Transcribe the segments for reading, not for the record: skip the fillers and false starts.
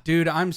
Dude, all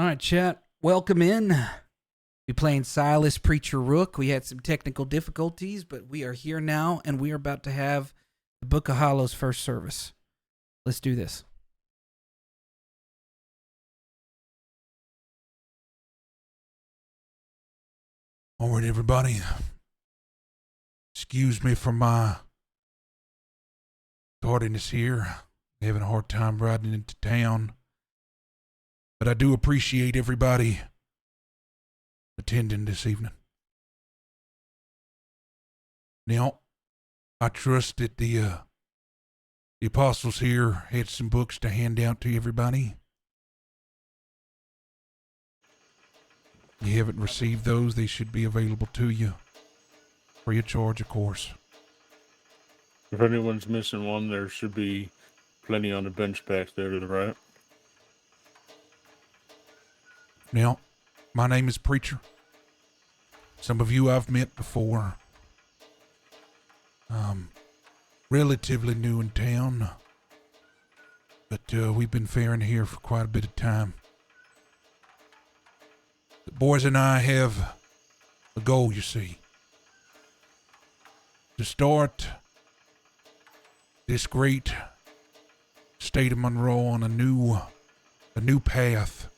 right, chat. Welcome in. We playing Silas Preacher Rook. We had some technical difficulties, but we are here now, and we are about to have the Book of Hollows first service. Let's do this. All right, everybody. Excuse me for my tardiness here. I'm having a hard time riding into town. But I do appreciate everybody attending this evening. Now, I trust that the apostles here had some books to hand out to everybody. If you haven't received those, they should be available to you. Free of charge, of course. If anyone's missing one, there should be plenty on the bench back there to the right. Now, my name is Preacher. Some of you I've met before. Relatively new in town, but we've been faring here for quite a bit of time. The boys and I have a goal, you see. To start this great state of Monroe on a new path,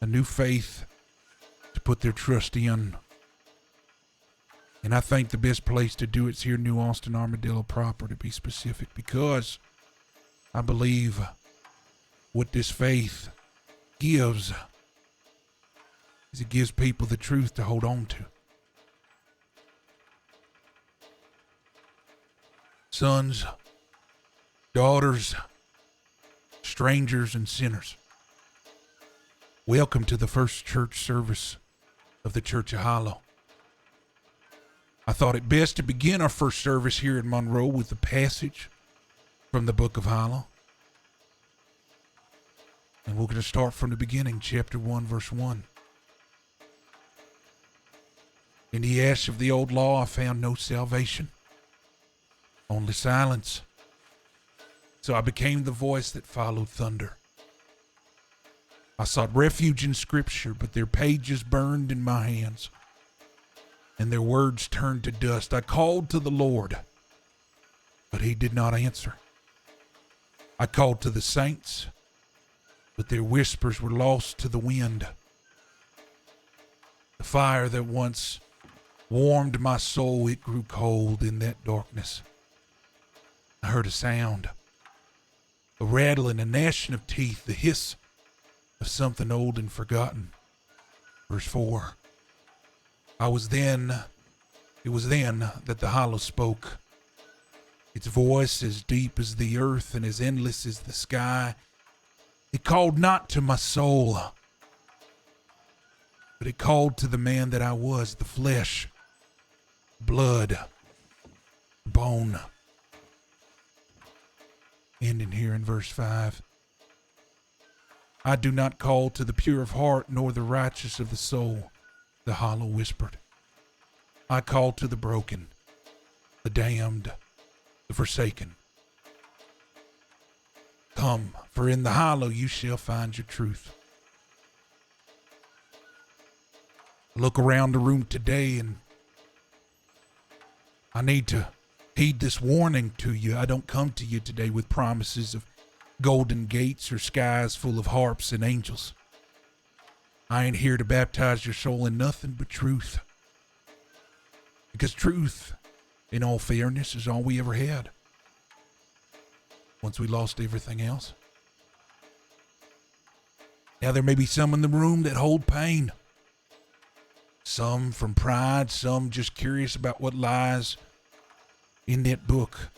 a new faith to put their trust in. And I think the best place to do it's here in New Austin Armadillo proper, to be specific, because I believe what this faith gives is it gives people the truth to hold on to. Sons, daughters, strangers, and sinners, welcome to the first church service of the Church of Hollow. I thought it best to begin our first service here in Monroe with a passage from the Book of Hollow. And we're going to start from the beginning, chapter 1, verse 1. In the ash of the old law I found no salvation, only silence. So I became the voice that followed thunder. I sought refuge in Scripture, but their pages burned in my hands, and their words turned to dust. I called to the Lord, but he did not answer. I called to the saints, but their whispers were lost to the wind. The fire that once warmed my soul, it grew cold in that darkness. I heard a sound a rattling, a gnashing of teeth, the hiss of something old and forgotten. Verse 4. It was then that the hollow spoke. Its voice as deep as the earth and as endless as the sky. It called not to my soul, but it called to the man that I was, the flesh, blood, bone. Ending here in verse 5. I do not call to the pure of heart, nor the righteous of the soul, the hollow whispered. I call to the broken, the damned, the forsaken. Come, for in the hollow you shall find your truth. Look around the room today, and I need to heed this warning to you. I don't come to you today with promises of golden gates or skies full of harps and angels. I ain't here to baptize your soul in nothing but truth. Because truth, in all fairness, is all we ever had. Once we lost everything else. Now there may be some in the room that hold pain. Some from pride, some just curious about what lies in that book.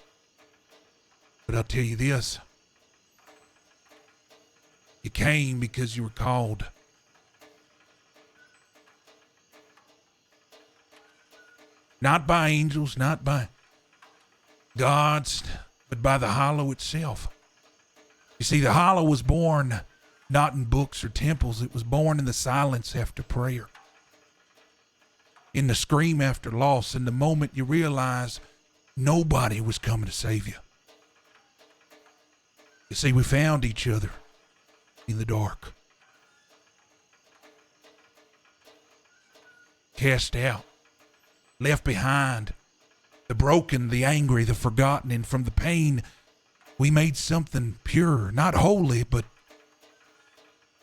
But I'll tell you this. You came because you were called. Not by angels, not by gods, but by the hollow itself. You see, the hollow was born not in books or temples. It was born in the silence after prayer. In the scream after loss, in the moment you realize nobody was coming to save you. You see, we found each other in the dark. Cast out, left behind, the broken, the angry, the forgotten, and from the pain, we made something pure, not holy, but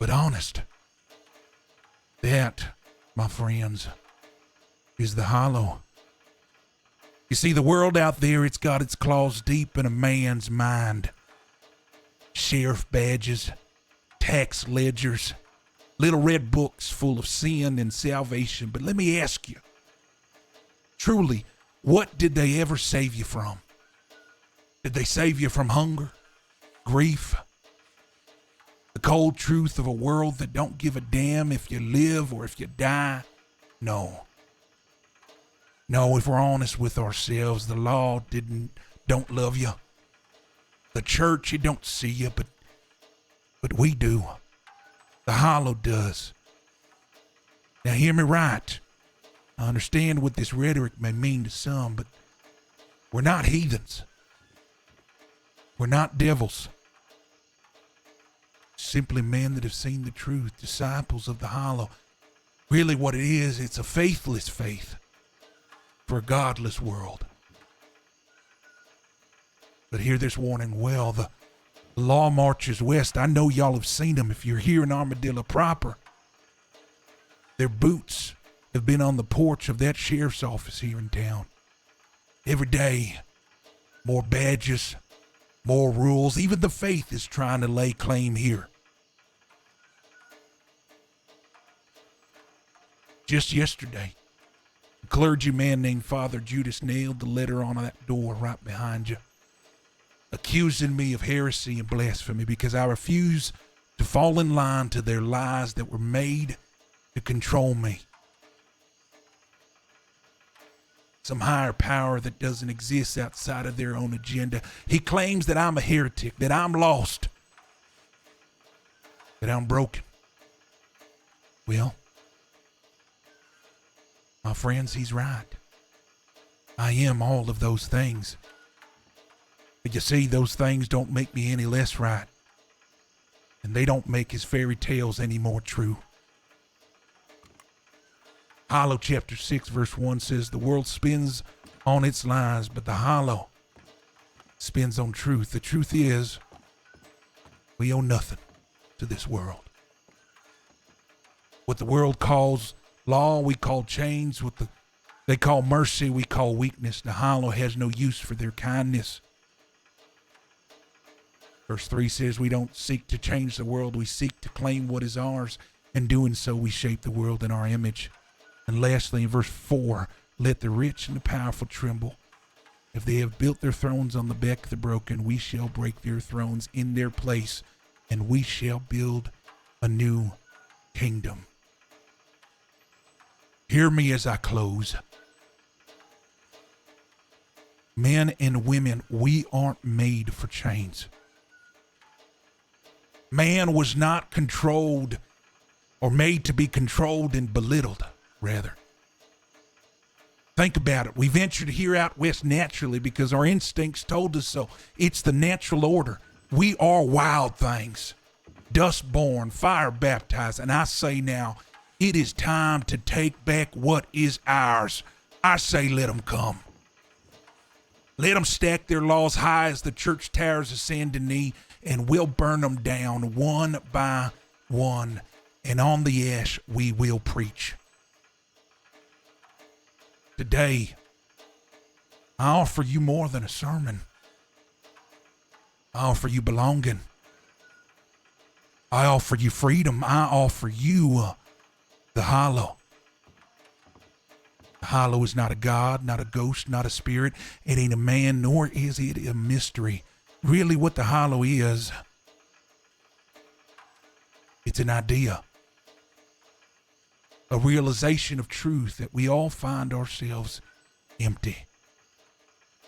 honest. That, my friends, is the hollow. You see, the world out there, it's got its claws deep in a man's mind. Sheriff badges, tax ledgers, little red books full of sin and salvation. But let me ask you, truly, what did they ever save you from? Did they save you from hunger, grief, the cold truth of a world that don't give a damn if you live or if you die? No. No, if we're honest with ourselves, the law don't love you. The church, it don't see you, but we do. The hollow does. Now hear me right. I understand what this rhetoric may mean to some, but we're not heathens. We're not devils. Simply men that have seen the truth, disciples of the hollow. Really what it is, it's a faithless faith for a godless world. But hear this warning well. The law marches west. I know y'all have seen them if you're here in Armadillo proper. Their boots have been on the porch of that sheriff's office here in town. Every day, more badges, more rules. Even the faith is trying to lay claim here. Just yesterday, a clergyman named Father Judas nailed the letter on that door right behind you, accusing me of heresy and blasphemy because I refuse to fall in line to their lies that were made to control me. Some higher power that doesn't exist outside of their own agenda. He claims that I'm a heretic, that I'm lost, that I'm broken. Well, my friends, he's right. I am all of those things. But you see, those things don't make me any less right. And they don't make his fairy tales any more true. Hollow chapter 6 verse 1 says, the world spins on its lies, but the hollow spins on truth. The truth is, we owe nothing to this world. What the world calls law, we call chains. What they call mercy, we call weakness. The hollow has no use for their kindness. Verse 3 says, we don't seek to change the world. We seek to claim what is ours. In doing so, we shape the world in our image. And lastly, in verse 4, let the rich and the powerful tremble. If they have built their thrones on the back of the broken, we shall break their thrones in their place, and we shall build a new kingdom. Hear me as I close. Men and women, we aren't made for chains. Man was not controlled or made to be controlled and belittled, rather. Think about it. We ventured here out west naturally because our instincts told us so. It's the natural order. We are wild things, dust born, fire baptized. And I say now, it is time to take back what is ours. I say let them come. Let them stack their laws high as the church towers of Saint Denis, and we'll burn them down one by one. And on the ash we will preach. Today, I offer you more than a sermon. I offer you belonging. I offer you freedom. I offer you the hollow. The hollow is not a god, not a ghost, not a spirit. It ain't a man, nor is it a mystery. Really what the hollow is, it's an idea. A realization of truth that we all find ourselves empty.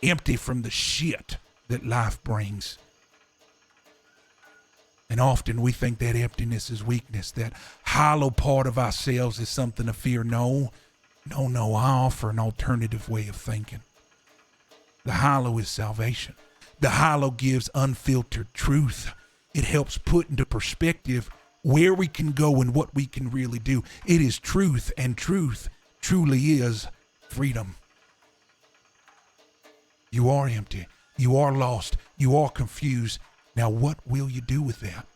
Empty from the shit that life brings. And often we think that emptiness is weakness, that hollow part of ourselves is something to fear. No, I offer an alternative way of thinking. The hollow is salvation. The hollow gives unfiltered truth. It helps put into perspective where we can go and what we can really do. It is truth, and truth truly is freedom. You are empty. You are lost. You are confused. Now, what will you do with that?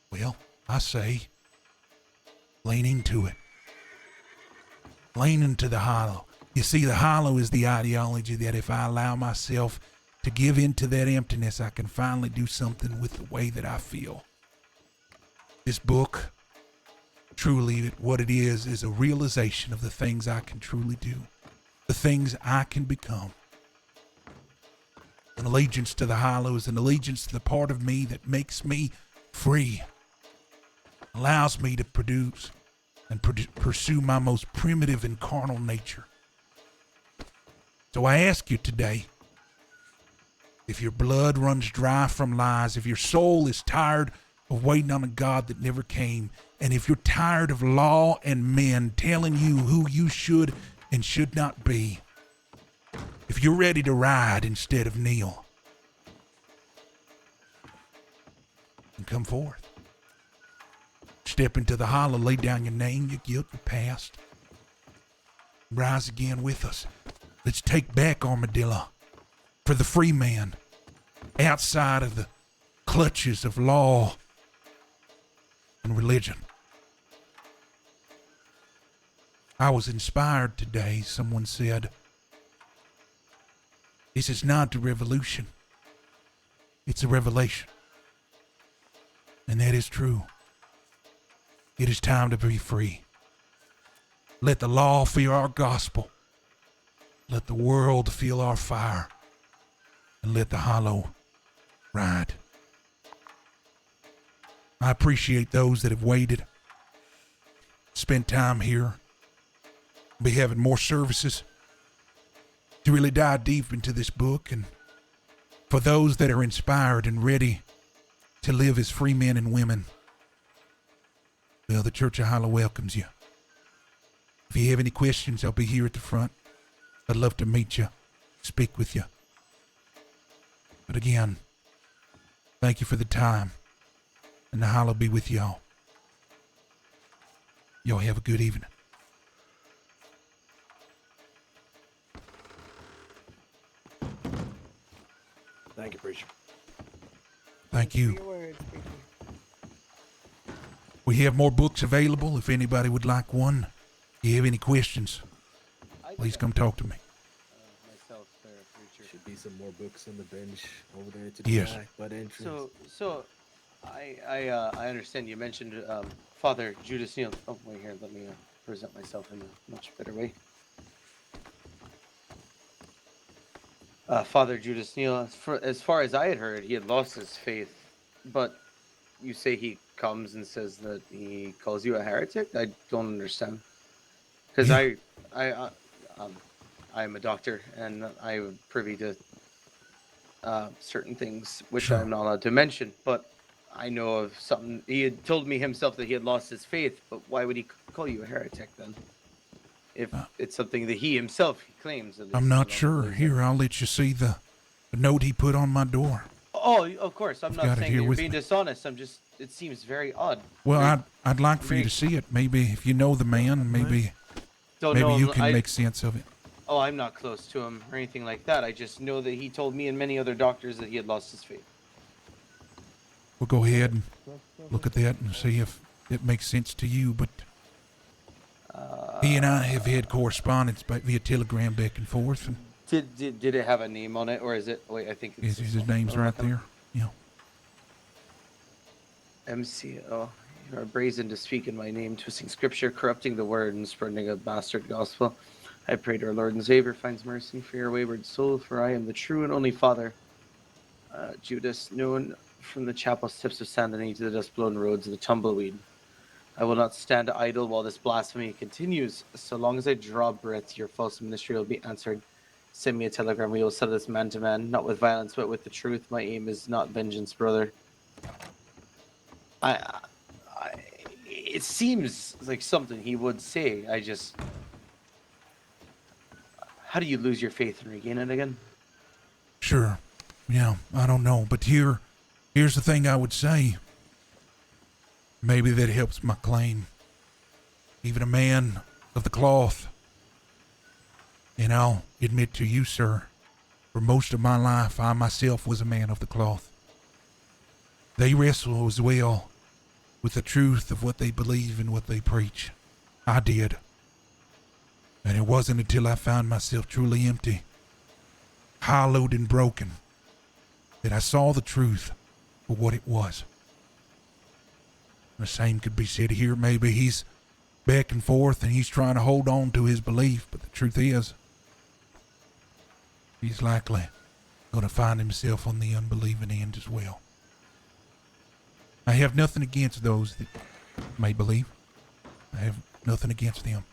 Well, I say, lean into it. Lean into the hollow. You see, the hollow is the ideology that if I allow myself to give into that emptiness, I can finally do something with the way that I feel. This book, truly what it is a realization of the things I can truly do, the things I can become. An allegiance to the hollow is an allegiance to the part of me that makes me free, allows me to produce and pursue my most primitive and carnal nature. So I ask you today, if your blood runs dry from lies, if your soul is tired of waiting on a God that never came, and if you're tired of law and men telling you who you should and should not be, if you're ready to ride instead of kneel, then come forth. Step into the hollow, lay down your name, your guilt, your past. Rise again with us. Let's take back Armadillo for the free man outside of the clutches of law and religion. I was inspired today. Someone said, this is not a revolution. It's a revelation. And that is true. It is time to be free. Let the law feel our gospel. Let the world feel our fire. And let the hollow ride. I appreciate those that have waited, spent time here. We'll be having more services to really dive deep into this book. And for those that are inspired and ready to live as free men and women, well, the Church of Hollow welcomes you. If you have any questions, I'll be here at the front. I'd love to meet you, speak with you. But again, thank you for the time. And the hollow be with y'all. Y'all have a good evening. Thank you, preacher. Thank you. We have more books available if anybody would like one. If you have any questions, please come talk to me. Myself, preacher. Should be some more books on the bench over there to the Yes. back by the entrance. So, I understand you mentioned Father Judas Neal. Oh, wait here. Let me present myself in a much better way. Father Judas Neal. As far as I had heard, he had lost his faith, but you say he comes and says that he calls you a heretic. I don't understand. Because Yeah. I'm a doctor and I'm privy to certain things which Sure. I'm not allowed to mention. But I know of something. He had told me himself that he had lost his faith. But why would he call you a heretic then? If it's something that he himself claims, at least. I'm I not don't sure. believe Here, that. I'll let you see the note he put on my door. Oh, of course. I'm I've not got it saying here that you're with being me. dishonest. I'm just. It seems very odd. Well, Very- I'd like for you to see it. Maybe if you know the man, maybe don't know you him. can make sense of it. Oh, I'm not close to him or anything like that. I just know that he told me and many other doctors that he had lost his faith. We'll go ahead and look at that and see if it makes sense to you. But he and I have had correspondence via telegram back and forth, and Did it have a name on it, or is it? Wait, I think it's his name's right there. Yeah. MCO. You are brazen to speak in my name, twisting scripture, corrupting the word, and spreading a bastard gospel. I pray to our Lord and Savior finds mercy for your wayward soul, for I am the true and only Father, Judas, known from the chapel steps of Saint Denis to the dust-blown roads of the tumbleweed. I will not stand idle while this blasphemy continues. So long as I draw breath, your false ministry will be answered. Send me a telegram. We will settle this man to man, not with violence, but with the truth. My aim is not vengeance, brother. I it seems like something he would say. How do you lose your faith and regain it again? Sure. Yeah, I don't know. But here's the thing I would say. Maybe that helps my claim. Even a man of the cloth. And I'll admit to you, sir, for most of my life, I myself was a man of the cloth. They wrestle as well with the truth of what they believe and what they preach. I did. And it wasn't until I found myself truly empty, hollowed and broken, that I saw the truth for what it was. The same could be said here. Maybe he's back and forth and he's trying to hold on to his belief, but the truth is, he's likely going to find himself on the unbelieving end as well. I have nothing against those that may believe. I have nothing against them.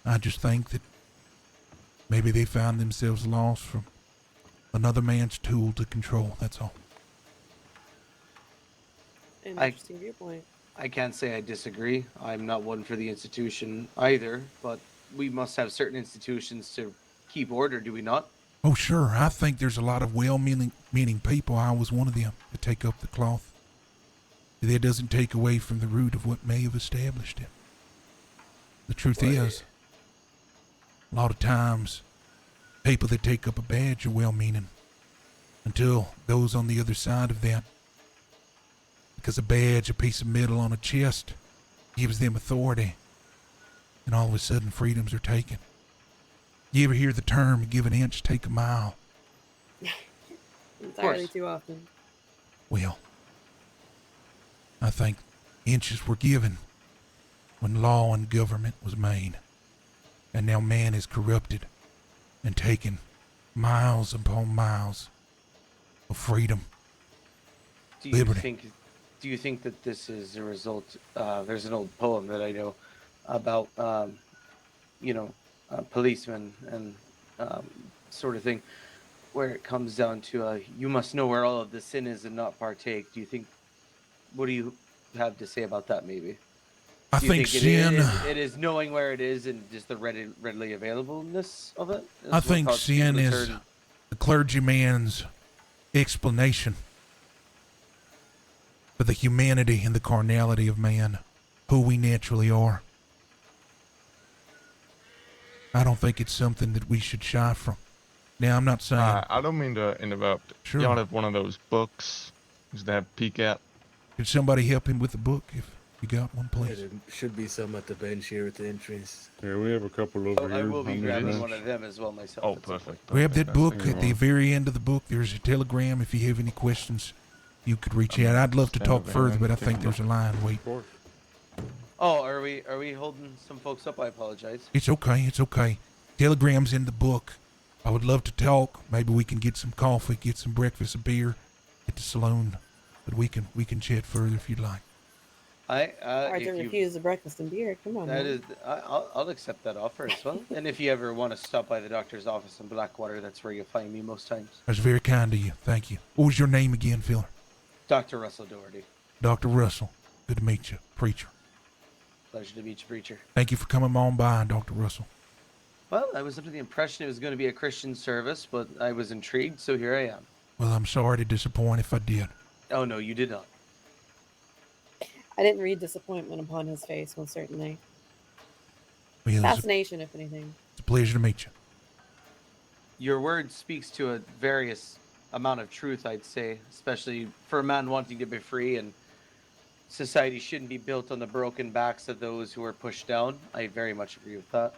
I just think that maybe they found themselves lost from another man's tool to control, that's all. An I- interesting viewpoint. I can't say I disagree. I'm not one for the institution either, but we must have certain institutions to keep order, do we not? Oh, sure. I think there's a lot of well-meaning people. I was one of them to take up the cloth. That doesn't take away from the root of what may have established it. The truth is, a lot of times, people that take up a badge are well-meaning until those on the other side of that, because a badge, a piece of metal on a chest, gives them authority, and all of a sudden freedoms are taken. You ever hear the term, give an inch, take a mile? Entirely too often. Well, I think inches were given when law and government was made, and now man is corrupted and taken miles upon miles of freedom. Do you Liberty. think that this is a result? There's an old poem that I know about, policemen and sort of thing, where it comes down to you must know where all of the sin is and not partake. Do you think? What do you have to say about that? Maybe. I Do you think it sin. it is knowing where it is and just the readily availableness of it. I what think causes sin people to is turn- the clergyman's explanation for the humanity and the carnality of man, who we naturally are. I don't think it's something that we should shy from. Now, I'm not saying. I don't mean to interrupt. Sure. Y'all have one of those books just to have a peek at? Could somebody help him with the book? If You got one, Yeah, please? there should be some at the bench here at the entrance. Yeah, we have a couple over Oh, here. I will be on the grabbing bench. one of them as well myself. Oh, at some point. perfect. Grab that book That's at the very end of the book. There's a telegram. If you have any questions, you could reach out. I'd love to talk further, but I think there's a line. Wait. Of course. Oh, are we holding some folks up? I apologize. It's okay. It's okay. Telegram's in the book. I would love to talk. Maybe we can get some coffee, get some breakfast, a beer at the saloon. But we can chat further if you'd like. Hard to If you, refuse the breakfast and beer. Come on. that man. is, I'll accept that offer as well. And if you ever want to stop by the doctor's office in Blackwater, that's where you'll find me most times. That's very kind of you. Thank you. What was your name again, Phil? Dr. Russell Doherty. Dr. Russell. Good to meet you, preacher. Pleasure to meet you, preacher. Thank you for coming on by, Dr. Russell. Well, I was under the impression it was going to be a Christian service, but I was intrigued, so here I am. Well, I'm sorry to disappoint if I did. Oh, no, you did not. I didn't read disappointment upon his face, most certainly. Well, it's Fascination, if anything. a pleasure to meet you. Your word speaks to a various amount of truth, I'd say, especially for a man wanting to be free, and society shouldn't be built on the broken backs of those who are pushed down. I very much agree with that.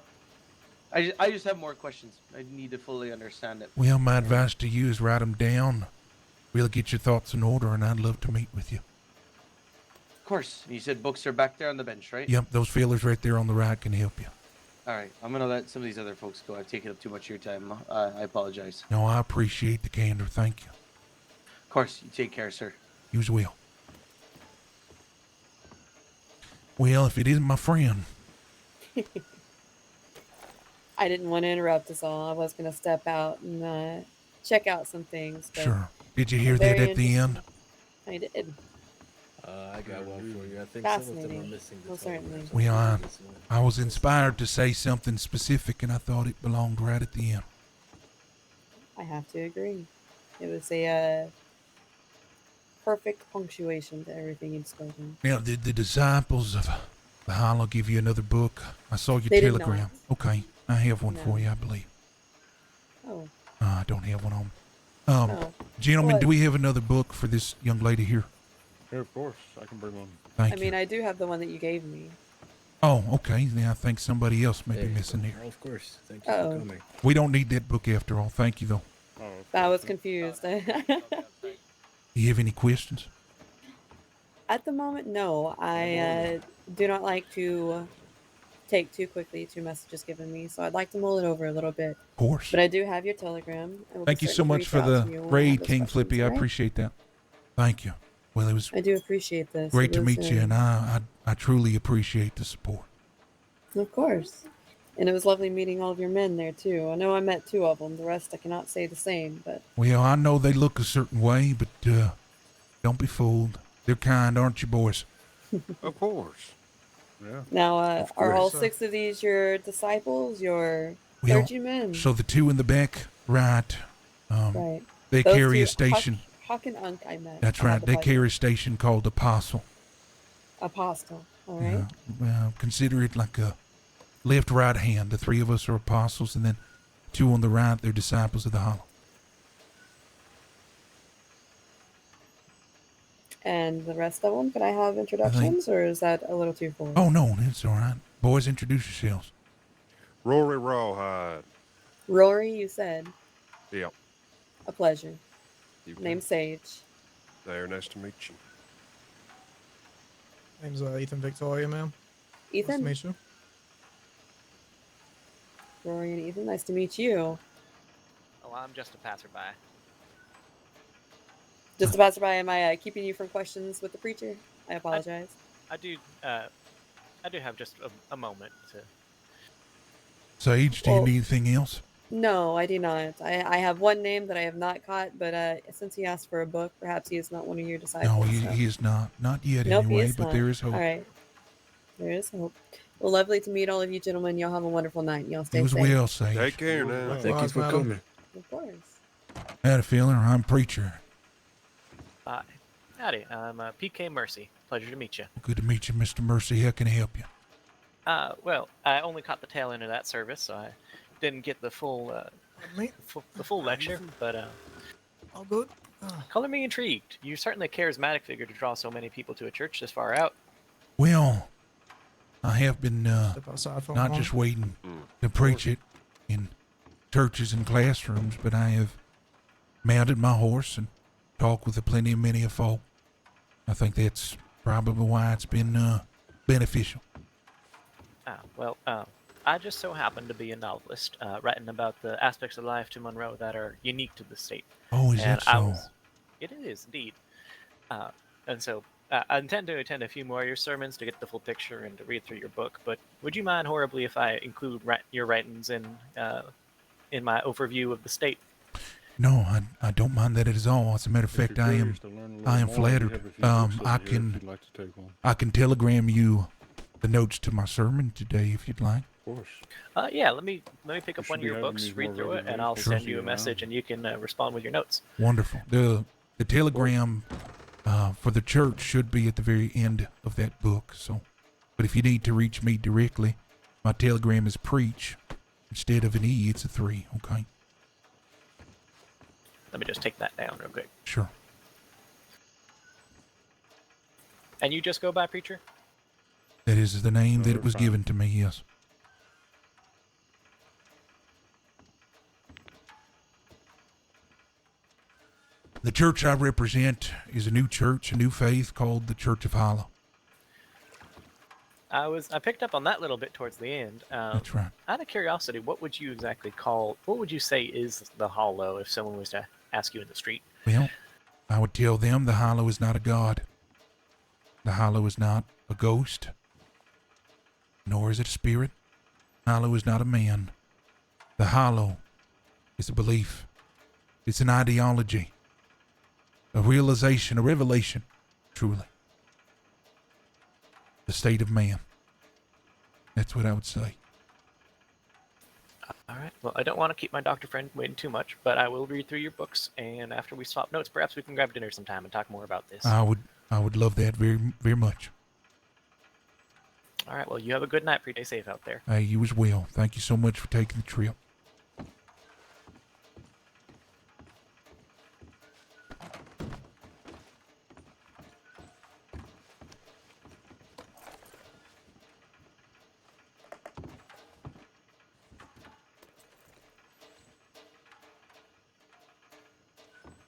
I just have more questions. I need to fully understand it. Well, my advice to you is write them down. Really get your thoughts in order, and I'd love to meet with you. Of course. You said books are back there on the bench, right? Yep, those feelers right there on the right can help you. All right. I'm going to let some of these other folks go. I've taken up too much of your time. I apologize. No, I appreciate the candor. Thank you. Of course. You take care, sir. You as well. Well, if it isn't my friend, I didn't want to interrupt us all. I was going to step out and check out some things. But sure. Did you hear that very at the end? I did. I got one for you. I think some of them are Fascinating. missing. the Most telegram, certainly. so Well, I'll do this one. I was inspired to say something specific, and I thought it belonged right at the end. I have to agree. It was a perfect punctuation to everything you'd spoken. Now, did the disciples of the Hollow give you another book? I saw your They did telegram. Okay, I have one for No. you, I believe. Oh, I don't have one on. oh. Gentlemen, What? do we have another book for this young lady here? Yeah, of course. I can bring one. Thank I you. mean, I do have the one that you gave me. Oh, okay. Then I think somebody else may There be you missing go. here. Oh, of course. Thank you Uh-oh. for coming. We don't need that book after all. Thank you, though. Oh, of I course. was confused. Do you have any questions? At the moment, no. I do not like to take too quickly two messages given me, so I'd like to mull it over a little bit. Of course. But I do have your telegram. I will be Thank you so certain to much reach for out the to you when I raid, have those King questions, Flippy. I alright? appreciate that. Thank you. Well, it was I do appreciate this. great It to was, meet you, and I truly appreciate the support. Of course. And it was lovely meeting all of your men there, too. I know I met two of them. The rest I cannot say the same, but Well, I know they look a certain way, but don't be fooled. They're kind, aren't you, boys? Of course. Yeah. now, Of are all course. 6 of these your disciples, your Well, clergymen? so the two in the back, right? Right. They Those carry two, a station. Huck and Unk I met. That's I had right. the They pleasure. carry a station called Apostle. Apostle. All right. Yeah. Well, consider it like a left, right hand. The three of us are apostles, and then two on the right, they're disciples of the Hollow. And the rest of them, could I have introductions, or is that a little too full? Oh, no, it's all right. Boys, introduce yourselves. Rory Rawhide. Rory, you said. Yep. A pleasure. You Name Sage. there. Nice to meet you. Name's Ethan Victoria, ma'am. Nice to Ethan. meet you. Rory and Ethan, nice to meet you. Oh, I'm just a passerby. Just a passerby, am I keeping you from questions with the preacher? I apologize. I do have just a moment to. Sage, do you Well- need anything else? No, I do not. I have one name that I have not caught, but since he asked for a book, perhaps he is not one of your disciples. No, so- he is not. Not yet, Nope, he anyway, is but not. there is hope. All right. There is hope. Well, lovely to meet all of you gentlemen. Y'all have a wonderful night. Y'all stay You as safe. well, Sage. Take care now. Thank you Likewise, for madam. coming. Of course. Had a feeling, I'm preacher. Hi. Howdy. I'm PK Mercy. Pleasure to meet you. Good to meet you, Mr. Mercy. How can I help you? Well, I only caught the tail end of that service, so I didn't get the full Me? the full lecture. But All good? color me intrigued. You're certainly a charismatic figure to draw so many people to a church this far out. Well, I have been Step outside for a not moment. just waiting to preach it in churches and classrooms, but I have mounted my horse and talked with many a folk. I think that's probably why it's been beneficial. I just so happen to be a novelist, writing about the aspects of life to Monroe that are unique to the state. Oh, is that so? It is indeed. And so I intend to attend a few more of your sermons to get the full picture and to read through your book. But would you mind horribly if I include your writings in my overview of the state? No, I don't mind that at all. As a matter of fact, I am flattered. I can telegram you the notes to my sermon today if you'd like. Of course. Yeah, let me pick up We one should of be your having books, these read more through it, regularly. and I'll Sure. send you a message, and you can respond with your notes. Wonderful. The telegram for the church should be at the very end of that book. So, but if you need to reach me directly, my telegram is preach. Instead of an E, it's a 3. Okay. Let me just take that down real quick. Sure. And you just go by preacher? That is the name that it was fine. given to me. Yes. The church I represent is a new church, a new faith called the Church of Hollow. I picked up on that little bit towards the end. That's right. Out of curiosity, what would you say is the Hollow if someone was to ask you in the street? Well, I would tell them the Hollow is not a god. The Hollow is not a ghost, nor is it a spirit. Hollow is not a man. The Hollow is a belief. It's an ideology, a realization, a revelation, truly. The state of man. That's what I would say. All right. Well, I don't want to keep my doctor friend waiting too much, but I will read through your books, and after we swap notes, perhaps we can grab dinner sometime and talk more about this. I would love that very, very much. All right. Well, you have a good night. Stay safe out there. Hey, you as well. Thank you so much for taking the trip.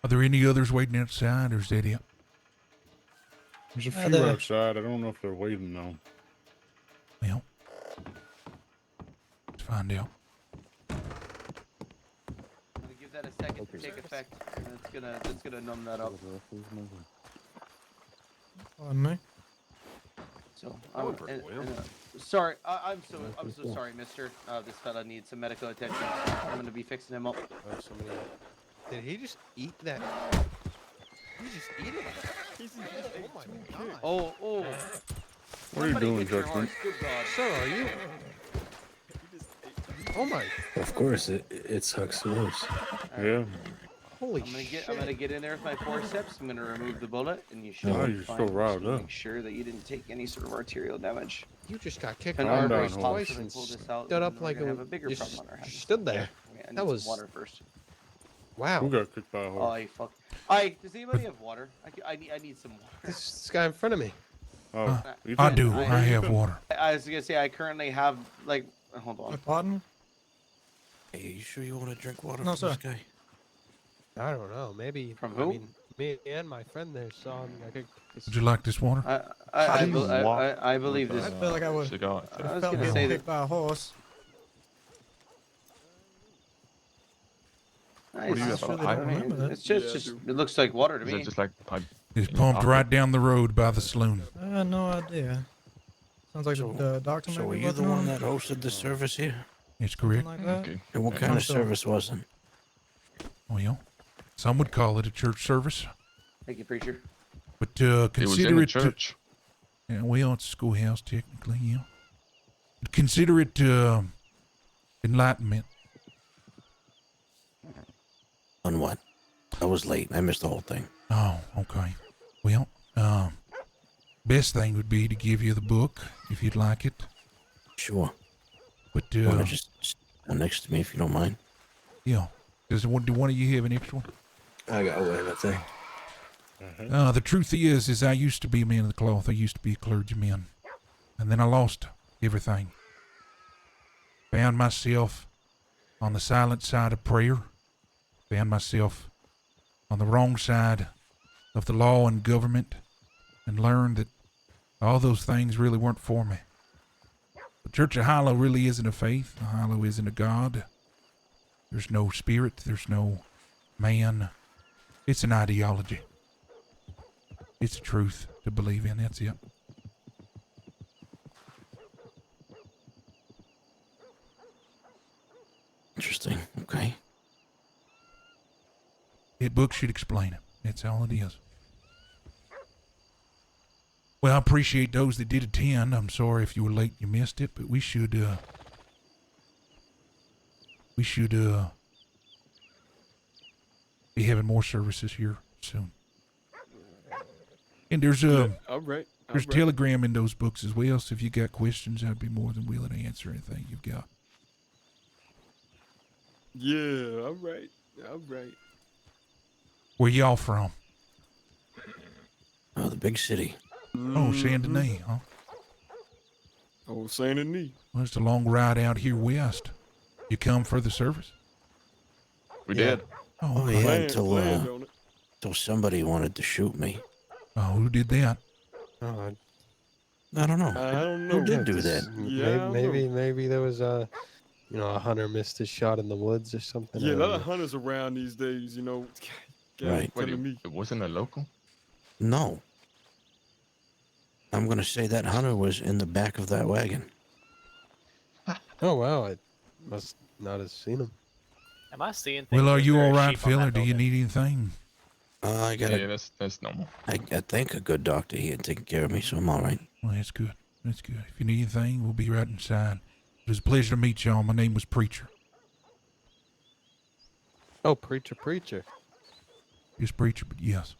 Are there any others waiting outside, or is that it? There's a Yeah, few there. outside. I don't know if they're waiting though. Well, let's find out. I'm gonna give that a second to take effect. And that's gonna numb that up. Pardon me. So Over, Will. sorry, I'm so sorry, Mister. This fella needs some medical attention. I'm gonna be fixing him up. Did he just eat that? He just eat it? Oh my god. Oh. What are you Somebody doing, get your Judgment? horse. Good God. Sir, are you? Oh my. Of course, it sucks the most. Yeah. Holy I'm shit. gonna get in there with my forceps. I'm gonna remove the bullet, and you should Oh, be you're fine. so Just riled wanna up. Make sure that you didn't take any sort of arterial damage. You just got kicked And in Calm the down, face Holmes. twice Should I and pull this out, stood and up we're like gonna a. have a bigger Just problem on our hands. stood there. Okay, I need That some was. water first. Who Wow. got kicked by a Oh, horse? you fuck. Alright, does anybody have water? I need some water. This guy in front of me. Oh, you I did? do. I- I have water. I was gonna say I currently have like. Hold on. Pardon? Hey, you sure you want to drink water No, from this sir. guy? I don't know. Maybe. From I who? mean, me and my friend there saw him. I think. Would you like this water? I believe I this. feel like I would. I I was felt gonna getting say kicked by a horse. Nice. do you have, I don't remember that. It's just it looks like water to me. It's pumped right down the road by the saloon. I had no idea. Sounds like the doctor So were might be you the working one on that hosted the service here? It's something correct. like that. And what kind of So- service was it? Well, some would call it a church service, Thank you, preacher. but consider it. Yeah, well, it's a schoolhouse technically. Yeah. But consider it enlightenment. On what? I was late. I missed the whole thing. Oh, okay. Well, best thing would be to give you the book if you'd like it. Sure. But You want to just stand next to me if you don't mind? yeah. Do one of you have an extra one? I got away that thing. The truth is I used to be a man of the cloth. I used to be a clergyman. And then I lost everything. Found myself on the silent side of prayer. Found myself on the wrong side of the law and government, and learned that all those things really weren't for me. The Church of Hilo really isn't a faith. Hilo isn't a God. There's no spirit. There's no man. It's an ideology. It's a truth to believe in. That's it. Interesting. Okay. That book should explain it. That's all it is. Well, I appreciate those that did attend. I'm sorry if you were late and you missed it, but we should be having more services here soon. And there's All right. there's Telegram in those books as well, so if you got questions, I'd be more than willing to answer anything you've got. Yeah, all right. All right. Where y'all from? Oh, the big city. Oh, Saint Denis, huh? Oh, Saint Denis. Well, it's a long ride out here west. You come for the service? We Yeah. did. Oh, okay. yeah, Planned on it. until somebody wanted to shoot me. Oh, who did that? Oh, I don't know. I don't know. Who did do that? Yeah, I don't know. maybe there was a hunter missed his shot in the woods or something. Yeah, I a don't lot of know. hunters around these days, you know. Guys Right. telling me. It wasn't a local? No. I'm going to say that hunter was in the back of that wagon. Oh wow, I must not have seen him. Am I seeing things? Well, are or is you there a all right, sheep on Phil, that or do you building? need anything? I got Yeah, that's normal. I think a good doctor here taking care of me, so I'm all right. Well, that's good. That's good. If you need anything, we'll be right inside. It was a pleasure to meet y'all. My name was Preacher. Oh, preacher. Just Preacher, but yes.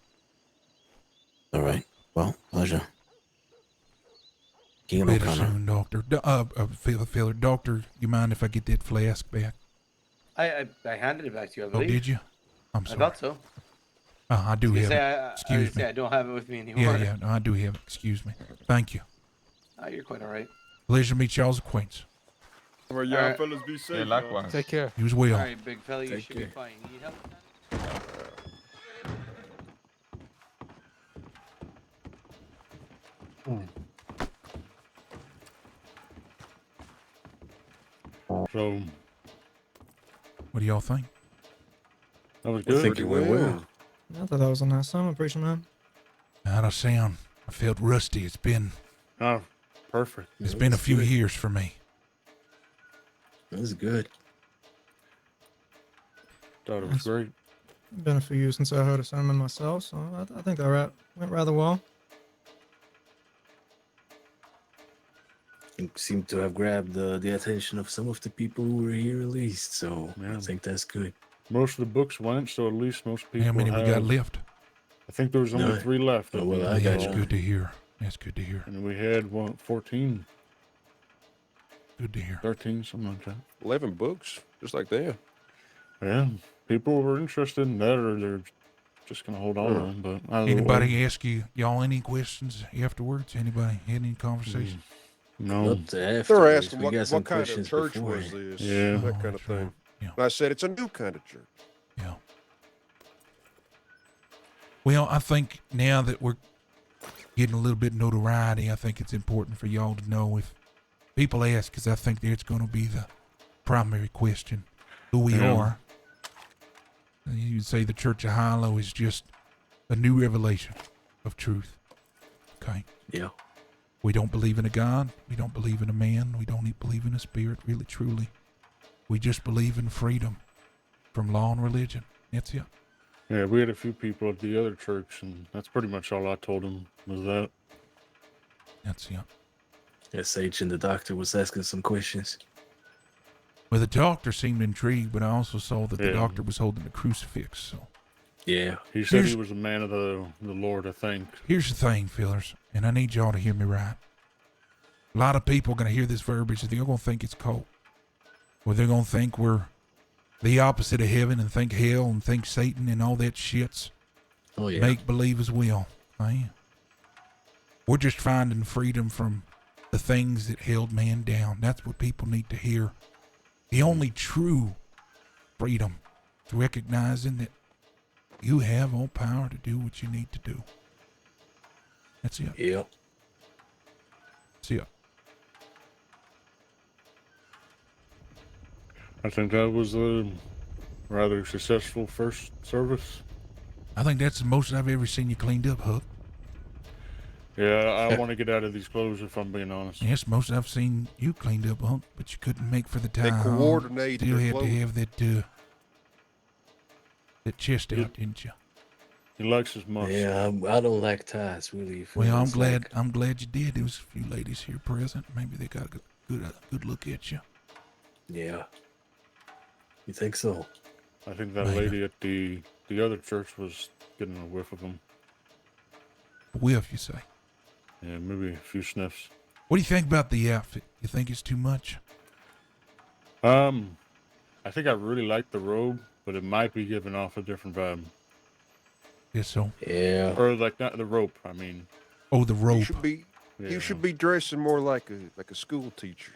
All right. Well, pleasure. Keegan Better O'Connor. soon, Doctor. Phil, Doctor, you mind if I get that flask back? I handed it back to you, I Oh, believe. did you? I'm I sorry. thought so. I do You have say it. Excuse me. I don't have it with me Yeah, anymore. yeah, no, I do have it. Excuse me. Thank you. Oh, you're quite all right. Pleasure to meet y'all's acquaintance. All right, y'all Alright. fellas be safe. Yeah, y'all. likewise. Take care. You as well. All right, big fella, you Take should be care. fine. You need help? So What do y'all think? that was I good. think it went well. I thought that was a nice time, preacher man. How'd I sound? I felt rusty. It's been Oh, perfect. a few years for me. That was good. Thought it was That's- great. Been a few years since I heard a sermon myself, so I think that went rather well. It seemed to have grabbed the attention of some of the people who were here at least, so Yeah. I think that's good. Most of the books went, so at least most people. How many we got have- left? I think there was only None. 3 left. Oh, well, I Yeah, got that's one. good to hear. That's good to hear. And we had 14, Good to hear. 13, something like that. 11 books, just like that. Yeah, people were interested in that, or they're just gonna hold on to them. But either way, Anybody ask y'all any questions afterwards? Anybody had any conversation? No. Up to They're afterwards, asking we got what some kind of questions church before. was this? Yeah. That Oh, kind of that's right. thing. Yeah. And I said, it's a new kind of church. Yeah. Well, I think now that we're getting a little bit notoriety, I think it's important for y'all to know if people ask, because I think that's going to be the primary question, who we Yeah. are. And you'd say the Church of Hilo is just a new revelation of truth. Okay. Yeah. We don't believe in a God. We don't believe in a man. We don't believe in a spirit, really, truly. We just believe in freedom from law and religion. That's it. Yeah, we had a few people at the other church, and that's pretty much all I told them was that. That's it. SH and the doctor was asking some questions. Well, the doctor seemed intrigued, but I also saw that the Yeah. doctor was holding a crucifix. So Yeah. He said Here's- he was a man of the Lord, I think. here's the thing, fellers, and I need y'all to hear me right. A lot of people are going to hear this verbiage and they're going to think it's cold. Or they're going to think we're the opposite of heaven and think hell and think Satan and all that shit's Oh yeah. make believe as well. Right? We're just finding freedom from the things that held man down. That's what people need to hear. The only true freedom is recognizing that you have all power to do what you need to do. That's it. Yep. That's it. I think that was a rather successful first service. I think that's the most I've ever seen you cleaned up, Huck. Yeah, I want to get out of these clothes if I'm being honest. Yes, most I've seen you cleaned up, Huck, but you couldn't make for the They time. coordinate Still their had to clothes. have that chest out, didn't you? He likes his muff. Yeah, I don't like ties really. Well, I'm It's glad. like- I'm glad you did. There was a few ladies here present. Maybe they got a good look at you. yeah. You think so? I think that Maybe. lady at the other church was getting a whiff of him. Whiff, you say? Yeah, maybe a few sniffs. What do you think about the outfit? You think it's too much? I think I really like the robe, but it might be giving off a different vibe. Yes, so. Yeah. Or like not the rope. I mean, Oh, the rope. yeah. You should be dressing more like a school teacher.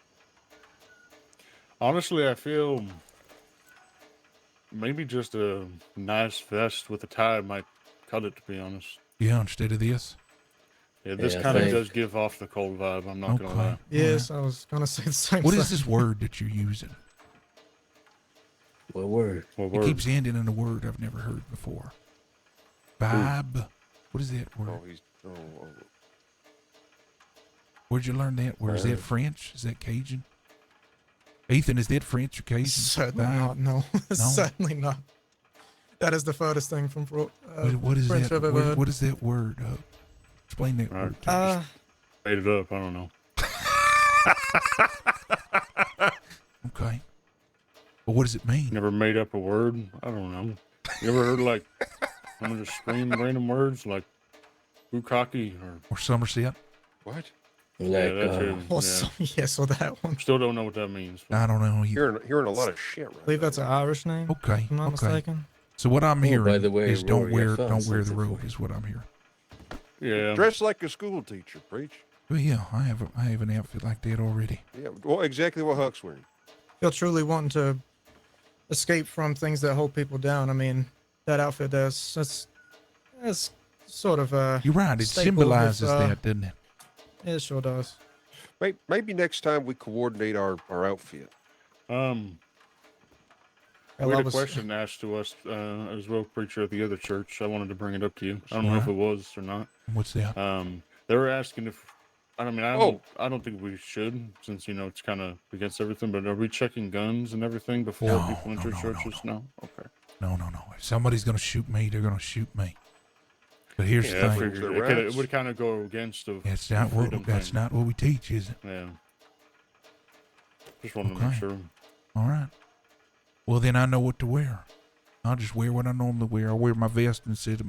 Honestly, I feel maybe just a nice vest with a tie might cut it. To be honest. Yeah, instead of this. Yeah, this Yeah, I kind of think- does give off the cold vibe. I'm not gonna lie. Okay. Yes, I was gonna say the same What thing. is this word that you're using? What word? What It word? keeps ending in a word I've never heard before. Vibe. What is that word? Oh. Where'd you learn that word? Is that French? Is that Cajun? Ethan, is that French or Cajun? Certainly Vibe? not. No, No? certainly not. That is the furthest thing from What is French that? I've ever heard. What is that word? Explain that Right. word to us. Made it up. I don't know. Okay. Well, what does it mean? Never made up a word. I don't know. You ever heard like I'm gonna just scream random words like bukkake Or Somerset? What? Like, that's it. Or Yeah. some, yes, or that one. Still don't know what that means. I don't know. Hearing a lot of shit I right believe that's an Irish name. Okay. If I'm not Okay. mistaken. So what I'm Oh, hearing by the way, is don't Rory, I wear found the something robe for you. is what I'm hearing. Yeah. Dress like a school teacher, preach. Well, yeah, I have an outfit like that already. Yeah, well, exactly what Huck's wearing. If you're truly wanting to escape from things that hold people down, I mean, that outfit that's sort of You're right. It staple symbolizes with, that, doesn't it? It sure does. Maybe next time we coordinate our outfit. We had a question asked to us as well, preacher at the other church. I wanted to bring it up to you. I don't know if it was or not. What's that? They were asking if. I mean, Oh. I don't think we should, since it's kind of against everything. But are we checking guns and everything before No, people enter no, churches? No. Okay. No. If somebody's gonna shoot me, they're gonna shoot me. But here's Yeah, I the thing. figured They're it rats. would kind of go against the. That's not what freedom that's thing. not what we teach, is it? Yeah. Just wanted to make Okay. sure. All right. Well, then I know what to wear. I'll just wear what I normally wear. I'll wear my vest instead of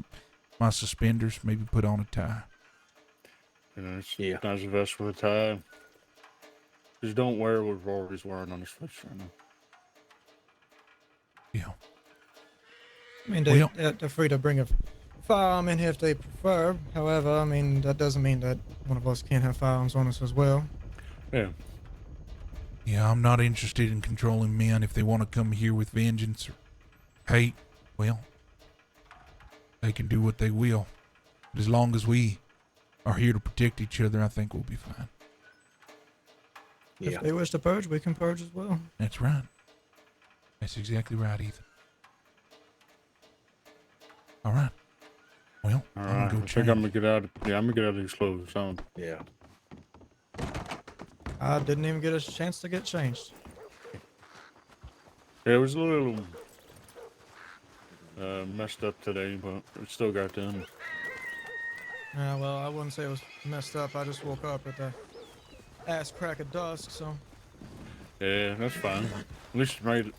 my suspenders. Maybe put on a tie. It's Yeah. nice vest with a tie. Just don't wear what Rory's wearing on his face right now. Yeah. I mean, Well- they're free to bring a firearm in here if they prefer. However, I mean, that doesn't mean that one of us can't have firearms on us as well. Yeah. Yeah, I'm not interested in controlling men. If they want to come here with vengeance or hate, well, they can do what they will. But as long as we are here to protect each other, I think we'll be fine. Yeah. If they wish to purge, we can purge as well. That's right. That's exactly right, Ethan. All right. Well, All I'm right. gonna I go think change. I'm gonna get out. Yeah, I'm gonna get out of these clothes. Yeah. I didn't even get a chance to get changed. Yeah, it was a little messed up today, but it still got done. Yeah, well, I wouldn't say it was messed up. I just woke up at the ass crack of dusk, so. Yeah, that's fine. At least you made it.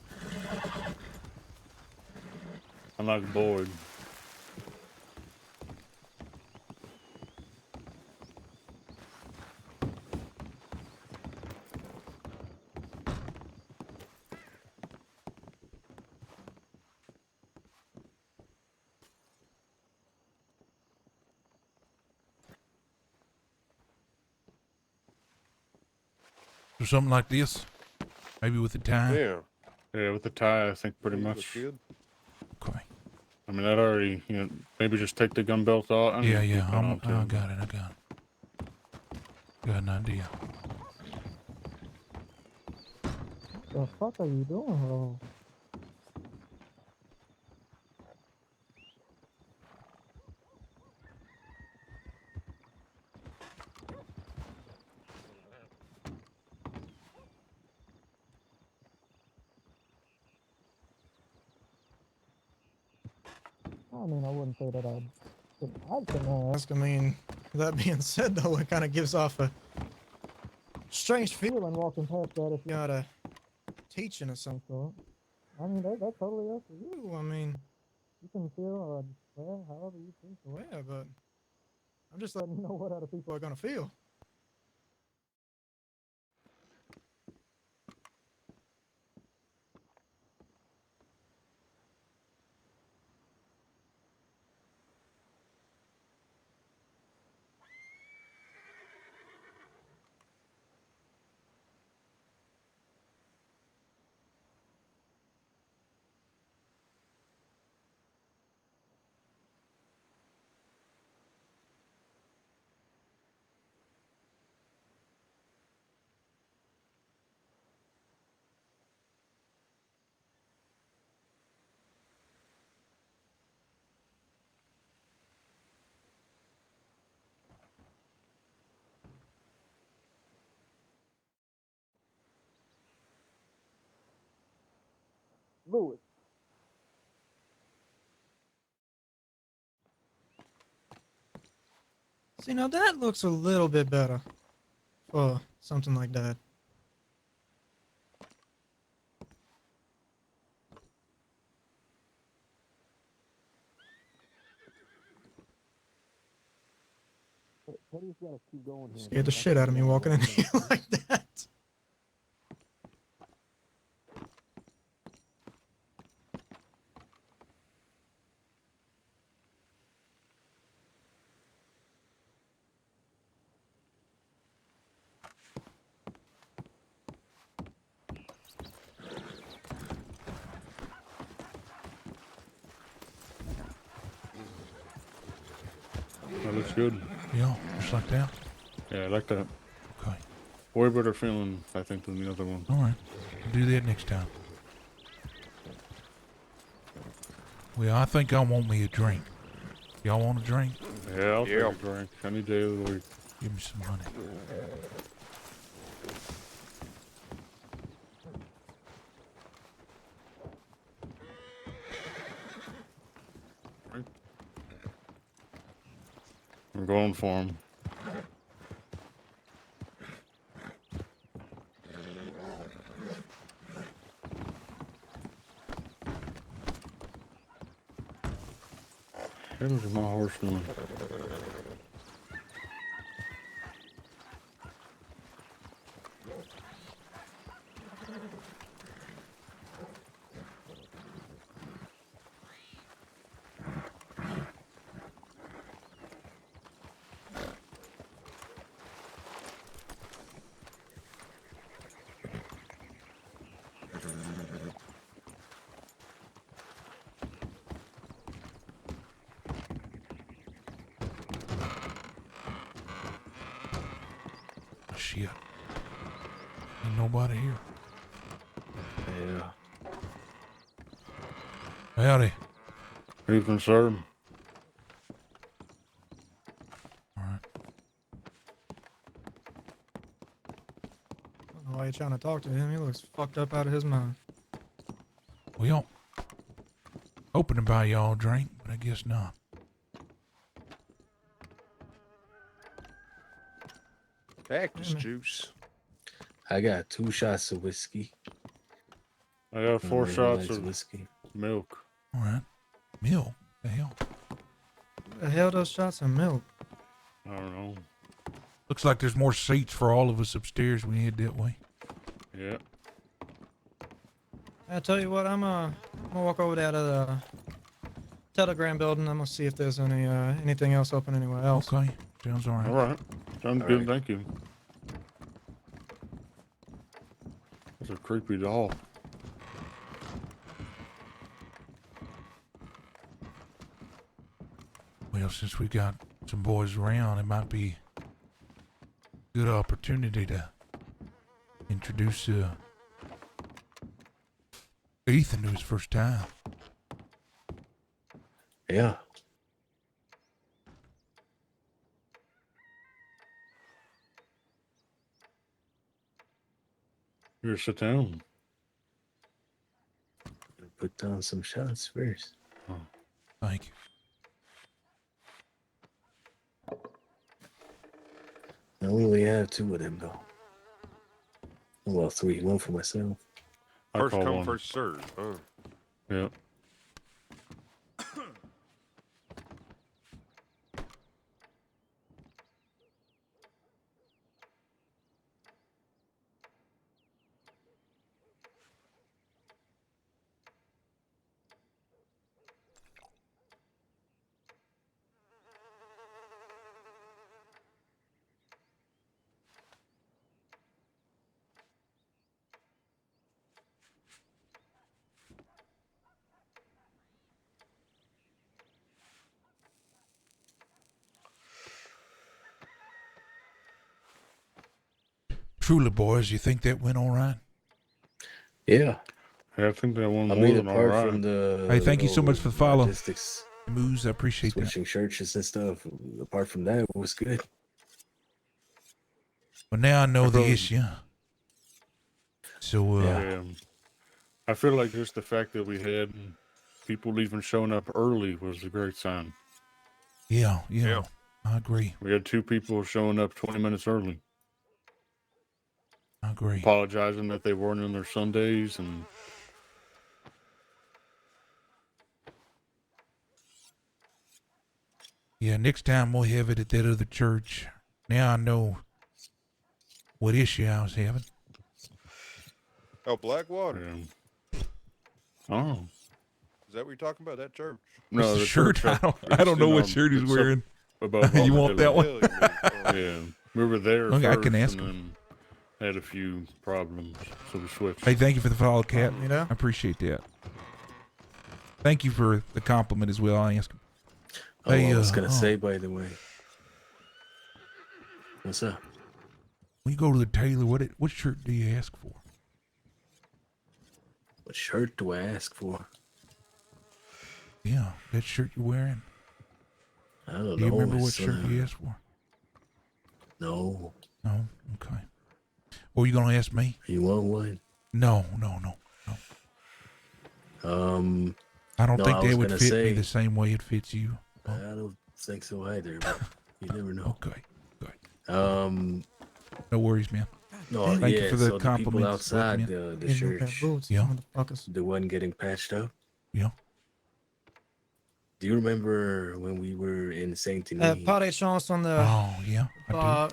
I'm not bored. So something like this, maybe with a tie. Yeah. Yeah, with the tie, I think pretty These look much. good. Okay. I mean, that already, maybe just take the gun belt off. I mean, Yeah, keep yeah. that on, I too. got it. Got an idea. The fuck are you doing, bro? I mean, I wouldn't say that I'd ask. I mean, that being said, though, it kind of gives off a strange feeling walking past that if you're not a teaching of some sort. I mean, that's totally up to you. I mean, you can feel or wear however you choose to wear, but I'm just letting you know what other people are going to feel. Louis. See, now that looks a little bit better for something like that. Scared the shit out of me walking in here like that. That looks good. Yeah, just like that. Yeah, I like that. Okay. Way better feeling, I think, than the other one. All right. We'll do that next time. Well, I think I want me a drink. Y'all want a drink? Yeah, I'll take a drink any day of the week. Give me some money. I'm going for him. What is my horse doing? Shit. Ain't nobody here. Yeah. Howdy. Evening, sir. All right. I don't know why you're trying to talk to him. He looks fucked up out of his mind. Well, hoping to buy y'all a drink, but I guess not. Cactus juice. I got 2 shots of whiskey. I got 4 Everybody shots likes of whiskey. milk. All right. Milk? The hell? The hell those shots of milk? I don't know. Looks like there's more seats for all of us upstairs when you head that way. Yeah. I tell you what, I'm gonna walk over there to the Telegram building. I'm gonna see if there's anything else open anywhere else. Okay. Sounds all right. All right. Sounds All good. right. Thank you. It's a creepy doll. Well, since we got some boys around, it might be a good opportunity to introduce Ethan to his first time. Yeah. Here, sit down. Put down some shots first. Thank you. I only have 2 of them though. Well, 3. 1 for myself. I First call come, one. first serve. Huh? Yeah. Truly, boys, you think that went all right? Yeah. Yeah, I think that one I more mean, than all apart right. from the Hey, thank you so much for the follow. logistics, Moose, I appreciate that. switching churches and stuff. Apart from that, it was good. Well, now I know the feel- issue. So, Yeah. I feel like just the fact that we had people even showing up early was a great sign. yeah, Yeah. I agree. We had 2 people showing up 20 minutes early, I agree. apologizing that they weren't in their Sundays, and Yeah, next time we'll have it at that other church. Now I know what issue I was having. Oh, Blackwater. Oh. Is that what you're talking about? That church? No, What's the the shirt? church I don't know what shirt he's it's up wearing. above You all the want that one? Really, man. Yeah, we were there Okay, I first, can ask and him. then had a few problems, so we switched. Hey, thank you for the follow, Cat. You know? I appreciate that. Thank you for the compliment as well. I ask him. Oh, Hey, I was gonna oh. say, by the way. What's up? When you go to the tailor, what shirt do you ask for? What shirt do I ask for? Yeah, that shirt you're wearing. I don't know. Do you remember what it's, shirt you asked for? No. No? Okay. Or you going to ask me? You want one? No. I don't No, think I that was would gonna fit me say- the same way it fits you. I don't think so either, but you never know. Okay. No worries, man. No, Thank yeah, you for the so the people compliments. outside Welcome the Yeah, look at church, boots, Yeah. motherfuckers. the one getting patched up. Yeah. Do you remember when we were in Saint Denis? Pas de chance on the. Oh, yeah. I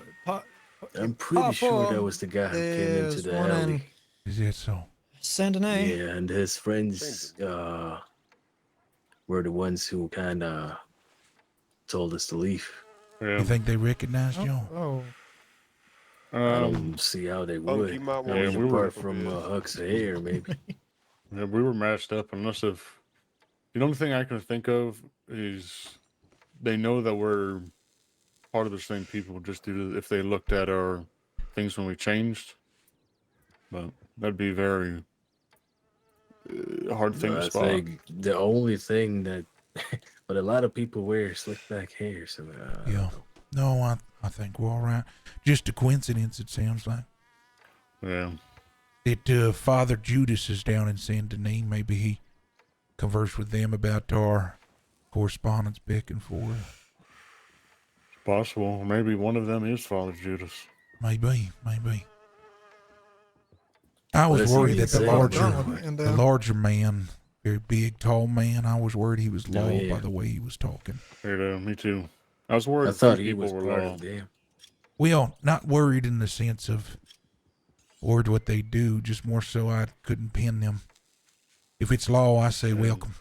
I'm pretty sure that was the guy who came into There's the one alley. in do. Is that so? Saint Denis. Yeah, and his friends were the ones who kind of told us to leave. Yeah. You think they recognized you? Oh, I don't see how they would. you might I want mean, to we were- apart from Huck's hair, maybe. Yeah, we were mashed up. Unless if the only thing I can think of is they know that we're part of the same people just due to if they looked at our things when we changed. But that'd be very hard thing I to spot. think the only thing that, but a lot of people wear slick back hair, so I don't Yeah. know. No, I think we're all right. Just a coincidence, it sounds like. Yeah. That Father Judas is down in Saint Denis. Maybe he conversed with them about our correspondence back and forth. It's possible. Maybe one of them is Father Judas. Maybe. I was Well, worried that that's the what he larger, said. and the larger man, very big, tall man, I was worried he was Oh, low yeah. by the way he was talking. Yeah, me too. I was worried I a few thought he people was were part low. of them. Well, not worried in the sense of worried what they do, just more so I couldn't pin them. If it's law, I say welcome.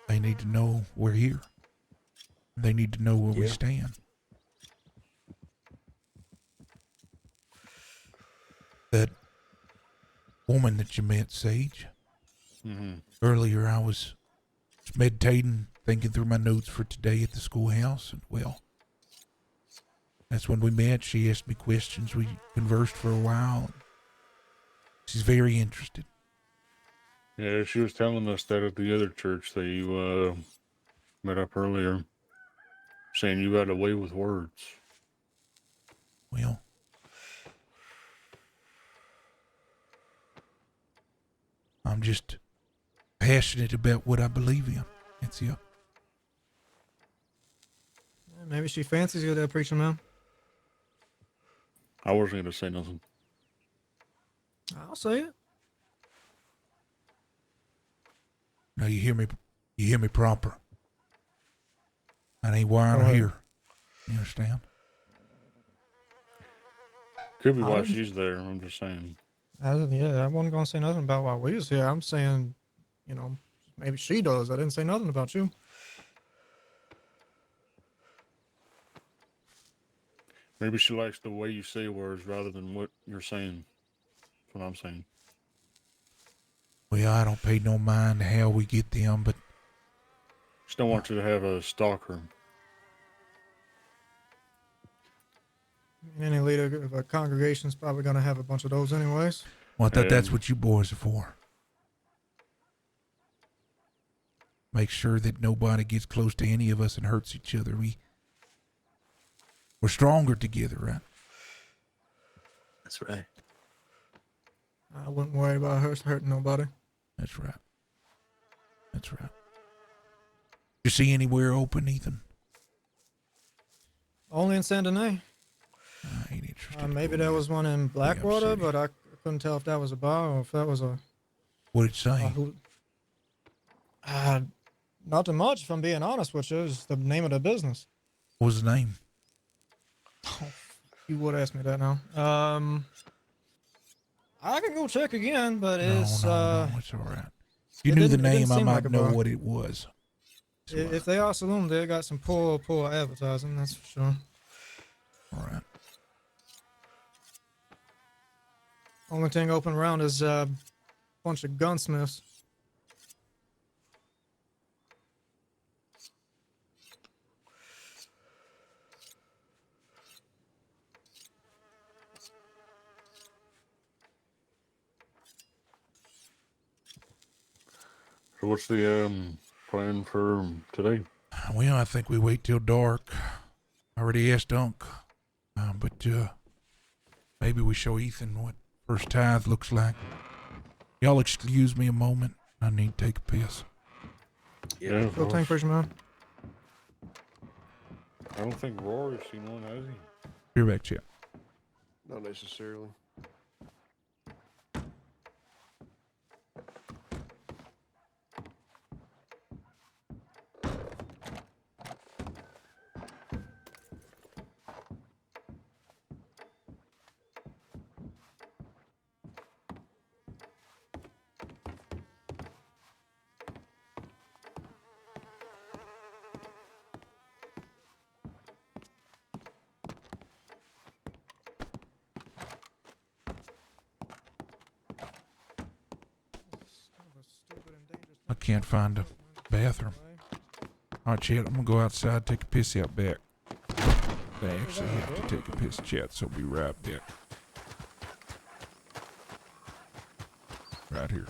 They need to know we're here. They need to know where we Yeah. stand. that woman that you met, Sage. Mm-hmm. Earlier, I was meditating, thinking through my notes for today at the schoolhouse, and well, that's when we met. She asked me questions. We conversed for a while. She's very interested. Yeah, she was telling us that at the other church that you met up earlier, saying you got away with words. Well, I'm just passionate about what I believe in. That's it. Yeah, maybe she fancies you there, preacher man. I wasn't going to say nothing. I'll say it. Now you hear me. You hear me proper. That ain't why Go I'm ahead. here. You understand? Could be I why didn't- she's there. I'm just saying. I wasn't gonna say nothing about why we was here. I'm saying, you know, maybe she does. I didn't say nothing about you. Maybe she likes the way you say words rather than what you're saying. That's what I'm saying. Well, I don't pay no mind to how we get them, but Just don't want you to have a stalker. Any leader of a congregation's probably gonna have a bunch of those anyways. well, I thought that's Um, what you boys are for. Make sure that nobody gets close to any of us and hurts each other. We're stronger together, right? That's right. I wouldn't worry about her hurting nobody. That's right. That's right. You see anywhere open, Ethan? Only in Saint Denis. I ain't interested. Maybe there was one in Blackwater, City. but I couldn't tell if that was a bar or if that was a. What did it say? Nothing much, if I'm being honest with you. It's the name of the business. What was the name? You would ask me that now. I can go check again, but it's No, it's all right. If you it knew the didn't- it didn't name, I seem might like a know bar. what it was. If they are saloon, they got some poor advertising. That's for sure. All right. Only thing open around is a bunch of gunsmiths. So what's the plan for today? Well, I think we wait till dark. I already asked Unc, but maybe we show Ethan what first tithe looks like. Y'all excuse me a moment. I need to take a piss. Yeah, of Go tank course. pressure man. I don't think Rory's seen one, has he? You're back, Chip. Not necessarily. I can't find a bathroom. All right, Chet, I'm going to go outside, take a piss out back. I actually have to take a piss, Chet, so I'll be right back. Right here.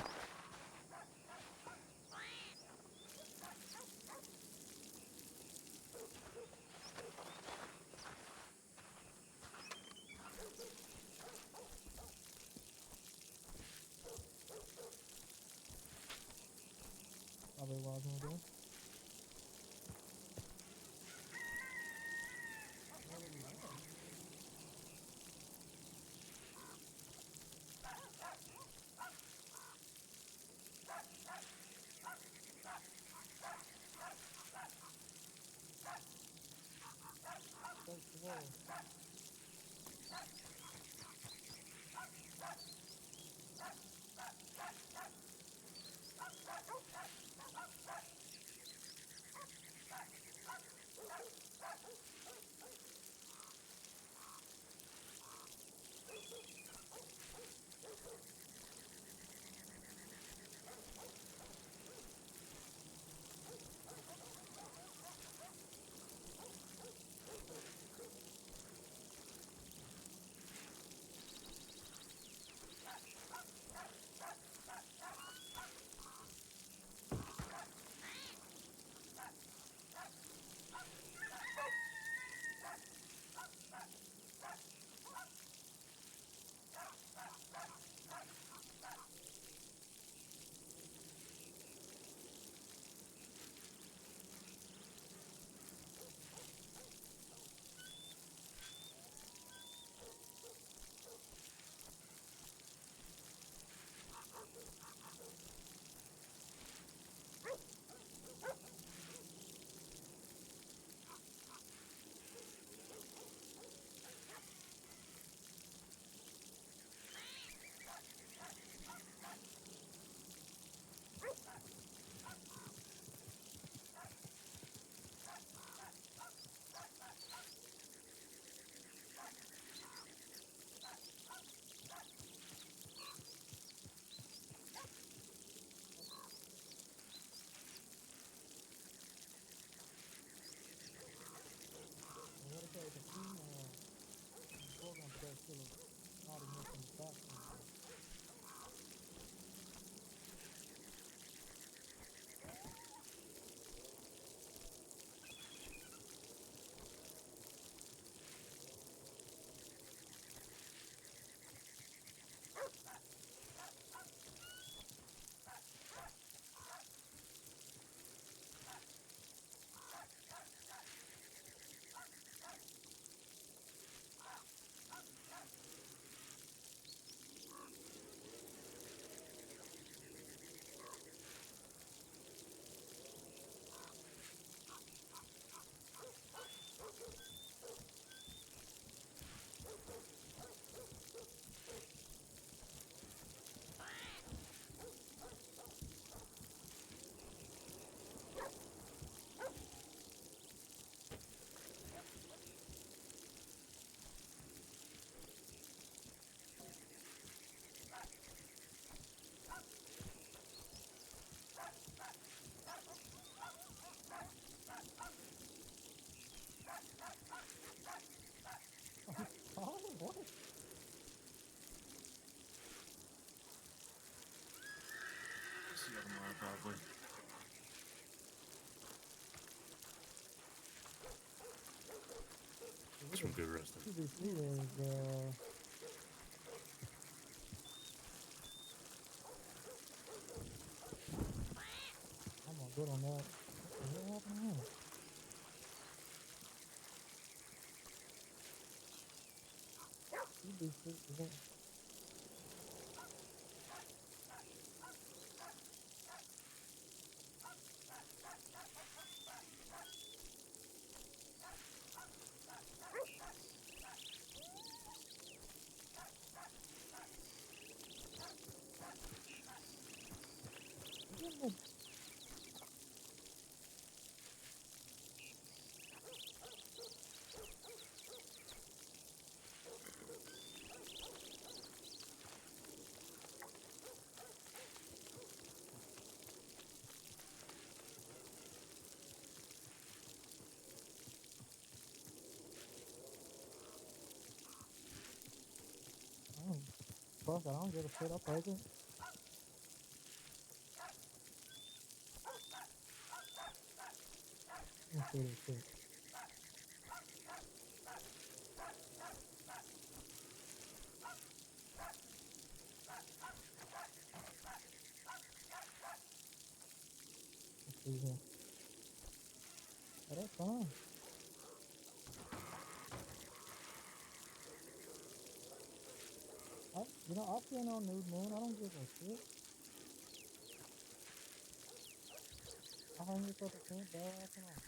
some good resting. PvP is I'm not good on that. What the hell happened here? PvP is fuck, I don't give a shit. I'll take it. Let's see this shit. Let's see here. Oh, that's fine. I feel no nude moon. I don't give a shit. I hang this up at 10, bad ass and all.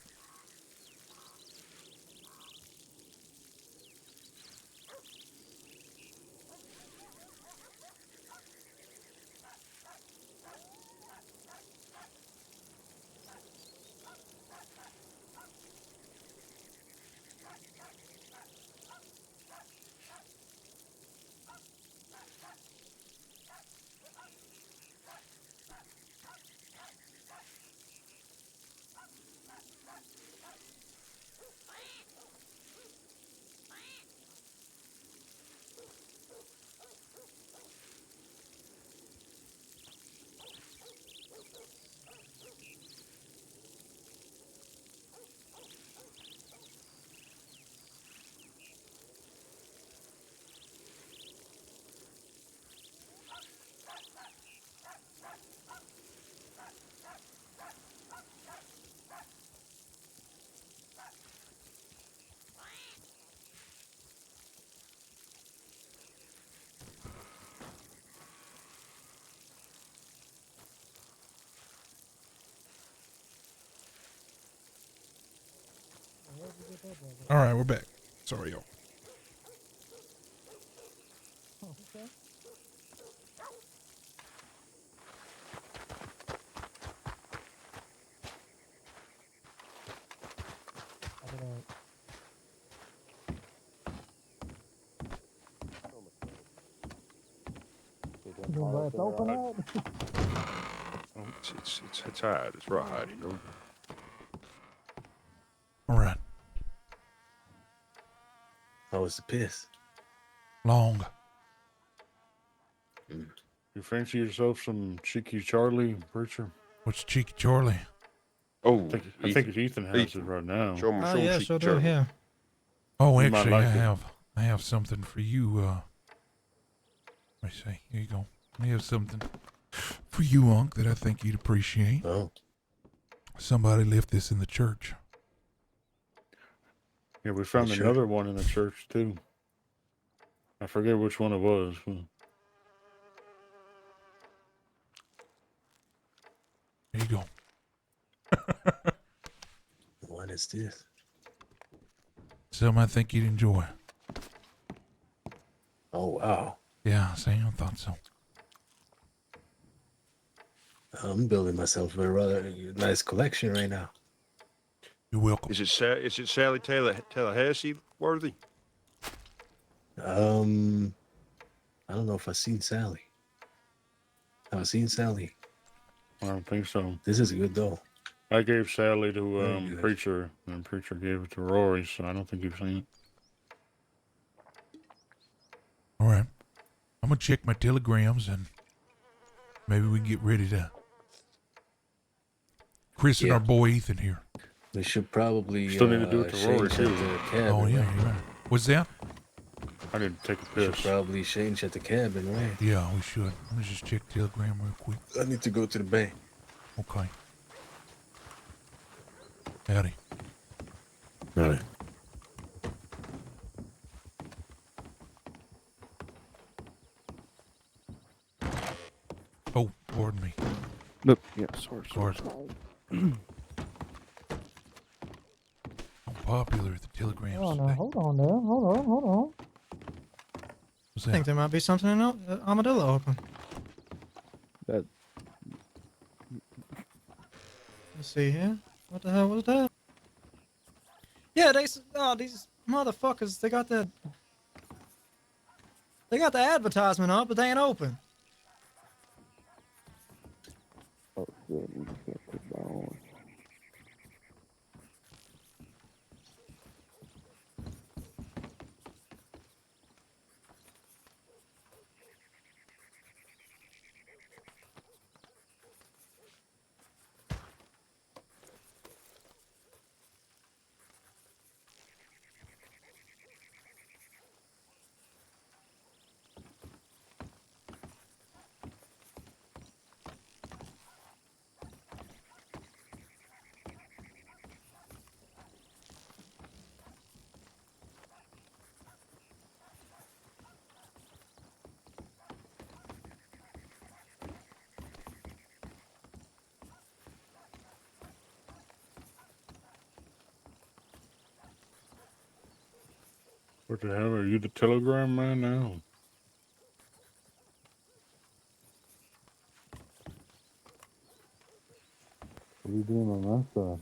All right, we're back. Sorry, y'all. Oh, okay. You gonna let open up? It's hard. It's right, you know. All right. How was the piss? Long. You fancy yourself some Cheeky Charlie, preacher? What's Cheeky Charlie? Oh, I think Ethan has it right now. Show him, Oh show him yeah, Cheeky sure do. Charlie. Yeah. Oh, You might actually, like I it. have something for you. Let me see. Here you go. I have something for you, Unc, that I think you'd appreciate. Oh, Somebody left this in the church. Yeah, we found Sure. another one in the church too. I forget which one it was. Here you go. what is this? Something I think you'd enjoy. Oh wow, Yeah, see, I thought so. I'm building myself a rather nice collection right now. You're welcome. Is it Sally Tallahassee worthy? I don't know if I've seen Sally. Have I seen Sally? I don't think so. This is good though. I gave Sally to Very good. Preacher, and Preacher gave it to Rory, so I don't think you've seen it. All right. I'm going to check my telegrams and maybe we can get ready to Chris and Yeah. our boy Ethan here. We should probably Still need to do it to Rory, change too. the cabin, Oh, yeah, right? you're right. What's that? I need to take a We should piss. probably change at the cabin, right? Yeah, we should. Let me just check Telegram real quick. I need to go to the bank. Okay. Howdy. All right. Oh, pardon me. Nope. Yeah, sorry. Pardon. How popular the telegrams Hold on today. now. Hold on there. Hold on. What's I think that? there might be something in Armadillo open. That Let's see here. What the hell was that? Yeah, these motherfuckers, they got the advertisement up, but they ain't open. oh shit, we just got put down. What the hell? Are you the telegram man now? What are you doing on that side?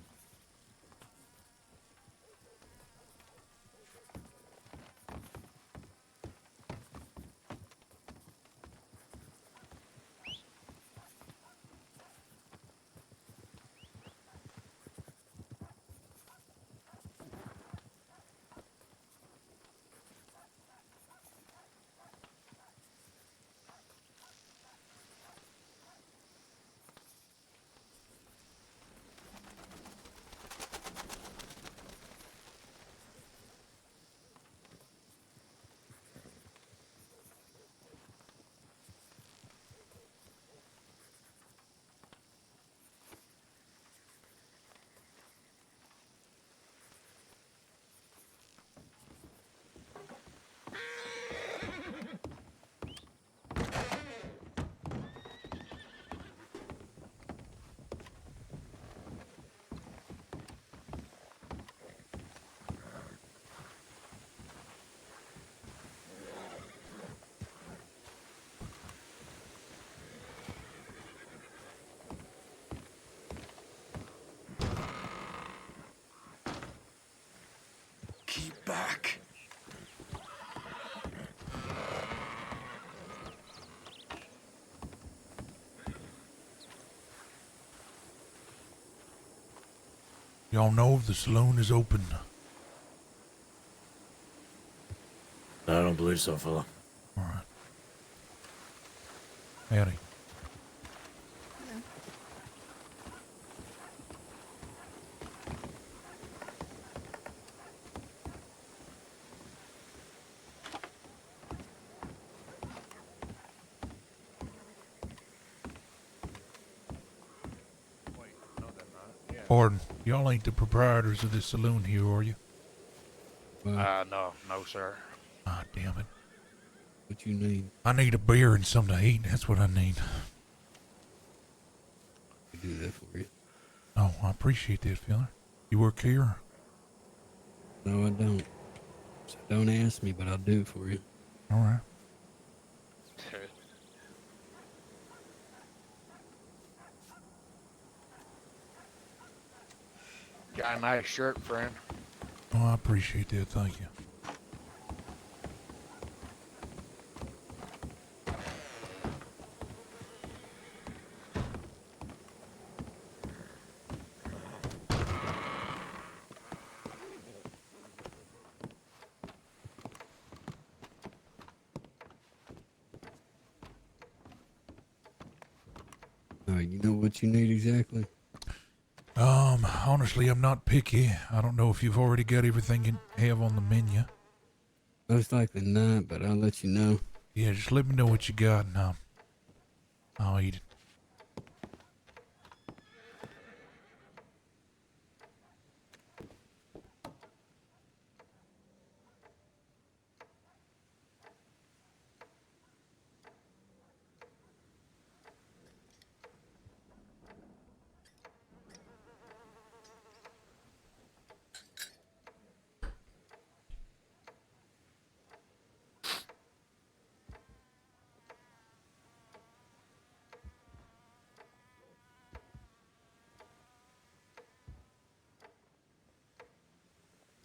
Keep back. Y'all know if the saloon is open. I don't believe so, fella. All right. Howdy. Pardon, y'all ain't the proprietors of this saloon here, are you? No, sir. Ah, damn it. What you need? I need a beer and something to eat. That's what I need. I do that for you. Oh, I appreciate that, fella. You work here? No, I don't. So don't ask me, but I'll do it for you. All right. Got a nice shirt, friend. Oh, I appreciate that. Thank you. All right, you know what you need exactly? Honestly, I'm not picky. I don't know if you've already got everything you have on the menu. Most likely not, but I'll let you know. Yeah, just let me know what you got and I'll eat it.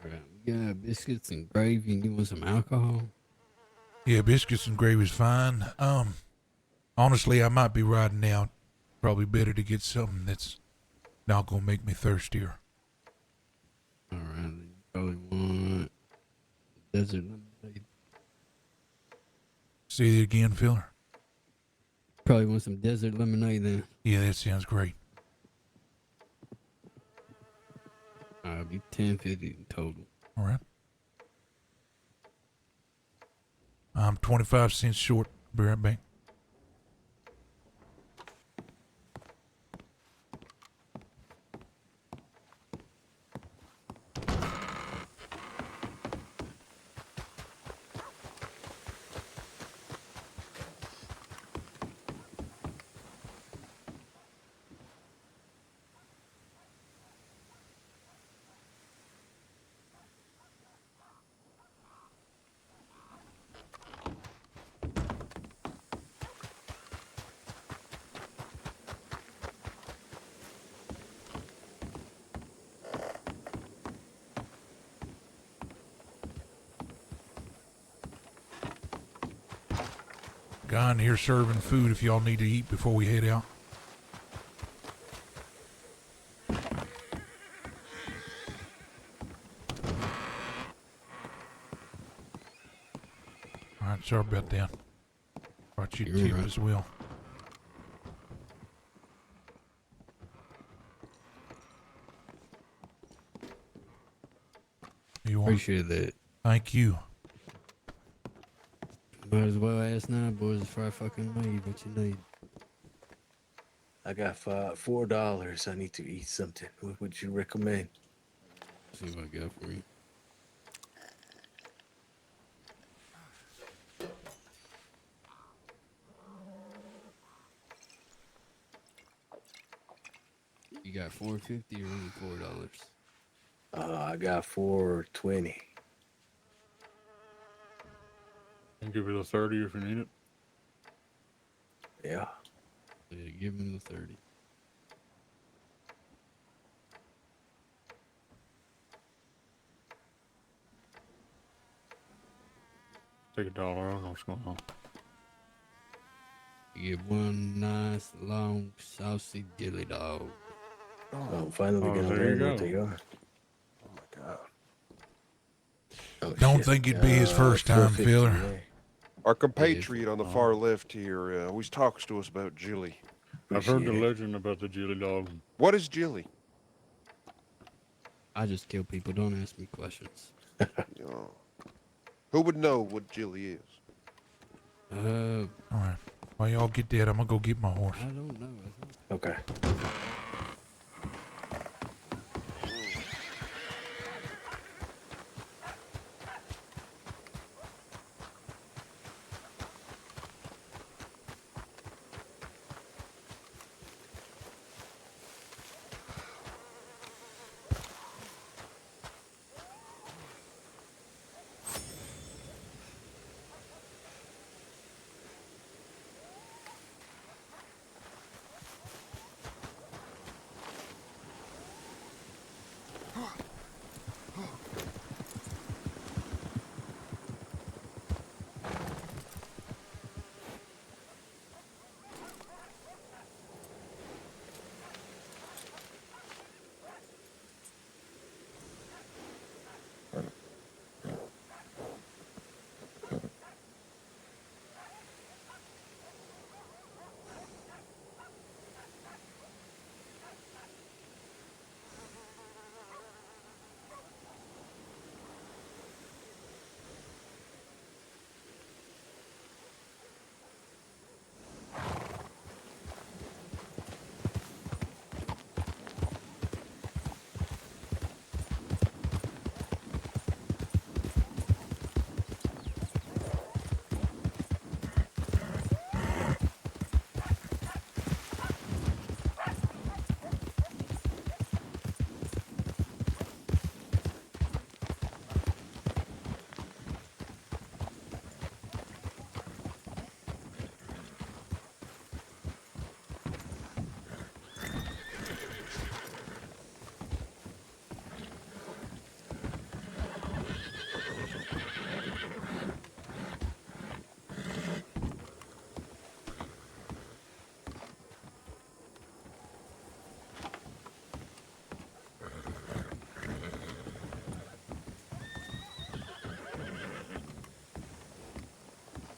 Alright, we got biscuits and gravy, and you want some alcohol? Yeah, biscuits and gravy's fine. Honestly, I might be riding out. Probably better to get something that's not gonna make me thirstier. Alright, then you probably want desert lemonade. Say it again, filler. Probably want some desert lemonade then. Yeah, that sounds great. I'll be $10.50 in total. All right. I'm 25 cents short. Be right back. Guy in here serving food if y'all need to eat before we head out. All right, sorry about that. Brought you a You're tip right. as well. You want? Appreciate that. Thank you. Might as well ask now, boys, before I fucking leave what you need. I got $4. I need to eat something. What would you recommend? See what I got for you. You got $4.50 or only $4? I got $4.20. And give it a 30 if you need it. Yeah. Yeah, give him the 30. Take $1. I don't know what's going on. You get one nice long saucy dilly dog. Oh, I'm finally Oh, gonna there you learn what go. they are. Oh my god. Oh, Don't shit. think it'd be his first time, $4.50, filler. yeah. Our compatriot on the far left here always talks to us about Jilly. I've heard the Appreciate it. legend about the Jilly dog. What is Jilly? I just kill people. Don't ask me questions. Oh. Who would know what Jilly is? All right. While y'all get that, I'm gonna go get my horse. I don't know. Okay.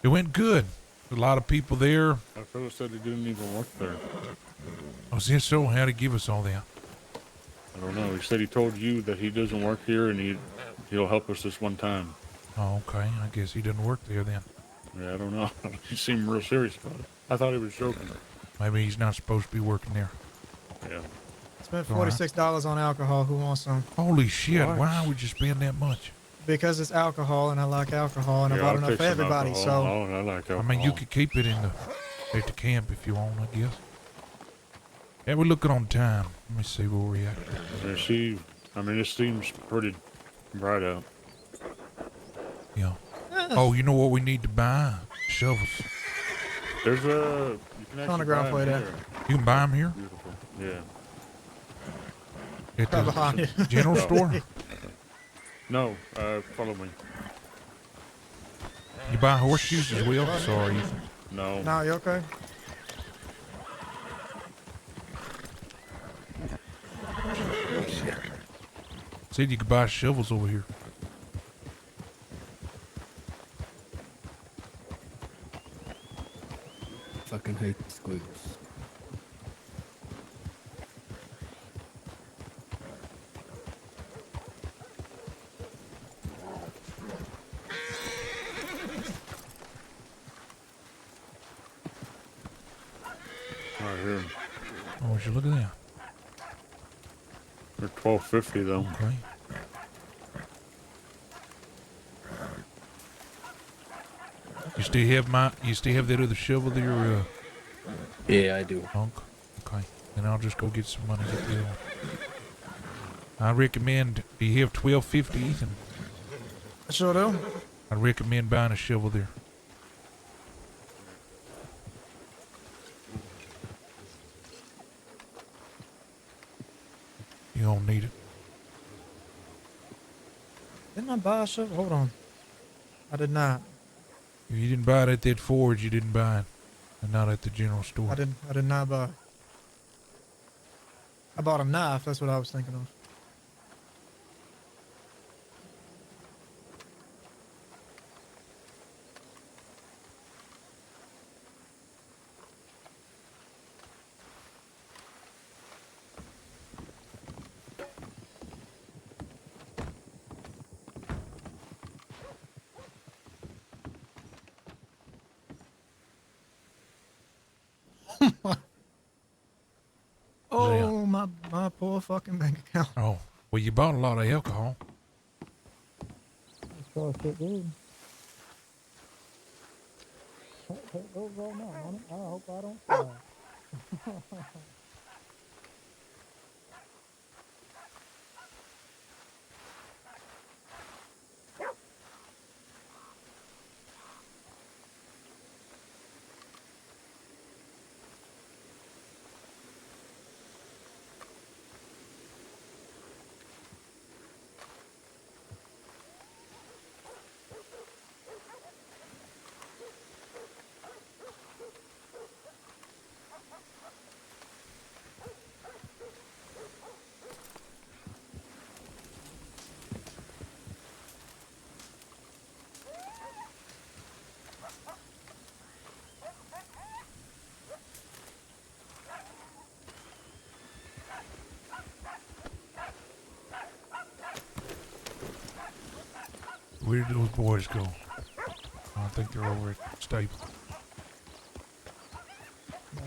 It went good. A lot of people there. That fellow said he didn't even work there. Was it so? How'd he give us all that? I don't know. He said he told you that he doesn't work here and he'll help us this one time. Oh, okay. I guess he doesn't work there then. Yeah, I don't know. He seemed real serious about it. I thought he was joking. Maybe he's not supposed to be working there. Yeah. Spent All right. $46 on alcohol. Who wants some? Holy shit! What? Why would you spend that much? Because it's alcohol and I like alcohol and I Yeah, bought I'll enough take for some everybody. alcohol. So Oh, I like alcohol. I mean, you could keep it at the camp if you want, I guess. Yeah, we're looking on time. Let me see where we're at. Yeah, it seems pretty bright out. Yeah. Oh, you know what we need to buy? Shovels. There's you can On the actually ground buy for you 'em there. here. You can buy them here Beautiful. Yeah. at Right behind the you. general store. No, follow me. You buy horseshoes as well? Sorry. No. No, you okay? Said you could buy shovels over here. Fucking hate squiggles. Right here. Oh, would you look at that? They're $12.50 though. Okay. You still have that other shovel there, Yeah, I do. Hunk? Okay. Then I'll just go get some money to get the other one. I recommend, do you have $12.50, Ethan? I sure do. I recommend buying a shovel there. You don't need it. Didn't I buy a shovel? Hold on. I did not. If you didn't buy it at that forge, you didn't buy it. And not at the general store. I did not buy. I bought a knife. That's what I was thinking of. Oh, my poor fucking bank account. Oh, well, you bought a lot of alcohol. Sure shit did. Those roll now on it. I hope I don't die. Where did those boys go? I think they're over at stable.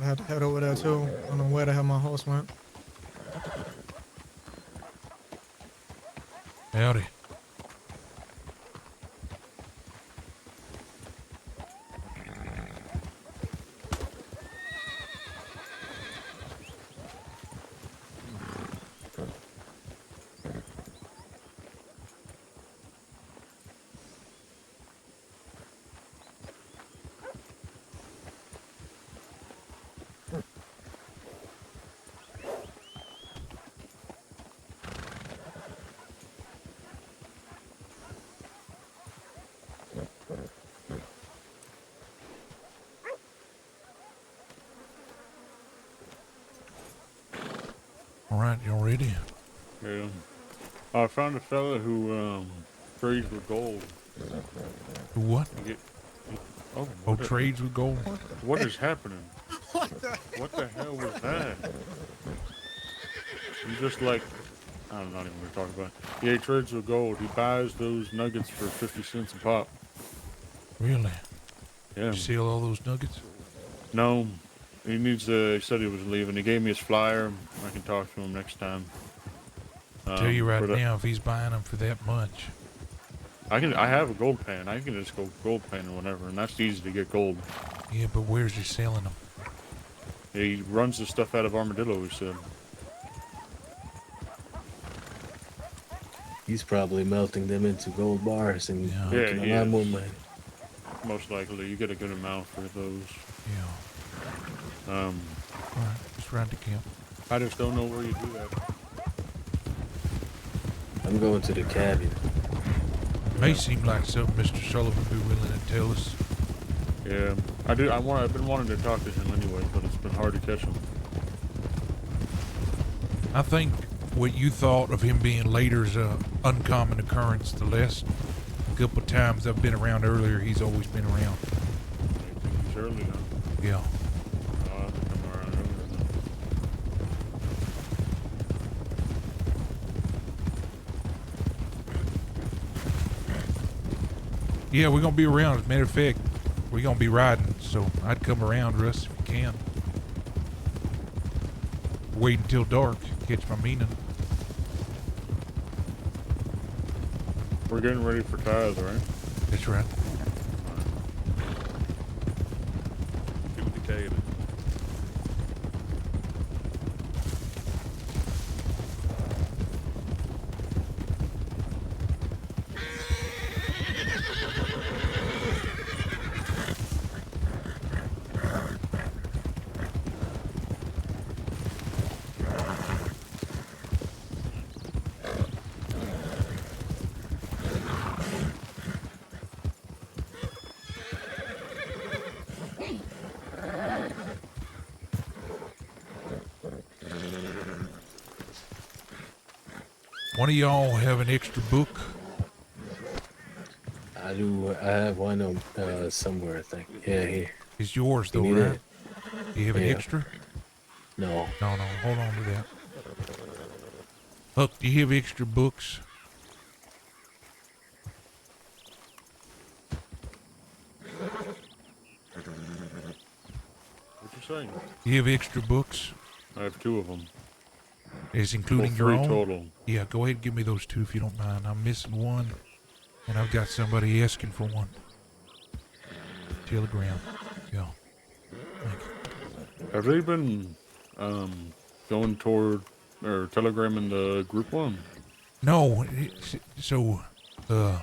I had to head over there too. I don't know where the hell my horse went. Howdy. All right, y'all ready? Yeah. I found a fella who trades with gold. Who what? Oh, trades with gold. What is happening? What the? What the hell was that? I'm just like, I'm not even going to talk about it. He trades with gold. He buys those nuggets for 50 cents a pop. Really? Yeah. You sell all those nuggets? No, he needs he said he was leaving. He gave me his flyer. I can talk to him next time. Tell you right but, now, if he's buying them for that much. I have a gold pan. I can just go gold pan or whatever, and that's easy to get gold. Yeah, but where's he selling them? He runs the stuff out of Armadillo, he said. He's probably melting them into gold bars and Yeah, making he a lot is. more money. Most likely, you get a good amount for those. Yeah. Um. All right, just ride to camp. I just don't know where you do that. I'm going to the cabin. May seem like something Mr. Sullivan would be willing to tell us. Yeah, I do. I've been wanting to talk to him anyway, but it's been hard to catch him. I think what you thought of him being later is a uncommon occurrence. The last couple of times I've been around earlier, he's always been around. He's early now. Yeah. Oh, I think I'm around earlier. Yeah, we're gonna be around. As a matter of fact, we're gonna be riding, so I'd come around, Russ, if you can. Wait until dark. Catch my meaning. We're getting ready for tithe, right? That's right. Give me the cabin. One of y'all have an extra book? I do. I have one somewhere, I think. Yeah, here. It's yours, You though, need right? it? You have an Yeah. extra? No. No, hold on to that. Huck, do you have extra books? What you saying? You have extra books? I have 2 of them. Is including Well, your 3 own? total. Yeah, go ahead and give me those 2 if you don't mind. I'm missing one, and I've got somebody asking for one. Telegram. Yeah. Thank you. Have they been going toward or telegramming the group one? No, so I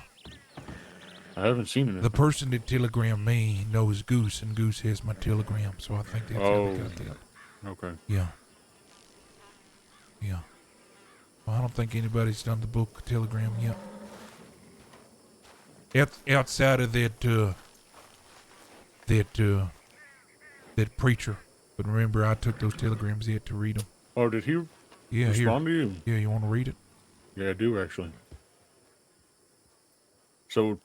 haven't seen it. the person that telegrammed me knows Goose, and Goose has my telegram, so I think that's how we got that. Okay. Yeah. Yeah. Well, I don't think anybody's done the book telegram yet. Outside of that preacher. But remember, I took those telegrams yet to read them. Oh, did he respond to you? Yeah, you want to read it? Yeah, I do actually. So,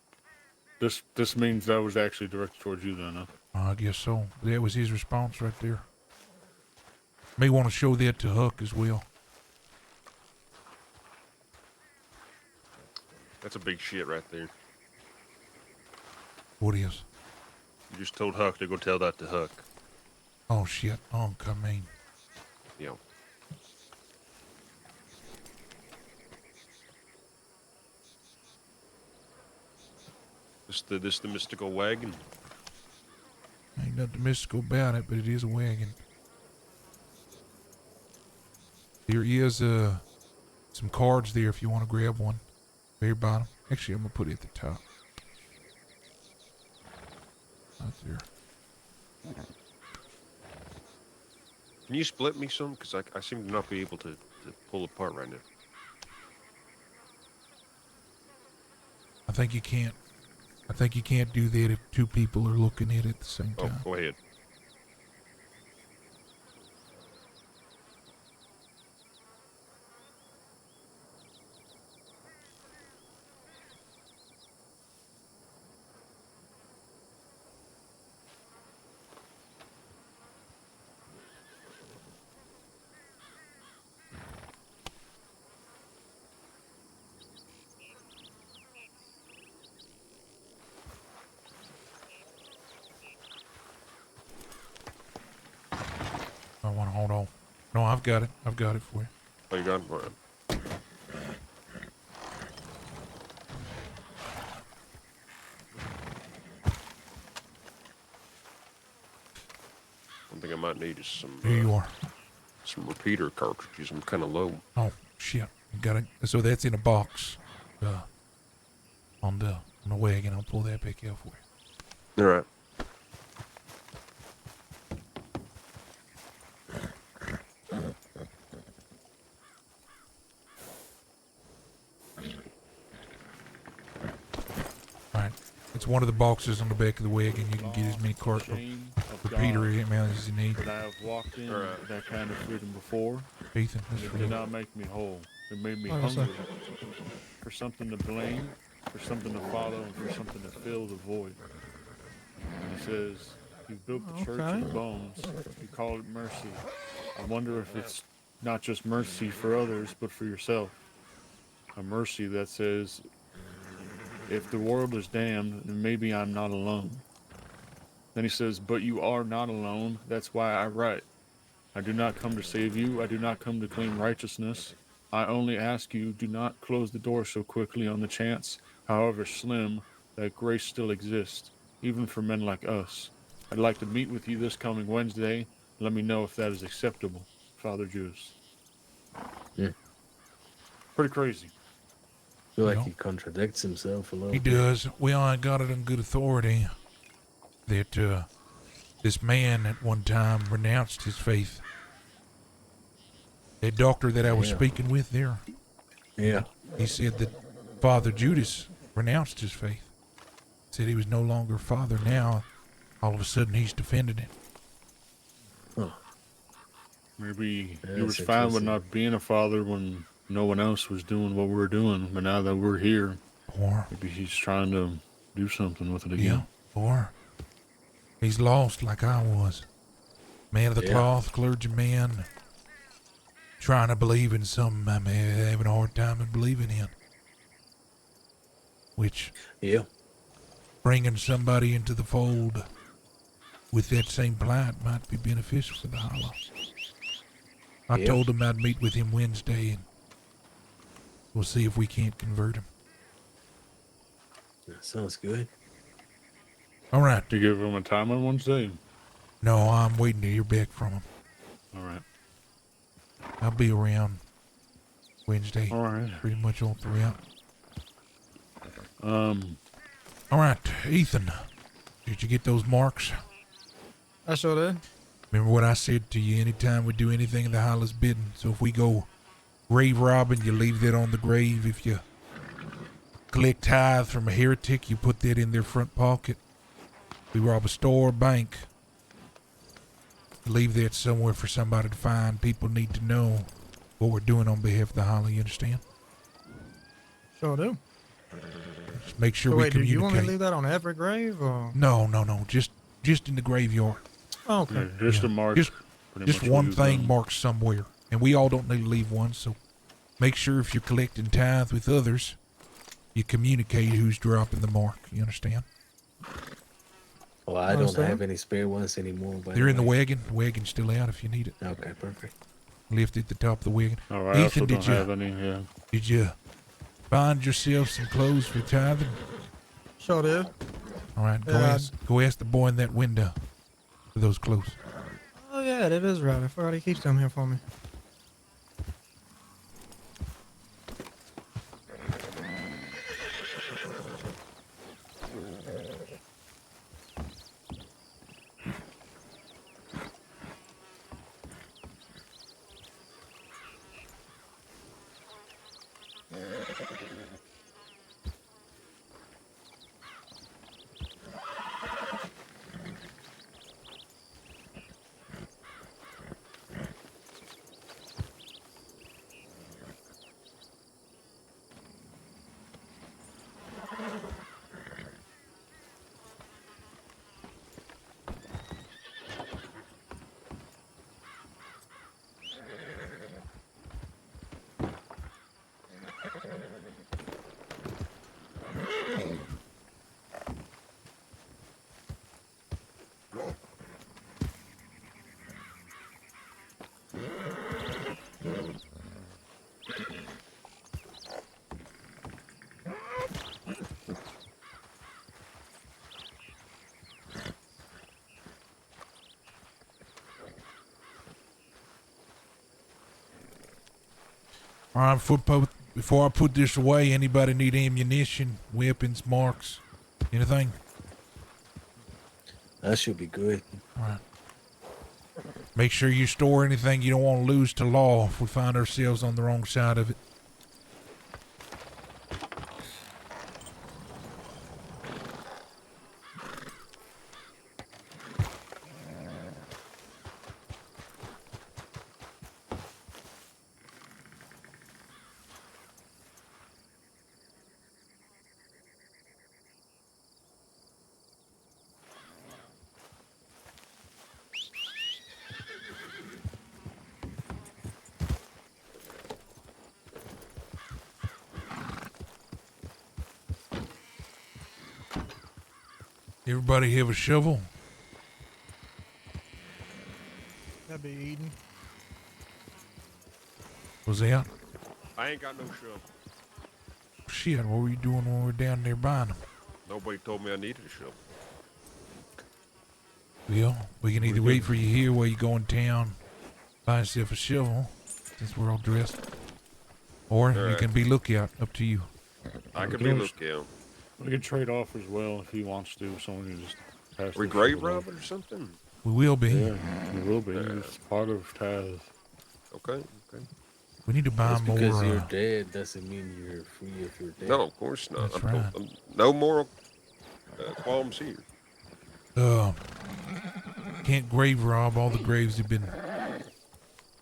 this means that was actually directed towards you then, huh? I guess so. That was his response right there. May want to show that to Huck as well. That's a big shit right there. What is? You just told Huck to go tell that to Huck. Oh, shit. Oh, come in. Yeah. This the mystical wagon? Ain't nothing mystical about it, but it is a wagon. There is some cards there if you want to grab one. Very bottom. Actually, I'm going to put it at the top. Right there. Can you split me some? Because I seem to not be able to pull apart right now. I think you can't. I think you can't do that if 2 people are looking at it at the same time. Oh, go ahead. I've got it. I've got it for you. Oh, you got it? All right. One thing I might need is some. Here you are. Some repeater cartridges. I'm kind of low. Oh shit! You got it. So that's in a box, on the wagon. I'll pull that back out for you. All right. All right. It's one of the boxes on the back of the wagon. You can get as many Chain of repeater God amount as you need. that I have walked in that kind of freedom before. Ethan, that's It for did you. not make me whole. It made me Oh, yes, sir. hungry for something to blame, for something to follow, and for something to fill the void. And he says, "You've built the church Okay. of bones. You call it mercy. I wonder if it's not just mercy for others, but for yourself. A mercy that says, if the world is damned, then maybe I'm not alone." Then he says, "But you are not alone. That's why I write. I do not come to save you. I do not come to claim righteousness. I only ask you, do not close the door so quickly on the chance, however slim, that grace still exists, even for men like us. I'd like to meet with you this coming Wednesday. Let me know if that is acceptable. Father Judas." Yeah. Pretty crazy. I feel like No. he contradicts himself a little. He does. Well, I got it on good authority that this man at one time renounced his faith. That doctor that I was Yeah. speaking with there, Yeah. he said that Father Judas renounced his faith. Said he was no longer father now. All of a sudden, he's defending it. Maybe Yeah, he was that's fine with interesting. not being a father when no one else was doing what we're doing, but now that we're here, Or, maybe he's trying to do something with it yeah, again. or he's lost like I was. Man of the Yeah. cloth, clergyman, trying to believe in something I'm having a hard time in believing in. Which, Yeah. bringing somebody into the fold with that same plight might be beneficial for the Hollow. I Yeah. told him I'd meet with him Wednesday, and we'll see if we can't convert him. That sounds good. All right. You give him a time on Wednesday? No, I'm waiting to hear back from him. All right. I'll be around Wednesday, All right. pretty much all throughout. Um, All right, Ethan, did you get those marks? I sure did. Remember what I said to you, anytime we do anything in the Hollow's bidding. So if we go grave robbing, you leave that on the grave. If you collect tithe from a heretic, you put that in their front pocket. We rob a store or bank, leave that somewhere for somebody to find. People need to know what we're doing on behalf of the Hollow, you understand? Sure do. Just make sure So we wait, do you want me communicate. to leave that on every grave, or? No, just in the graveyard. Oh, okay. yeah, just Yeah. a mark. Just pretty much what one you've thing done. marked somewhere, and we all don't need to leave one. So make sure if you're collecting tithe with others, you communicate who's dropping the mark. You understand? Well, I don't Understand. have any spare ones anymore. By They're in the way. wagon. The wagon's still out if you need it. Okay, perfect. Lift at the top of the wagon. All right. I also Ethan, don't did you have any. Yeah. did you find yourself some clothes for tithing? Sure did. All right, go Yeah, ask the boy in that window for those clothes. Oh yeah, that is right. I forgot he keeps them here for me. All right, before I put this away, anybody need ammunition, weapons, marks, anything? That should be good. All right. Make sure you store anything you don't want to lose to law if we find ourselves on the wrong side of it. Everybody have a shovel? That'd be Eden. Was that? I ain't got no shovel. Shit, what were you doing when we were down there buying them? Nobody told me I needed a shovel. Well, we can either wait for you here while you go in town, buy yourself a shovel, since we're all dressed. Or you Alright. can be lookout, up to you. I could We be can lookout. We could trade off as well if he wants to. Someone can just pass. We the grave shovel off. robbing or something? We will be. Yeah, we will be. It's part of Taz. Okay, okay. We need to buy Just more. because you're dead doesn't mean you're free if you're dead. No, of course not. That's I'm right. no moral qualms here. Can't grave rob. All the graves have been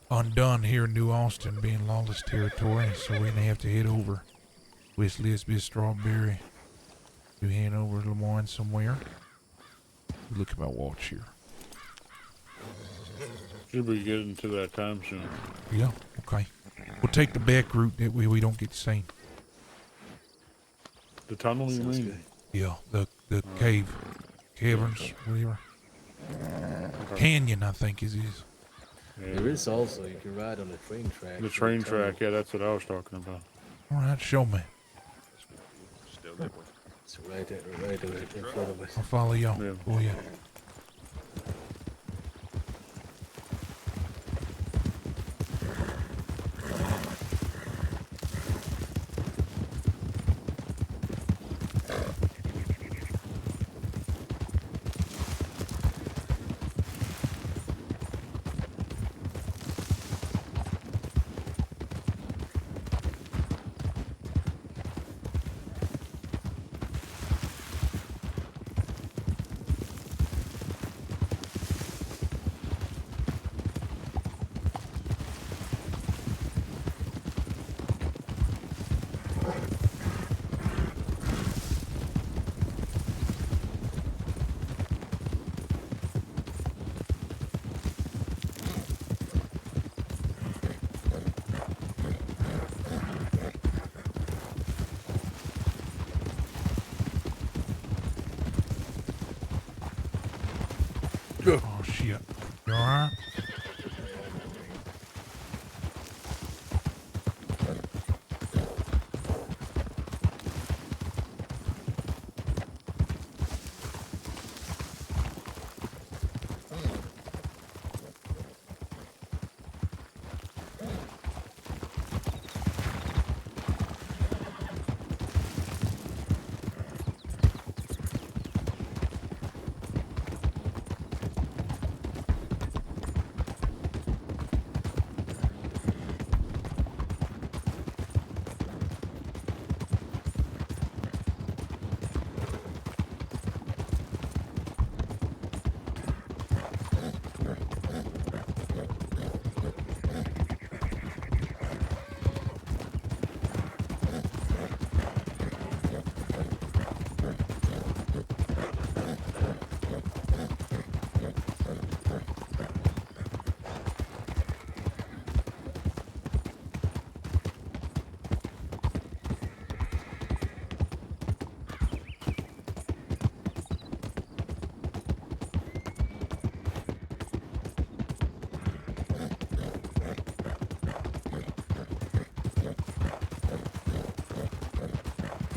undone here in New Austin, being lawless territory, so we're gonna have to head over West Lisbeth, Strawberry, to head over to Lemoyne somewhere. Look at my watch here. Should be getting to that time soon. Yeah, okay. We'll take the back route, that way we don't get seen. The tunnel, you Sounds mean? good. Yeah, the cave, caverns, whatever. Canyon, I think is. Yeah. There is also, you can ride on the train track. The train track, yeah, that's what I was talking about. All right, show me. Still that way. It's right in front of us. I'll follow y'all. Yeah. Oh yeah. Oh shit. You alright?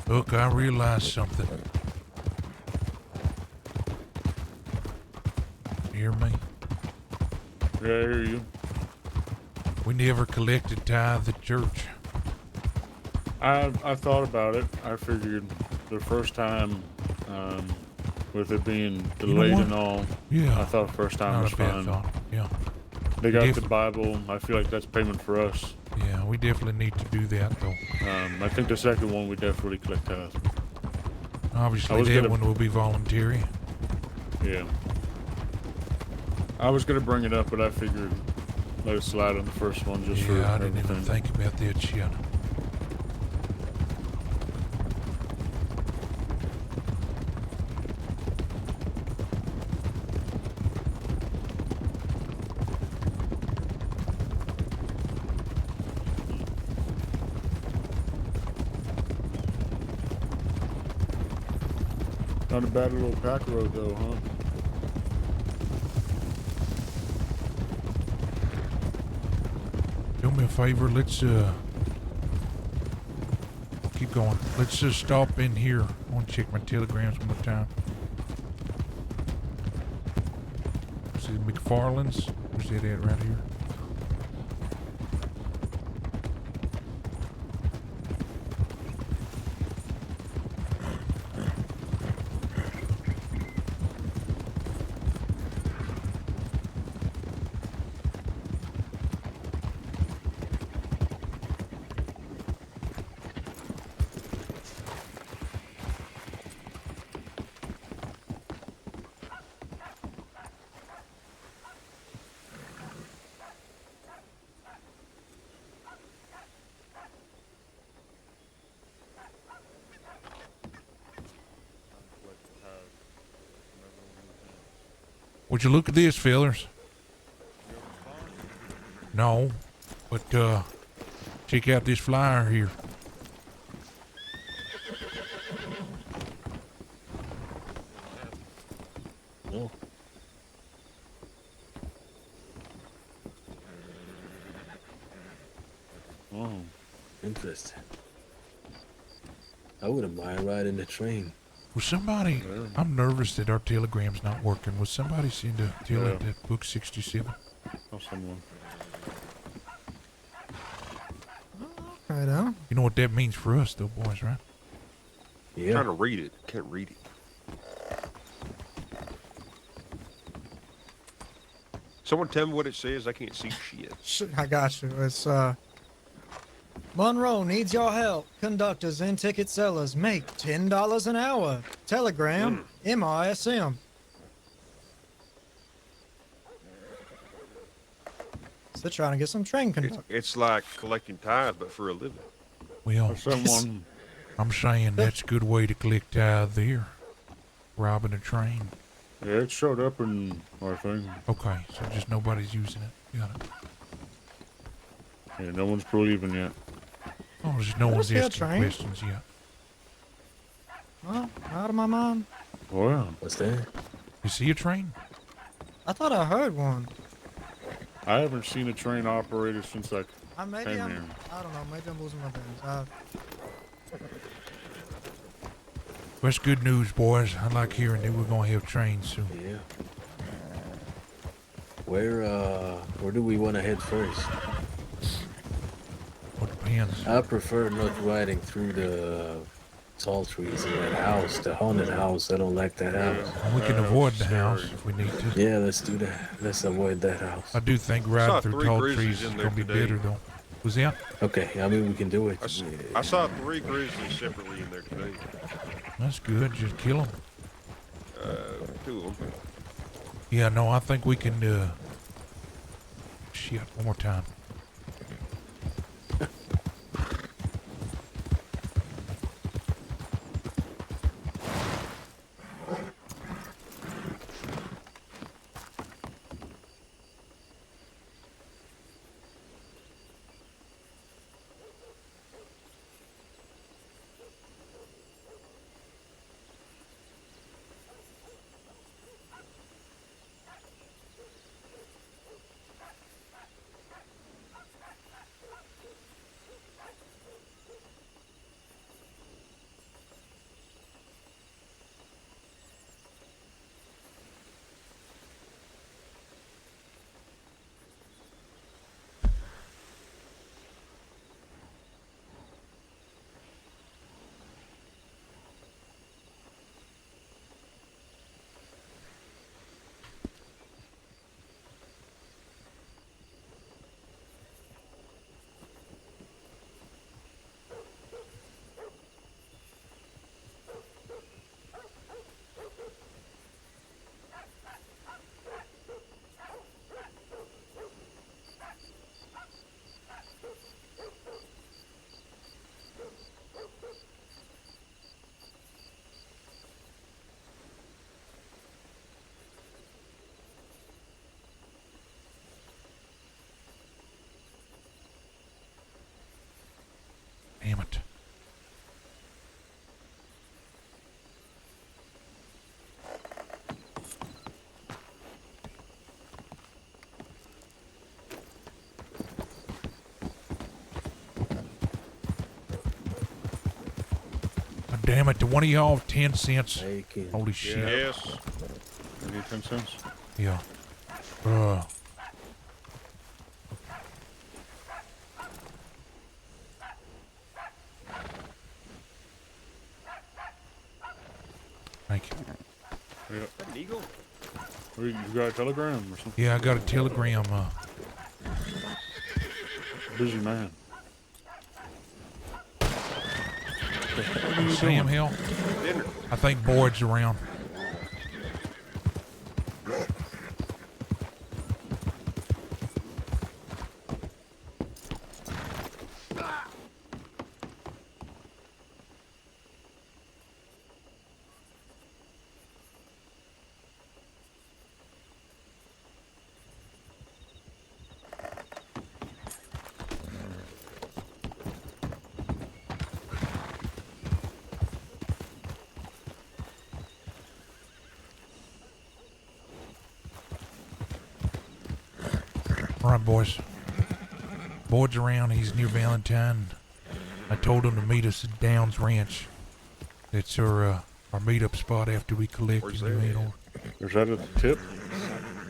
Look, I realized something. You hear me? Yeah, I hear you. We never collected tithe at church. I thought about it. I figured the first time, with it being delayed what? and all, Yeah. I thought the first time Not was a bad fine. thought. Yeah. They got the Definitely. Bible. I feel like that's payment for us. Yeah, we definitely need to do that though. I think the second one we definitely collect tithe. Obviously, that one will be voluntary. Yeah. I was gonna bring it up, but I figured let it slide on the first one just for Yeah, I didn't everything. even think about that yet. Not a bad little pack road though, huh? Do me a favor, let's keep going. Let's just stop in here. I want to check my telegrams one more time. See McFarland's? Where's that at right here? Would you look at this, fellers? No, but check out this flyer here. No. Oh, interesting. I wouldn't mind riding the train. Was somebody? I'm nervous that our telegram's not working. Was somebody send a tele that book 67? Oh, someone. I know. You know what that means for us, though, boys, right? Yeah. Trying to read it. Can't read it. Someone tell me what it says. I can't see shit. I got you. It's Monroe needs your help. Conductors and ticket sellers make $10 an hour. Telegram, MISM. So trying to get some train conductors. It's like collecting tithe, but for a living. Well, someone. I'm saying that's a good way to collect tithe there. Robbing a train. Yeah, it showed up in our thing. Okay, so just nobody's using it. Got it. Yeah, no one's believing yet. Oh, just no one's see a asking train. questions yet. Well, out of my mind. Wow. What's that? You see a train? I thought I heard one. I haven't seen a train operator since I Maybe came I'm, here. I don't know. Maybe I'm losing my bearings. That's good news, boys. I like hearing that we're gonna have trains soon. Yeah. Where do we want to head first? What depends. I prefer not riding through the tall trees in that house, the haunted house. I don't like that house. And we can avoid the house if we need to. Yeah, let's do that. Let's avoid that house. I do think saw riding through 3 tall grizzlies trees is in gonna there be today. better, though. Was that? Okay, I mean we can do it. I saw 3 grizzlies separately in there today. That's good. Just kill them. 2 of them. Yeah, no, I think we can. Shit, one more time. damn it. Do one of y'all have 10 cents? Bacon. Holy shit. Yes. You need 10 cents? Yeah. Thank you. Yeah. Is that an eagle? You got a telegram or something? Yeah, I got a telegram. Busy man. You see him, Hill? Dinner. I think Boyd's around. All right, boys. Boyd's around. He's near Valentine. I told him to meet us at Downs Ranch. It's our meetup spot after we collect Where's the new that? animal. Is that at the tip?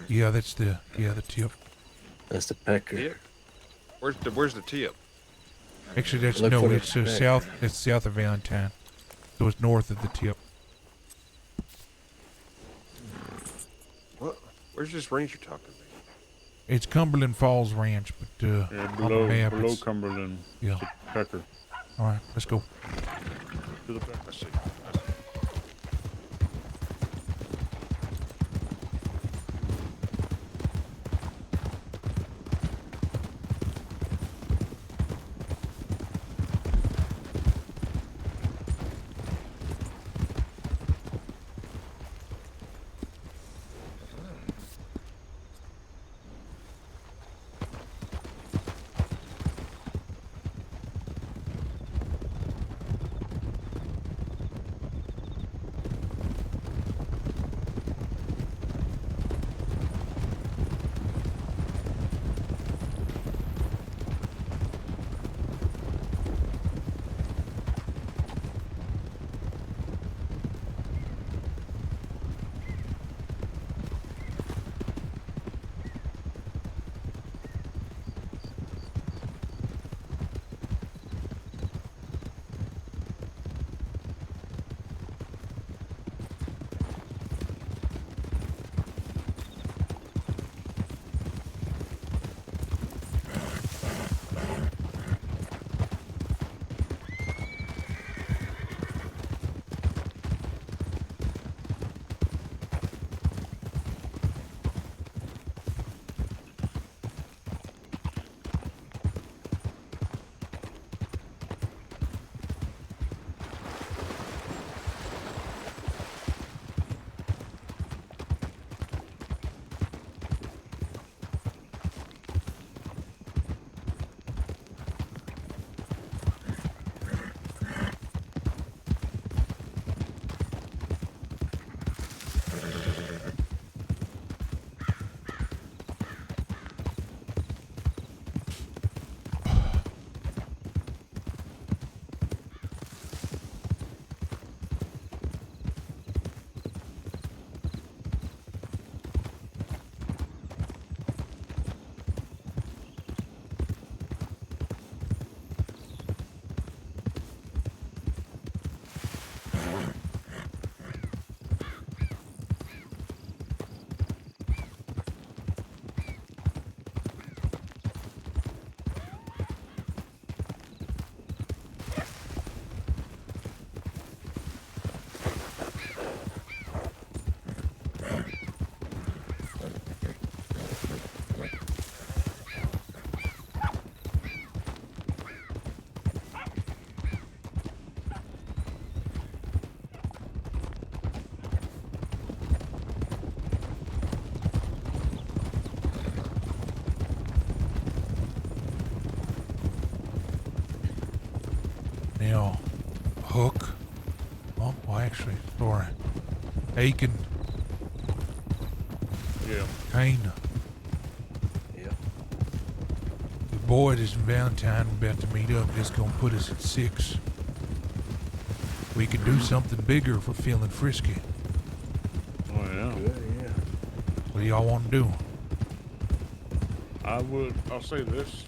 Yeah, that's the tip. That's the pecker. Tip? Where's the tip? Actually, that's Look no. for the It's peck. south. It's south of Valentine, so it's north of the tip. What? Where's this range you're talking about? It's Cumberland Falls Ranch, but Yeah, on below, the map, below it's- Cumberland. Yeah. It's a Pecker. All right, let's go. To the Pecker. I see. Now, Hook. Oh, well, actually, sorry. Aiken. Yeah. Kane. Yeah. Boyd is in Valentine. We're about to meet up. It's gonna put us at 6. we could do something bigger if we're feeling frisky. Oh yeah. Yeah. What do y'all want to do? I'll say this.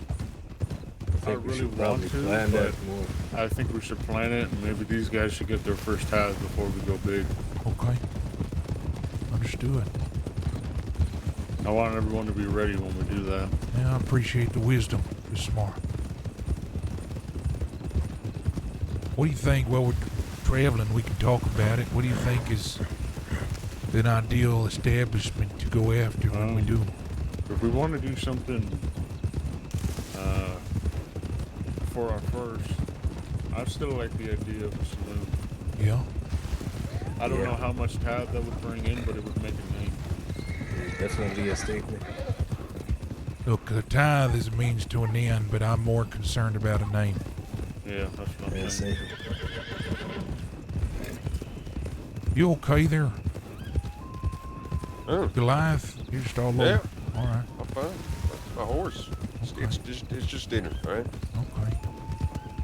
I think we really should want probably to, plan but that more. I think we should plan it, and maybe these guys should get their first tithe before we go big. Okay. Understood. I want everyone to be ready when we do that. Yeah, I appreciate the wisdom. It's smart. What do you think? Well, we're traveling. We can talk about it. What do you think is an ideal establishment to go after when we do? If we want to do something for our first, I still like the idea of a saloon. Yeah. I don't know how much tithe that would bring in, but it would make a name. Definitely a statement. Look, the tithe is a means to an end, but I'm more concerned about a name. Yeah, that's what I'm saying. You okay there? Oh. Goliath? You're just all Yeah. over. All right. I'm fine. My horse. It's just dinner, all right? Okay.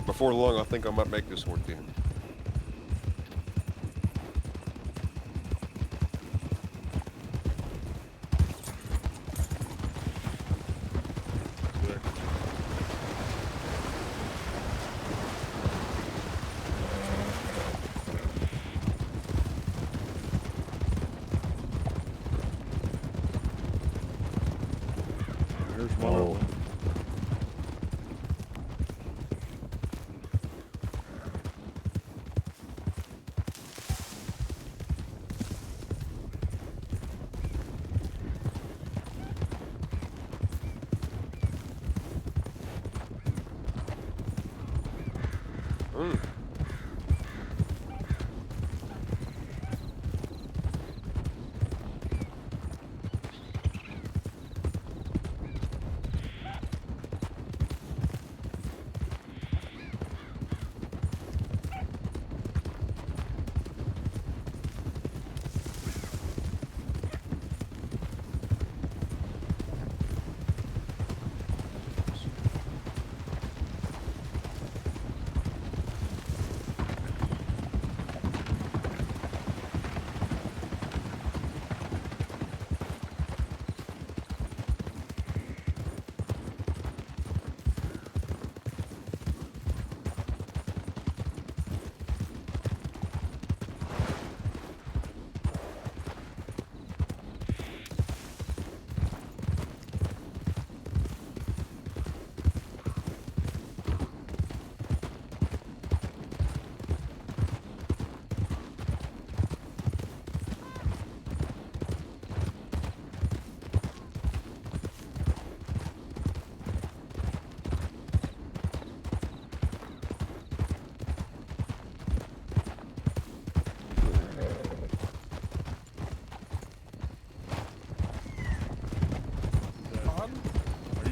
Before long, I think I might make this horse dinner. Here's one of them. Mm.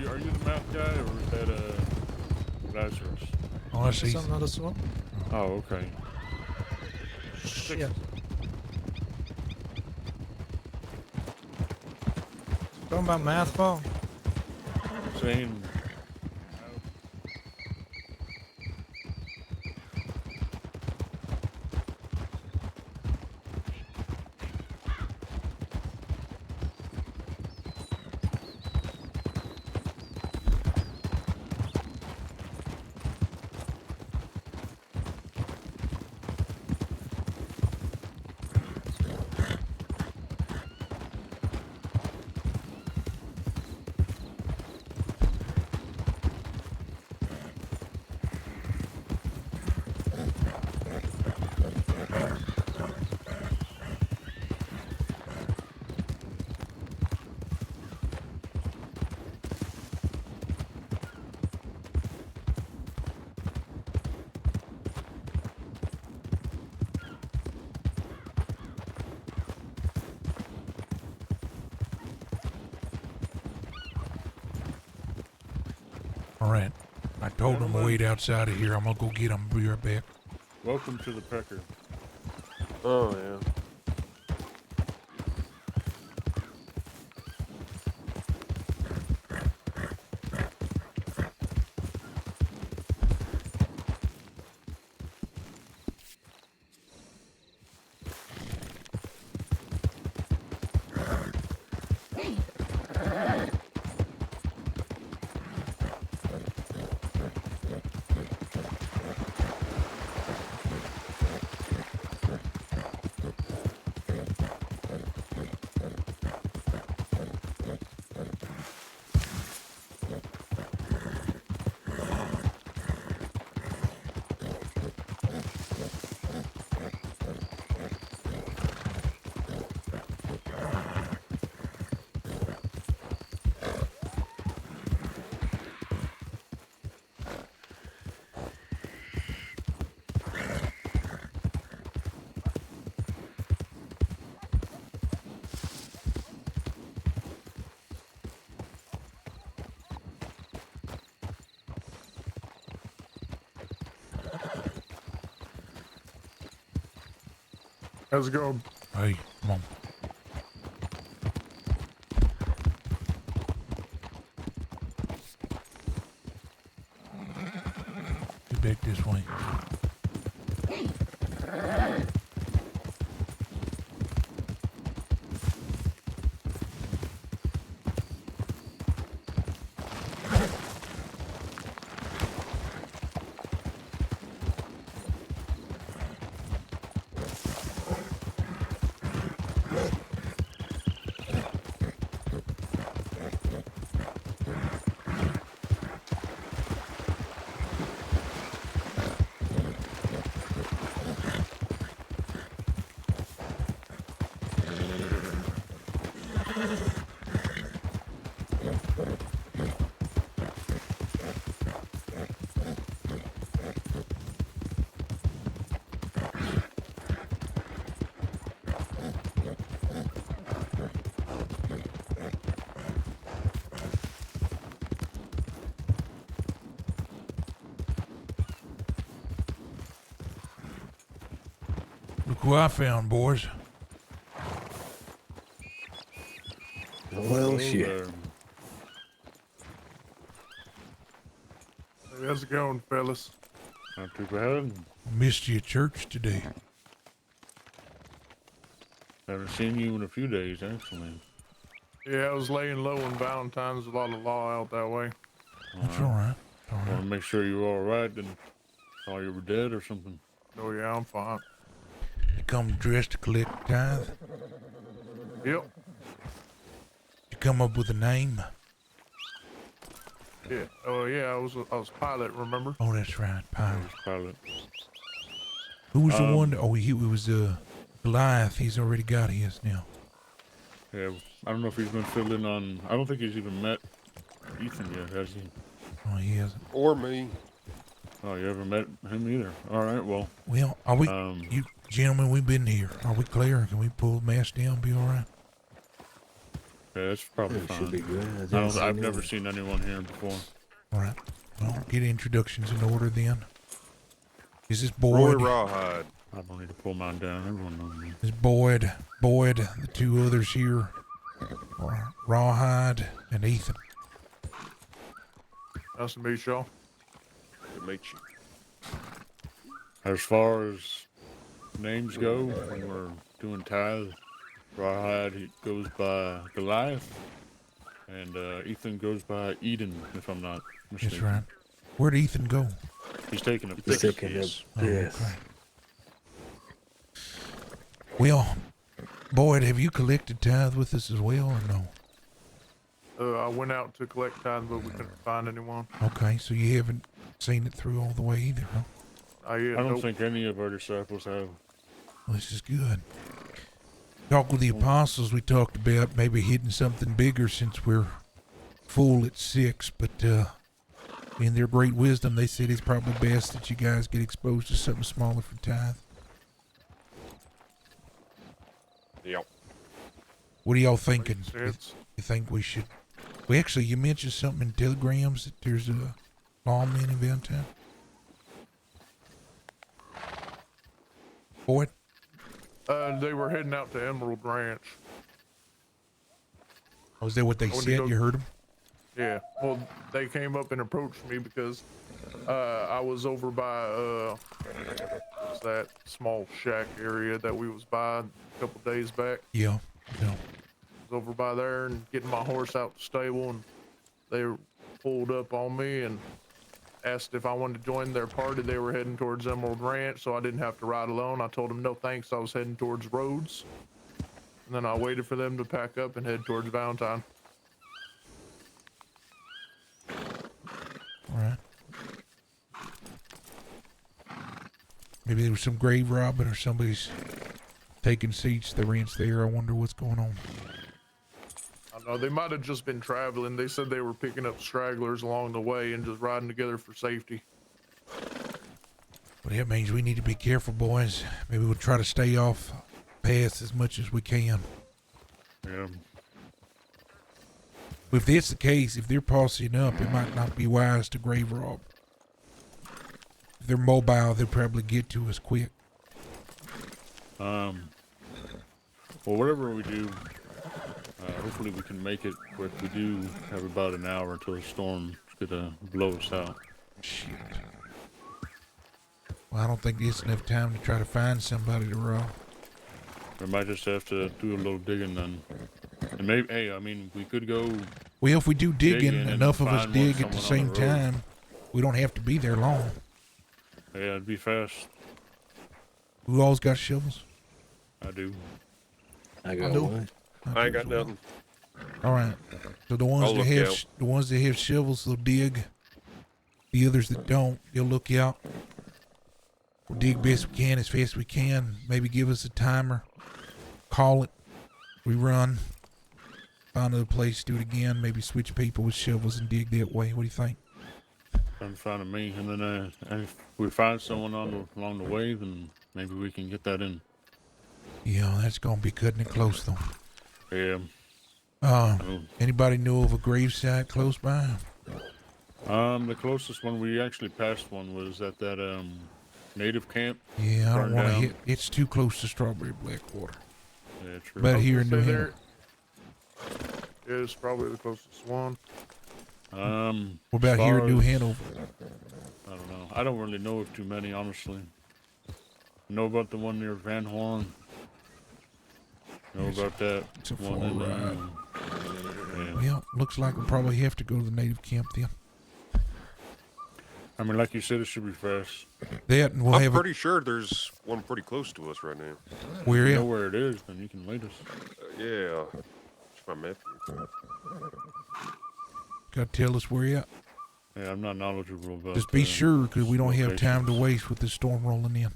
Are you the math guy, or is that Lazarus? Oh, that's easy. Something of the sort. Oh, okay. Shit. Talking about math, Paul? Saying All right. I told him to wait outside of here. I'm gonna go get him. Be right back. welcome to the Pecker. Oh, yeah. How's it going? Hey, come on. Get back this way. Look who I found, boys. Well, shit. Hey, how's it going, fellas? Not too bad. Missed you at church today. Haven't seen you in a few days, actually. Yeah, I was laying low in Valentine's. A lot of law out that way. That's all right. All Want right. to make sure you were all right, and thought you were dead or something. Oh yeah, I'm fine. You come dressed to collect tithe? Yep. You come up with a name? Yeah. Oh yeah, I was pilot. Remember? Oh, that's right, Pilot. Pilot. Who was the one? Oh, he was Goliath. He's already got his now. Yeah, I don't know if he's been filled in on. I don't think he's even met Ethan yet, has he? Oh, he hasn't. Or me. Oh, you haven't met him either. All right, well. Well, are we? Um, You gentlemen, we've been here. Are we clear? Can we pull the mask down? Be all right? Yeah, that's probably It fine. should be good. I've never seen anyone here before. All right. Well, get introductions in order then. Is this Roy Boyd? Rawhide. I don't need to pull mine down. Everyone knows me. Is Boyd? The two others here are Rawhide and Ethan. Nice to meet y'all. It makes you. As far as names go, when we're doing tithe, Rawhide he goes by Goliath, and Ethan goes by Eden, if I'm not mistaken. That's right. Where'd Ethan go? He's taking a He's picture. taking a Oh, yes. okay. Well, Boyd, have you collected tithe with us as well, or no? I went out to collect tithe, but we couldn't find anyone. Okay, so you haven't seen it through all the way either, huh? I don't think any of our disciples have. Well, this is good. Talk with the apostles. We talked about maybe hitting something bigger since we're full at 6, but in their great wisdom, they said it's probably best that you guys get exposed to something smaller for tithe. Yep. What are y'all thinking? Makes sense. You think we should? Well, actually, you mentioned something in telegrams that there's a lawman in Valentine. Boyd? They were heading out to Emerald Ranch. Oh, is that what they When said? You heard them? Yeah. Well, they came up and approached me because I was over by what's that small shack area that we was by a couple days back. Yeah. Yeah. I was over by there and getting my horse out the stable, and they pulled up on me and asked if I wanted to join their party. They were heading towards Emerald Ranch, so I didn't have to ride alone. I told them no thanks. I was heading towards Rhodes, and then I waited for them to pack up and head towards Valentine. All right. Maybe there was some grave robbing or somebody's taking seats at the ranch there. I wonder what's going on. I don't know, they might have just been traveling. They said they were picking up stragglers along the way and just riding together for safety. But that means we need to be careful, boys. Maybe we'll try to stay off paths as much as we can. Yeah. If that's the case, if they're posseing up, it might not be wise to grave rob. If they're mobile, they'll probably get to us quick. Well, whatever we do, hopefully we can make it quick. We do have about an hour until the storm's gonna blow us out. Shit. Well, I don't think it's enough time to try to find somebody to rob. We might just have to do a little digging then. And maybe, hey, I mean, we could go. Well, if we do digging, and enough of us find one dig at the someone same on the road. time, we don't have to be there long. Yeah, it'd be fast. Who all's got shovels? I do. I got do. one. I ain't got nothing. All right. So the ones I'll that look have out. the ones that have shovels, they'll dig. The others that don't, they'll look out. We'll dig best we can, as fast as we can. Maybe give us a timer. Call it. We run. Find another place, do it again. Maybe switch people with shovels and dig that way. What do you think? Sounds fine to me. And then if we find someone along the way, then maybe we can get that in. Yeah, that's gonna be cutting it close though. Yeah. Anybody know of a gravesite close by? The closest one we actually passed one was at that native camp. Yeah, I don't burned want to down. hit. It's too close to Strawberry Blackwater. Yeah, true. But I was here in gonna New say Hampshire. Yeah, it's probably the closest one. What about as here in far New as- Hanover? I don't know. I don't really know of too many, honestly. Know about the one near Van Horn. Know about that It's a one far in ride. yeah. Well, looks like we'll probably have to go to the native camp then. I mean, like you said, it should be fast. That and we'll I'm have pretty sure there's one pretty close to us right now. Where If you at? know where it is, then you can lead us. Yeah. It's my map. Got to tell us where you at. Yeah, I'm not knowledgeable about. Just be sure, because we don't have time to locations. waste with the storm rolling in.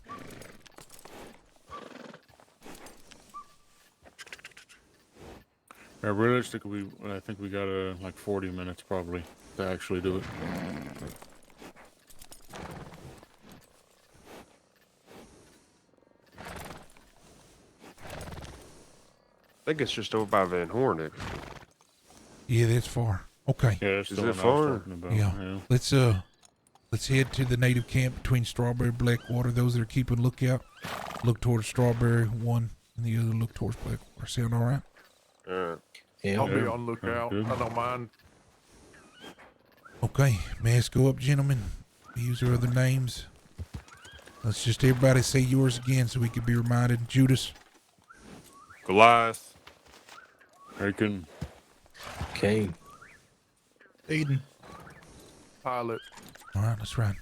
Yeah, realistically, I think we got like 40 minutes probably to actually do it. I think it's just over by Van Horn. Yeah, that's far. Okay. Yeah, that's Is the it one I was far? talking about. Yeah. Let's head to the native camp between Strawberry and Blackwater. Those that are keeping lookout, look towards Strawberry one, and the other look towards Blackwater. Sound all right? Yeah. I'll be Yeah, on lookout. good. I don't mind. Okay, masks go up, gentlemen. Use our other names. Let's just everybody say yours again so we can be reminded. Judas. Goliath. Aiken. Kane. Eden. Pilot. All right, let's ride.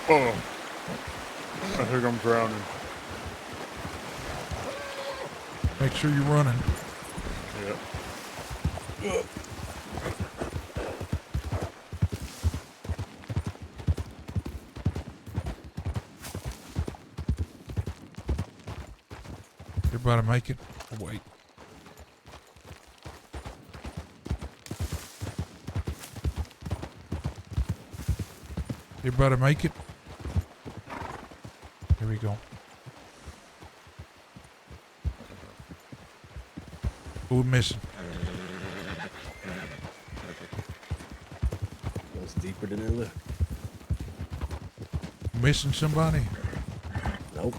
Oh, I think I'm drowning. Make sure you're running. Yeah. Everybody make it. Oh, wait. Everybody make it. Here we go. Who we missing? It's deeper than it looked. Missing somebody? Nope.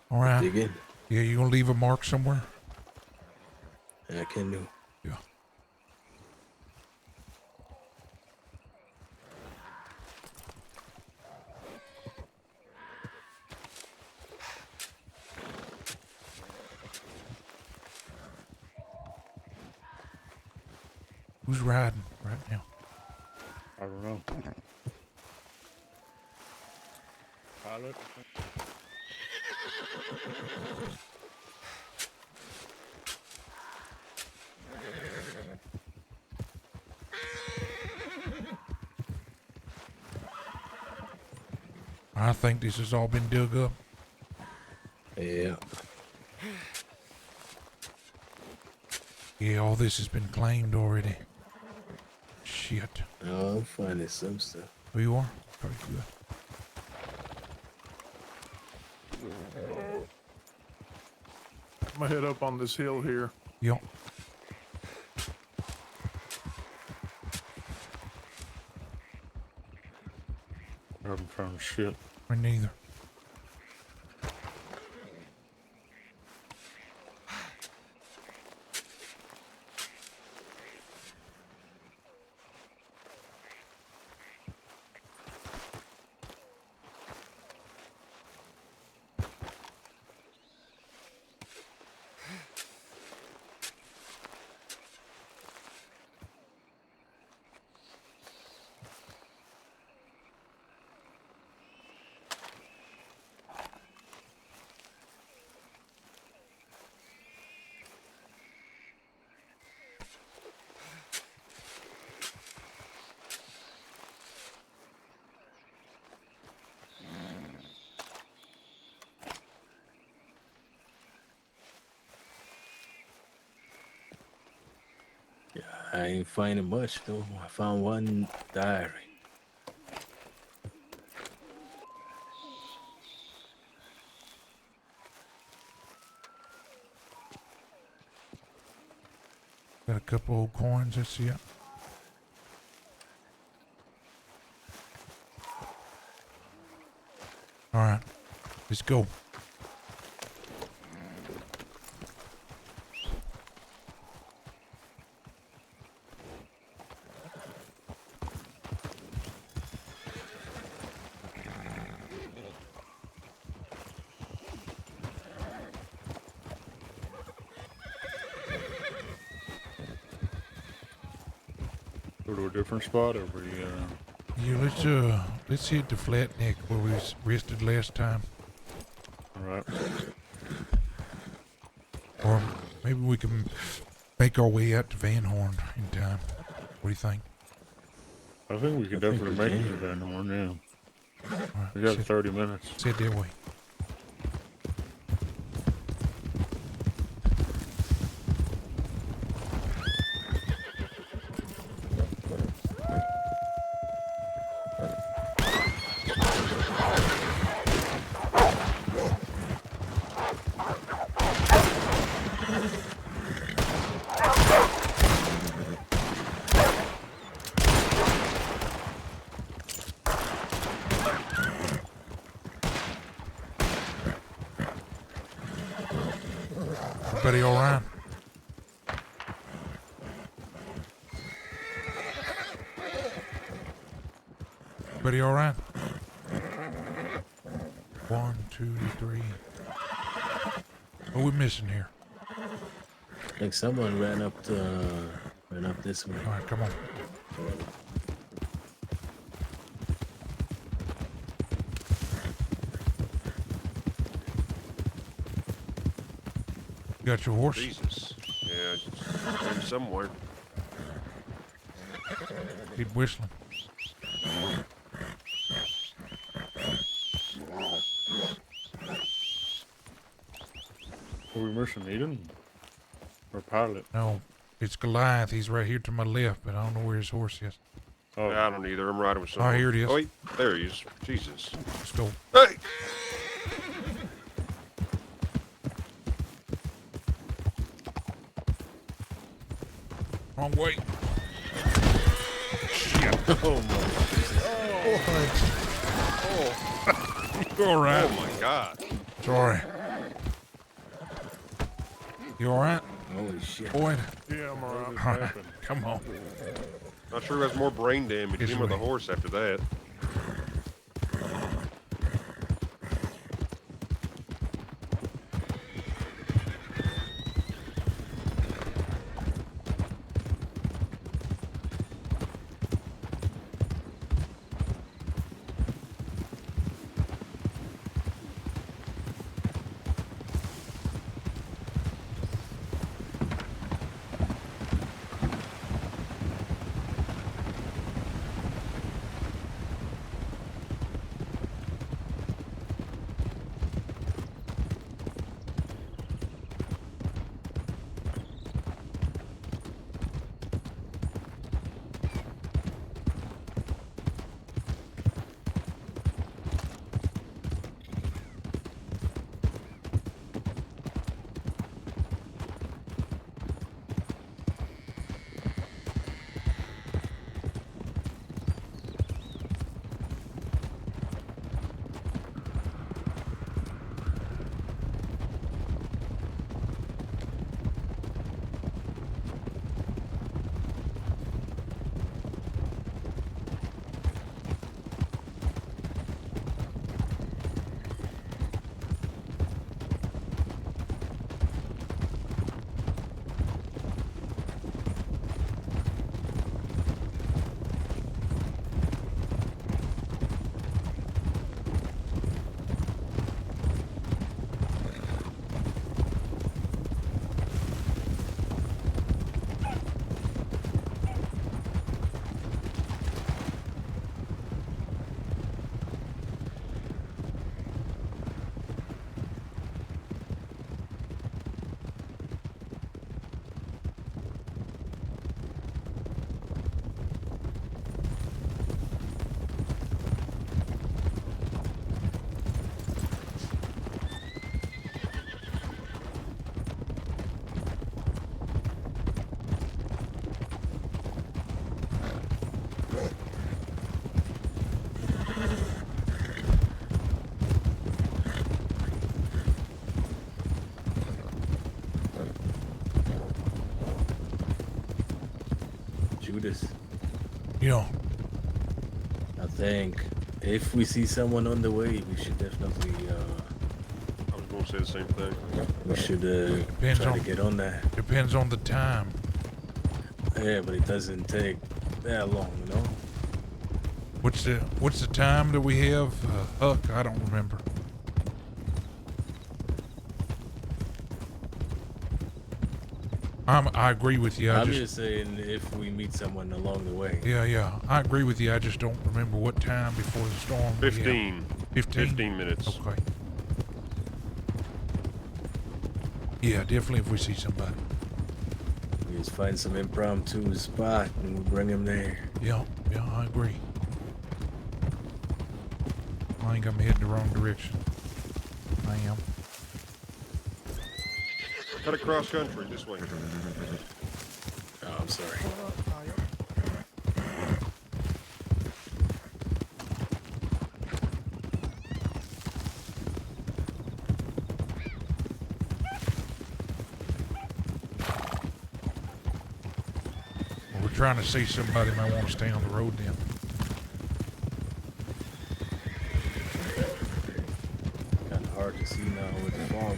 All right. Dig in. Yeah, you gonna leave a mark somewhere? I can do. Yeah. Who's riding right now? I don't know. Pilot? I think this has all been dug up. Yeah. Yeah, all this has been claimed already. Shit. Oh, I'm finding some stuff. Who you are? Very good. I'm gonna head up on this hill here. Yep. I haven't found shit. Me neither. I ain't finding much though. I found one diary. Got a couple old coins. That's it. All right. Let's go. Go to a different spot or Yeah, let's hit the flat neck where we rested last time. Alright. Or maybe we can make our way out to Van Horn in time. What do you think? I think we could I think definitely we make it can. to Van Horn, yeah. All right, We got sit, 30 minutes. sit that way. Everybody all right? Everybody all right? 1, 2, 3. What are we missing here? I think someone ran up this way. All right, come on. You got your horse? Jesus. Yeah, it's in somewhere. Keep whistling. Are we missing Eden? Or Pilot? No, it's Goliath. He's right here to my left, but I don't know where his horse is. Oh, I don't either. I'm riding with someone. here it is. Oh, wait. There he is. Jesus. Let's go. Hey! Wrong way. Shit. Oh my. You all right? Oh, my God. Sorry. You all right, Holy shit. Boyd? Yeah, I'm alright. All right, come on. Not sure who has more brain damage, This him or the way. horse after that. Judas, Yeah. I think if we see someone on the way, we should definitely I was going to say the same thing. we should Depends try on- to get on that. Depends on the time. Yeah, but it doesn't take that long, you know. What's the time that we have? Huck, I don't remember. I agree with you. I'm just saying if we meet someone along the way. Yeah. I agree with you. I just don't remember what time before the storm. 15. 15? 15 minutes. Okay. Yeah, definitely if we see somebody. We just find some impromptu spot and we'll bring him there. Yeah, I agree. I think I'm heading the wrong direction. I am. Cut across country this way. Oh, I'm sorry. Well, we're trying to see somebody might want to stay on the road then. Kind of hard to see now with the fog.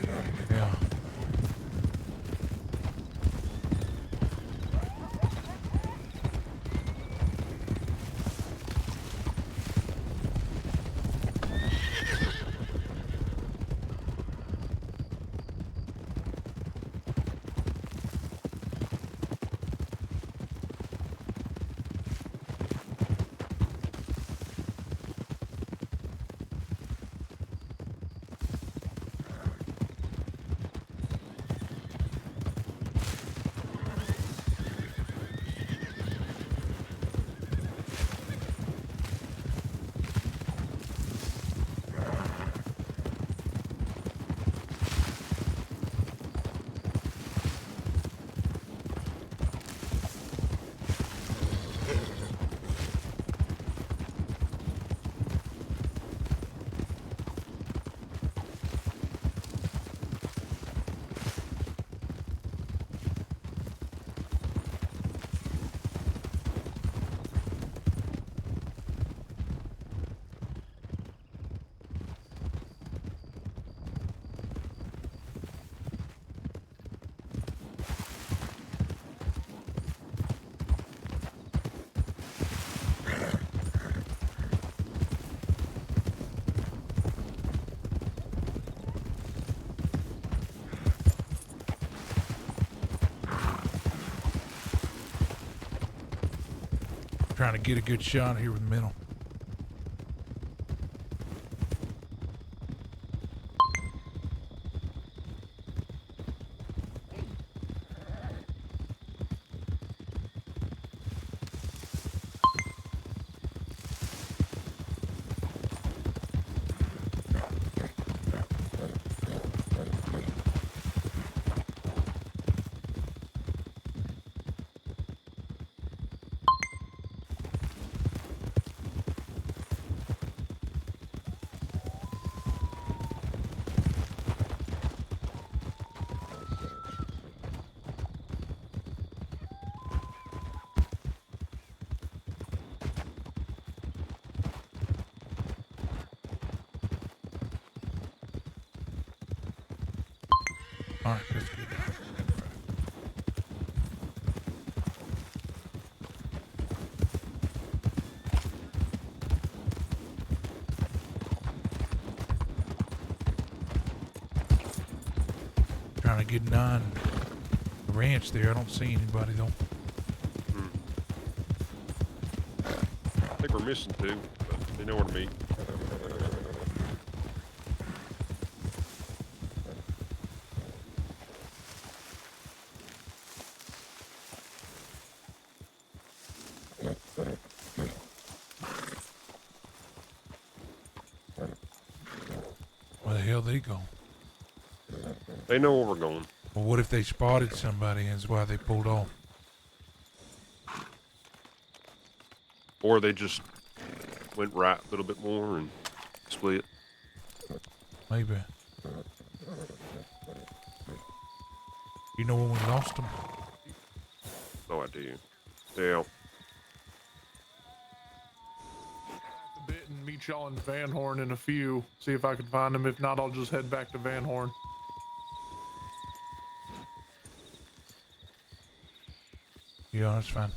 Yeah. Trying to get a good shot here with middle. All right, that's good. Trying to get nine the ranch there. I don't see anybody though. I think we're missing two, but they know where to meet. Where the hell they go? They know where we're going. Well, what if they spotted somebody and that's why they pulled off? Or they just went right a little bit more and split. Maybe. You know when we lost them? No idea. Yeah. Bit and meet y'all in Van Horn in a few. See if I can find him. If not, I'll just head back to Van Horn. Yeah, that's fine.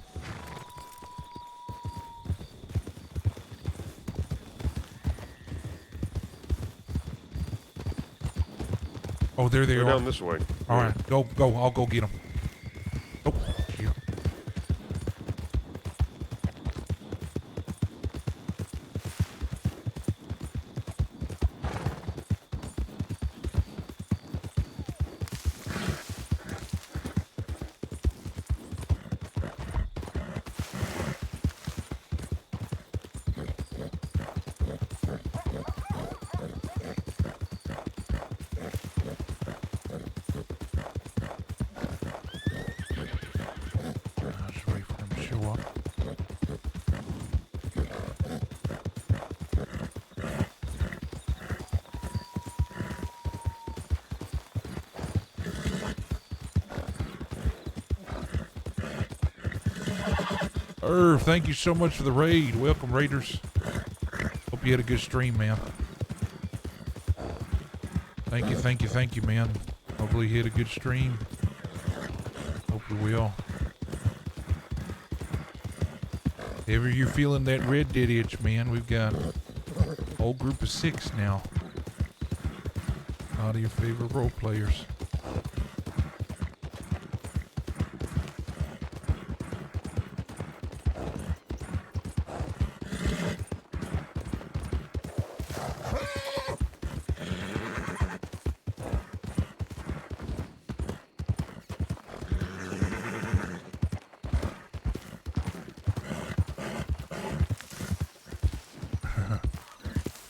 Oh, there they Go are. down this way. All right, go. I'll go get them. Irv, thank you so much for the raid. Welcome, Raiders. Hope you had a good stream, man. Thank you, man. Hopefully you had a good stream. Hope you will. If you're feeling that Red Dead itch, man, we've got a whole group of 6 now. A lot of your favorite role players.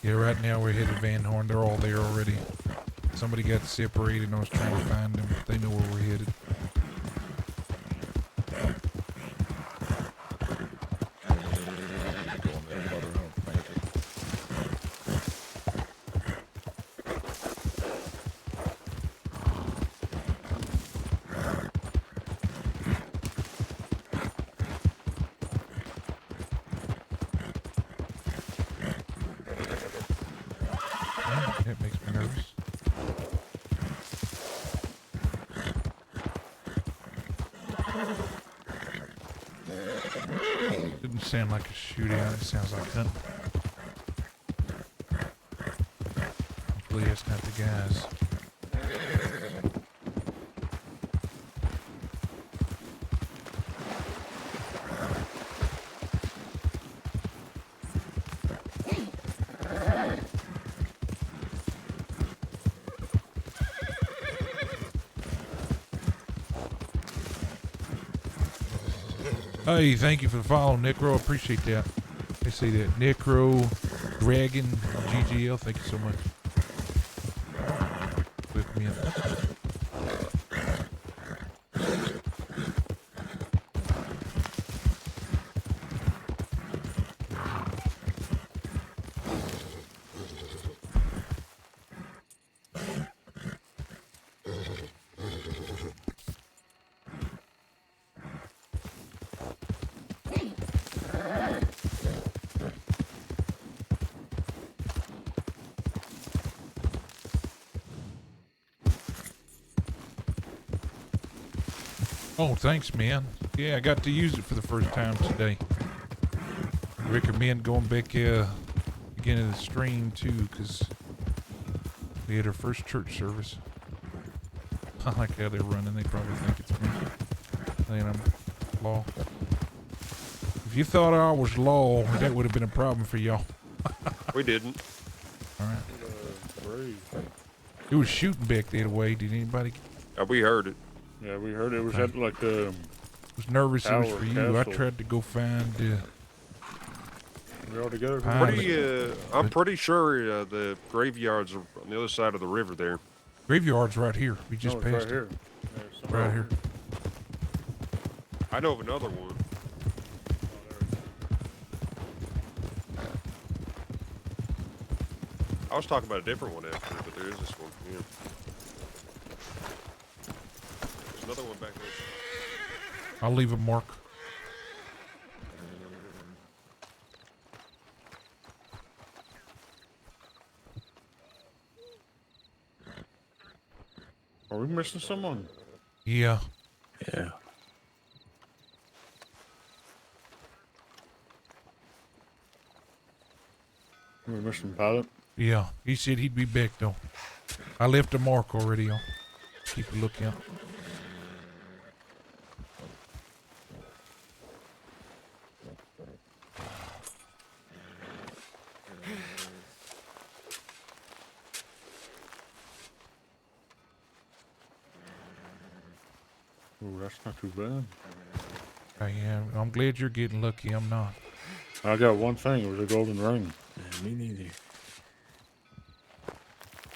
Yeah, right now we're headed Van Horn. They're all there already. Somebody got separated and I was trying to find them. They know where we're headed. That makes me nervous. Didn't sound like a shootout, it sounds like hunting. Hopefully that's not the guys. Hey, thank you for the follow, Necro. Appreciate that. I see that. Necro, Dragon, GGL, thank you so much. With me up. Oh, thanks, man. Yeah, I got to use it for the first time today. I recommend going back again to the stream too, because we had our first church service. I like how they're running. They probably think it's me. Saying I'm law. If you thought I was law, that would have been a problem for y'all. We didn't. All right. It was shooting back that way. Did anybody? We heard it. Yeah, we heard it was at like the. I was nervous it was for you. Castle. I tried to go find. We're all together. I'm pretty sure the graveyards are on the other side of the river there. Graveyard's right here. We just it's passed right here. it. Right here. I know of another one. I was talking about a different one actually, but there is this one. Yeah. There's another one back there. I'll leave a mark. Are we missing someone? Yeah. Yeah. Are we missing Pilot? Yeah. He said he'd be back though. I left a mark already on. Keep a lookout. Ooh, that's not too bad. I am. I'm glad you're getting lucky. I'm not. I got one thing. It was a golden ring. Yeah, me neither.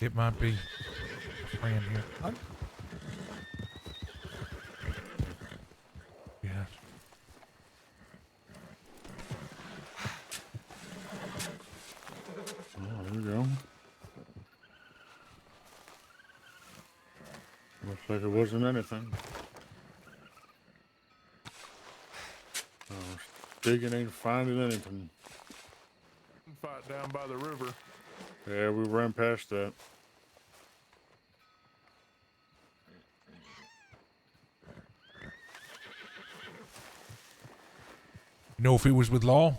It might be a friend here. Yes. Oh, there we go. Looks like it wasn't anything. Oh, digging ain't finding anything. Fight down by the river. Yeah, we ran past that. You know if it was with Law?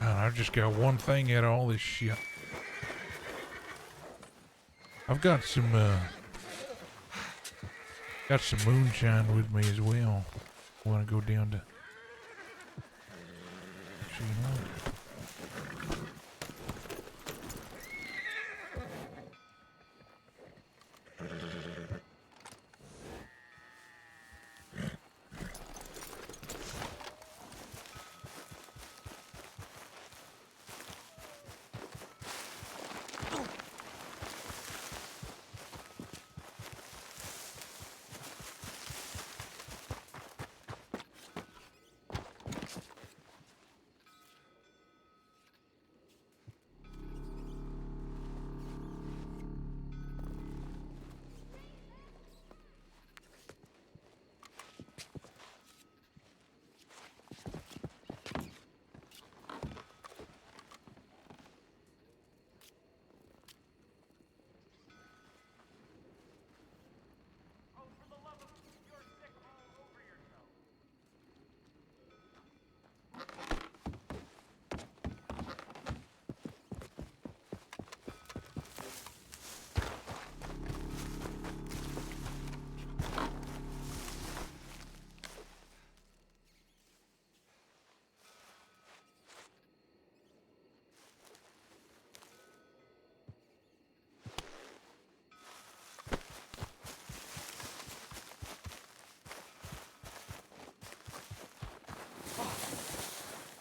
Man, I just got one thing out of all this shit. I've got some moonshine with me as well. I want to go down to. Actually, you know.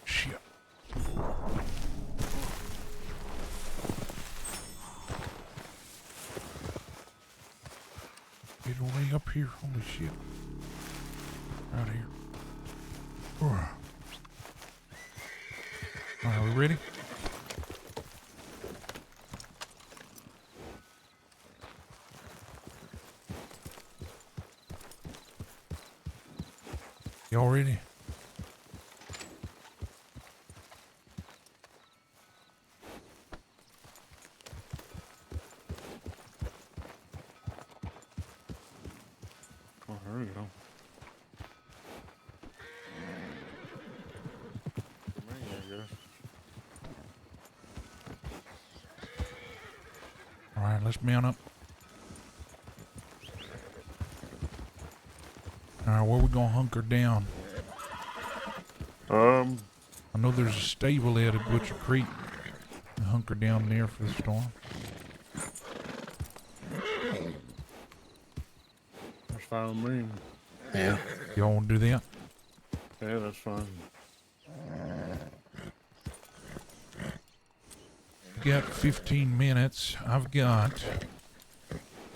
Shit. Get way up here. Holy shit. Out here. Alright, we ready? Y'all ready? Oh, there we go. Me, I guess. Alright, let's mount up. Alright, where we gonna hunker down? I know there's a stable out at Butcher Creek. We'll hunker down there for the storm. That's fine with me. Yeah. Y'all wanna do that? Yeah, that's fine. Got 15 minutes.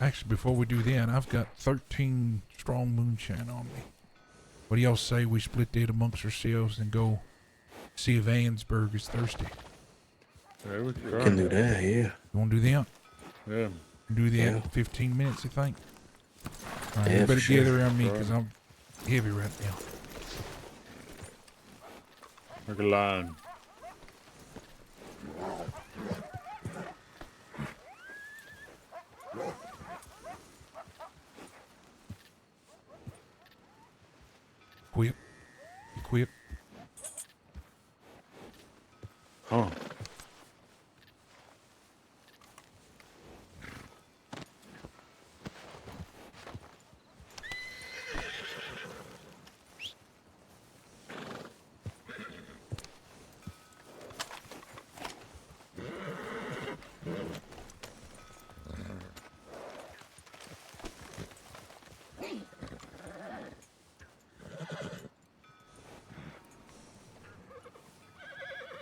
Actually, before we do that, I've got 13 strong moonshine on me. What do y'all say we split that amongst ourselves and go see if Ansberg is thirsty? Yeah, we Can do that, yeah. You want to do that? Yeah. Do that Yeah. in 15 minutes, I think. All right, Yeah, you better for sure. gather around me because I'm heavy right now. Make a line. Quit. You quit. Huh.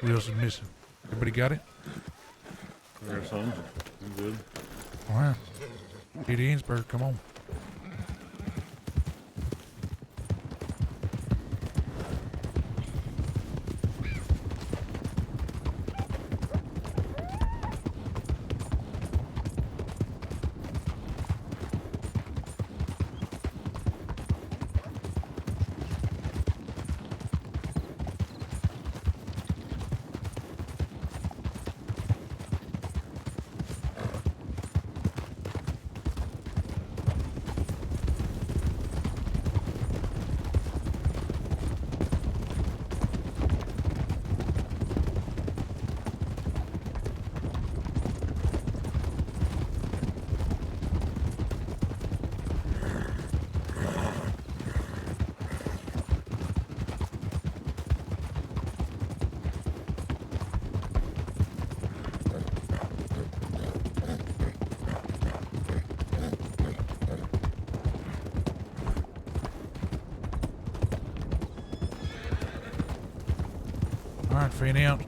What else is missing? Everybody got it? Yeah. here, son. I'm good. All right. Eddie Ainsberg, come on. All right, fan out.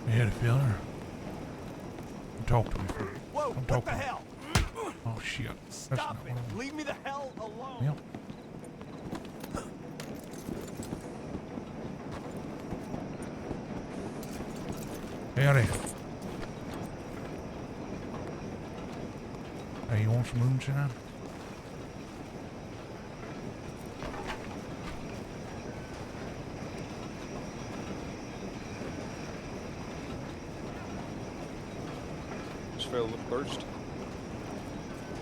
You had a feeling? Talk to me. Whoa, Don't what talk the to me. hell? Oh shit. Stop not it. what I want. Leave me the hell alone. Yep. Howdy. Hey, you want some moonshine? Just felt a little thirst.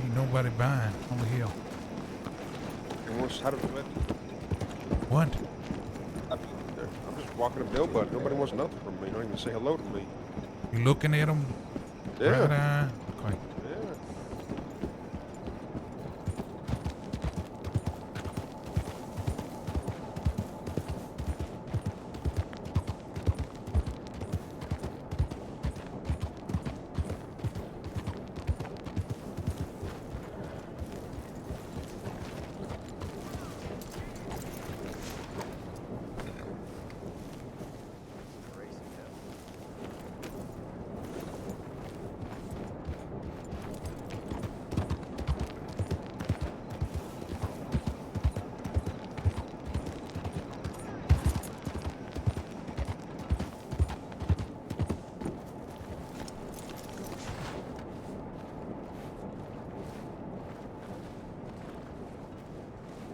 Ain't nobody buying on the hill. And how did it went? What? I'm just walking up to nobody. Nobody wants nothing from me. Not even say hello to me. You looking at them? Yeah. Right eye? Okay. Yeah.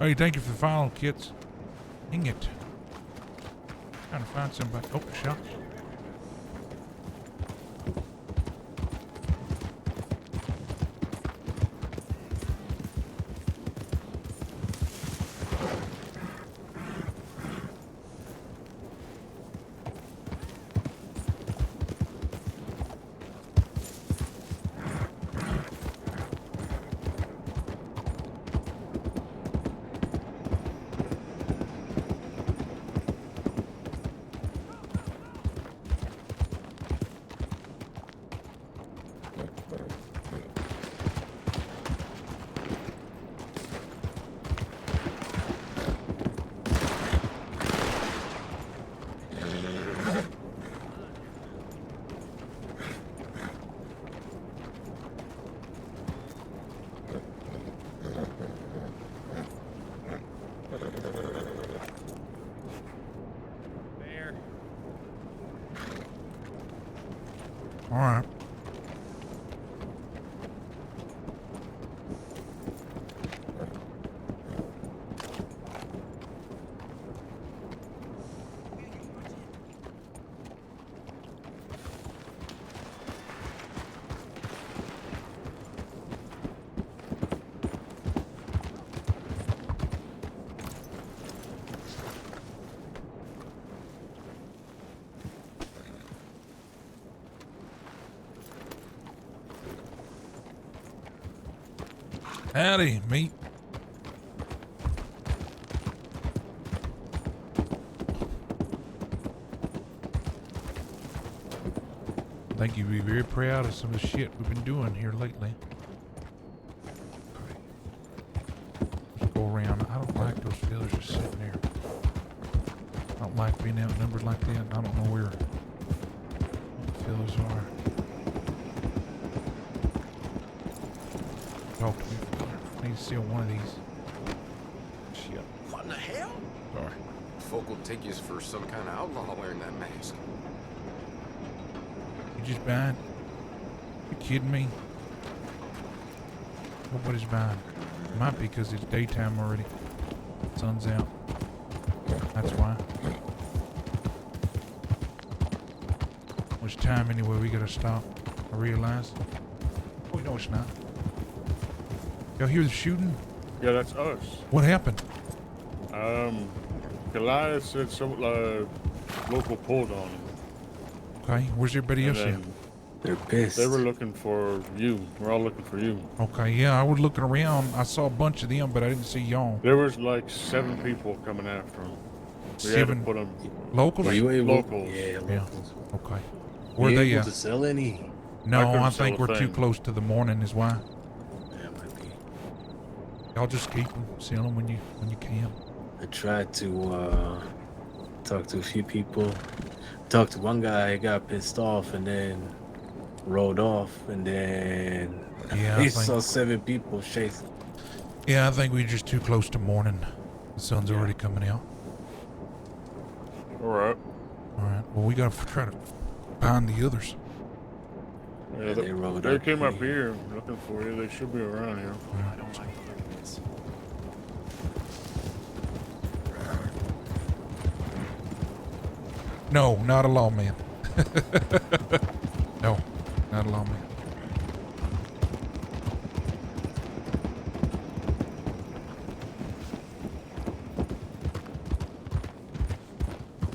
Hey, thank you for the follow, kids. Dang it. Trying to find somebody. Oh, shot. All right. Howdy, meat. I think you'd be very proud of some of the shit we've been doing here lately. Let's go around. I don't like those fellas just sitting there. I don't like being outnumbered like that. I don't know where the fellas are. Talk to me, fella. I need to see one of these. Shit. What in the hell? Sorry. Folk will take you for some kind of outlaw wearing that mask. You just buying? You kidding me? Nobody's buying. It might be because it's daytime already. Sun's out. That's why. It's time anyway. We gotta stop. I realize. Oh no, it's not. Y'all hear the shooting? Yeah, that's us. What happened? Goliath said some local pulled on him. Okay, where's everybody And else at? then They're pissed. They were looking for you. We're all looking for you. Okay, yeah, I was looking around. I saw a bunch of them, but I didn't see y'all. There was like 7 people coming after him. We had to 7 put them locals? Were you able? locals. Yeah, locals. Okay. Were Where you they able at? to sell any? No, couldn't I sell think a we're too thing. close to the morning is why. Yeah, might be. Y'all just keep them, sell them when you can. I tried to talk to a few people. Talked to one guy, got pissed off, and then rode off, and then Yeah, I he think- saw 7 people chasing. Yeah, I think we're just too close to morning. The sun's already coming out. All right. All right. Well, we gotta try to find the others. Yeah, they rode they up came up here. here looking for you. They should be around here. I don't like this. No, not a lawman. No, not a lawman.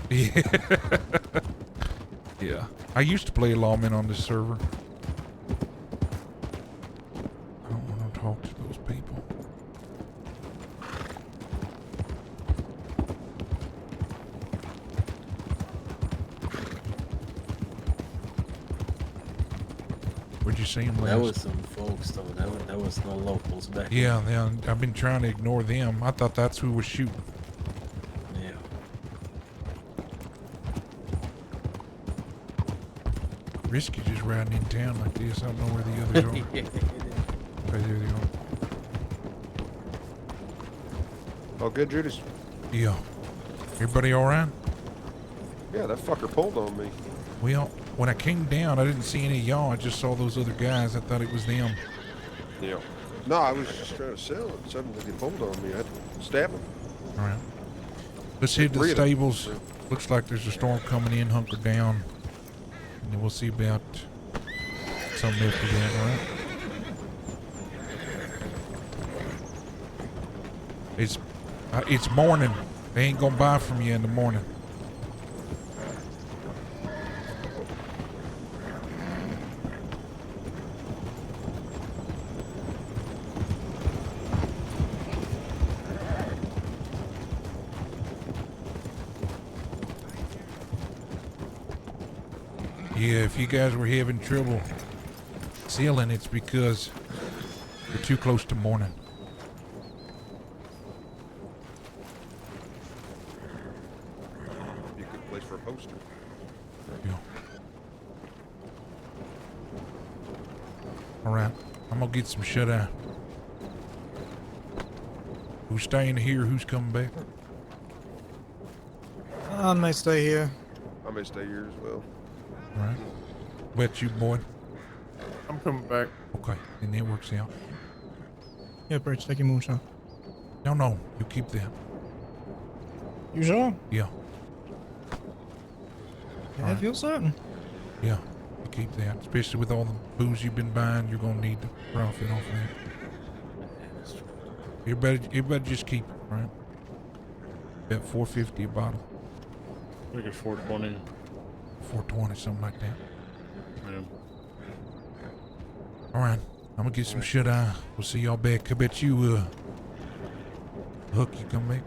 Yeah. Yeah. I used to play lawman on this server. I don't want to talk to those people. Where'd you see them last? That was some folks though. That was no locals back. Yeah, I've been trying to ignore them. I thought that's who was shooting. Yeah. Risky just riding in town like this. I don't know where the others are. Yeah. Okay, there they are. All good, Judas? Yeah. Everybody all right? Yeah, that fucker pulled on me. Well, when I came down, I didn't see any of y'all. I just saw those other guys. I thought it was them. Yeah. No, I was just trying to sell it. Suddenly he pulled on me. I had to stab him. All right. Let's head to the Three of them. stables. Looks like there's a storm coming in. Hunker down. And then we'll see about something after that, all right? It's morning. They ain't gonna buy from you in the morning. Yeah, if you guys were having trouble selling, it's because you're too close to morning. Be a good place for a poster. Yeah. All right, I'm gonna get some shut eye. Who's staying here? Who's coming back? I may stay here. I may stay here as well. All right. Bet you, boy. I'm coming back. Okay, then that works out. Yeah, Bridge, take your moonshine. No, you keep that. You sure? Yeah, Yeah, I feel certain. yeah, you keep that. Especially with all the booze you've been buying, you're gonna need the profit off of that. Everybody just keep it, right? About $4.50 a bottle. I think it's 420. $4.20, something like that. Yeah. All right, I'm gonna get some shut eye. We'll see y'all back. I bet you, Hook, you come back?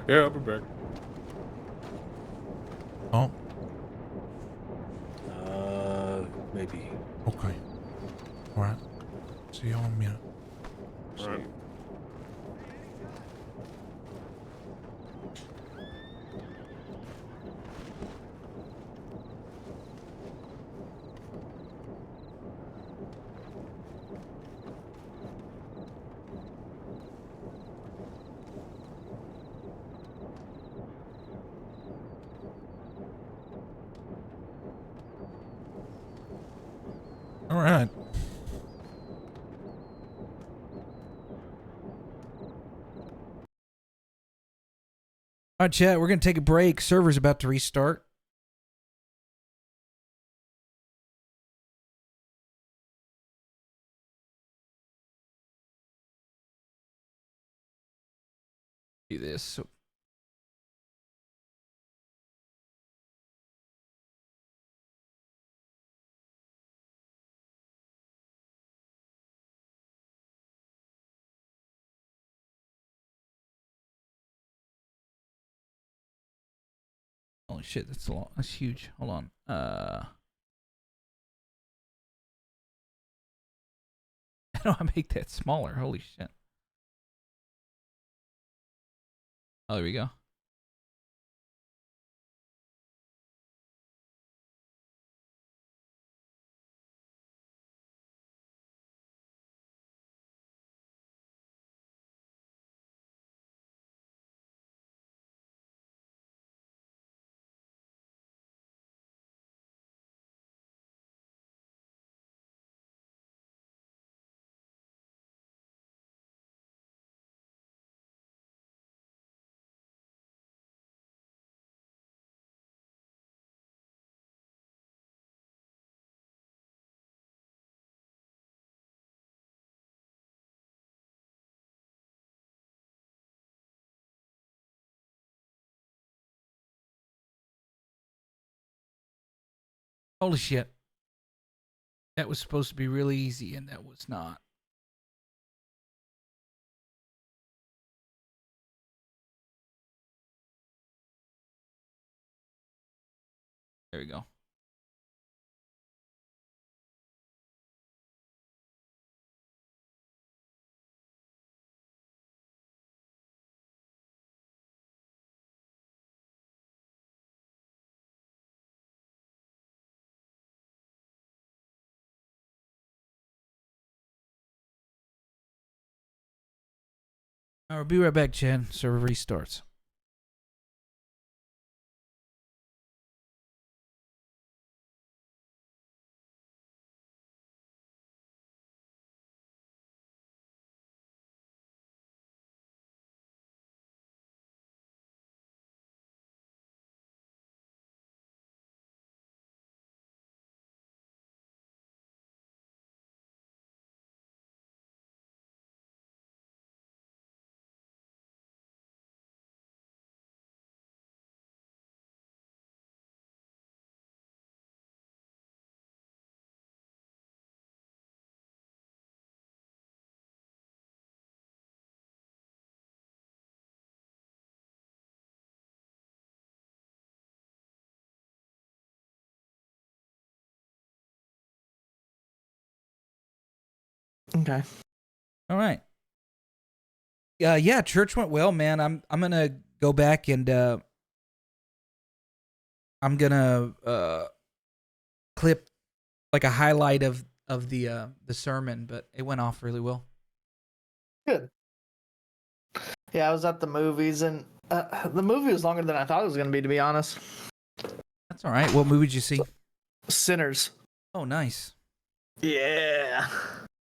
Yeah, I'll be back. Oh, Maybe. okay. All right. See y'all in a minute. Right. All right. All right, chat. We're gonna take a break. Server's about to restart. Do this. So holy shit, that's a lot. That's huge. Hold on. How do I make that smaller? Holy shit. Oh, there we go. Holy shit. That was supposed to be really easy, and that was not. There we go. All right, be right back, Chad. Server restarts. Okay. All right. Yeah, church went well, man. I'm gonna go back and I'm gonna clip like a highlight of the sermon, but it went off really well. Good. Yeah, I was at the movies, and the movie was longer than I thought it was going to be, to be honest. That's all right. What movie did you see? Sinners. Oh, nice. Yeah.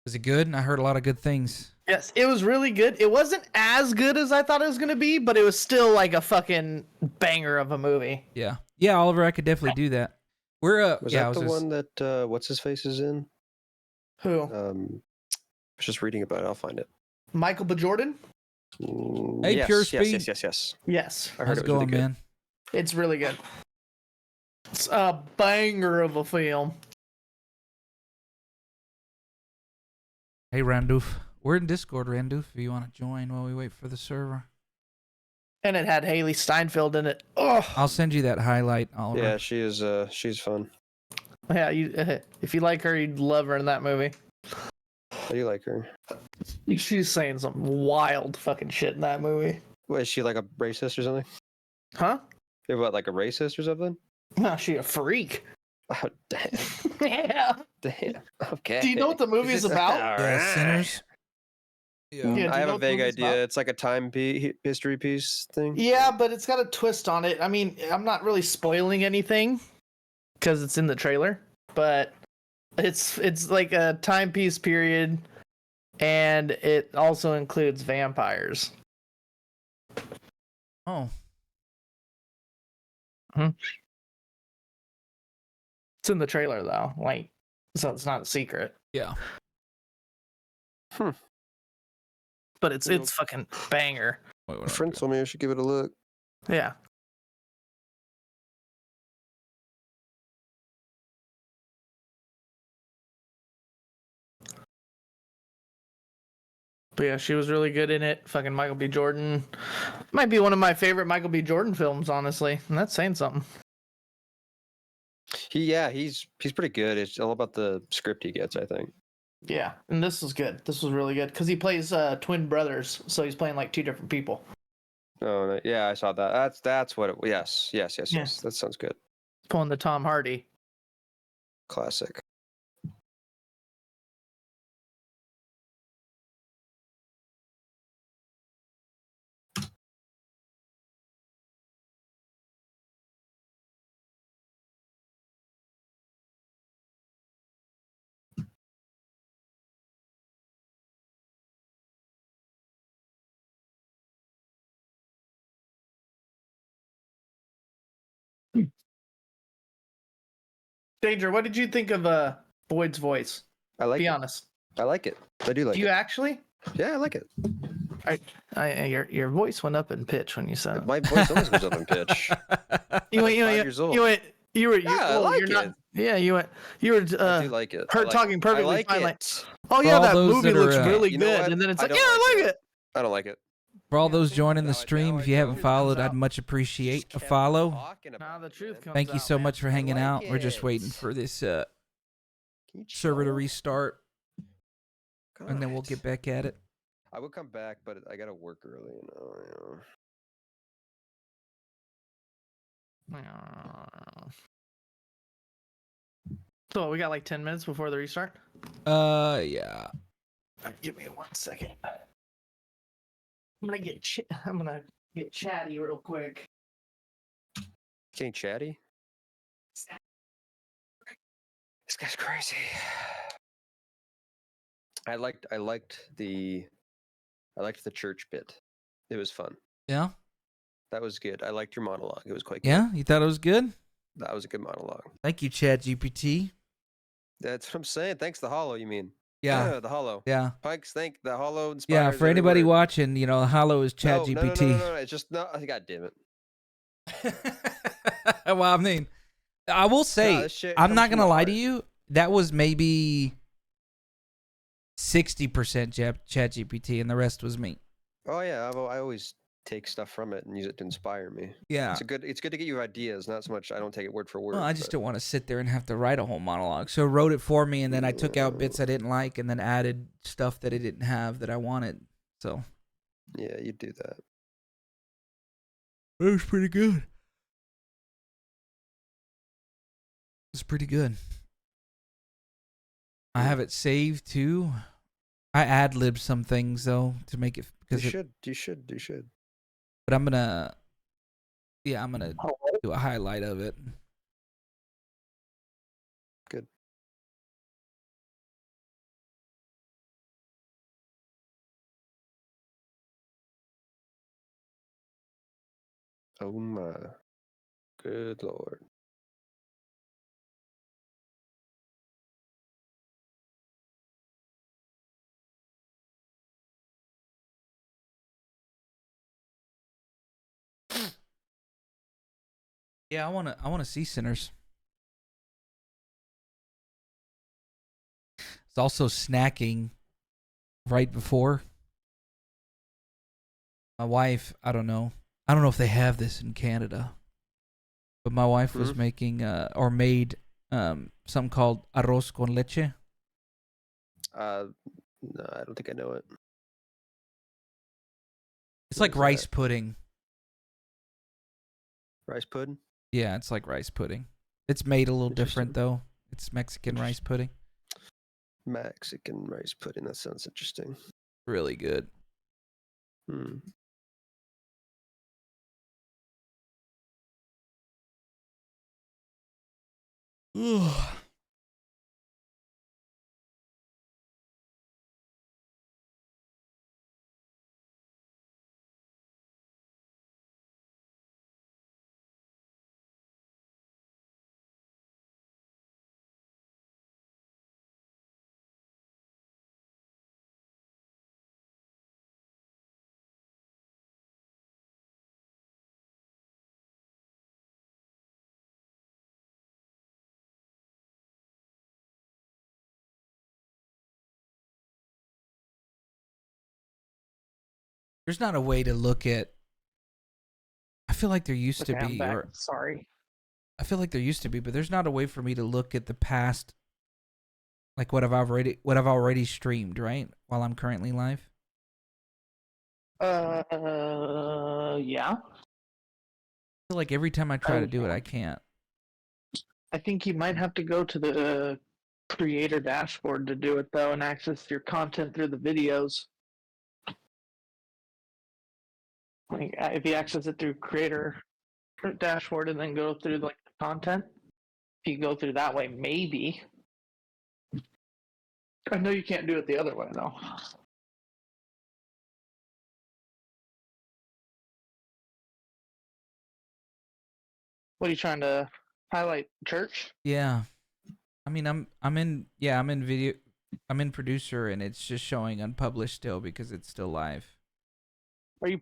Was it good? I heard a lot of good things. Yes, it was really good. It wasn't as good as I thought it was going to be, but it was still like a fucking banger of a movie. Yeah. Yeah, Oliver, I could definitely do that. We're Was yeah, that the one that what's his face is in? Who? I was just reading about it. I'll find it. Michael B. Jordan? Hey, yes, Pure yes, Speed. yes. Yes. I heard How's it it was going, really good. man? It's really good. It's a banger of a film. Hey, Randoof. We're in Discord, Randoof, if you want to join while we wait for the server. And it had Haley Steinfeld in it. Oh, I'll send you that highlight, Oliver. Yeah, she is. She's fun. yeah. If you like her, you'd love her in that movie. How do you like her? She's saying some wild fucking shit in that movie. What, is she like a racist or something? Huh? Yeah, what, like a racist or something? No, she a freak. Oh, damn. Yeah. Damn. Okay. Do you know what the movie is about? Yeah, Sinners. Yeah, do you I have know a what the vague movie's idea. about? It's like a time history piece thing. Yeah, but it's got a twist on it. I mean, I'm not really spoiling anything because it's in the trailer, but it's like a timepiece period, and it also includes vampires. Oh. It's in the trailer though, like, so it's not a secret. Yeah. But it's fucking banger. My friend told me I should give it a look. Yeah. But yeah, she was really good in it. Fucking Michael B. Jordan. Might be one of my favorite Michael B. Jordan films, honestly. And that's saying something. He's pretty good. It's all about the script he gets, I think. Yeah, and this was good. This was really good because he plays twin brothers, so he's playing like two different people. Oh, yeah, I saw that. That's what it. Yes. That sounds good. Pulling the Tom Hardy. Classic. Danger, what did you think of Boyd's voice? I like. Be it. honest. I like it. I do like Do you it. actually? Yeah, I like it. Your voice went up in pitch when you said it. My voice always goes up in pitch. You went. 5 years old. You were. Yeah, I like you're not, it. Yeah, you went. You were. I do like it. Her talking perfectly I like fine. it. Like, oh For yeah, all that those movie that looks are, really You know good, what? and then it's I like, don't yeah, I like it. I don't like it. For all those joining the stream, if you haven't followed, I'd much appreciate a follow. Now the truth comes Thank you out, so man. much for hanging like out. We're just it. waiting for this Can you server to chill? restart, and then we'll God. get back at it. I would come back, but I gotta work early. So we got like 10 minutes before the restart. Yeah. Give me 1 second. I'm gonna get chatty real quick. Getting chatty. This guy's crazy. I liked the church bit. It was fun. Yeah. That was good. I liked your monologue. It was quite good. Yeah. You thought it was good? That was a good monologue. Thank you, ChatGPT. That's what I'm saying. Thanks the hollow, you mean? Yeah. The hollow. Yeah. Thanks, thank the hollow inspires Yeah. For anybody every word. watching, you know, Hollow is No, ChatGPT. No. It's just no. God damn it. Well, I mean, I will say, this shit I'm comes not from gonna the lie heart. to you. That was maybe 60% ChatGPT, and the rest was me. Oh yeah, I always take stuff from it and use it to inspire me. Yeah. It's good to get you ideas, not so much I don't take it word for word. Well, I just but- don't want to sit there and have to write a whole monologue. So I wrote it for me, and then I took out bits I didn't like, and then added stuff that it didn't have that I wanted. So Yeah, you do that. it was pretty good. It's pretty good. I have it saved too. I ad-libbed some things though to make it because You should. But I'm gonna do a highlight of it. Good. Oh my. Good lord. Yeah, I wanna see Sinners. It's also snacking right before. My wife, I don't know if they have this in Canada, but my wife was making or made something called arroz con leche. No, I don't think I know it. It's like rice pudding. Rice pudding? Yeah, it's like rice pudding. It's made a little different though. It's Mexican rice pudding. Mexican rice pudding. That sounds interesting. Really good. Hmm. There's not a way to look at. I feel like there used to Okay, I'm be, back. or Sorry. I feel like there used to be, but there's not a way for me to look at the past, like what I've already streamed, right? While I'm currently live. Yeah. I feel like every time I try to do it, I can't. I think you might have to go to the creator dashboard to do it though, and access your content through the videos. Like if you access it through creator dashboard and then go through like the content, if you go through that way, maybe. I know you can't do it the other way though. What are you trying to highlight? Church? Yeah, I mean, I'm in video, I'm in producer, and it's just showing unpublished still because it's still live. Are you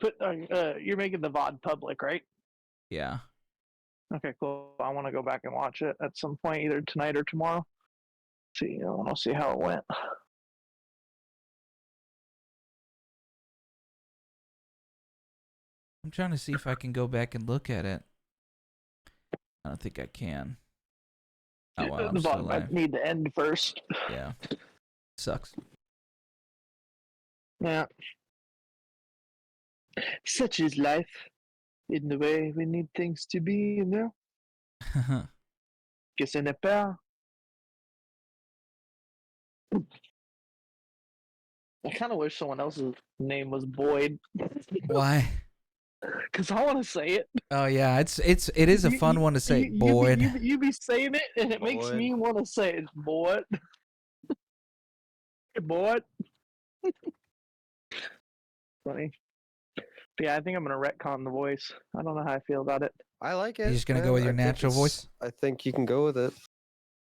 you're making the VOD public, right? Yeah. Okay, cool. I want to go back and watch it at some point, either tonight or tomorrow. See, I want to see how it went. I'm trying to see if I can go back and look at it. I don't think I can. Oh, wow, I'm The still VOD might live. need to end first. Yeah. Sucks. Yeah. Such is life. In the way we need things to be, you know? Que ce n'est pas. I kind of wish someone else's name was Boyd. Why? Because I want to say it. Oh yeah, it is a fun one to say, Boyd. You be saying it, and it makes me want to say it, Boyd. Hey, Boyd. Funny. But yeah, I think I'm gonna retcon the voice. I don't know how I feel about it. I like it. You're just gonna go with your natural voice? I think you can go with it.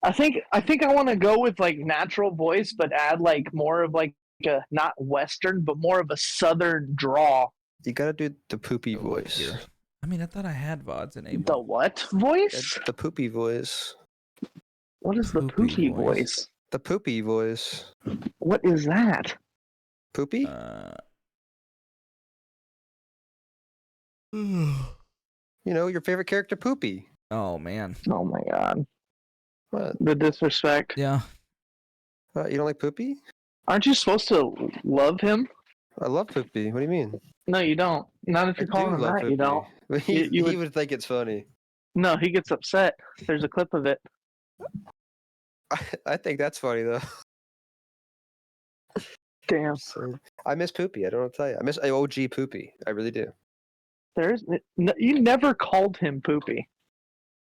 I think I want to go with like natural voice, but add like more of like a not Western, but more of a Southern drawl. You gotta do the poopy voice. I mean, I thought I had VODs enabled. The what voice? The poopy voice. What is the poopy voice? The poopy voice. What is that? Poopy? You know, your favorite character, Poopy. Oh man. Oh my god. What? The disrespect. Yeah. You don't like Poopy? Aren't you supposed to love him? I love Poopy. What do you mean? No, you don't. Not if you're calling him that. You don't. He would think it's funny. No, he gets upset. There's a clip of it. I think that's funny though. Damn. So, I miss Poopy. I don't know what to tell you. I miss OG Poopy. I really do. You never called him Poopy,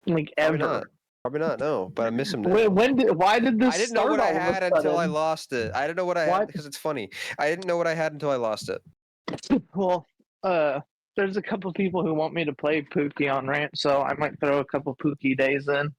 like ever. Probably not. No, but I miss him now. Why did this? I didn't know start what I all of a had until I sudden? lost it. I didn't know what I had because it's funny. I didn't know what I had until I lost it. Well, there's a couple people who want me to play Pookie on rant, so I might throw a couple Pookie days in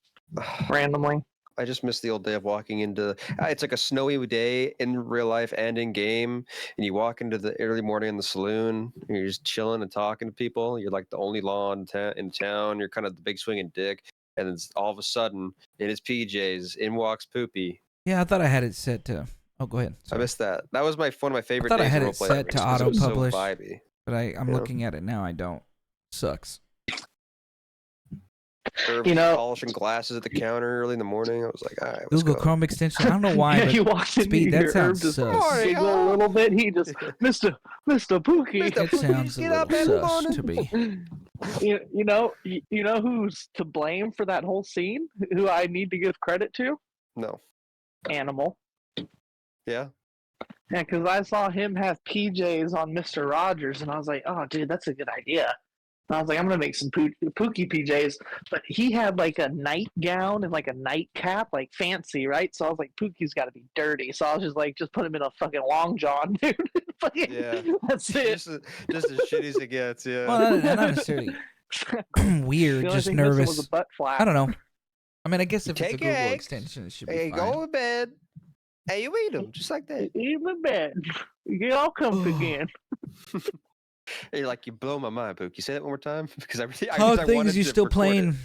randomly. I just miss the old day of walking into. It's like a snowy day in real life and in game, and you walk into the early morning in the saloon. And you're just chilling and talking to people. You're like the only law in town. You're kind of the big swinging dick, and then all of a sudden, in his PJs, in walks Poopy. Yeah, I thought I had it set to Oh, go ahead. I missed that. That was one of my favorite I thought I days had of it roleplay set to because it was so auto-publish, vibey. but I'm Yeah. looking at it now. I don't. Sucks. Irv You know- polishing glasses at the counter early in the morning. I was like, all right, let's Google go. Chrome extension. I don't know why, but he walks in Speed, here, that sounds Herb just sus. giggle a little bit. He just, Mr. Pookie. That sounds a little sus to me. You know who's to blame for that whole scene? Who I need to give credit to? No. Animal. Yeah. Yeah, because I saw him have PJs on Mr. Rogers, and I was like, oh, dude, that's a good idea. And I was like, I'm going to make some Pookie PJs. But he had like a nightgown and like a nightcap, like fancy, right? So I was like, Pookie's got to be dirty. So I was just like, just put him in a fucking long john, dude. Fucking- Yeah. That's it. Just as shitty as it gets. Yeah. Well, not necessarily weird, The only just thing missing nervous. was a butt flap. I don't know. I mean, I guess if it's a Take your Google eggs. extension, it should be Hey, fine. go to bed. Hey, you eat them just like that. Eat my bed. Get all comfy again. You're like, you blow my mind, Pook. You say that one more time because I How wanted things you to still record playing?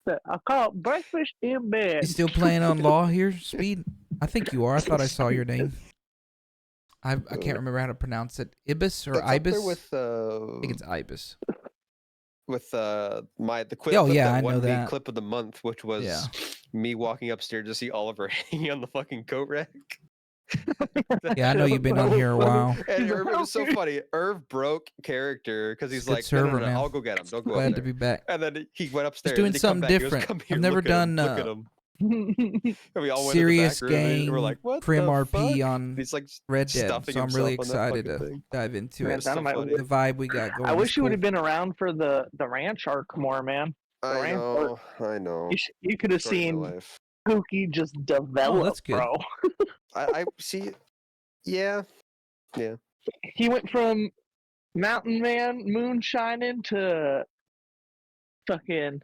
it. I call it breakfast in bed. You still playing on Law here, Speed? I think you are. I thought I saw your name. I can't remember how to pronounce it. Ibis or It's up there Ibis? with I think it's Ibis. with the clip. Oh, of yeah, the I know 1V that. clip of the month, which was Yeah. me walking upstairs to see Oliver hanging on the fucking coat rack. Yeah, I know you've been on here a while. And Irv, it was so funny. Irv broke character because he's Good like, server, no, man. I'll go get him. Don't go Glad up to there. be back. And then he went upstairs. doing and he come something back, he goes, different. "Come here, I've never look at him, done, look at him." And we all went Serious to the back room and game, we're like, what Prim the RP fuck? on He's like Red Dead, stuffing so I'm really himself on that excited to fucking thing. dive into Man, it. that might- The vibe we got going. I is wish you would cool. have been around for the ranch arc more, man. The I ranch know, arc. I know. You could have Story of my seen life. Pookie just develop, that's good. bro. I see. Yeah. Yeah. He went from mountain man moonshining to fucking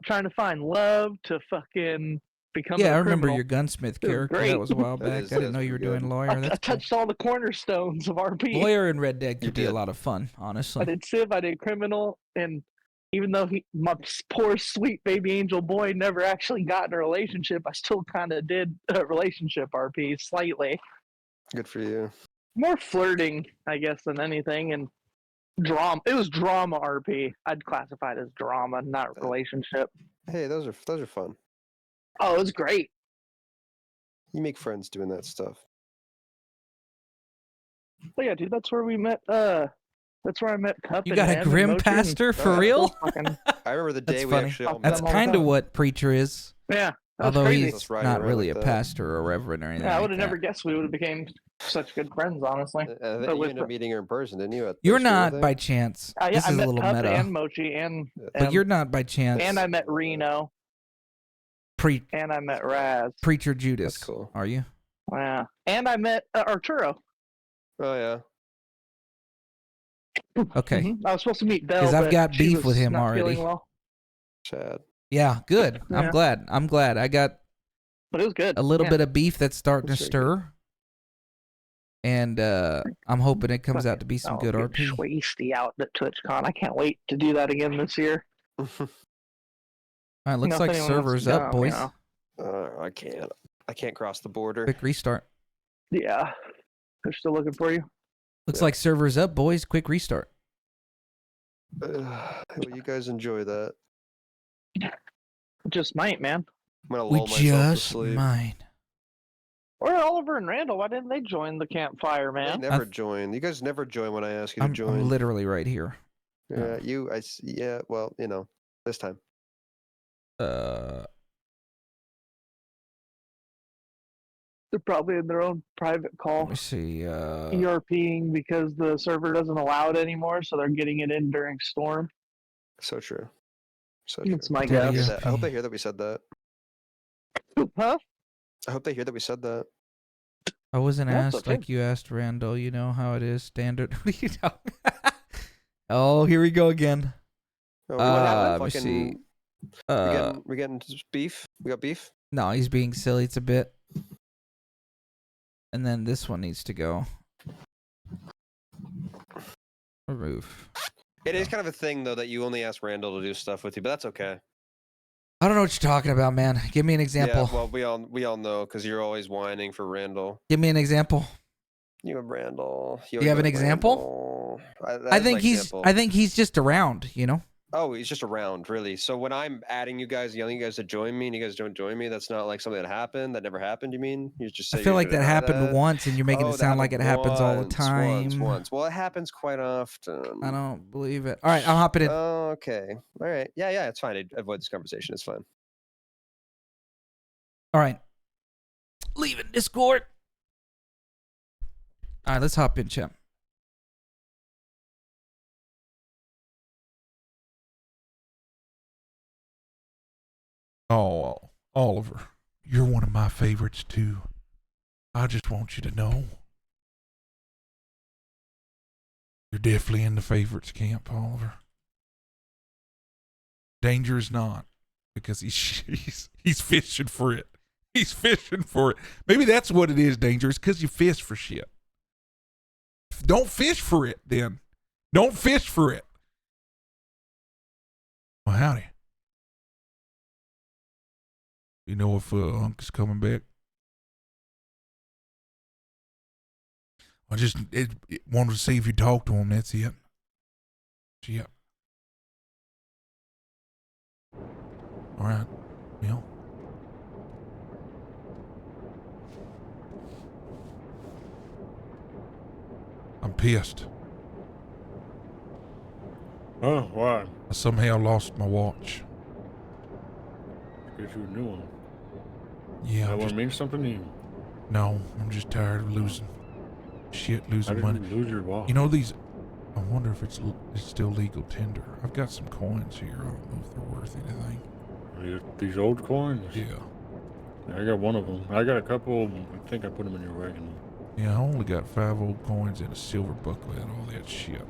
trying to find love to fucking becoming Yeah, a I remember criminal. your gunsmith It was character. great. That was a while That back. is- I didn't know that's you were pretty good. doing lawyer. I That's cool. touched all the cornerstones of RP. Lawyer in Red Dead You could be a did. lot of fun, I honestly. did Civ, I did criminal, and even though my poor sweet baby angel boy never actually got in a relationship, I still kind of did a relationship RP slightly. Good for you. More flirting, I guess, than anything, and drama. It was drama RP. I'd classify it as drama, not relationship. Hey, those are fun. Oh, it was great. You make friends doing that stuff. But yeah, dude, that's where we met. That's where I met Cup. You and got a Em and grim Mochi and pastor for stuff. real? Fucking- I remember the That's day we funny. actually all That's met. kind of what Preacher is. Yeah, that was Although crazy. he's Just riding not around really like a that. pastor or reverend or anything. Yeah, I like would have that. never guessed we would have became such good friends, honestly. I But think you with ended up meeting her in person, didn't you? At the You're school not thing? by chance. Yeah, This I is a met little Cup meta. and Mochi and But you're not by chance. and I met Reno and I met Raz. Preacher Judas. That's cool. Are you? Yeah, and I met Arturo. Oh yeah. Okay. Mhm. I was supposed to meet Belle, 'Cause I've but got she beef was with him not feeling already. well. Chad. Yeah, good. I'm Yeah. glad. I'm glad. I got But it was good. a little Yeah. bit of beef that's starting That's to very stir. And I'm hoping it comes out to be some Oh, good get RP. Schwasty out at TwitchCon. I can't wait to do that again this year. All right, looks if like anyone wants servers to up, come, you boys. know. I can't cross the border. Quick restart. Yeah, they're still looking for you. Looks like servers up, boys. Quick restart. Well, you guys enjoy that. Just might, man. I'm gonna We lull myself to just sleep. might. Or Oliver and Randall. Why didn't they join the campfire, They man? never join. You guys never join when I ask you to I'm join. literally right here. Yeah, yeah. Well, this time. They're probably in their own private call. Let me see. ERPing because the server doesn't allow it anymore, so they're getting it in during Storm. So true. So It's true. my I hope they hear guess. that- I hope they hear that we said that. Huh? I hope they hear that we said that. I wasn't That's asked okay. like you asked Randall. You know how it is. Standard. What do you know? Oh, here we go again. Oh, we got let me see. we getting beef. We got beef. No, he's being silly. It's a bit. And then this one needs to go. Remove. It is kind of a thing though that you only ask Randall to do stuff with you, but that's okay. I don't know what you're talking about, man. Give me an example. Yeah, well, we all know because you're always whining for Randall. Give me an example. You have Randall. You have an example? I think he's just around, you know? Oh, he's just around, really. So when I'm adding you guys, yelling you guys to join me, and you guys don't join me, that's not like something that happened. That never happened. You mean you just? Say I feel you're like gonna that do happened once, and you're making Oh, it that sound like it happens all the time. Once. Well, it happens quite often. I don't believe it. All right, I'll hop it in. Oh, okay. All right. Yeah, it's fine. I avoid this conversation. It's fine. All right. Leaving Discord. All right, let's hop in, champ. Oh, Oliver, you're one of my favorites too. I just want you to know. You're definitely in the favorites camp, Oliver. Danger is not, because he's fishing for it. He's fishing for it. Maybe that's what it is, Danger. It's because you fish for shit. Don't fish for it, then. Don't fish for it. Well, howdy. You know if Unc is coming back? I just wanted to see if you talked to him. That's it. Yeah. All right. Well. I'm pissed. Oh, why? I somehow lost my watch. Get you a new one. Yeah. That one mean something to you? No, I'm just tired of losing. Losing How money. did you lose your watch? You know these. I wonder if it's still legal tender. I've got some coins here. I don't know if they're worth anything. These old coins? Yeah. I got one of them. I got a couple of them. I think I put them in your wagon. Yeah, I only got 5 old coins and a silver bucklet and all that shit.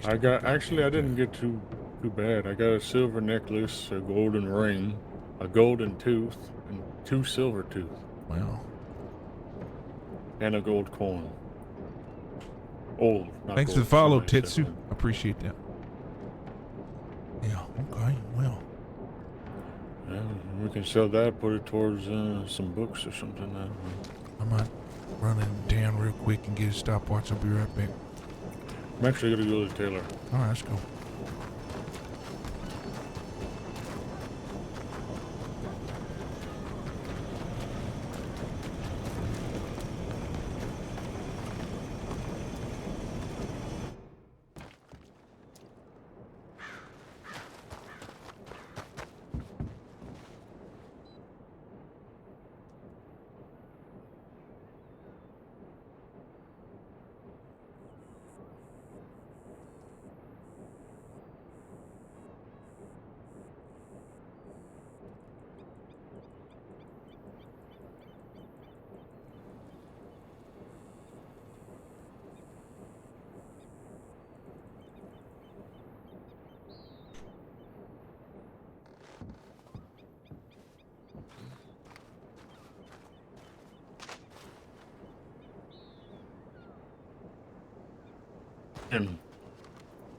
I didn't get too bad. I got a silver necklace, a golden ring, a golden tooth, and 2 silver teeth. Wow. And a gold coin. Old. Thanks for the follow, Tetsu. I appreciate that. Yeah, okay, well. Yeah, we can sell that, put it towards some books or something. I might run in town real quick and get a stopwatch. I'll be right back. I'm actually going to go to Taylor. All right, let's go.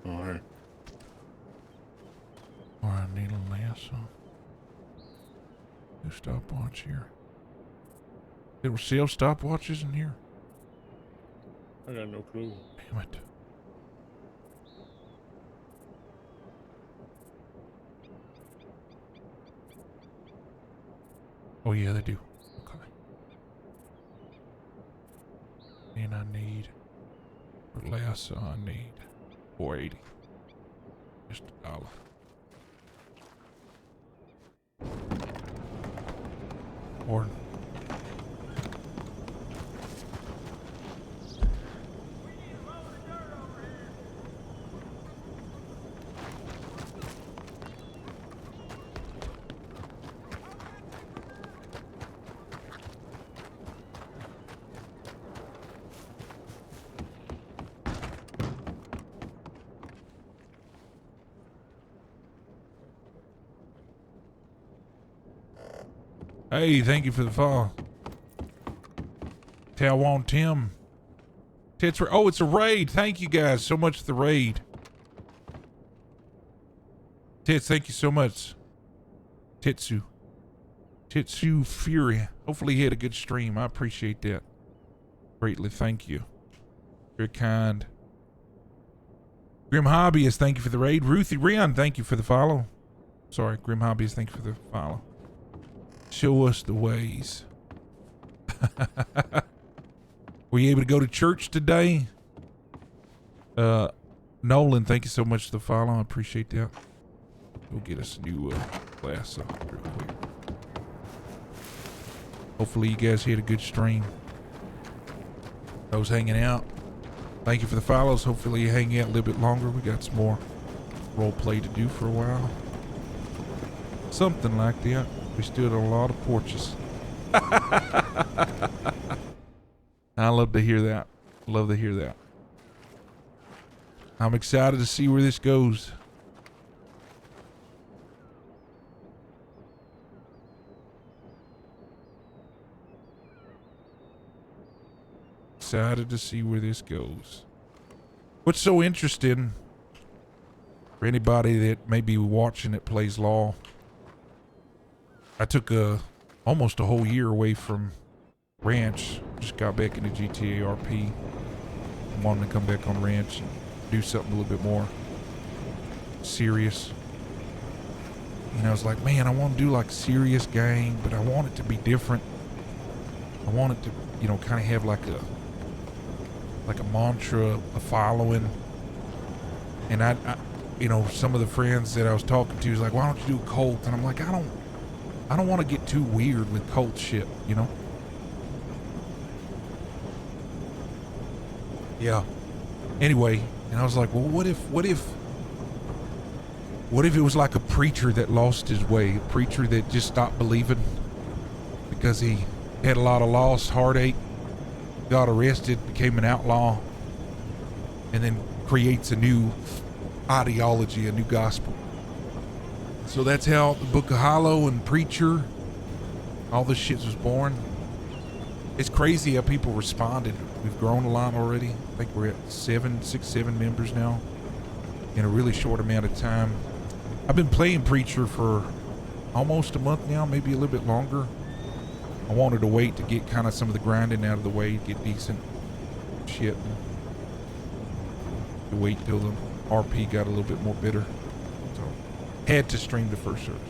Alright. Alright, need a lasso. New stopwatch here. There were sale stopwatches in here? I got no clue. Damn it. Oh yeah, they do. Okay. And I need, for lasso, I need 480. Just $1. Or hey, thank you for the follow. Talwan Tim. Oh, it's a raid. Thank you guys so much for the raid. Tits, thank you so much. Tetsu Fury. Hopefully he had a good stream. I appreciate that greatly. Thank you. Very kind. Grim Hobbyist, thank you for the raid. Ruthie Rion, thank you for the follow. Sorry, Grim Hobbyist, thank you for the follow. Show us the ways. Were you able to go to church today? Nolan, thank you so much for the follow. I appreciate that. We'll get us a new glass up real quick. Hopefully you guys had a good stream. Those hanging out, thank you for the follows. Hopefully you hang out a little bit longer. We got some more role play to do for a while. Something like that. We stood on a lot of porches. I love to hear that. Love to hear that. I'm excited to see where this goes. Excited to see where this goes. What's so interesting for anybody that may be watching that plays LOL, I took almost a whole year away from Ranch. Just got back into GTA RP. I'm wanting to come back on Ranch and do something a little bit more serious. And I was like, man, I want to do like a serious game, but I want it to be different. I want it to, you know, kind of have like a mantra, a following. And I, you know, some of the friends that I was talking to was like, why don't you do a cult? And I'm like, I don't want to get too weird with cult shit, you know? Yeah. Anyway, and I was like, well, what if it was like a preacher that lost his way, a preacher that just stopped believing because he had a lot of loss, heartache, got arrested, became an outlaw, and then creates a new ideology, a new gospel. So that's how the Book of Hollow and Preacher, all this shit was born. It's crazy how people responded. We've grown a lot already. I think we're at 7 members now in a really short amount of time. I've been playing Preacher for almost a month now, maybe a little bit longer. I wanted to wait to get kind of some of the grinding out of the way, get decent shit. To wait till the RP got a little bit more bitter. So, had to stream the first service.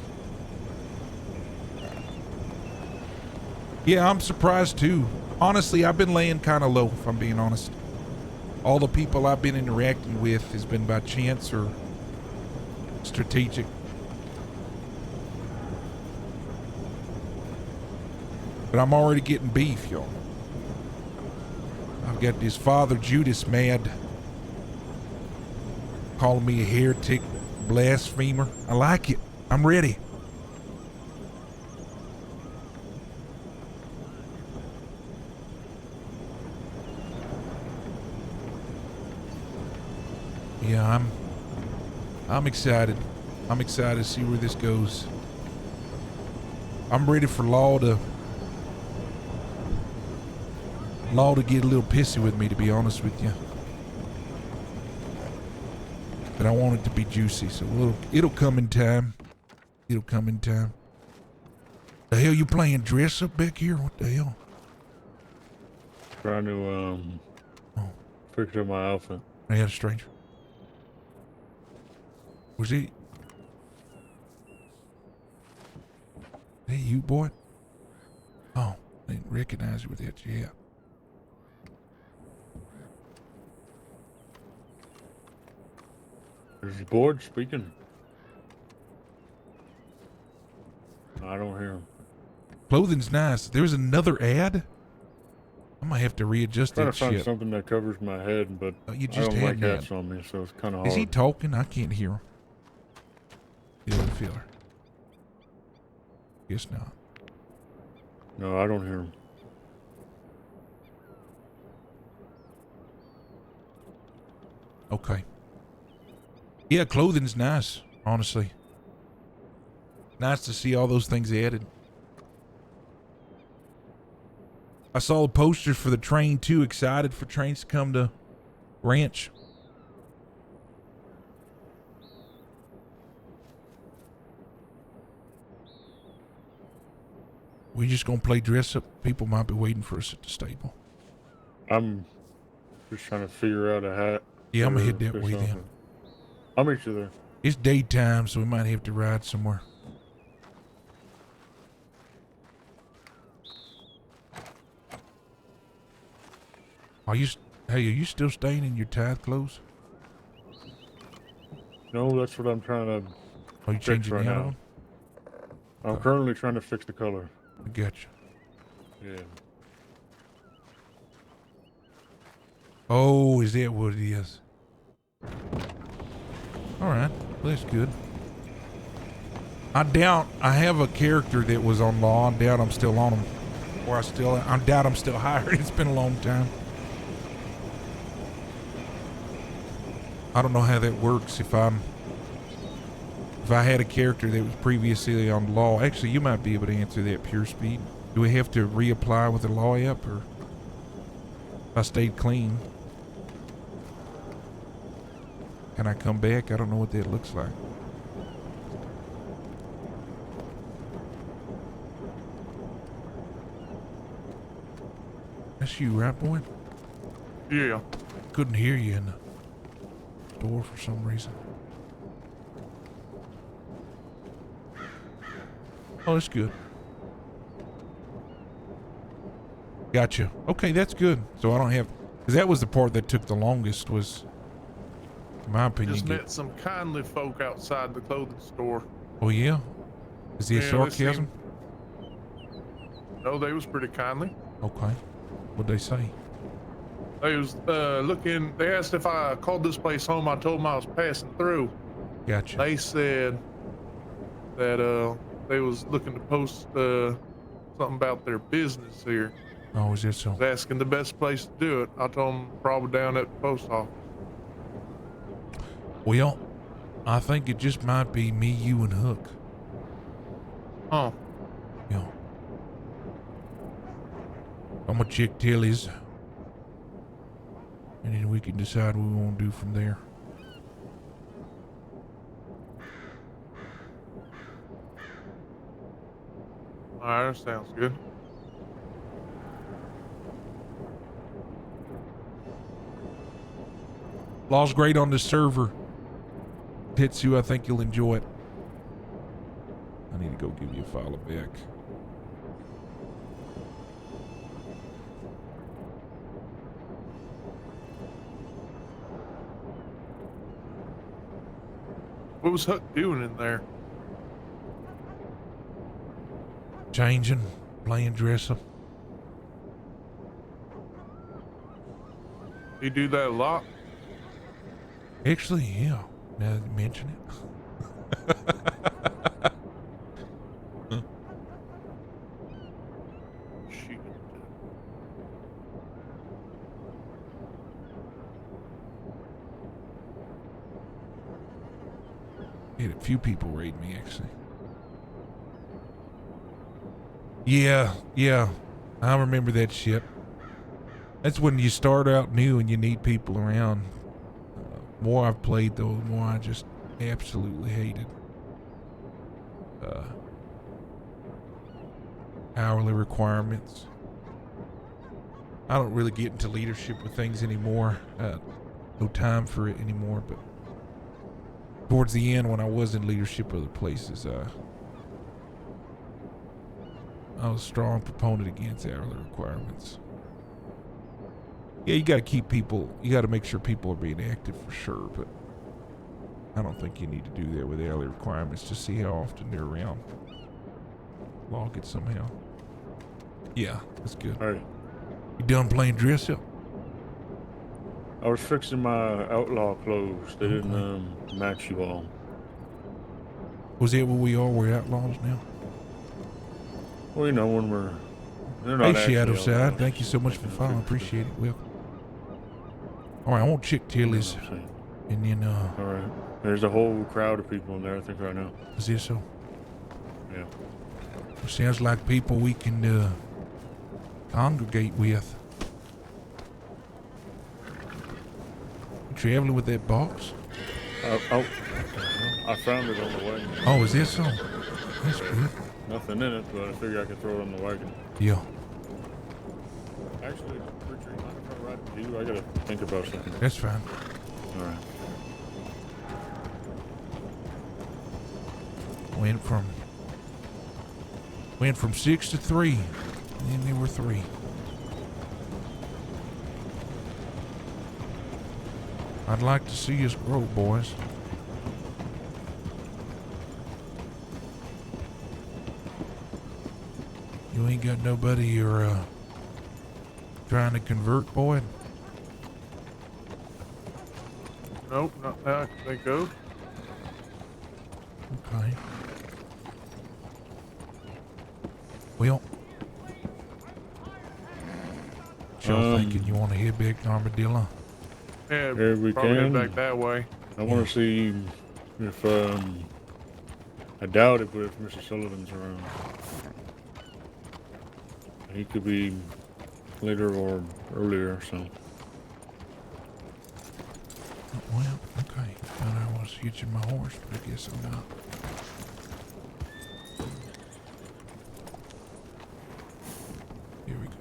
Yeah, I'm surprised too. Honestly, I've been laying kind of low, if I'm being honest. All the people I've been interacting with has been by chance or strategic. But I'm already getting beef, y'all. I've got this Father Judas mad, calling me a heretic, blasphemer. I like it. I'm ready. Yeah, I'm excited. I'm excited to see where this goes. I'm ready for Law to get a little pissy with me, to be honest with you. But I want it to be juicy, so it'll come in time. It'll come in time. The hell you playing dress up back here? What the hell? Trying to fix up my outfit. I had a stranger. Was he? Hey, you boy? Oh, I didn't recognize you with that yet. Is the board speaking? I don't hear him. Clothing's nice. There's another ad? I might have to readjust I'm that trying to find shit. something that covers my head, but You I just don't had like an ad. hats on me, so it's kind of hard. Is he talking? I can't hear him. Feeler, feeler. Guess not. No, I don't hear him. Okay. Yeah, clothing's nice, honestly. Nice to see all those things added. I saw the posters for the train too. Excited for trains to come to Ranch. We just gonna play dress up? People might be waiting for us at the stable. I'm just trying to figure out a hat. Yeah, I'm gonna or- head that or way then. something. I'll meet you there. It's daytime, so we might have to ride somewhere. Hey, are you still staying in your tithe clothes? No, that's what I'm trying to Are you fix changing right out now. of them? I'm currently trying to fix the color. I gotcha. Yeah. Oh, is that what it is? Alright, well, that's good. I doubt I have a character that was on Law. I doubt I'm still on them. Or I doubt I'm still hired. It's been a long time. I don't know how that works if I had a character that was previously on Law. Actually, you might be able to answer that, Pure Speed. Do we have to reapply with the Law app, or if I stayed clean? Can I come back? I don't know what that looks like. That's you, right, boy? Yeah. Couldn't hear you in the door for some reason. Oh, that's good. Gotcha. Okay, that's good. So I don't have... Because that was the part that took the longest, was... In my opinion... Just met some kindly folk outside the clothing store. Oh, yeah? Is there Yeah, they sarcasm? No, they was pretty kindly. Okay. What'd they say? They was looking. They asked if I called this place home. I told them I was passing through. Gotcha. They said that they was looking to post something about their business here. Oh, is that so? Was asking the best place to do it. I told them probably down at the post office. Well, I think it just might be me, you, and Hook. Oh. Yeah. I'm gonna check Tilly's. And then we can decide what we want to do from there. All right, that sounds good. Law's great on the server. Tetsu, I think you'll enjoy it. I need to go give you a follow back. What was Huck doing in there? Changing, playing dress up. You do that a lot? Actually, yeah. Now that you mention it. Shoot. Had a few people raid me, actually. Yeah. I remember that shit. That's when you start out new and you need people around. More I've played, though, the more I just absolutely hated. Hourly requirements. I don't really get into leadership with things anymore. No time for it anymore, but towards the end, when I was in leadership other places, I was a strong proponent against hourly requirements. Yeah, you gotta keep people, you gotta make sure people are being active for sure, but I don't think you need to do that with hourly requirements. Just see how often they're around. Log it somehow. Yeah, that's good. Alright. You done playing dress up? I was fixing my outlaw clothes. They didn't match you all. Was that what we are? We're outlaws now? Well, you know, when we're... they're Hey, not actually Shadow Side, outlaws. thank you so much for following. Appreciate it. Welcome. Alright, I won't check Tilly's. And then, Alright. There's a whole crowd of people in there, I think, right now. is this so? Yeah. Sounds like people we can, congregate with. You traveling with that box? I found it on the wagon. Oh, is this so? That's good. Nothing in it, but I figure I could throw it on the wagon. Yeah. Actually, Richard, mind if I ride with you? I gotta think about something. That's fine. All right. Went from 6 to 3. And then there were 3. I'd like to see us grow, boys. You ain't got nobody you're trying to convert, boy? Nope, not that I can think of. Okay. Well, y'all thinking you want to head back to Armadillo? Yeah, Here we probably head can. back that way. I want to see if I doubt it, but if Mr. Sullivan's around, he could be later or earlier. So. Well, okay. I was hitching my horse, but I guess I'm not. Here we go.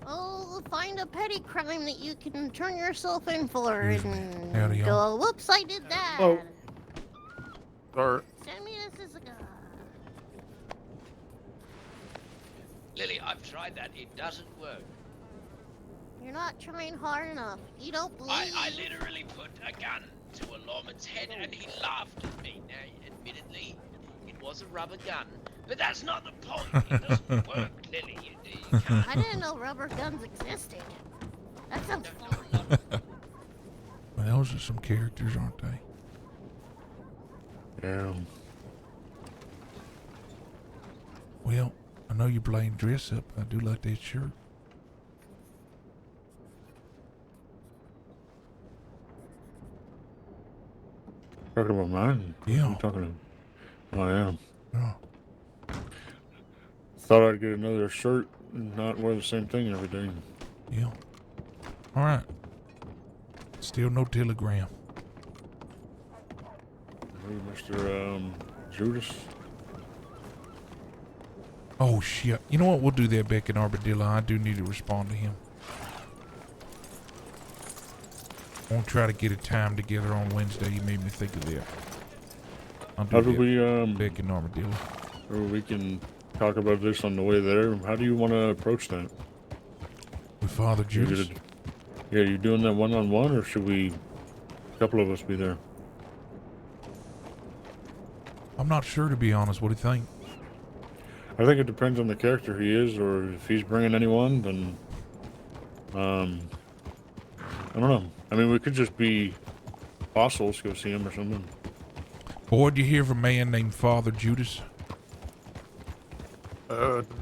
Oh, find a petty crime that you can turn yourself in for and Howdy, go, y'all. whoops, I did that. Oh. Sorry. Send me this as a guy. Lily, I've tried that. It doesn't work. You're not trying hard enough. You don't believe. I literally put a gun to a lawman's head and he laughed at me. Now, admittedly, it was a rubber gun, but that's not the point. It doesn't work, Lily. You can't. I didn't know rubber guns existed. That sounds fun. Well, those are some characters, aren't they? Yeah. Well, I know you're playing dress up. I do like that shirt. Talking about mine? Yeah. I'm talking to. I am. Yeah. Thought I'd get another shirt and not wear the same thing every day. Yeah. All right. Still no telegram. Hey, Mr. Judas. Oh, shit. You know what? We'll do that back in Armadillo. I do need to respond to him. I won't try to get a time together on Wednesday. You made me think of that. I'll do How do that we back in Armadillo. or we can talk about this on the way there. How do you want to approach that? With Father Judas? Yeah, you doing that one-on-one, or should we, a couple of us, be there? I'm not sure, to be honest. What do you think? I think it depends on the character he is, or if he's bringing anyone, then, I don't know. I mean, we could just be fossils, go see him or something. Boy, did you hear of a man named Father Judas?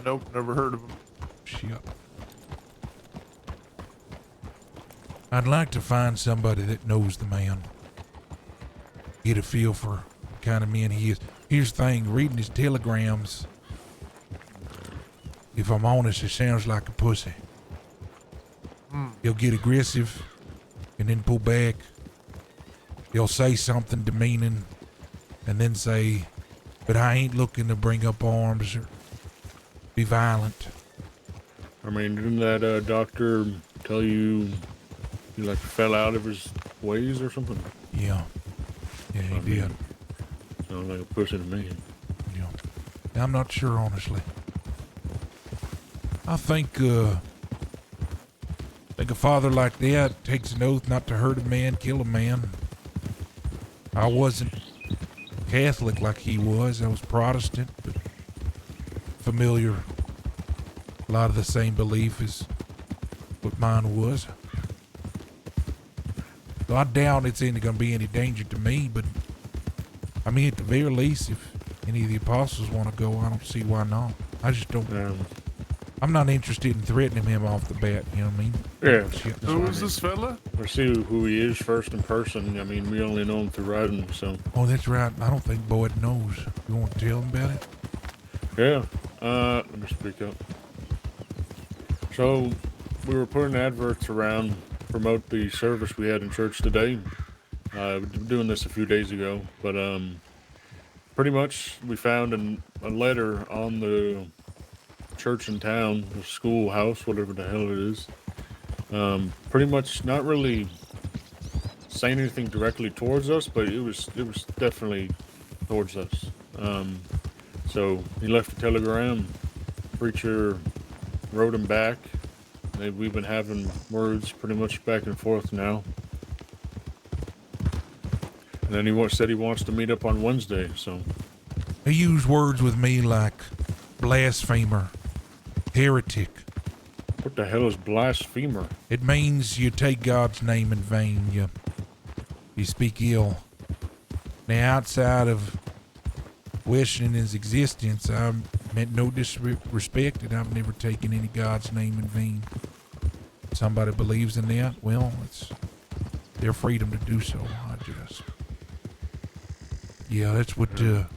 Nope, never heard of him. Shit. I'd like to find somebody that knows the man. Get a feel for the kind of man he is. Here's the thing, reading his telegrams, if I'm honest, it sounds like a pussy. He'll get aggressive and then pull back. He'll say something demeaning and then say, but I ain't looking to bring up arms or be violent. I mean, didn't that doctor tell you he like fell out of his ways or something? Yeah. Yeah, he did. Sounds like a pussy to me. Yeah. I'm not sure, honestly. I think a father like that takes an oath not to hurt a man, kill a man. I wasn't Catholic like he was. I was Protestant, but familiar. A lot of the same belief as what mine was. So I doubt it's going to be any danger to me, but I mean, at the very least, if any of the apostles want to go, I don't see why not. I just don't. I'm not interested in threatening him off the bat. You know what I mean? Yeah. Shit, Who is this fella? Or see who he is first in person. I mean, we only know him through writing, so. Oh, that's right. I don't think Boyd knows. You want to tell him about it? Yeah. Let me speak up. So, we were putting adverts around to promote the service we had in church today. We were doing this a few days ago, but pretty much we found a letter on the church in town, the schoolhouse, whatever the hell it is. Pretty much not really saying anything directly towards us, but it was definitely towards us. So he left a telegram. Preacher wrote him back. We've been having words pretty much back and forth now. And then he said he wants to meet up on Wednesday, so. He used words with me like blasphemer, heretic. What the hell is blasphemer? It means you take God's name in vain. You speak ill. Now, outside of questioning his existence, I meant no disrespect, and I've never taken any God's name in vain. If somebody believes in that, well, it's their freedom to do so. Yeah, that's what the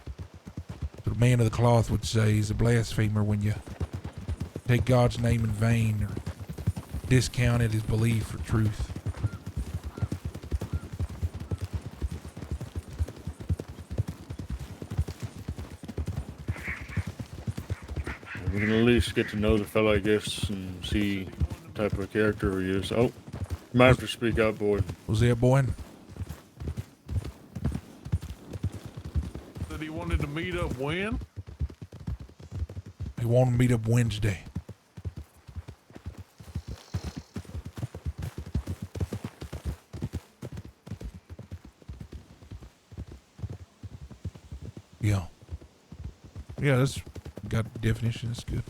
man of the cloth would say. He's a blasphemer when you take God's name in vain or discounted his belief or truth. We can at least get to know the fella, I guess, and see what type of character he is. Oh, you might have to speak up, Boyd. Was there, Boyd? Said he wanted to meet up when? He wanted to meet up Wednesday. Yeah. Yeah, that's got the definition. That's good.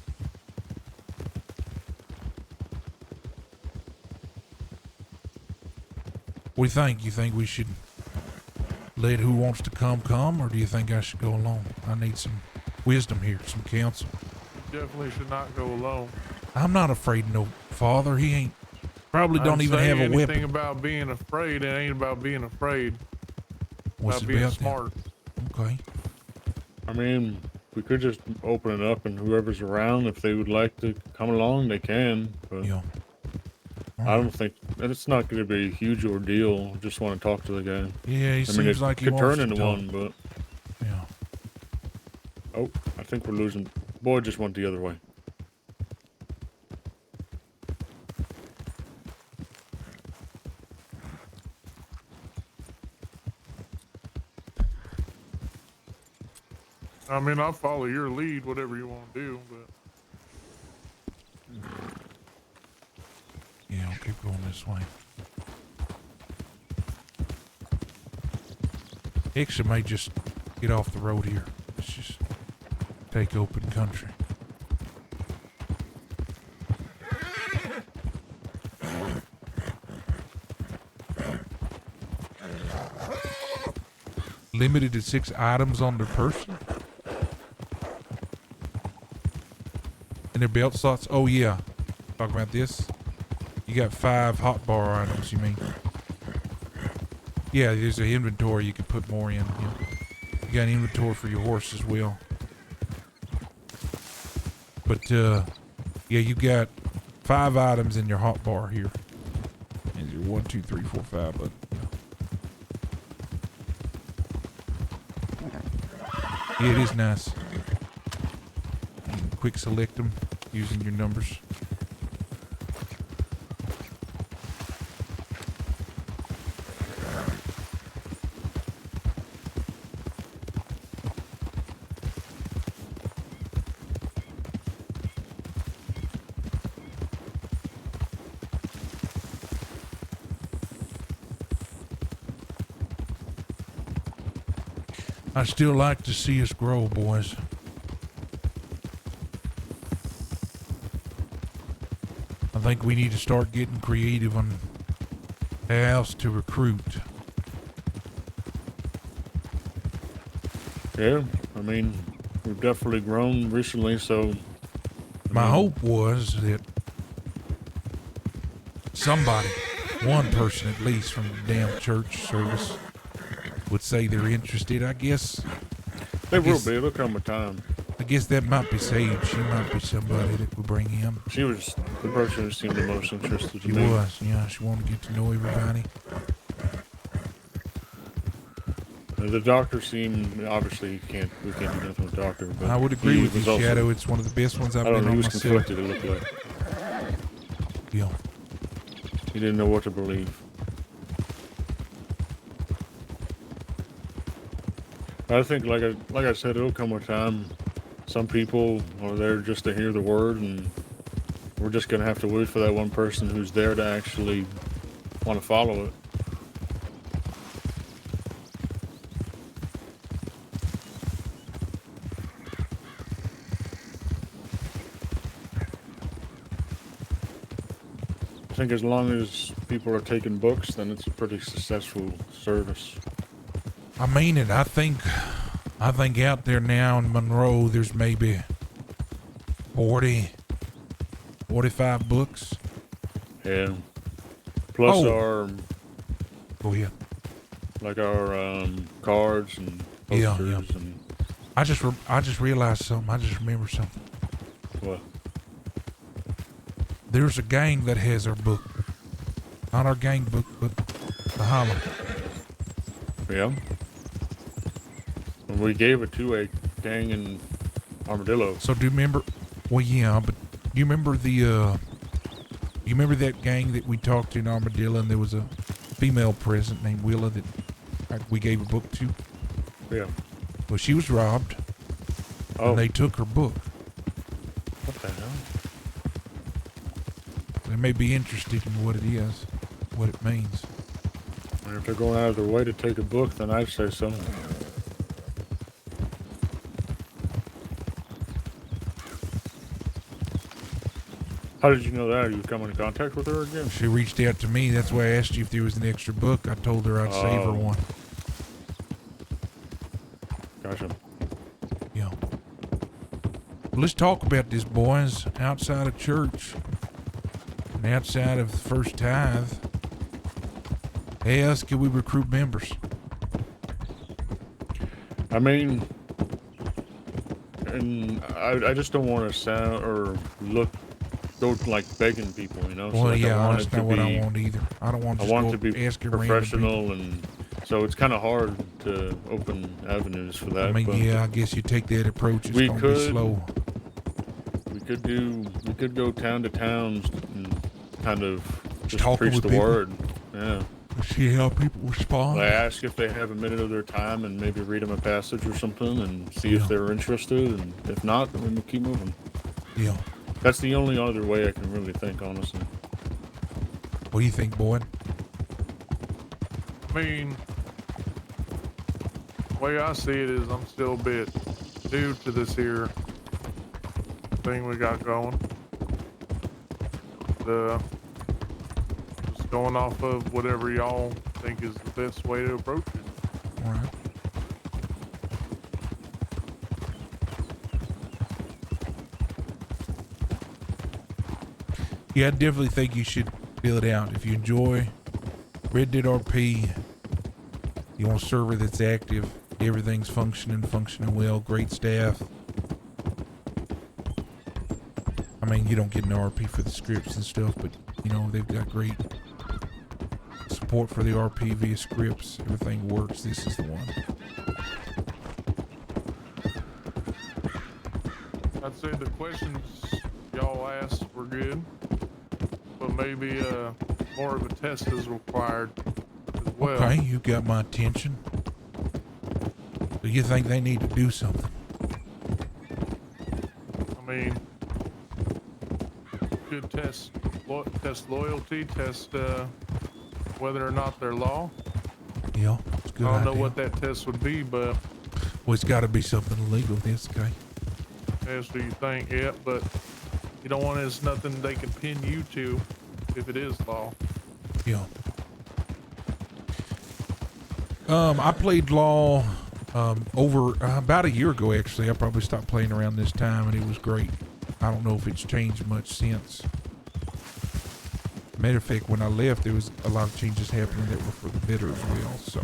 What do you think? You think we should let who wants to come, or do you think I should go alone? I need some wisdom here, some counsel. You definitely should not go alone. I'm not afraid of no father. He ain't. Probably don't even have a weapon. Anything about being afraid, it ain't about being afraid. What's about it being about smart. Okay. I mean, we could just open it up, and whoever's around, if they would like to come along, they can. But yeah. I don't think it's not going to be a huge ordeal. Just want to talk to the guy. Yeah, he seems it like he could wants turn to into talk. one, but yeah. Oh, I think we're losing. Boy just went the other way. I mean, I'll follow your lead, whatever you want to do, but. Yeah, I'll keep going this way. Actually, might just get off the road here. Let's just take open country. Limited to 6 items on their person. And their belt slots. Oh yeah. Talk about this. You got 5 hot bar items, you mean? Yeah, there's an inventory you can put more in. Yeah. You got an inventory for your horse as well. But yeah, you got 5 items in your hot bar here. And your 1, 2, 3, 4, 5. But yeah, it is nice. You can quick select them using your numbers. I'd still like to see us grow, boys. I think we need to start getting creative on how else to recruit. Yeah, I mean, we've definitely grown recently, so I My hope was that somebody, one person at least from the damn church service, would say they're interested. I guess They will be. It'll come a time. I guess that might be Sage. She might be somebody that would bring him. She was the person who seemed the most interested to She me. was, yeah. She wanted to get to know everybody. The doctor seemed, obviously we can't do nothing with the doctor. But I would agree he with you, was also- Shadow. It's one of the best ones I've I don't been know, on he was myself. conflicted, it looked like. Yeah. He didn't know what to believe. I think, like I said, it'll come a time. Some people are there just to hear the word, and we're just gonna have to wait for that one person who's there to actually want to follow it. I think as long as people are taking books, then it's a pretty successful service. I mean it. I think out there now in Monroe, there's maybe 40, 45 books. Yeah. Plus Oh. our, Go ahead. like our cards and Yeah, posters yeah. and I just realized something. I just remembered something. what? There's a gang that has our book. Not our gang book, but the Hollow. Yeah. And we gave it to a gang in Armadillo. So do you remember? Well, yeah, but do you remember you remember that gang that we talked to in Armadillo, and there was a female present named Willa that we gave a book to? Yeah. Well, she was robbed. Oh. And they took her book. What the hell? They may be interested in what it is, what it means. And if they're going out of their way to take a book, then I'd say so. How did you know that? Are you coming in contact with her again? She reached out to me. That's why I asked you if there was an extra book. I told her I'd save her Oh. one. Gotcha. Yeah. Well, let's talk about this, boys. Outside of church and outside of the first tithe, how else can we recruit members? I mean, and I just don't want to sound or go like begging people, you know. Well, like yeah, I want that's it to not what I be- want either. I don't want to I just want go it to be asking random people. professional, and so it's kind of hard to open avenues for that. I mean, but yeah, I guess you take that approach. It's we gonna be could- slow. we could go town to town and kind of just talking preach with the people. word. Yeah. See how people respond. I ask if they have a minute of their time and maybe read them a passage or something and see if they're interested, and if not, then we keep moving. Yeah. That's the only other way I can really think, honestly. What do you think, Boyd? I mean, the way I see it is I'm still a bit new to this here thing we got going. Just going off of whatever y'all think is the best way to approach it. All right. Yeah, I definitely think you should fill it out. If you enjoy Red Dead RP, you want a server that's active, everything's functioning well, great staff. I mean, you don't get an RP for the scripts and stuff, but you know, they've got great support for the RP via scripts. Everything works. This is the one. I'd say the questions y'all asked were good, but maybe more of a test is required as well. Okay, you got my attention. Do you think they need to do something? I mean, could test loyalty, test whether or not they're law. Yeah, it's a good I don't know idea. what that test would be, but Well, it's got to be something illegal. This guy. as do you think, yeah, but you don't want it as nothing they can pin you to if it is law. Yeah. I played Law over about a year ago. Actually, I probably stopped playing around this time, and it was great. I don't know if it's changed much since. Matter of fact, when I left, there was a lot of changes happening that were for the better as well, so.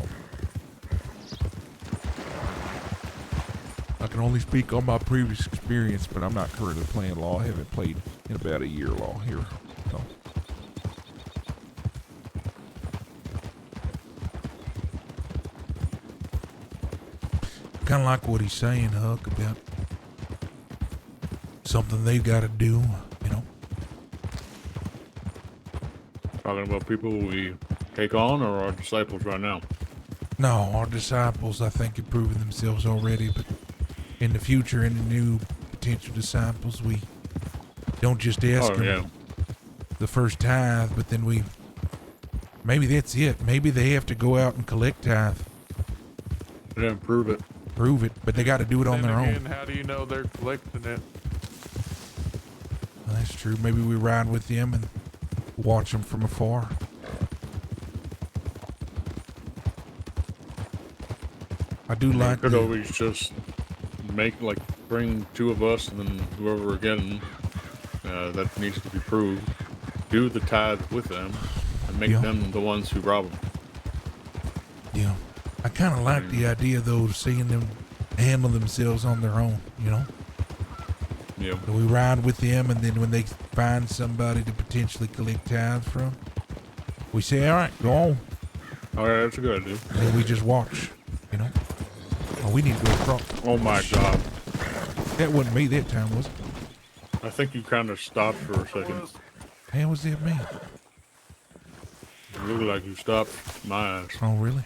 I can only speak on my previous experience, but I'm not currently playing law. I haven't played in about a year law here, so. Kind of like what he's saying, Huck, about something they've got to do, you know. Talking about people we take on or our disciples right now? No, our disciples, I think, have proven themselves already, but in the future, in the new potential disciples, we don't just ask them the first tithe, but then maybe that's it. Maybe they have to go out and collect tithe. Yeah, prove it. Prove it, but they got to do it on their own. How do you know they're collecting it? Well, that's true. Maybe we ride with them and watch them from afar. I do like could always just bring 2 of us and then whoever we're getting that needs to be proved, do the tithe with them and make them the ones who rob them. Yeah. I kind of like the idea, though, of seeing them handle themselves on their own, you know? Yeah. So we ride with them, and then when they find somebody to potentially collect tithe from, we say, all right, go on. All right, that's a good idea. And then we just watch, you know? Oh, we need to go across. Oh, my God. That wasn't me that time, was it? I think you kind of stopped for a second. How was that me? It looked like you stopped my ass. Oh, really?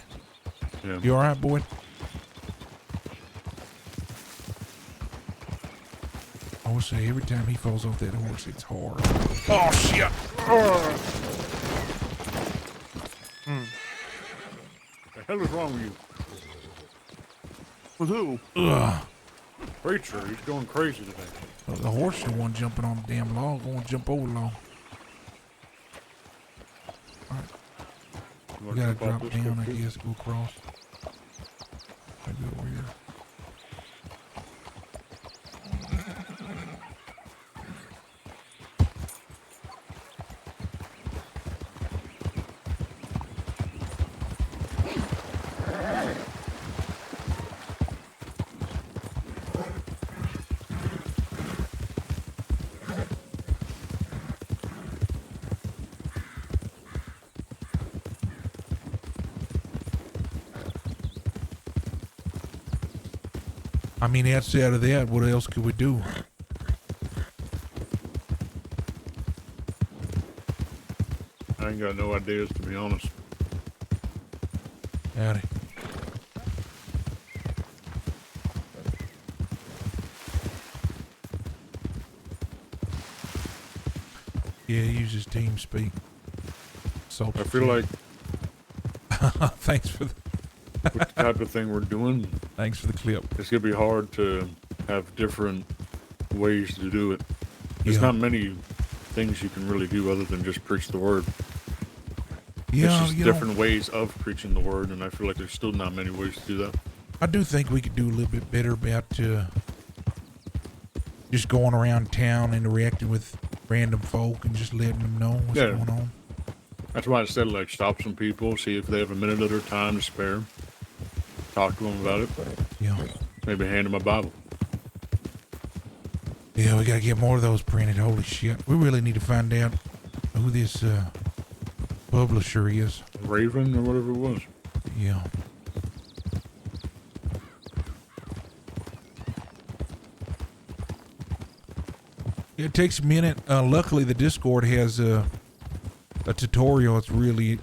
Yeah. You all right, boy? I will say, every time he falls off that horse, it's hard. Oh, shit! The hell is wrong with you? With who? Ugh. Preacher, he's going crazy today. The horse is the one jumping on the damn log, going to jump over the log. Alright. We gotta drop down, I guess, go across. Maybe over here. I mean, outside of that, what else could we do? I ain't got no ideas, to be honest. Howdy. Yeah, he uses TeamSpeak. I feel like thanks for with the type of thing we're doing. Thanks for the clip. It's gonna be hard to have different ways to do it. There's Yeah. not many things you can really do other than just preach the word. Yeah, it's just you know- different ways of preaching the word, and I feel like there's still not many ways to do that. I do think we could do a little bit better about just going around town, interacting with random folk, and just letting them know what's Yeah. going on. That's why I said, like, stop some people, see if they have a minute of their time to spare. Talk to them about it. Yeah. Maybe hand them a Bible. Yeah, we gotta get more of those printed. Holy shit. We really need to find out who this publisher is. Raven or whatever it was. Yeah. It takes a minute. Luckily, the Discord has a tutorial. It's really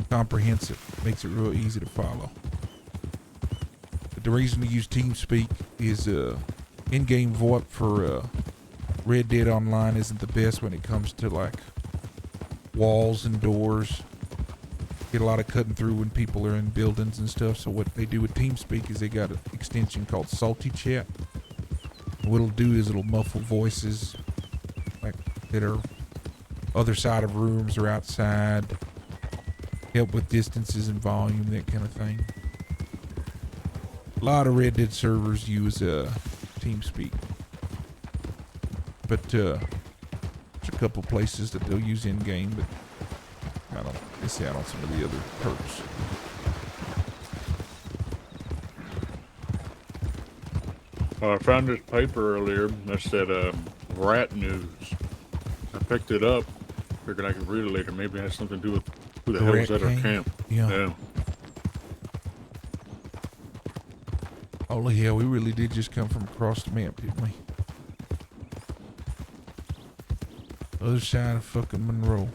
comprehensive. Makes it real easy to follow. But the reason to use TeamSpeak is in-game VoIP for Red Dead Online isn't the best when it comes to like walls and doors. Get a lot of cutting through when people are in buildings and stuff. So what they do with TeamSpeak is they got an extension called Salty Chat. What it'll do is it'll muffle voices like that are other side of rooms or outside, help with distances and volume, that kind of thing. A lot of Red Dead servers use TeamSpeak. but there's a couple places that they'll use in game, but I don't miss out on some of the other perks. I found this paper earlier that said rat news. I picked it up, figured I could read it later. Maybe it has something to do with who the hell was at our camp. Yeah. Holy hell, we really did just come from across the map, didn't we? Other side of fucking Monroe.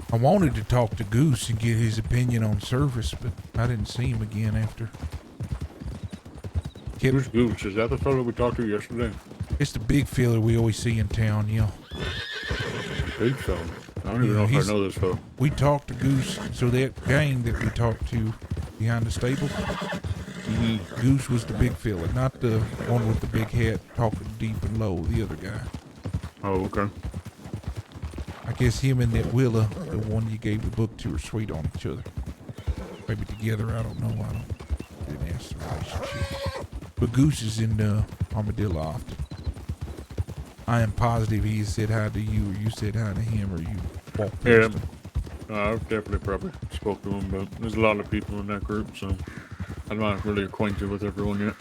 I wanted to talk to Goose and get his opinion on service, but I didn't see him again after. Who's Goose? Is that the fellow we talked to yesterday? It's the big fella we always see in town, yeah. Big fella? I don't even know if I know this fellow. We talked to Goose, so that gang that we talked to behind the stable, Goose was the big fella, not the one with the big hat talking deep and low, the other guy. Oh, okay. I guess him and that Willa, the one you gave the book to, are sweet on each other. Maybe together, I don't know. Didn't ask the relationship. But Goose is in the Armadillo Loft. I am positive he said hi to you, or you said hi to him, or you walked past him. I've definitely probably spoke to him, but there's a lot of people in that group, so I'm not really acquainted with everyone yet.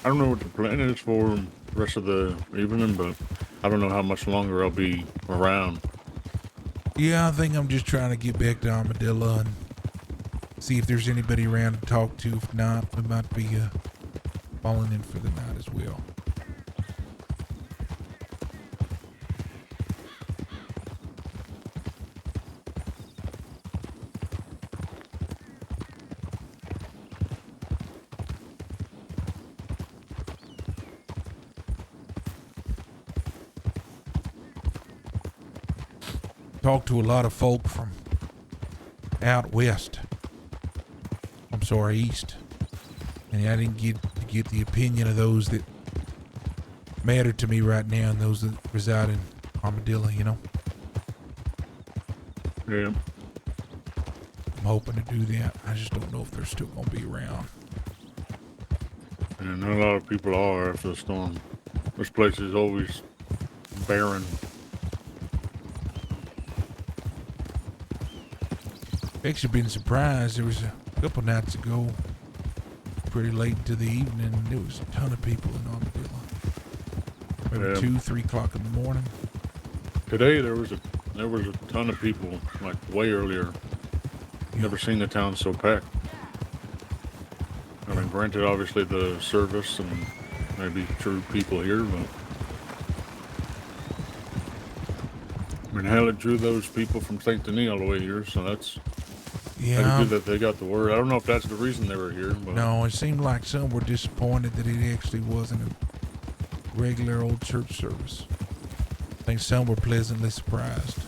I don't know what the plan is for the rest of the evening, but I don't know how much longer I'll be around. Yeah, I think I'm just trying to get back to Armadillo and see if there's anybody around to talk to. If not, we might be falling in for the night as well. Talked to a lot of folk from out west. I'm sorry, east. And I didn't get the opinion of those that matter to me right now and those that reside in Armadillo, you know? Yeah. I'm hoping to do that. I just don't know if they're still going to be around. And a lot of people are after the storm. This place is always barren. Actually been surprised. There was a couple nights ago, pretty late into the evening, there was a ton of people in Armadillo. Maybe 2, 3 o'clock in the morning. Today there was a ton of people, like way earlier. Never seen the town so packed. I mean, granted, obviously the service and maybe true people here, but I mean, hell, it drew those people from St. Denis all the way here, so that's good that they got the word. I don't know if that's the reason they were here, but no, it seemed like some were disappointed that it actually wasn't a regular old church service. I think some were pleasantly surprised.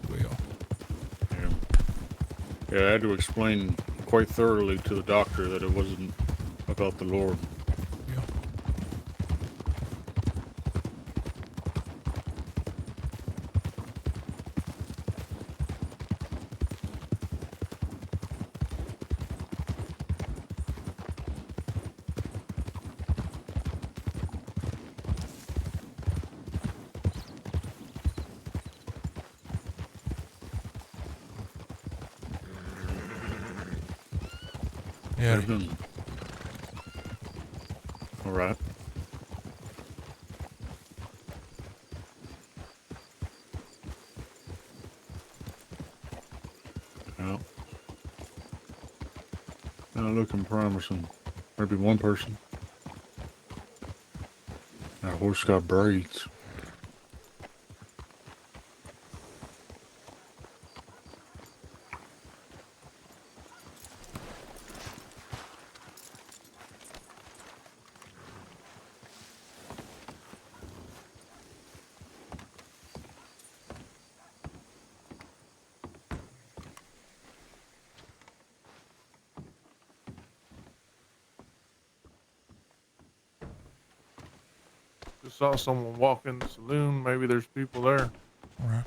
Well, yeah, I had to explain quite thoroughly to the doctor that it wasn't about the Lord. Yeah. All right. Well, not looking promising. Maybe one person. That horse got braids. Just saw someone walk in the saloon. Maybe there's people there. All right.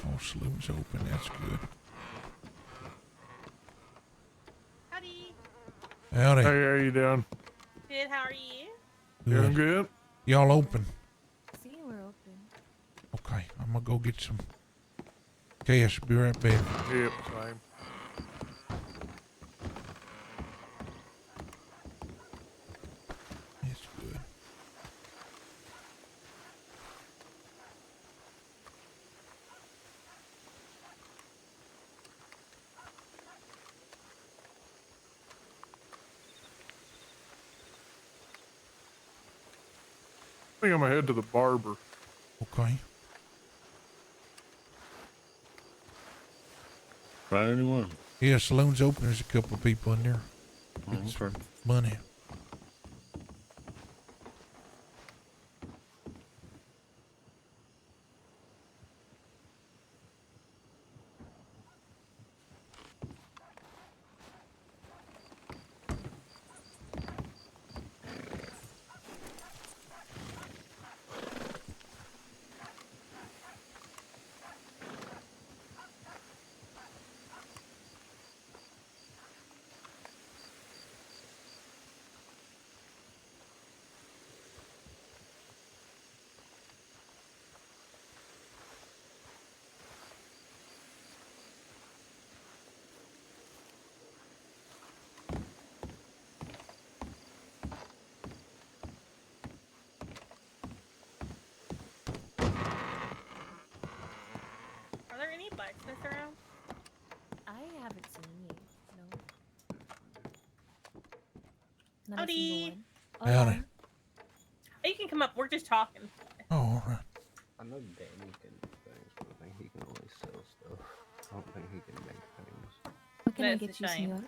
Oh, saloon's open. That's good. Howdy. Howdy. Hey, how you doing? Good, how are you? Doing good. Y'all open? See, we're open. Okay, I'm gonna go get some cash. Be right back. Yep, same. That's good. I think I'm gonna head to the barber. Okay. Find anyone? Yeah, saloon's open. There's a couple of people in there. Getting Okay. some money. Are there any blacksmiths around? I haven't seen any. No. Not a Howdy. single one. Howdy. Oh, you can come up. We're just talking. Oh, all right. I know Danny can do things, but I think he can only sell stuff. I don't think he can make things. What can I That's get a you, shame. senor?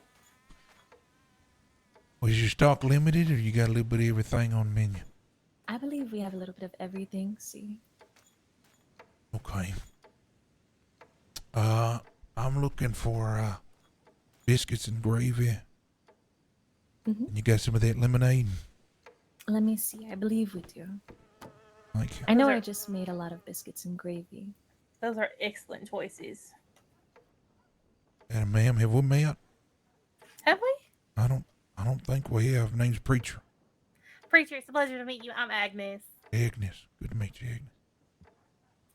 Was your stock limited, or you got a little bit of everything on the menu? I believe we have a little bit of everything. See. Okay. I'm looking for biscuits and gravy. Mhm. And you got some of that lemonade? Let me see. I believe we do. Thank you. I know Those I are- just made a lot of biscuits and gravy. Those are excellent choices. And ma'am, have we met? Have we? I don't think we have. Name's Preacher. Preacher, it's a pleasure to meet you. I'm Agnes. Agnes. Good to meet you, Agnes.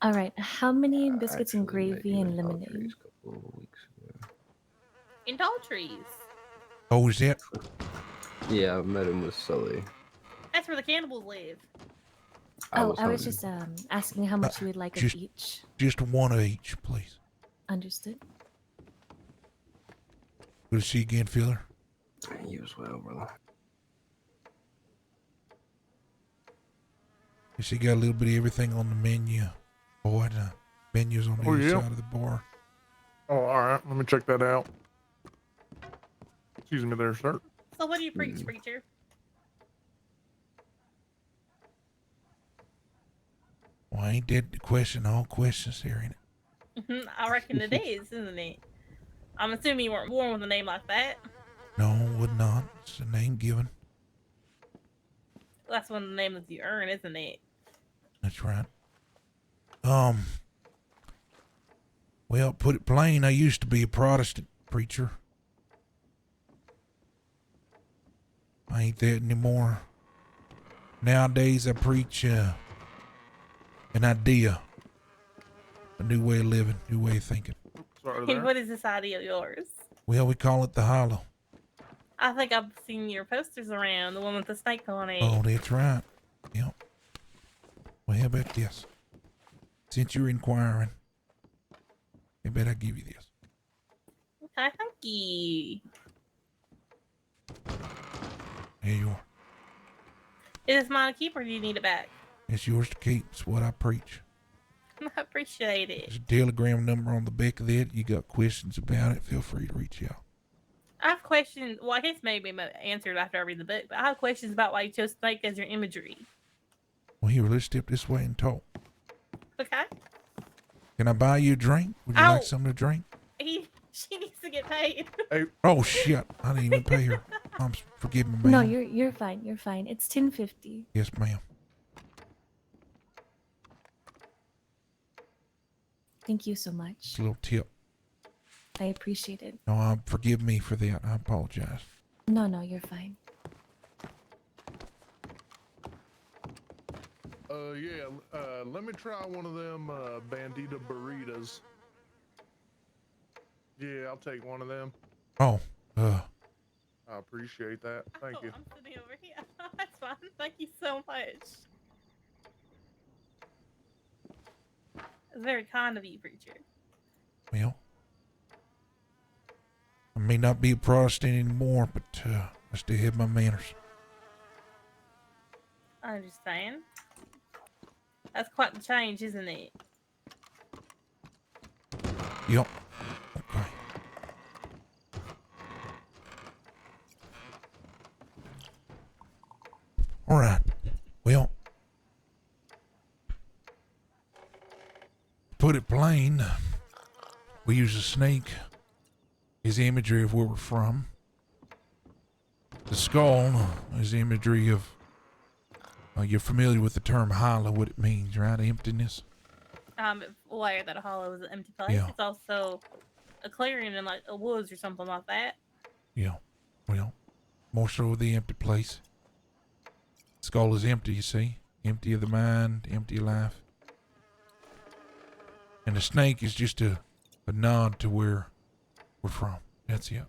All right. How many biscuits and Actually met gravy you and in lemonade? Valkyrie's a couple of weeks ago. In Daltrees. Oh, is that? Yeah, I met him with Sully. That's where the cannibals live. I was hungry. just asking how much you would like of just- each. Just one of each, please. Understood. Good to see you again, Filler. You as well, brother. You see, got a little bit of everything on the menu. Boy, the menu's on the Oh, other yeah? side of the bar. Oh, all right. Let me check that out. Excuse me there, sir. So what do you preach, preacher? Well, ain't that the question? All questions here, ain't it? Mhm, I reckon it is, isn't it? I'm assuming you weren't born with a name like that. No, would not. It's a name given. That's one of the names you earn, isn't it? That's right. Well, put it plain, I used to be a Protestant preacher. I ain't that anymore. Nowadays, I preach an idea, a new way of living, new way of thinking. Sorry And what is this idea of yours? Well, we call it the Hollow. I think I've seen your posters around, the one with the snake on it. Oh, that's right. Yep. Well, how about this? Since you're inquiring, how about I give you this? Okay, thank you. Here you are. Is this mine to keep or do you need it back? It's yours to keep. It's what I preach. I appreciate it. There's a telegram number on the back of that. You got questions about it, feel free to reach out. I have questions. Well, I guess maybe answered after I read the book, but I have questions about why you chose snake as your imagery. Well, here, let's step this way and talk. Okay. Can I buy you a drink? Would you Ow. like something to drink? She needs to get paid. Oh, shit. I didn't even pay her. Forgive me, ma'am. No, you're fine. You're fine. It's 10.50. Yes, ma'am. Thank you so much. It's a little tip. I appreciate it. No, forgive me for that. I apologize. No, you're fine. Let me try one of them bandita burritos. Yeah, I'll take one of them. Oh, I appreciate that. Thank you. I'm sitting over here. That's fine. Thank you so much. It's very kind of you, preacher. well, I may not be a Protestant anymore, but I still have my manners. I understand. That's quite the change, isn't it? Yep. Okay. All right. Well, put it plain, we use a snake as imagery of where we're from. The skull is imagery of, you're familiar with the term hollow, what it means, right? Emptiness. Aware that a hollow is an empty place. Yeah. It's also a clearing in like a woods or something like that. Yeah. Well, more so the empty place. Skull is empty, you see. Empty of the mind, empty of life. And the snake is just a nod to where we're from. That's it.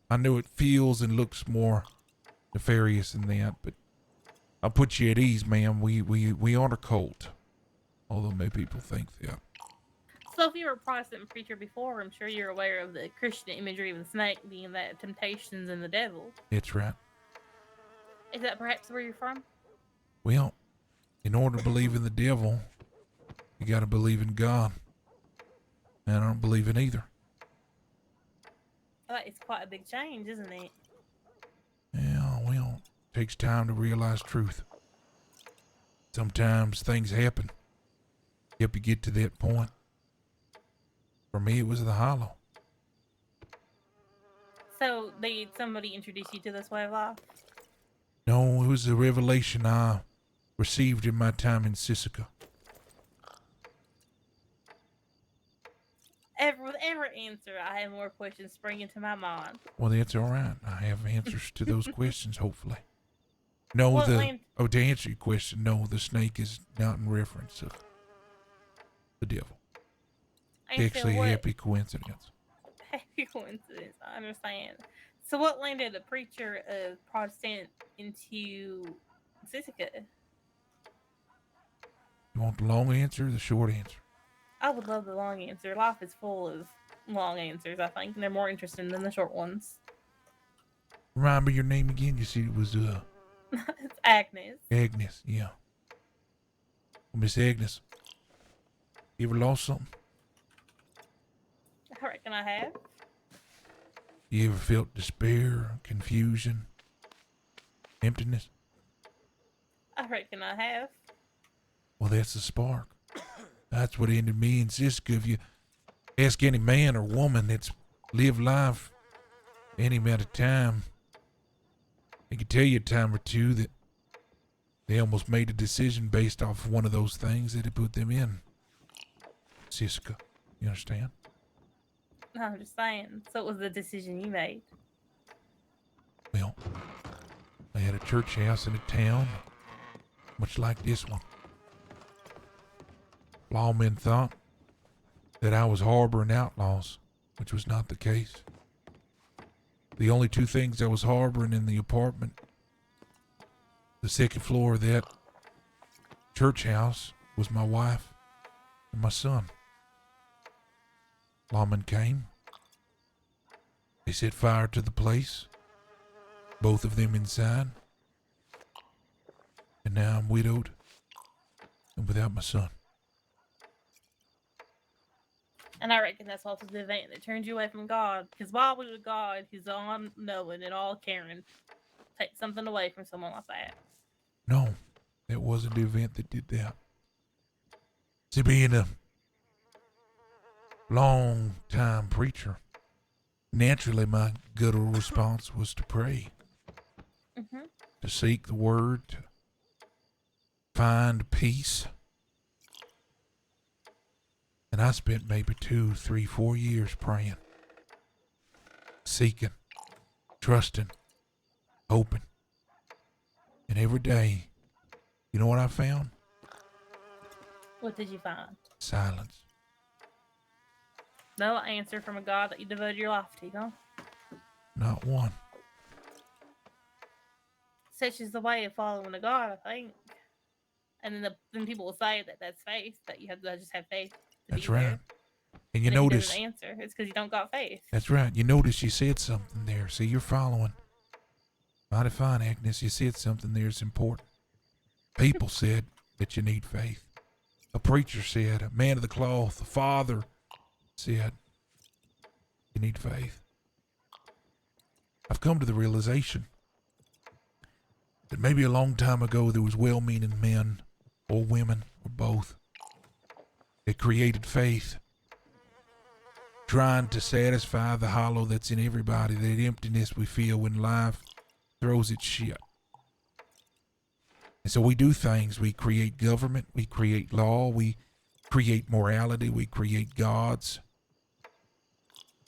I know it feels and looks more nefarious than that, but I'll put you at ease, ma'am. We aren't a cult. Although many people think that. So if you were a Protestant preacher before, I'm sure you're aware of the Christian imagery of the snake being that temptations and the devil. That's right. Is that perhaps where you're from? Well, in order to believe in the devil, you gotta believe in God. And I don't believe in either. It's quite a big change, isn't it? Yeah, well, it takes time to realize truth. Sometimes things happen. Help you get to that point. For me, it was the hollow. So did somebody introduce you to this way of life? No, it was a revelation I received in my time in Sisika. With every answer, I have more questions spring into my mind. Well, that's all right. I have answers to those questions, hopefully. No, What to answer your question, no, the snake is not in reference of the devil. Actually, a happy coincidence. Happy coincidence, I understand. So what landed a preacher of Protestant into Sisika? You want the long answer or the short answer? I would love the long answer. Life is full of long answers, I think, and they're more interesting than the short ones. Remind me your name again. You said it was It's Agnes. Agnes, yeah. Well, Miss Agnes, you ever lost something? I reckon I have. You ever felt despair, confusion, emptiness? I reckon I have. Well, that's the spark. That's what ended me and Siska. If you ask any man or woman that's lived life any amount of time, they can tell you a time or two that they almost made a decision based off one of those things that had put them in Siska. You understand? No, I'm just saying. So it was the decision you made. Well, they had a church house in a town, much like this one. Lawmen thought that I was harboring outlaws, which was not the case. The only two things I was harboring in the apartment, the second floor of that church house, was my wife and my son. Lawmen came. They set fire to the place, both of them inside. And now I'm widowed and without my son. And I reckon that's also the event that turns you away from God. Because why would a God who's all knowing and all caring take something away from someone like that? No, that wasn't the event that did that. See, being a long-time preacher, naturally my guttural response was to pray, to seek the word, to find peace. And I spent maybe 2, 3, 4 years praying, seeking, trusting, hoping. And every day, you know what I found? What did you find? Silence. No answer from a God that you devoted your life to, huh? Not one. Such is the way of following a God, I think. And then people will say that that's faith, that you have to just have faith. That's right. And you And if he notice. doesn't answer, it's because you don't got faith. That's right. You notice you said something there. See, you're following. Mighty fine, Agnes. You said something there that's important. People said that you need faith. A preacher said, a man of the cloth, a father said, you need faith. I've come to the realization that maybe a long time ago there was well-meaning men or women or both that created faith, trying to satisfy the hollow that's in everybody, that emptiness we feel when life throws its shit. And so we do things. We create government, we create law, we create morality, we create gods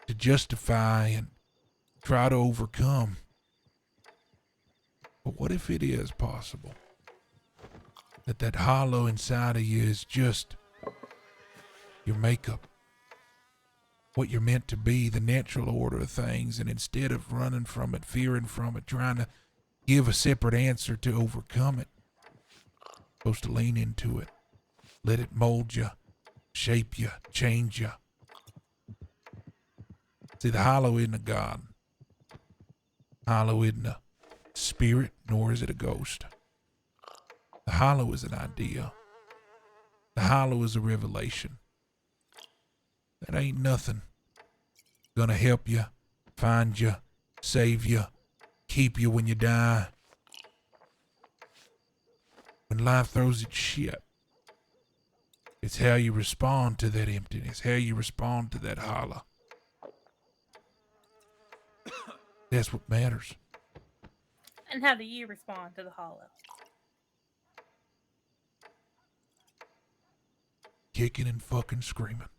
to justify and try to overcome. But what if it is possible that hollow inside of you is just your makeup, what you're meant to be, the natural order of things, and instead of running from it, fearing from it, trying to give a separate answer to overcome it, supposed to lean into it, let it mold you, shape you, change you. See, the hollow isn't a God. Hollow isn't a spirit, nor is it a ghost. The hollow is an idea. The hollow is a revelation. That ain't nothing gonna help you, find you, save you, keep you when you die. When life throws its shit, it's how you respond to that emptiness, how you respond to that hollow. That's what matters. And how do you respond to the hollow? Kicking and fucking screaming.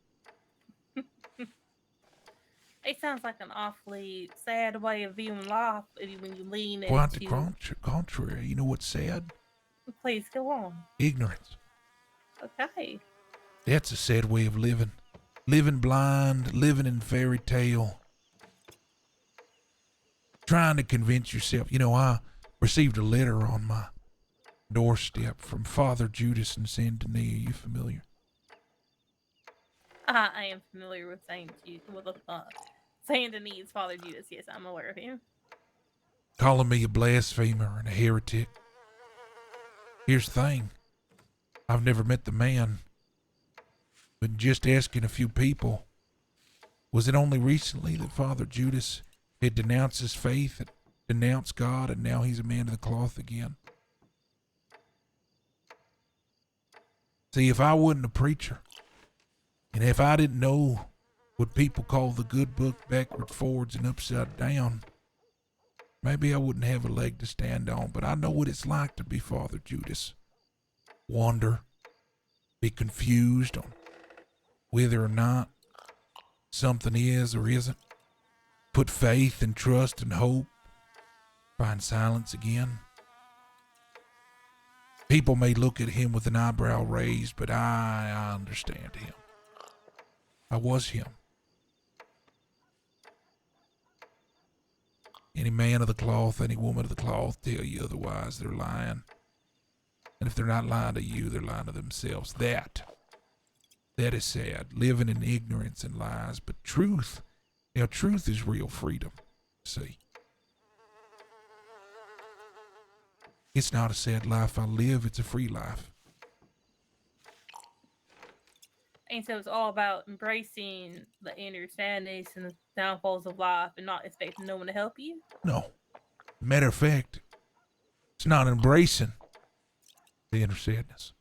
It sounds like an awfully sad way of viewing life when you lean Quite the into... contrary. You know what's sad? Please go on. Ignorance. Okay. That's a sad way of living. Living blind, living in fairy tale. Trying to convince yourself. You know, I received a letter on my doorstep from Father Judas in Saint Denis. Are you familiar? I am familiar with Saint Denis, Father Judas. Yes, I'm aware of him. Calling me a blasphemer and a heretic. Here's the thing. I've never met the man. But just asking a few people, was it only recently that Father Judas had denounced his faith, and denounced God, and now he's a man of the cloth again? See, if I wasn't a preacher, and if I didn't know what people call the good book backward, forwards, and upside down, maybe I wouldn't have a leg to stand on. But I know what it's like to be Father Judas. Wander, be confused on whether or not something is or isn't. Put faith and trust and hope. Find silence again. People may look at him with an eyebrow raised, but I understand him. I was him. Any man of the cloth, any woman of the cloth tell you otherwise, they're lying. And if they're not lying to you, they're lying to themselves. That is sad. Living in ignorance and lies. But truth, truth is real freedom. See? It's not a sad life I live, it's a free life. And so it's all about embracing the inner sadness and the downfalls of life and not expecting no one to help you. No. Matter of fact, it's not embracing the inner sadness.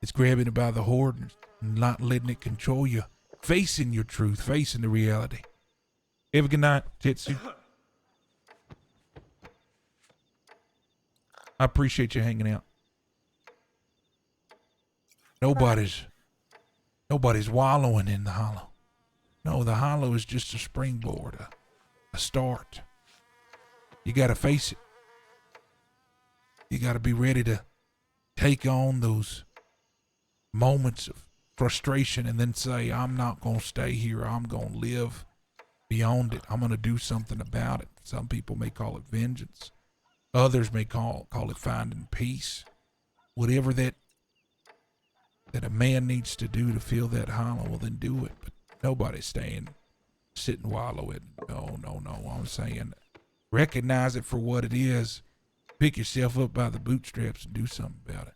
It's grabbing it by the horn and not letting it control you. Facing your truth, facing the reality. Have a good night, Tetsu. I appreciate you hanging out. Nobody's wallowing in the hollow. No, the hollow is just a springboard, a start. You got to face it. You got to be ready to take on those moments of frustration and then say, I'm not going to stay here. I'm going to live beyond it. I'm going to do something about it. Some people may call it vengeance. Others may call it finding peace. Whatever that a man needs to do to fill that hollow, well, then do it. But nobody's sit and wallow it. No. I'm saying recognize it for what it is. Pick yourself up by the bootstraps and do something about it.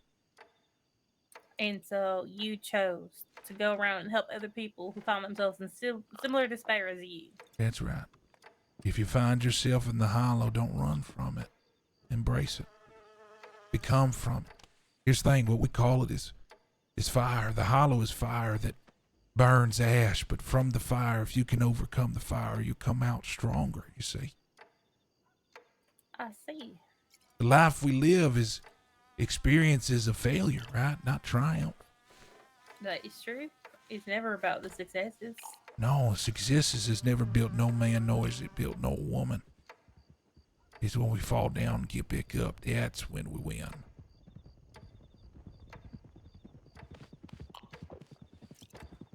And so you chose to go around and help other people who found themselves in similar despair as you. That's right. If you find yourself in the hollow, don't run from it. Embrace it. Become from it. Here's the thing, what we call it is fire. The hollow is fire that burns ash, but from the fire, if you can overcome the fire, you come out stronger, you see. I see. The life we live is experiences of failure, right? Not triumph. That is true. It's never about the successes. No, successes has never built no man, nor has it built no woman. It's when we fall down and get back up. That's when we win.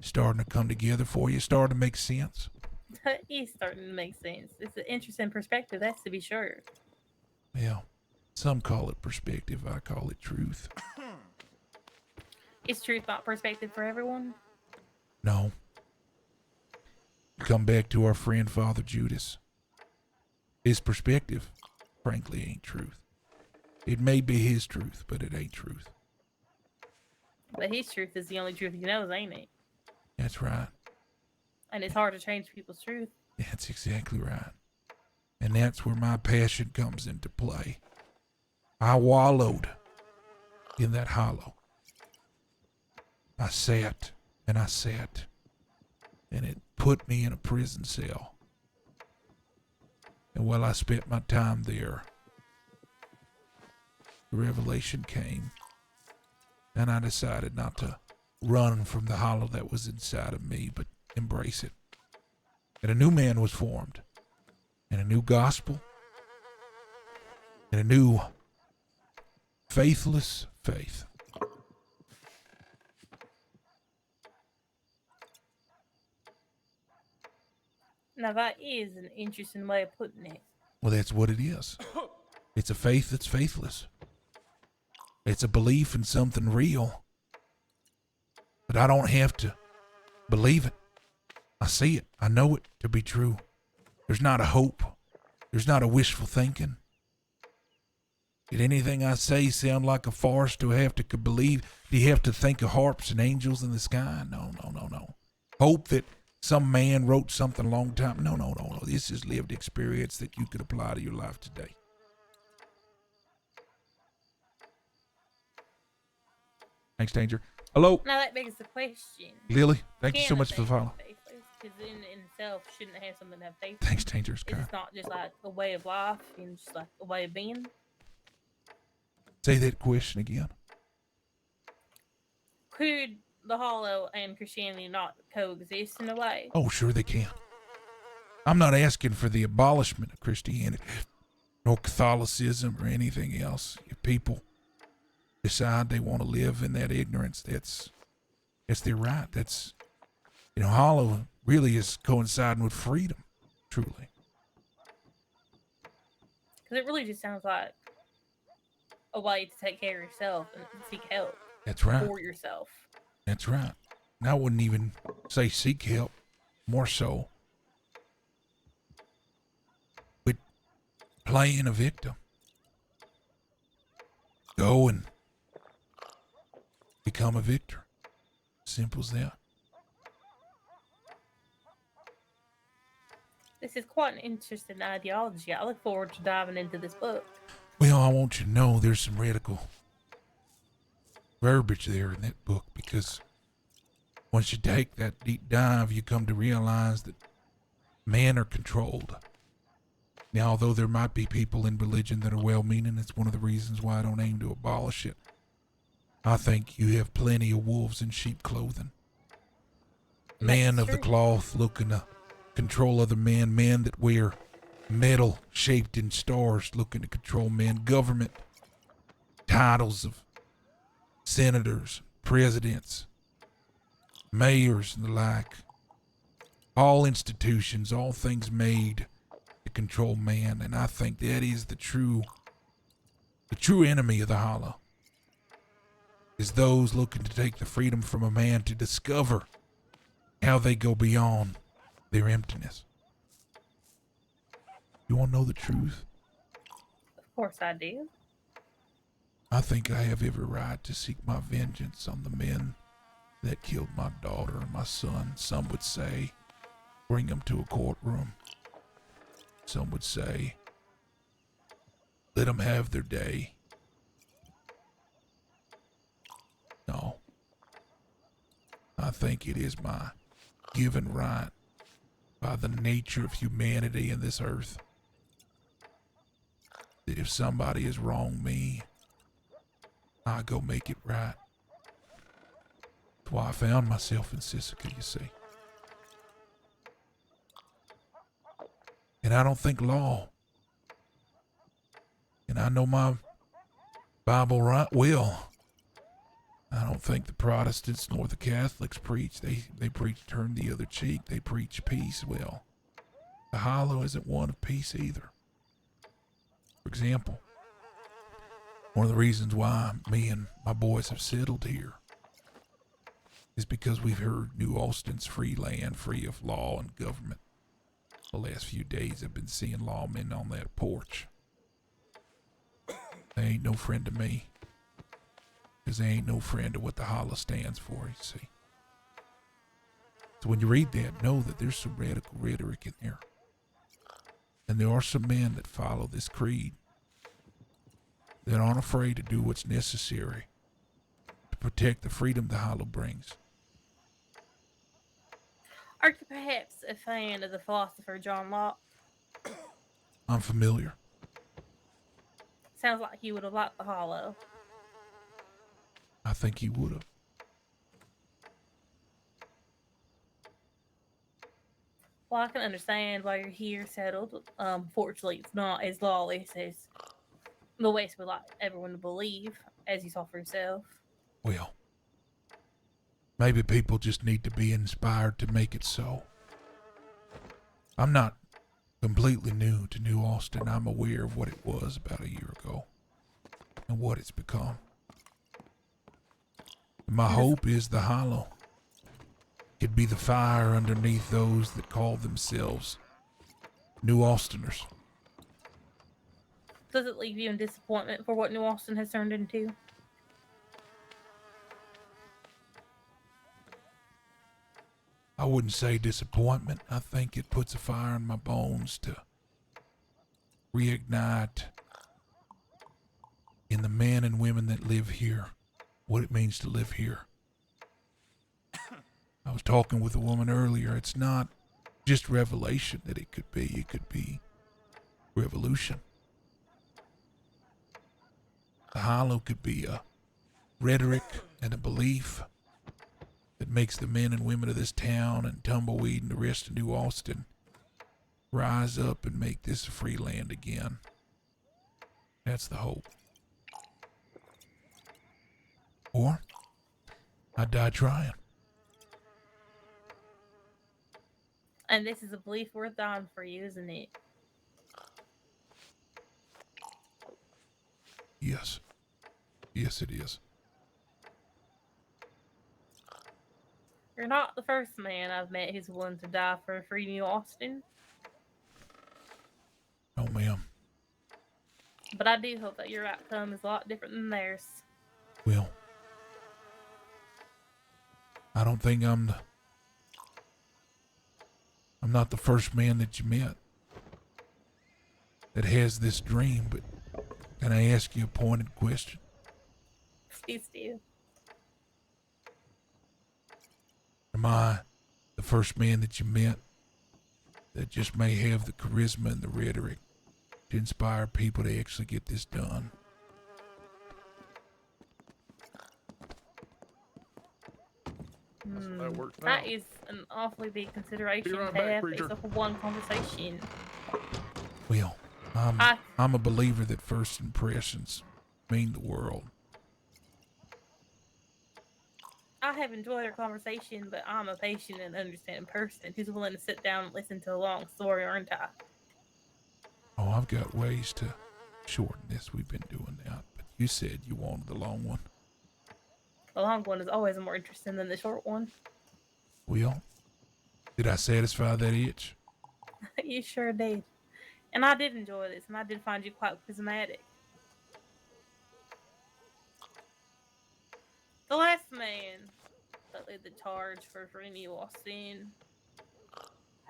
Starting to come together for you, starting to make sense. That is starting to make sense. It's an interesting perspective, that's to be sure. Yeah. Some call it perspective. I call it truth. Is truth not perspective for everyone? No. Come back to our friend Father Judas. His perspective, frankly, ain't truth. It may be his truth, but it ain't truth. But his truth is the only truth he knows, ain't it? That's right. And it's hard to change people's truth. That's exactly right. And that's where my passion comes into play. I wallowed in that hollow. I sat and I sat, and it put me in a prison cell. And while I spent my time there, the revelation came, and I decided not to run from the hollow that was inside of me, but embrace it. And a new man was formed, and a new gospel, and a new faithless faith. Now that is an interesting way of putting it. Well, that's what it is. It's a faith that's faithless. It's a belief in something real. But I don't have to believe it. I see it. I know it to be true. There's not a hope. There's not a wishful thinking. Did anything I say sound like a farce? Do I have to believe? Do you have to think of harps and angels in the sky? No. Hope that some man wrote something a long time. No. This is lived experience that you could apply to your life today. Thanks, Danger. Hello. Now that begs the question. Lily, thank you so much for the follow. Because in itself, shouldn't have something to have faith. Thanks, Danger. It's not just like a way of life and just like a way of being. Say that question again. Could the Hollow and Christianity not coexist in a way? Oh, sure they can. I'm not asking for the abolishment of Christianity, nor Catholicism or anything else. If people decide they want to live in that ignorance, that's their right. That's, Hollow really is coinciding with freedom, truly. Because it really just sounds like a way to take care of yourself and seek help That's right. for yourself. That's right. And I wouldn't even say seek help. More so, quit playing a victim. Go and become a victor. Simple as that. This is quite an interesting ideology. I look forward to diving into this book. Well, I want you to know there's some radical verbiage there in that book, because once you take that deep dive, you come to realize that men are controlled. Now, although there might be people in religion that are well-meaning, it's one of the reasons why I don't aim to abolish it. I think you have plenty of wolves in sheep clothing. Men of the cloth looking to control other men. Men that wear metal shaped in stars looking to control men. Government titles of senators, presidents, mayors, and the like. All institutions, all things made to control man. And I think that is the true enemy of the Hollow. Is those looking to take the freedom from a man to discover how they go beyond their emptiness. You want to know the truth? Of course I do. I think I have every right to seek my vengeance on the men that killed my daughter and my son. Some would say, bring them to a courtroom. Some would say, let them have their day. No. I think it is my given right by the nature of humanity in this earth that if somebody has wronged me, I go make it right. That's why I found myself in Sisika, you see. And I don't think law, and I know my Bible right well. I don't think the Protestants nor the Catholics preach. They preach turn the other cheek. They preach peace. Well, the Hollow isn't one of peace either. For example, one of the reasons why me and my boys have settled here is because we've heard New Austin's free land, free of law and government. The last few days I've been seeing lawmen on that porch. They ain't no friend to me. Because they ain't no friend of what the Hollow stands for, you see. So when you read that, know that there's some radical rhetoric in there. And there are some men that follow this creed that aren't afraid to do what's necessary to protect the freedom the Hollow brings. Are you perhaps a fan of the philosopher John Locke? I'm familiar. Sounds like you would have liked the Hollow. I think he would have. Well, I can understand why you're here settled. Fortunately, it's not as lawless as the West would like everyone to believe, as you saw for yourself. Well, maybe people just need to be inspired to make it so. I'm not completely new to New Austin. I'm aware of what it was about a year ago and what it's become. My hope is the Hollow could be the fire underneath those that call themselves New Austiners. Does it leave you in disappointment for what New Austin has turned into? I wouldn't say disappointment. I think it puts a fire in my bones to reignite in the men and women that live here what it means to live here. I was talking with a woman earlier. It's not just revelation that it could be revolution. The Hollow could be a rhetoric and a belief that makes the men and women of this town and Tumbleweed and the rest of New Austin rise up and make this a free land again. That's the hope. Or I die trying. And this is a belief worth dying for you, isn't it? Yes. Yes, it is. You're not the first man I've met who's willing to die for free New Austin. Oh, ma'am. But I do hope that your outcome is a lot different than theirs. Well, I don't think I'm not the first man that you met that has this dream, but can I ask you a pointed question? Please do. Am I the first man that you met that just may have the charisma and the rhetoric to inspire people to actually get this done? That is an awfully big consideration Be right to back, have preacher. based off of one conversation. Well, I'm a believer that first impressions mean the world. I have enjoyed our conversation, but I'm a patient and understanding person who's willing to sit down and listen to a long story, aren't I? Oh, I've got ways to shorten this. We've been doing that, but you said you wanted the long one. The long one is always more interesting than the short one. Well, did I satisfy that itch? You sure did. And I did enjoy this, and I did find you quite charismatic. The last man that led the charge for free New Austin,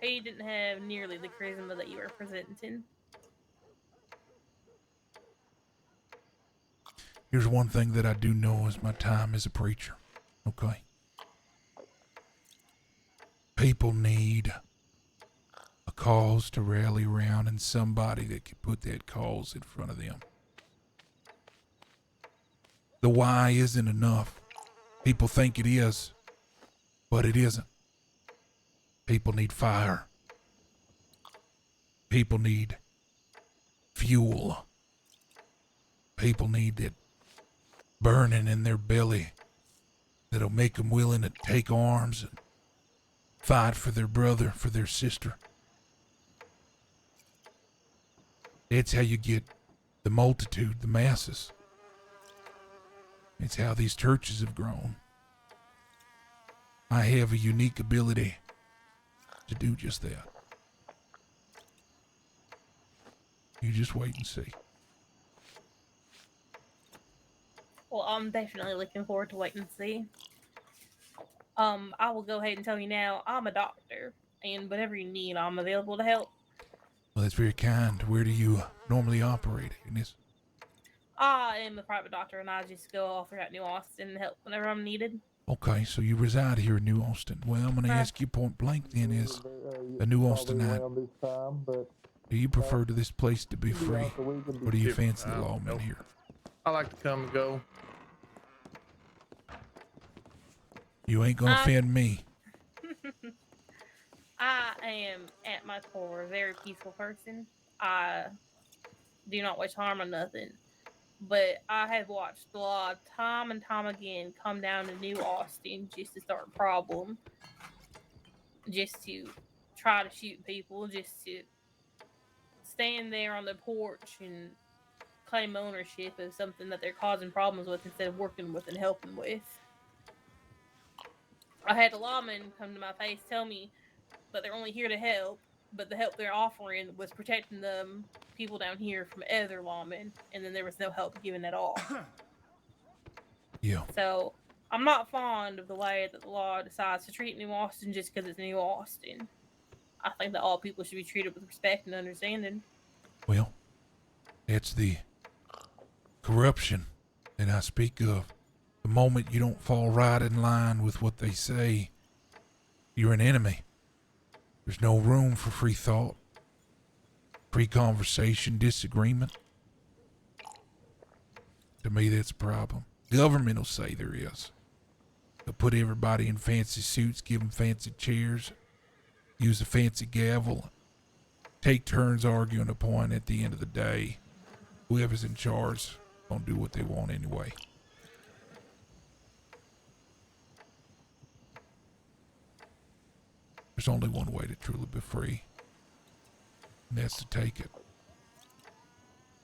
he didn't have nearly the charisma that you are presenting. Here's one thing that I do know is my time as a preacher. Okay? People need a cause to rally around and somebody that can put that cause in front of them. The why isn't enough. People think it is, but it isn't. People need fire. People need fuel. People need that burning in their belly that'll make them willing to take arms and fight for their brother, for their sister. It's how you get the multitude, the masses. It's how these churches have grown. I have a unique ability to do just that. You just wait and see. Well, I'm definitely looking forward to wait and see. I will go ahead and tell you now, I'm a doctor, and whatever you need, I'm available to help. Well, that's very kind. Where do you normally operate, Agnes? I am a private doctor, and I just go all throughout New Austin and help whenever I'm needed. Okay, so you reside here in New Austin. Well, I'm going to ask you point blank then, as a New Austinite, do you prefer to this place to be free, or do you fancy the lawmen here? I like to come and go. You ain't going to offend me. I am, at my core, a very peaceful person. I do not wish harm on nothing. But I have watched the law time and time again come down to New Austin just to start a problem. Just to try to shoot people, just to stand there on the porch and claim ownership of something that they're causing problems with instead of working with and helping with. I had a lawman come to my face tell me that they're only here to help, but the help they're offering was protecting them people down here from other lawmen, and then there was no help given at all. Yeah. So I'm not fond of the way that the law decides to treat New Austin just because it's New Austin. I think that all people should be treated with respect and understanding. Well, it's the corruption that I speak of. The moment you don't fall right in line with what they say, you're an enemy. There's no room for free thought, free conversation, disagreement. To me, that's a problem. Government will say there is. They'll put everybody in fancy suits, give them fancy chairs, use a fancy gavel, take turns arguing a point. At the end of the day, whoever's in charge gonna do what they want anyway. There's only one way to truly be free, and that's to take it.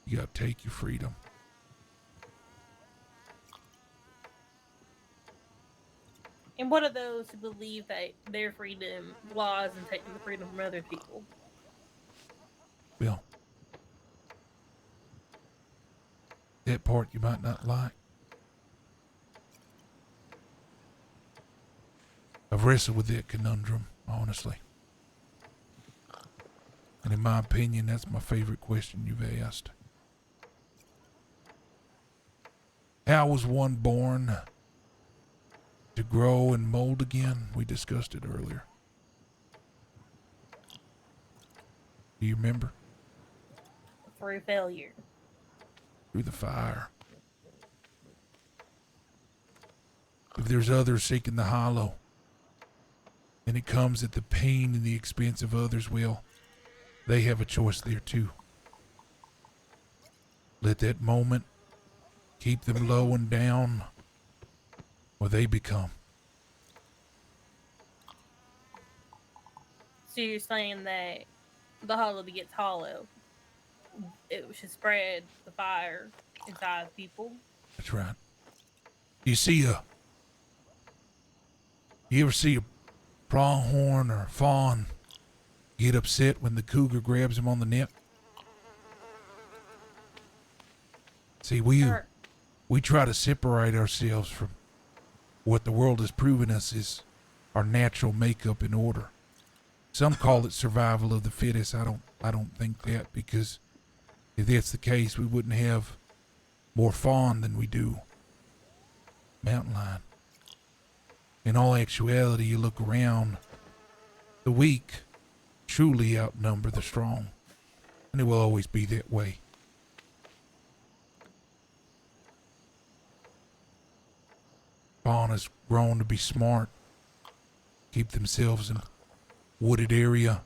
You gotta take your freedom. And what are those who believe that their freedom lies in taking the freedom from other people? Well, that part you might not like. I've wrestled with that conundrum, honestly. And in my opinion, that's my favorite question you've asked. How was one born to grow and mold again? We discussed it earlier. Do you remember? Through failure. Through the fire. If there's others seeking the hollow, and it comes at the pain and the expense of others, well, they have a choice there too. Let that moment keep them low and down, or they become. So you're saying that the hollow that gets hollow, it should spread the fire inside people? That's right. You ever see a pronghorn or fawn get upset when the cougar grabs him on the neck? See, we try to separate ourselves from what the world has proven us is our natural makeup and order. Some call it survival of the fittest. I don't think that, because if that's the case, we wouldn't have more fawn than we do mountain lion. In all actuality, you look around, the weak truly outnumber the strong, and it will always be that way. Fawn has grown to be smart, keep themselves in wooded area.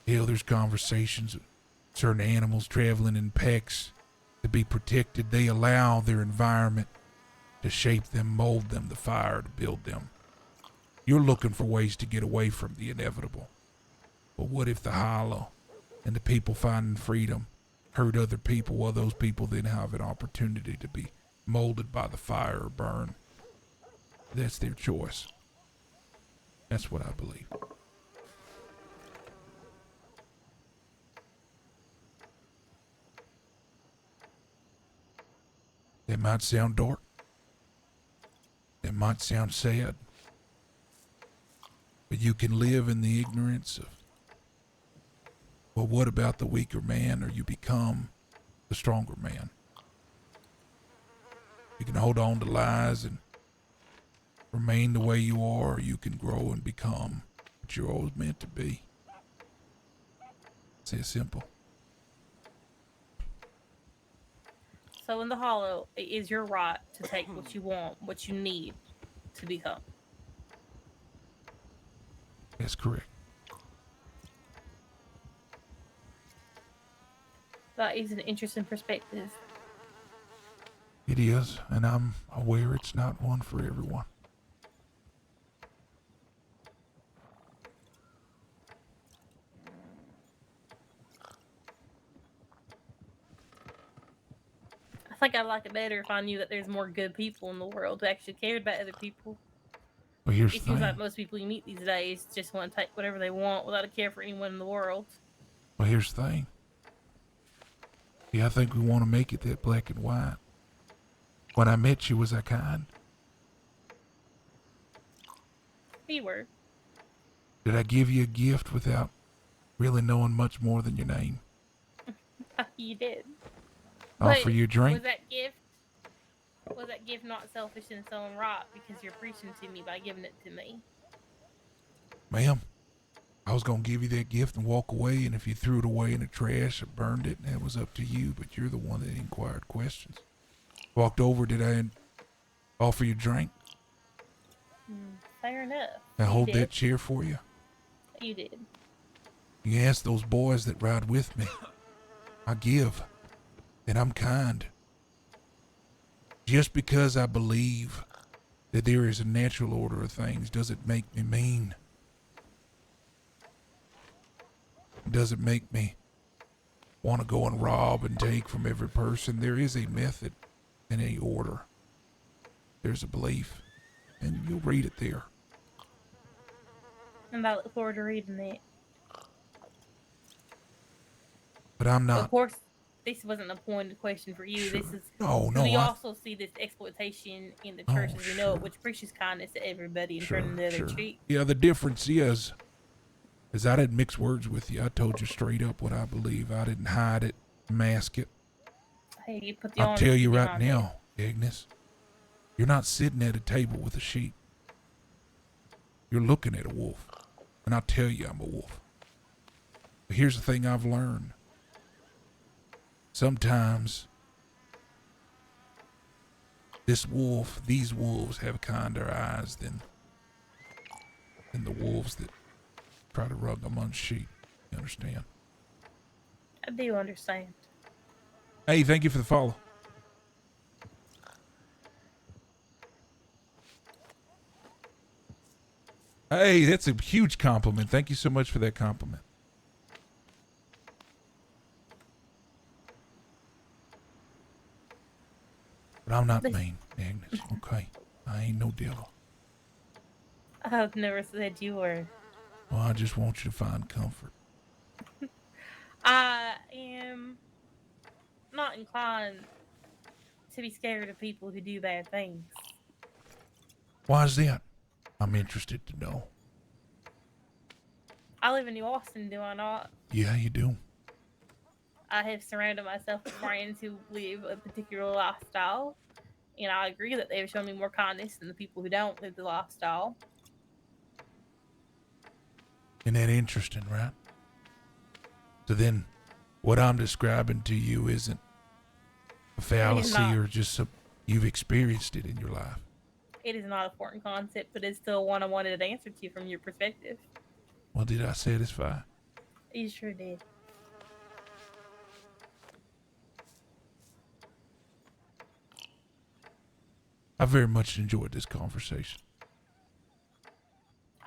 Hell, there's conversations of certain animals traveling in packs to be protected. They allow their environment to shape them, mold them, the fire to build them. You're looking for ways to get away from the inevitable. But what if the hollow and the people finding freedom hurt other people, while those people then have an opportunity to be molded by the fire or burn? That's their choice. That's what I believe. That might sound dark. It might sound sad, but you can live in the ignorance of, well, what about the weaker man, or you become the stronger man? You can hold on to lies and remain the way you are, or you can grow and become what you're always meant to be. It's that simple. So in the hollow, it is your right to take what you want, what you need to become. That's correct. That is an interesting perspective. It is, and I'm aware it's not one for everyone. I think I'd like it better if I knew that there's more good people in the world who actually cared about other people. Well, here's It the seems thing. like most people you meet these days just want to take whatever they want without a care for anyone in the world. Well, here's the thing. Yeah, I think we want to make it that black and white. When I met you, was I kind? You were. Did I give you a gift without really knowing much more than your name? You did. Offer But you a drink? Was that gift not selfish in its own right because you're preaching to me by giving it to me? Ma'am, I was going to give you that gift and walk away, and if you threw it away in the trash or burned it, that was up to you, but you're the one that inquired questions. Walked over, did I offer you a drink? Fair enough. I You hold did. that chair for you? You did. You ask those boys that ride with me. I give, and I'm kind. Just because I believe that there is a natural order of things doesn't make me mean. It doesn't make me want to go and rob and take from every person. There is a method and a order. There's a belief. and you'll read it there. And I look forward to reading it. But I'm not. Of course, this wasn't a pointed question for you. Sure. This is. No, We I- also see this exploitation in the church as we know it, which preaches kindness to everybody and turning the other cheek. Yeah, the difference is I didn't mix words with you. I told you straight up what I believe. I didn't hide it, mask it. Hey, you put the I'll tell you honesty right behind it. now, Agnes, you're not sitting at a table with a sheep. You're looking at a wolf. And I'll tell you I'm a wolf. But here's the thing I've learned. Sometimes these wolves have kinder eyes than the wolves that try to rug among sheep. You understand? I do understand. Hey, thank you for the follow. Hey, that's a huge compliment. Thank you so much for that compliment. But I'm not mean, Agnes, okay? I ain't no devil. I've never said you were. Well, I just want you to find comfort. I am not inclined to be scared of people who do bad things. Why is that? I'm interested to know. I live in New Austin, do I not? Yeah, you do. I have surrounded myself with friends who live a particular lifestyle, and I agree that they have shown me more kindness than the people who don't live the lifestyle. Isn't that interesting, right? So then, what I'm describing to you isn't a fallacy not. or just you've experienced it in your life. It is not a foreign concept, but it's still one I wanted an answer to from your perspective. Well, did I satisfy? You sure did. I very much enjoyed this conversation.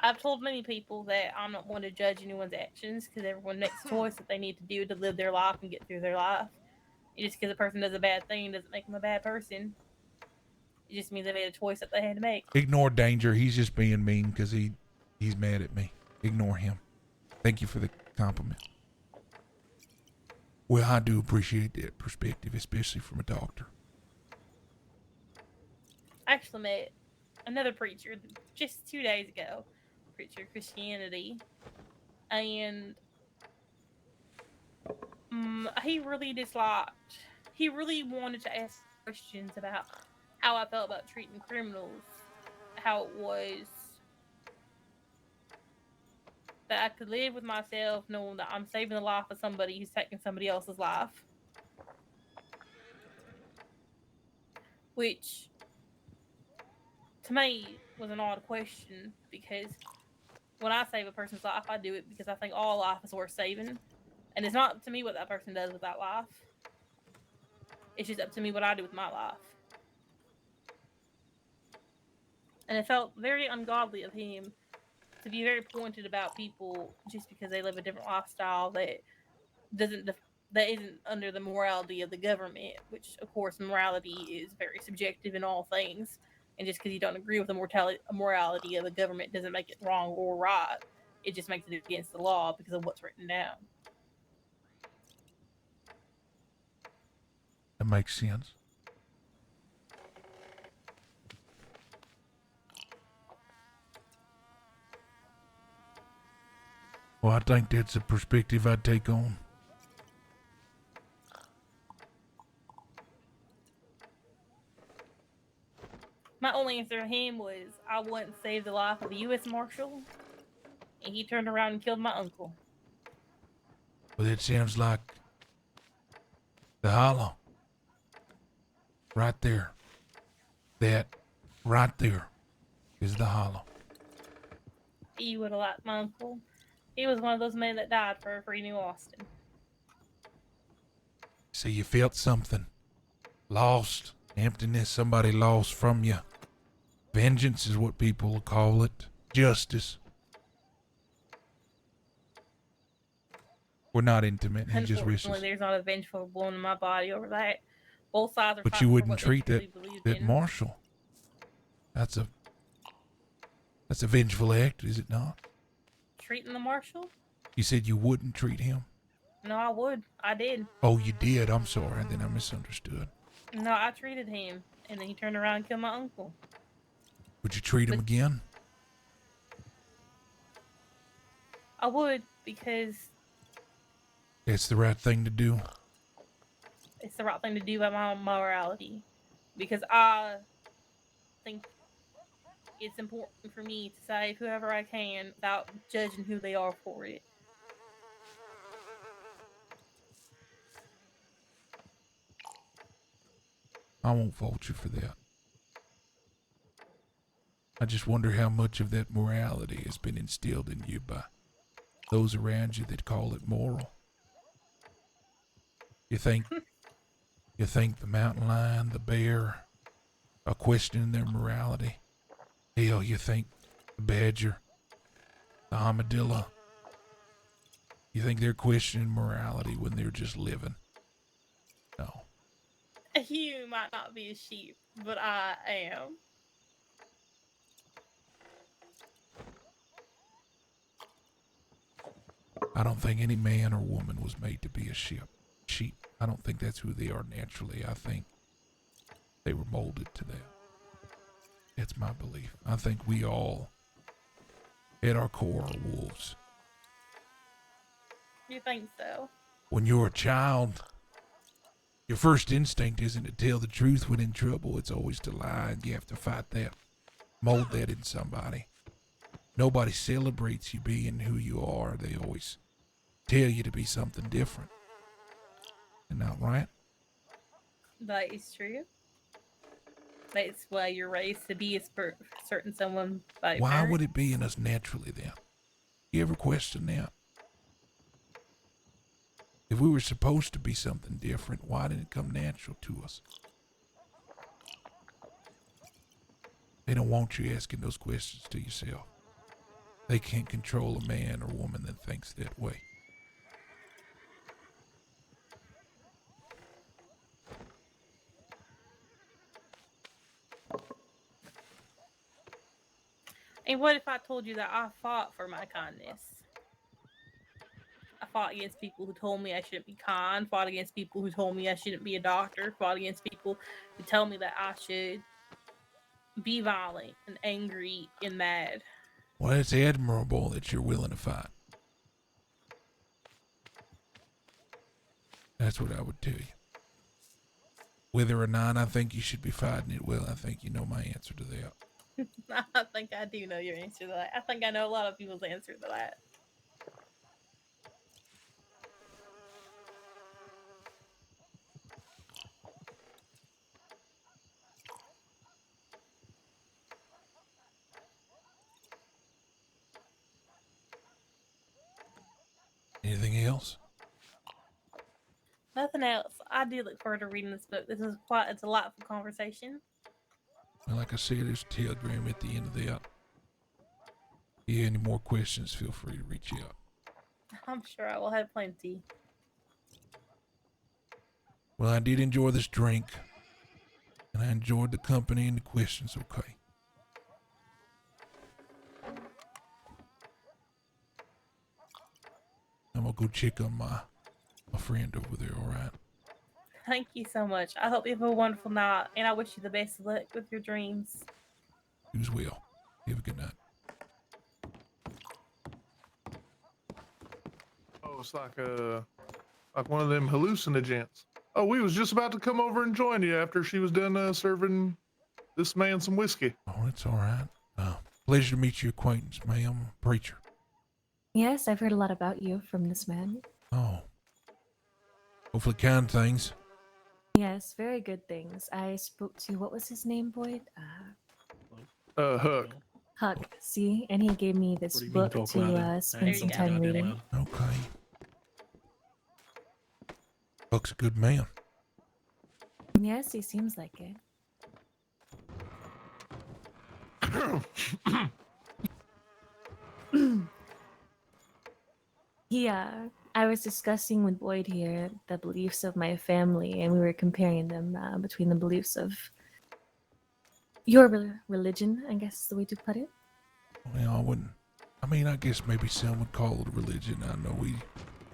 I've told many people that I'm not one to judge anyone's actions because everyone makes a choice that they need to do to live their life and get through their life. And just because a person does a bad thing doesn't make them a bad person. It just means they made a choice that they had to make. Ignore Danger. He's just being mean because he's mad at me. Ignore him. Thank you for the compliment. Well, I do appreciate that perspective, especially from a doctor. I actually met another preacher just 2 days ago, preacher of Christianity, and he really wanted to ask questions about how I felt about treating criminals, how it was that I could live with myself knowing that I'm saving the life of somebody who's taking somebody else's life. Which, to me, was an odd question, because when I save a person's life, I do it because I think all life is worth saving. And it's not up to me what that person does with that life. It's just up to me what I do with my life. And it felt very ungodly of him to be very pointed about people just because they live a different lifestyle that isn't under the morality of the government, which, of course, morality is very subjective in all things. And just because you don't agree with the morality of the government doesn't make it wrong or right. It just makes it against the law because of what's written down. That makes sense. Well, I think that's a perspective I'd take on. My only answer to him was I wouldn't save the life of a U.S. Marshal, and he turned around and killed my uncle. Well, that sounds like the Hollow. Right there. That right there is the Hollow. He would have liked my uncle. He was one of those men that died for a free New Austin. So you felt something. Lost. Emptiness somebody lost from you. Vengeance is what people call it. Justice. We're not intimate. He just Unfortunately, whistles. there's not a vengeful bone in my body over that. Both sides are But fighting you for wouldn't what they treat truly that believed that in. Marshal. That's a That's a vengeful act, is it not? Treating the marshal? You said you wouldn't treat him. No, I would. I did. Oh, you did. I'm sorry. Then I misunderstood. No, I treated him, and then he turned around and killed my uncle. Would you treat him again? I would, because It's the right thing to do. it's the right thing to do by my morality. Because I think it's important for me to save whoever I can without judging who they are for it. I won't fault you for that. I just wonder how much of that morality has been instilled in you by those around you that call it moral. You think the mountain lion, the bear, are questioning their morality? Hell, you think the badger, the armadillo, you think they're questioning morality when they're just living? No. You might not be a sheep, but I am. I don't think any man or woman was made to be a sheep. I don't think that's who they are naturally. I think they were molded to that. That's my belief. I think we all, at our core, are wolves. You think so? When you're a child, your first instinct isn't to tell the truth when in trouble. It's always to lie, and you have to fight that, mold that in somebody. Nobody celebrates you being who you are. They always tell you to be something different. Isn't that right? That is true. That's why you're raised to be a certain someone by your Why parents. would it be in us naturally then? You ever question that? If we were supposed to be something different, why didn't it come natural to us? They don't want you asking those questions to yourself. They can't control a man or woman that thinks that way. And what if I told you that I fought for my kindness? I fought against people who told me I shouldn't be kind, fought against people who told me I shouldn't be a doctor, fought against people who tell me that I should be violent and angry and mad. Well, it's admirable that you're willing to fight. That's what I would tell you. Whether or not I think you should be fighting it, well, I think you know my answer to that. I think I do know your answer to that. I think I know a lot of people's answer to that. Anything else? Nothing else. I do look forward to reading this book. This is quite a delightful conversation. Well, like I said, there's a telegram at the end of that. If you have any more questions, feel free to reach out. I'm sure I will have plenty. Well, I did enjoy this drink, and I enjoyed the company and the questions, okay? I'm gonna go check on my friend over there, alright? Thank you so much. I hope you have a wonderful night, and I wish you the best of luck with your dreams. You as well. Have a good night. Oh, it's like one of them hallucinogens. Oh, we was just about to come over and join you after she was done serving this man some whiskey. Oh, it's alright. Pleasure to meet your acquaintance, ma'am. Preacher. Yes, I've heard a lot about you from this man. Oh. Hopefully kind things. Yes, very good things. I spoke to, what was his name, Boyd? Huck. Huck, see? And he gave me this book to spend some time reading. Okay. Huck's a good man. Yes, he seems like it. I was discussing with Boyd here the beliefs of my family, and we were comparing them between the beliefs of your religion, I guess is the way to put it. Well, I wouldn't. I mean, I guess maybe some would call it a religion. I know we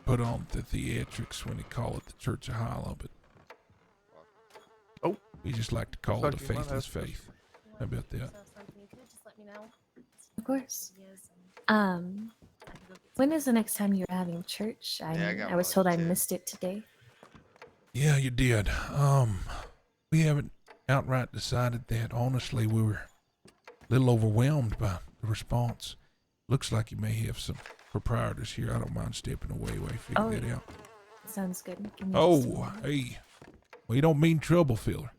put on the theatrics when they call it the Church of Hilo, but we just like to call it a faithless faith. How about that? Of course. When is the next time you're having church? I was told I missed it today. Yeah, you did. We haven't outright decided that. Honestly, we were a little overwhelmed by the response. Looks like you may have some proprietors here. I don't mind stepping away while you figure that out. Sounds good. Give me Oh, hey. We don't mean trouble, filler.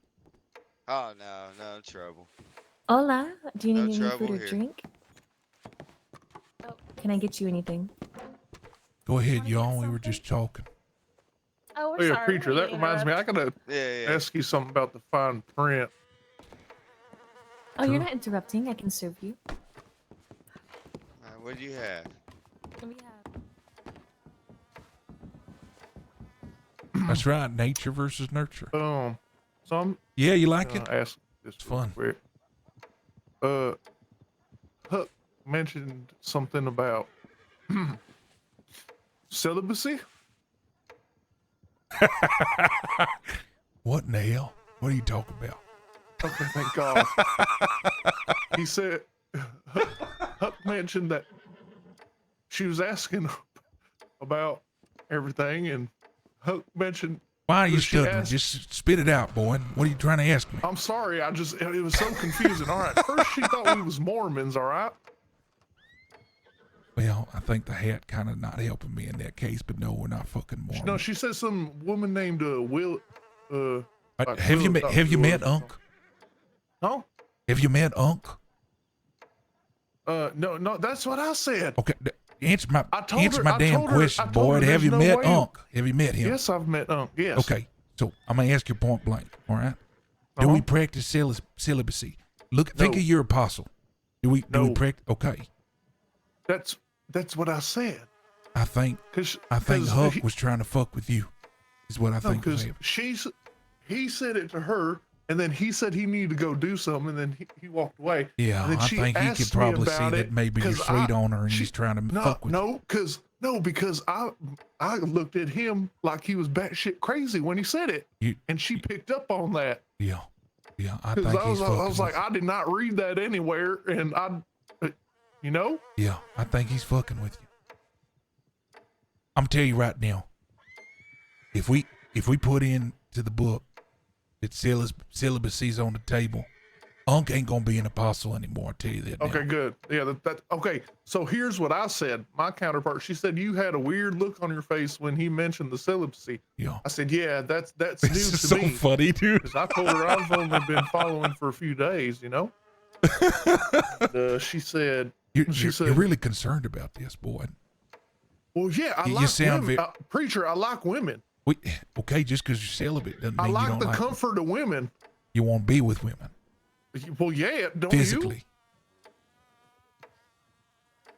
Oh, no trouble. Hola. Do you No need any trouble food or here. drink? Oh, can I get you anything? Go ahead, y'all. We were just talking. Oh, Oh, yeah, preacher. That reminds me. I gotta Yeah. ask you something about the fine print. Oh, you're not interrupting. I can serve you. What do you have? We have That's right. Nature versus nurture. So I'm. Yeah, you like it? Ask this It's fun. Quick. Huck mentioned something about celibacy. What in the hell? What are you talking about? Okay, thank God. He said, Huck mentioned that she was asking about everything, and Huck mentioned. Why are you she stuttering? asked- Just spit it out, boy. What are you trying to ask me? I'm sorry, it was so confusing. All right, first she thought we was Mormons, all right? Well, I think the hat kind of not helping me in that case, but no, we're not fucking Mormon. No, she said some woman named Will. Like Have you Will- met? Have you met Unc? No. Have you met Unc? No, that's what I said. Okay, answer my I told answer her- my I damn told her- question, I told boy. her Have there's you no met way- Unc? Have you met him? Yes, I've met Unc. Yes. Okay, so I'm gonna ask you point blank. All right. Do we practice celibacy? Think No. of your apostle. Do we No. practice? Okay. That's what I said. I think 'Cause Huck he- was trying to fuck with you. Is what I think was because happening. he said it to her, and then he said he needed to go do something, and then he walked away. Yeah, and then I she think he asked could me probably see about that it maybe you're 'cause sweet I- on her and she- he's trying to no, fuck with you. because I looked at him like he was batshit crazy when he said it, and she picked up on that. Yeah, I Because think I he's was fucking with like, I did not read that anywhere, and you know. Yeah, I think he's fucking with you. I'm telling you right now, if we put into the book that celibacy's on the table, Unc ain't gonna be an apostle anymore. I tell you that. Okay, now. good. Yeah, that okay. So here's what I said. My counterpart, she said you had a weird look on your face when he mentioned the celibacy. Yeah. I said, yeah, that's This new is to so me. funny, dude. Because I told her I've only been following for a few days, you know. And, she said, You're really concerned about this, boy. well, yeah, I You like sound women. very- Preacher, I like women. Okay, just because you're celibate doesn't I mean you like don't the like comfort of women. you won't be with women Well, yeah, don't physically.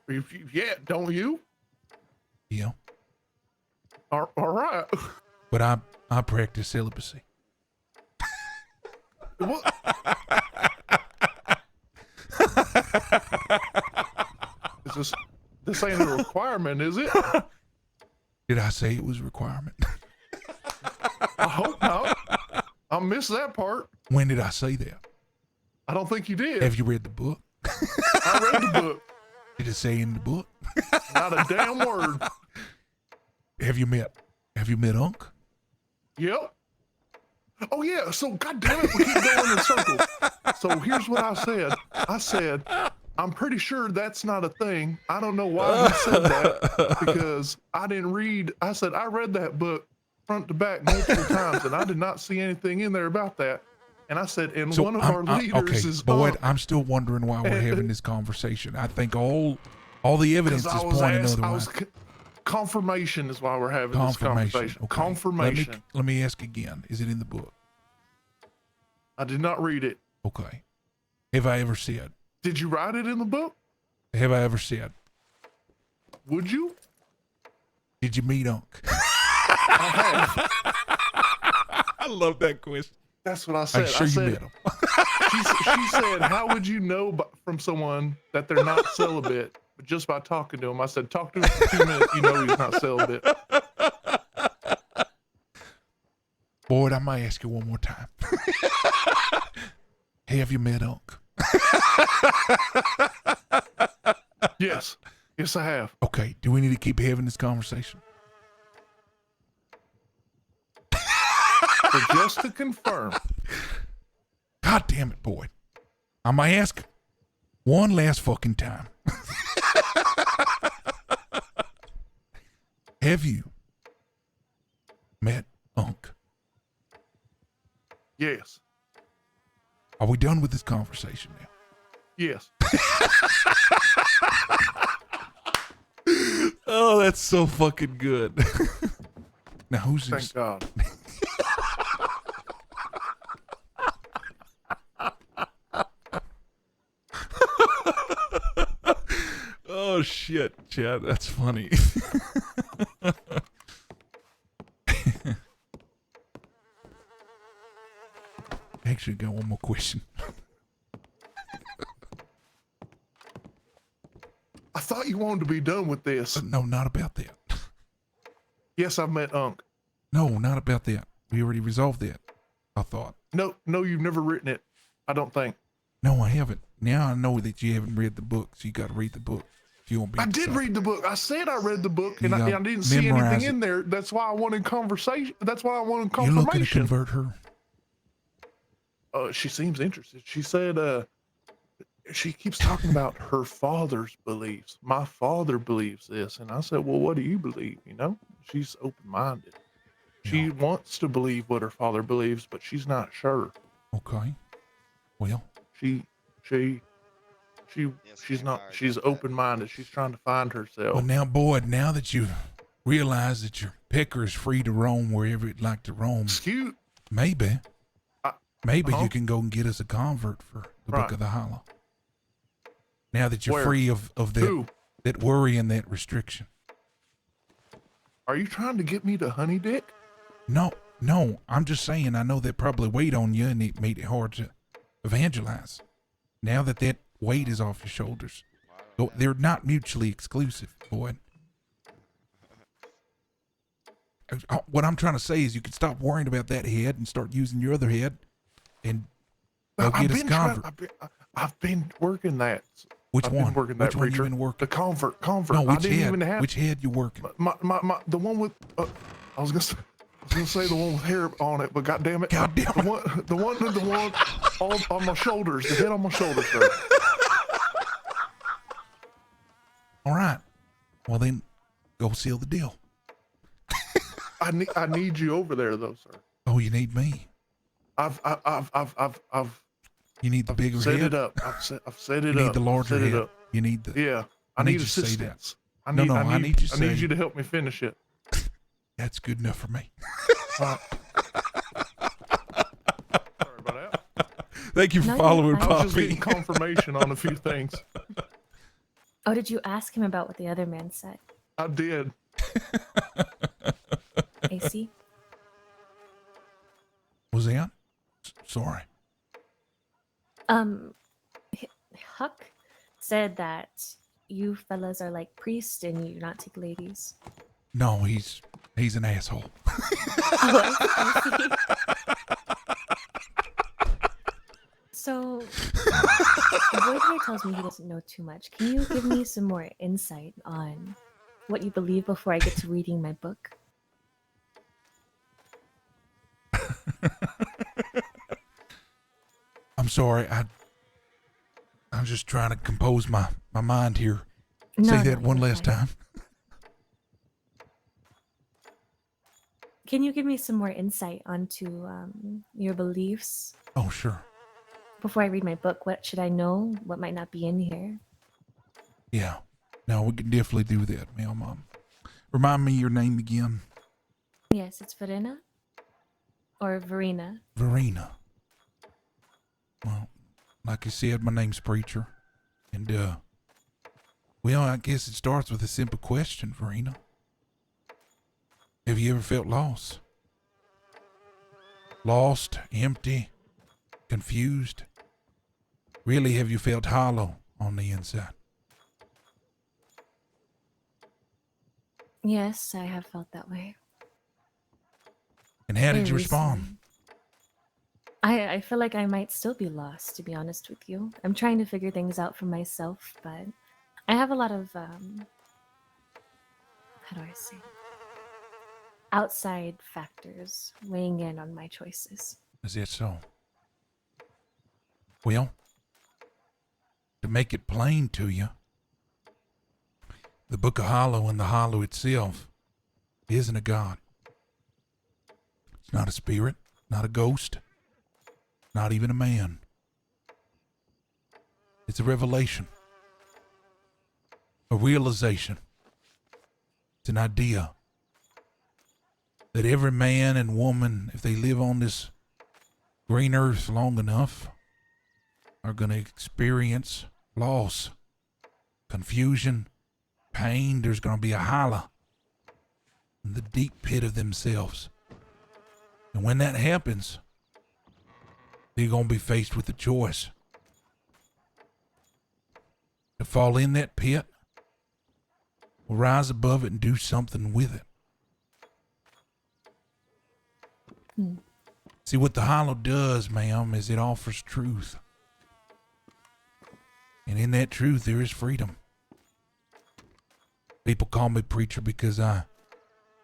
you? Yeah, don't you? Yeah, All right. but I practice celibacy. What? This ain't a requirement, is it? Did I say it was a requirement? I hope not. I missed that part. When did I say that? I don't think you did. Have you read the book? I read the book. Did it say in the book? Not a damn word. Have you met Unc? Yep. Oh yeah. So goddamn it, we keep going in circles. So here's what I said. I said, I'm pretty sure that's not a thing. I don't know why he said that because I didn't read. I said I read that book front to back multiple times, and I did not see anything in there about that. And I said, and So one of our leaders okay, is Boyd, Unc. I'm still wondering why we're having this conversation. I think all the evidence is I was pointing asked- I otherwise. was confirmation is why we're having this conversation. Okay. Confirmation. Let me ask again. Is it in the book? I did not read it. Okay. Have I ever said? Did you write it in the book? Have I ever said? Would you? Did you meet Unc? I have. I love that question. That's what I said. I'm sure I you said, met him. She said, "How would you know from someone that they're not celibate just by talking to him?" I said, "Talk to him for 2 minutes. You know he's not celibate." Boyd, I might ask you one more time. Have you met Unc? Yes. Yes, I have. Okay. Do we need to keep having this conversation? So just to confirm. God damn it, Boyd. I might ask one last fucking time. Have you met Unc? Yes. Are we done with this conversation now? Yes. Oh, that's so fucking good. Now, who's this? Thank God. Oh, shit, Chad. That's funny. Actually, got one more question. I thought you wanted to be done with this. No, not about that. Yes, I've met Unc. No, not about that. We already resolved that, I thought. No, you've never written it. I don't think. No, I haven't. Now I know that you haven't read the book, so you got to read the book. If you want I did read the book. I said I read the book, and You I gotta didn't see memorize anything it. in there. That's why I wanted conversation. That's why I wanted You're looking to confirmation. convert her? She seems interested. She said, she keeps talking about her father's beliefs. My father believes this. And I said, well, what do you believe? You know, she's open-minded. She wants to believe what her father believes, but she's not sure. Okay. Well. She's not, she's open-minded. She's trying to find herself. Well, now, Boyd, now that you realize that your pecker is free to roam wherever it'd like to roam, maybe you can go and get us a convert for the Book of the Hollow. Now that you're Where? free of that worry and that restriction. Are you trying to get me to Honey Dick? No, I'm just saying I know that probably weighed on you and it made it hard to evangelize. Now that that weight is off your shoulders, they're not mutually exclusive, Boyd. What I'm trying to say is you can stop worrying about that head and start using your other head and go get us convert. I've been working that. Which I've one? Been working Which that, one you preacher. been working? The convert. No, I which didn't head? even have Which head you working? The one with. I was gonna say the one with hair on it, but goddamn it, the one on my shoulders, the head on my shoulders, sir. All right. Well then, go seal the deal. I need you over there though, sir. Oh, you need me. I've You need the bigger set head. it up. I've set it You up. need the larger set it head. up. You need the. Yeah. I need need you to say that. assistance. I No, need, no, I I need need you to I need say- you to help me finish it. That's good enough for me. Sorry about that. Thank you for No, you're following fine. I was just Poppy. getting confirmation on a few things. Oh, did you ask him about what the other man said? I did. AC? Was that? Sorry. Huck said that you fellas are like priests and you do not take ladies. No, he's an asshole. Oh, I see. So, Boyd here tells me he doesn't know too much. Can you give me some more insight on what you believe before I get to reading my book? I'm sorry. I'm just trying to compose my mind here. No, Say no, that one you're last fine. time. Can you give me some more insight onto your beliefs Oh, sure. before I read my book? What should I know? What might not be in here? Yeah. No, we can definitely do that, Mom. Remind me your name again. Yes, it's Verena or Verena. Verena. Well, like I said, my name's Preacher. And, well, I guess it starts with a simple question, Verena. Have you ever felt lost? Lost, empty, confused, Really, have you felt hollow on the inside? Yes, I have felt that way. And how did Very you respond? recently. I feel like I might still be lost, to be honest with you. I'm trying to figure things out for myself, but I have a lot of how do I say, outside factors weighing in on my choices. Is that so? Well, to make it plain to you, the Book of Hollow and the Hollow itself isn't a god. It's not a spirit, not a ghost, not even a man. It's a revelation, a realization. It's an idea that every man and woman, if they live on this green earth long enough, are going to experience loss, confusion, pain. There's going to be a holler in the deep pit of themselves. And when that happens, they're going to be faced with a choice: to fall in that pit or rise above it and do something with it. See, what the Hollow does, ma'am, is it offers truth. And in that truth, there is freedom. People call me preacher because I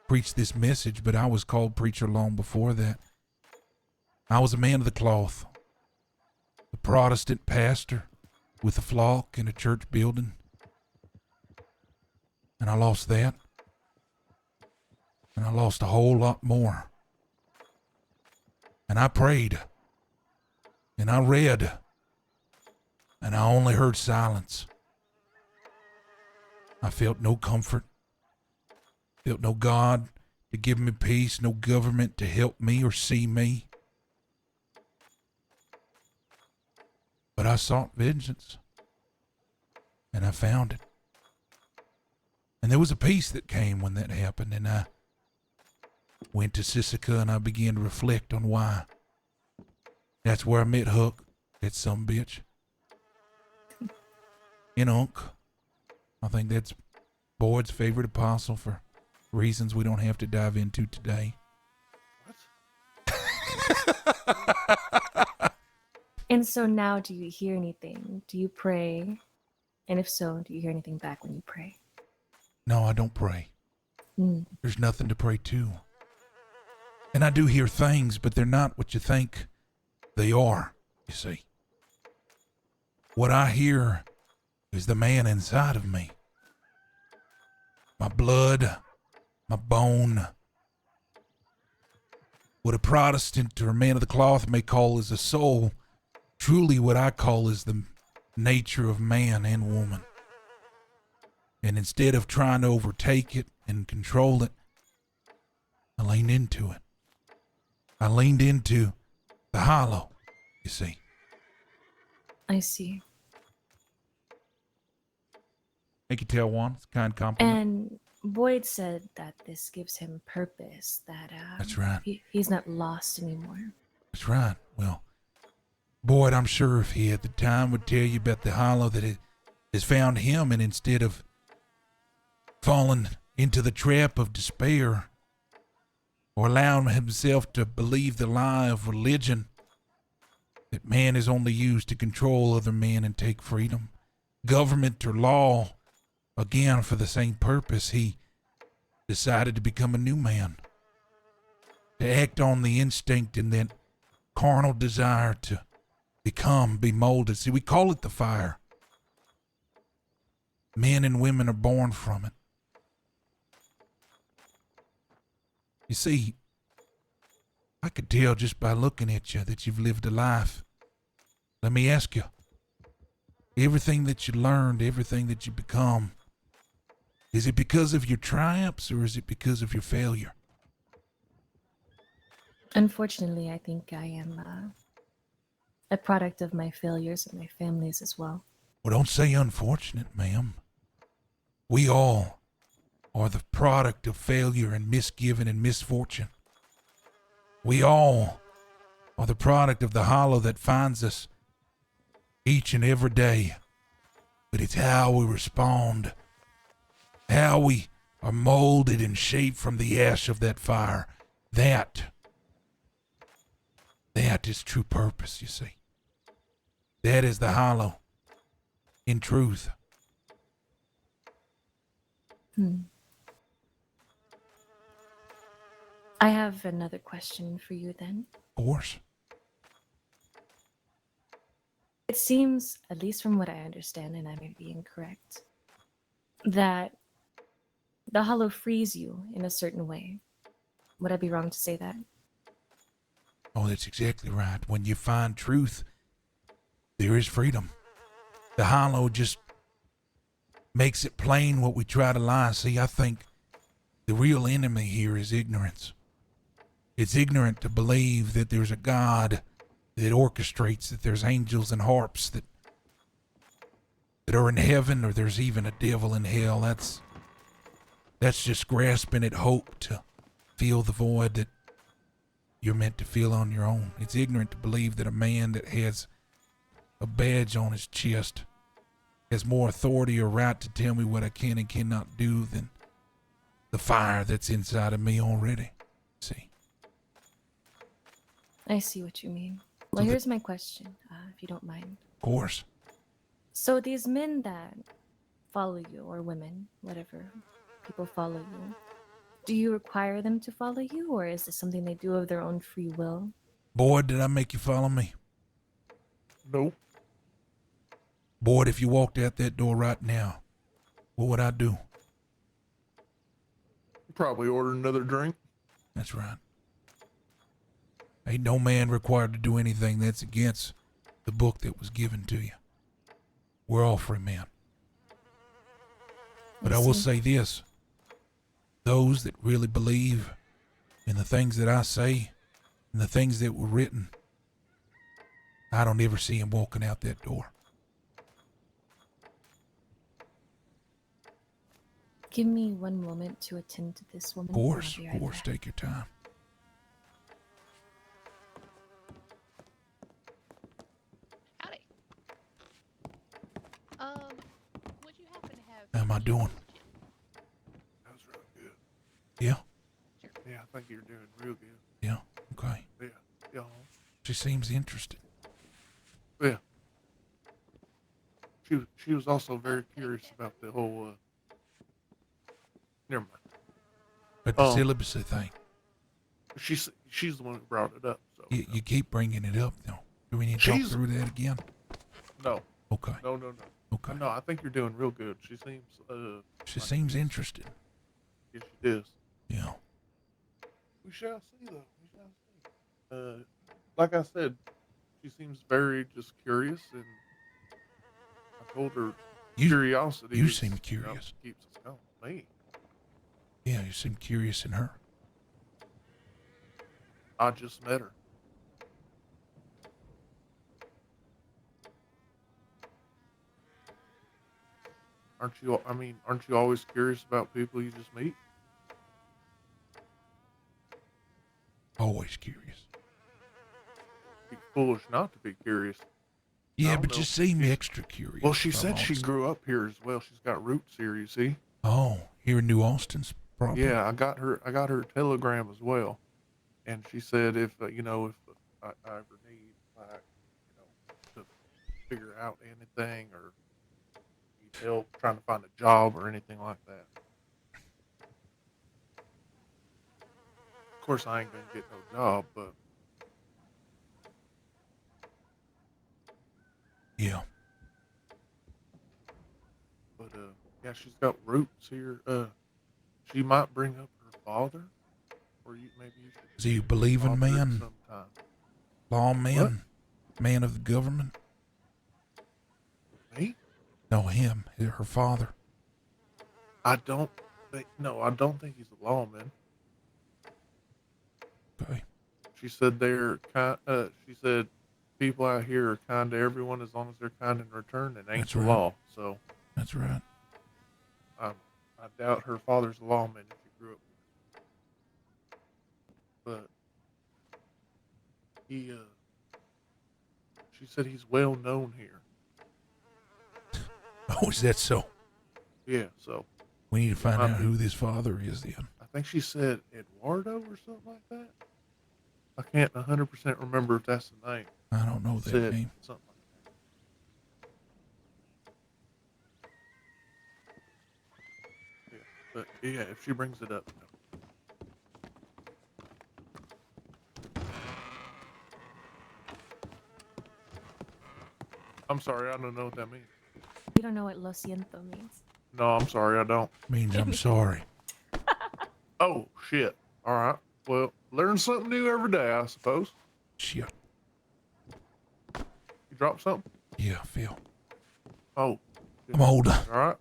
preach this message, but I was called preacher long before that. I was a man of the cloth, a Protestant pastor with a flock in a church building. And I lost that. And I lost a whole lot more. And I prayed. And I read. And I only heard silence. I felt no comfort. Felt no God to give me peace, no government to help me or see me. But I sought vengeance. And I found it. And there was a peace that came when that happened, and I went to Sisika and I began to reflect on why. That's where I met Huck, that sumbitch. In Unk. I think that's Boyd's favorite apostle for reasons we don't have to dive into today. And so now, do you hear anything? Do you pray? And if so, do you hear anything back when you pray? No, I don't pray. Mm. There's nothing to pray to. And I do hear things, but they're not what you think they are, you see. What I hear is the man inside of me. My blood, my bone. What a Protestant or a man of the cloth may call is a soul, truly what I call is the nature of man and woman. And instead of trying to overtake it and control it, I leaned into it. I leaned into the Hollow, you see. I see. Thank you, Tailwan. It's a kind compliment. And Boyd said that this gives him purpose, that That's right. He's not lost anymore. That's right. Well, Boyd, I'm sure if he had the time would tell you about the Hollow that it has found him, and instead of falling into the trap of despair or allowing himself to believe the lie of religion that man is only used to control other men and take freedom, government or law, again for the same purpose, he decided to become a new man, to act on the instinct and that carnal desire to be molded. See, we call it the fire. Men and women are born from it. You see, I could tell just by looking at you that you've lived a life. Let me ask you, everything that you learned, everything that you become, is it because of your triumphs or is it because of your failure? Unfortunately, I think I am a product of my failures and my family's as well. Well, don't say unfortunate, ma'am. We all are the product of failure and misgiving and misfortune. We all are the product of the Hollow that finds us each and every day. But it's how we respond, how we are molded and shaped from the ash of that fire. That is true purpose, you see. That is the hollow in truth. I have another question for you then. Of course. It seems, at least from what I understand, and I may be incorrect, that the hollow frees you in a certain way. Would I be wrong to say that? Oh, that's exactly right. When you find truth, there is freedom. The hollow just makes it plain what we try to lie. See, I think the real enemy here is ignorance. It's ignorant to believe that there's a God that orchestrates, that there's angels and harps that are in heaven, or there's even a devil in hell. That's just grasping at hope to fill the void that you're meant to feel on your own. It's ignorant to believe that a man that has a badge on his chest has more authority or right to tell me what I can and cannot do than the fire that's inside of me already. See? I see what you mean. Well, here's my question, if you don't mind. Of course. So these men that follow you, or women, whatever, people follow you, do you require them to follow you, or is this something they do of their own free will? Boy, did I make you follow me? Nope. Boy, if you walked out that door right now, what would I do? Probably order another drink. That's right. Ain't no man required to do anything that's against the book that was given to you. We're all free men. But I will say this. Those that really believe in the things that I say and the things that were written, I don't ever see him walking out that door. Give me one moment to attend to this woman. Of course, I'll be right back. take your time. Howdy. Would you happen to have... How am I doing? That was real good. Yeah? Yeah, I think you're doing real good. Yeah, okay. Yeah. Yeah. She seems interested. Yeah. She was also very curious about the whole never mind. But the celibacy thing. She's the one who brought it up. So You keep bringing it up, though. Do we need to talk through that again? no. Okay. No. Okay. No, I think you're doing real good. She seems She seems interested. yes, she is. Yeah. We shall see though. We shall see. Like I said, she seems very just curious, and I told her curiosity. You is, seem curious. Keeps us going. Me. Yeah, you seem curious in her. I just met her. Aren't you always curious about people you just meet? Always curious. Be foolish not to be curious. Yeah, but you seem extra curious. Well, she if I'm said she honest. grew up here as well. She's got roots here, you see. Oh, here in New Austin's probably. Yeah, I got her telegram as well, and she said if I ever need to figure out anything or need help trying to find a job or anything like that. Of course, I ain't gonna get no job, but yeah. But yeah, she's got roots here. She might bring up her father, or maybe you should. Do you believe in talk to her men? sometime. Lawman? Man of the government? Me? No, him. Her father. I don't think he's a lawman. Okay. She said they're kind. She said people out here are kind to everyone as long as they're kind in return, and ain't That's the right. law. So That's right. I doubt her father's a lawman if he grew up here. But he, she said he's well known here. Oh, is that so? Yeah, so We need to find Might out be. who this father is then. I think she said Eduardo or something like that. I can't 100% remember if that's the name. I don't know that Said name. something like that. But yeah, if she brings it up. I'm sorry, I don't know what that means. You don't know what lo siento means. No, I'm sorry, I don't. Means I'm sorry. Oh, shit. All right. Well, learn something new every day, I suppose. Shit. You dropped something? Yeah, Phil. Oh. I'm older. All right.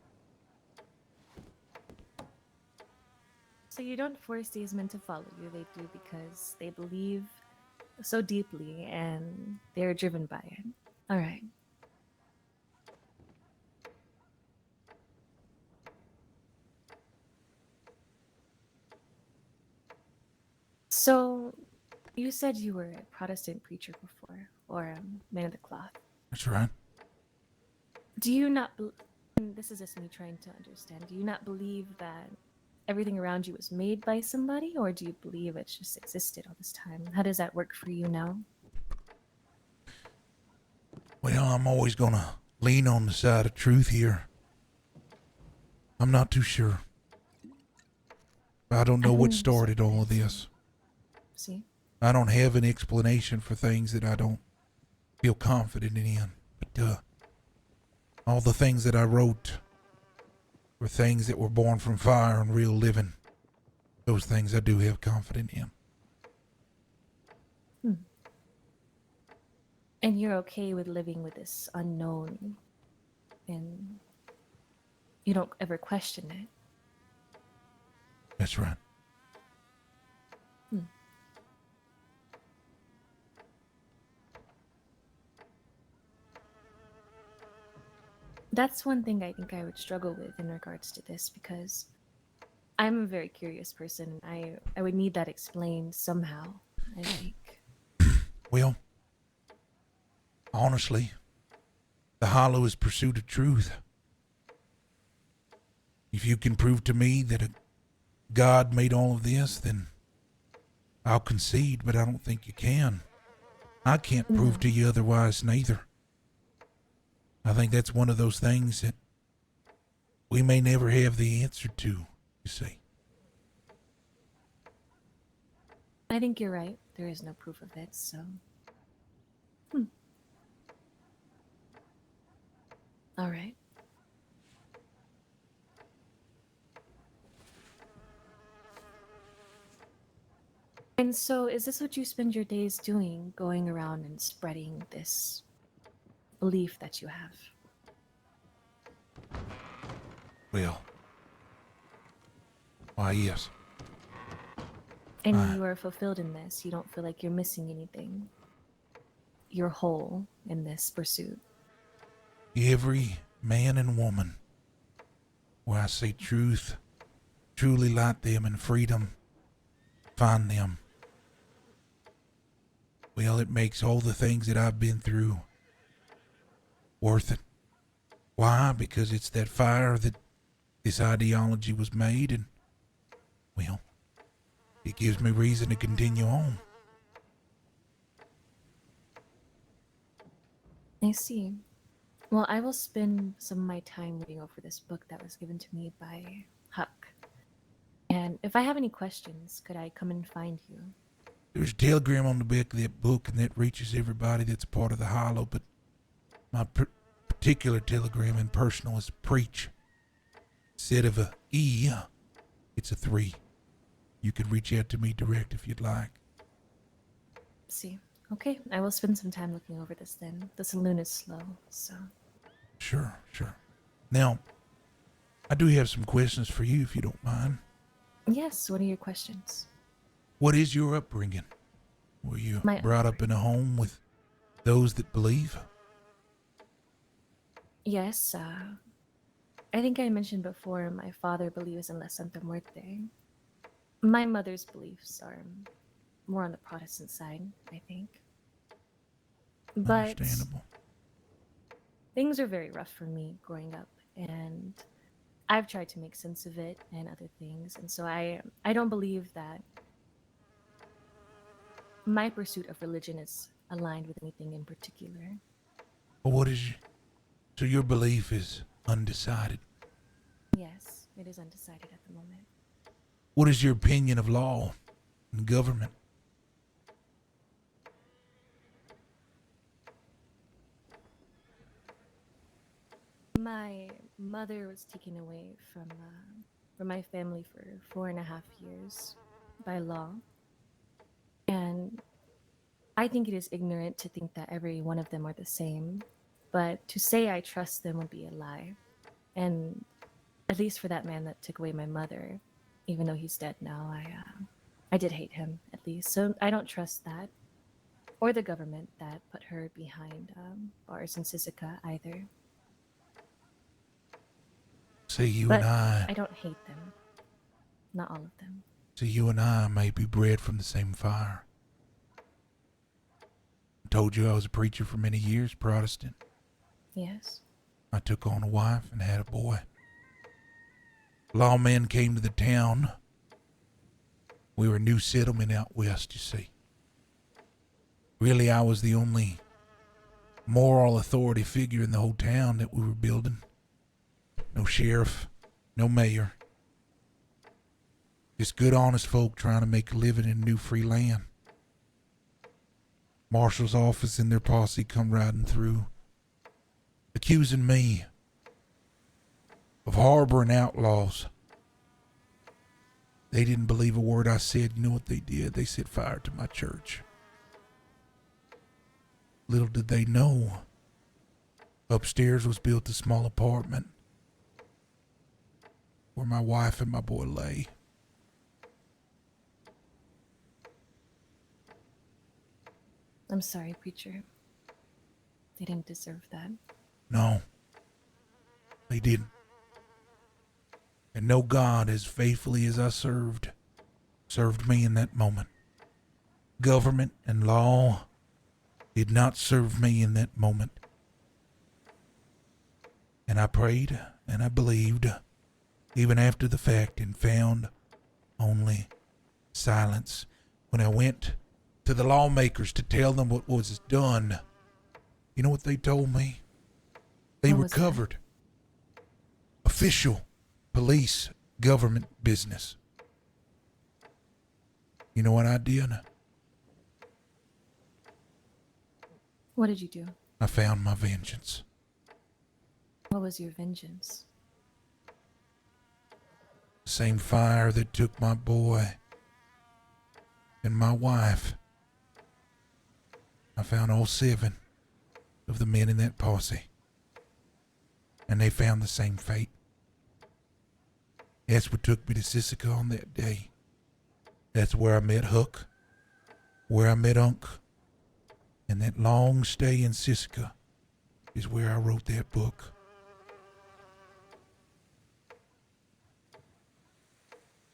So you don't force these men to follow you. They do because they believe so deeply and they're driven by it. All right. So you said you were a Protestant preacher before, or a man of the cloth. That's right. Do you not, and this is just me trying to understand, do you not believe that everything around you was made by somebody, or do you believe it's just existed all this time? How does that work for you now? Well, I'm always gonna lean on the side of truth here. I'm not too sure. I don't know what started all of this. See? I don't have an explanation for things that I don't feel confident in. But all the things that I wrote were things that were born from fire and real living. Those things I do have confidence in. And you're okay with living with this unknown, and you don't ever question it. That's right. That's one thing I think I would struggle with in regards to this, because I'm a very curious person. I would need that explained somehow, I think. Well, honestly, the Hollow is pursuit of truth. If you can prove to me that a God made all of this, then I'll concede, but I don't think you can. I can't prove to you otherwise, neither. I think that's one of those things that we may never have the answer to, you see. I think you're right. There is no proof of it, so. All right. And so, is this what you spend your days doing, going around and spreading this belief that you have? Well, why, yes. And you are fulfilled in this. You don't feel like you're missing anything. You're whole in this pursuit. Every man and woman where I say truth, truly light them, and freedom, find them. Well, it makes all the things that I've been through worth it. Why? Because it's that fire that this ideology was made, and, well, it gives me reason to continue on. I see. Well, I will spend some of my time reading over this book that was given to me by Huck. And if I have any questions, could I come and find you? There's a telegram on the back of that book, and that reaches everybody that's a part of the Hollow, but my particular telegram and personal is preach. Instead of a E, it's a 3. You could reach out to me direct if you'd like. See. Okay, I will spend some time looking over this then. The saloon is slow, so. Sure. Now, I do have some questions for you, if you don't mind. Yes, what are your questions? What is your upbringing? Were you brought up in a home with those that believe? Yes, I think I mentioned before my father believes in La Santa Muerte. My mother's beliefs are more on the Protestant side, I think. But Understandable. things are very rough for me growing up and I've tried to make sense of it and other things. And so I don't believe that my pursuit of religion is aligned with anything in particular. Well, what is so your belief is undecided? Yes, it is undecided at the moment. What is your opinion of law and government? My mother was taken away from my family for 4.5 years by law. And I think it is ignorant to think that every one of them are the same. But to say I trust them would be a lie. And at least for that man that took away my mother, even though he's dead now, I did hate him, at least. So I don't trust that. Or the government that put her behind bars in Sisika either. See, you But and I don't hate them. Not all of them. See, you and I may be bred from the same fire. I told you I was a preacher for many years, Protestant. Yes. I took on a wife and had a boy. Lawmen came to the town. We were a new settlement out west, you see. Really, I was the only moral authority figure in the whole town that we were building. No sheriff, no mayor. Just good, honest folk trying to make a living in new free land. Marshal's office and their posse come riding through, accusing me of harboring outlaws. They didn't believe a word I said. You know what they did? They set fire to my church. Little did they know, upstairs was built a small apartment where my wife and my boy lay. I'm sorry, preacher. They didn't deserve that. No, they didn't. And no God, as faithfully as I served me in that moment. Government and law did not serve me in that moment. And I prayed and I believed, even after the fact, and found only silence. When I went to the lawmakers to tell them what was done, you know what they told me? They What were was that? covered. Official, police, government business. You know what I did? What did you do? I found my vengeance. What was your vengeance? The same fire that took my boy and my wife. I found all 7 of the men in that posse. And they found the same fate. That's what took me to Sisika on that day. That's where I met Huck, where I met Unc. And that long stay in Sisika is where I wrote that book.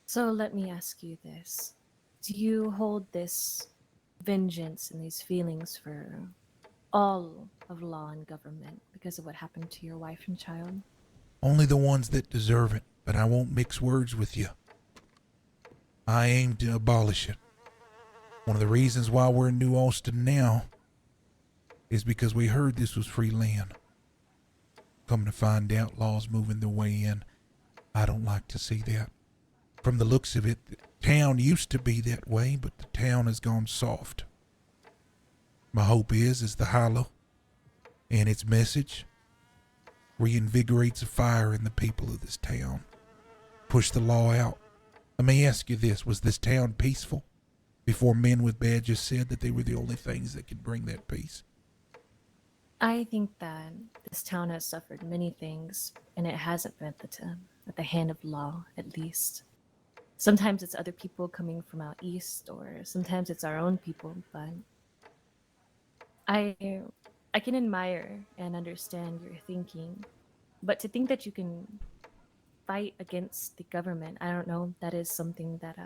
So let me ask you this. Do you hold this vengeance and these feelings for all of law and government because of what happened to your wife and child? Only the ones that deserve it, but I won't mix words with you. I aim to abolish it. One of the reasons why we're in New Austin now is because we heard this was free land. Come to find out, laws moving their way in. I don't like to see that. From the looks of it, the town used to be that way, but the town has gone soft. My hope is the Hollow and its message reinvigorates a fire in the people of this town. Push the law out. Let me ask you this. Was this town peaceful before men with badges said that they were the only things that could bring that peace? I think that this town has suffered many things, and it hasn't been at the hand of law, at least. Sometimes it's other people coming from out east, or sometimes it's our own people, but I can admire and understand your thinking, but to think that you can fight against the government, I don't know, that is something that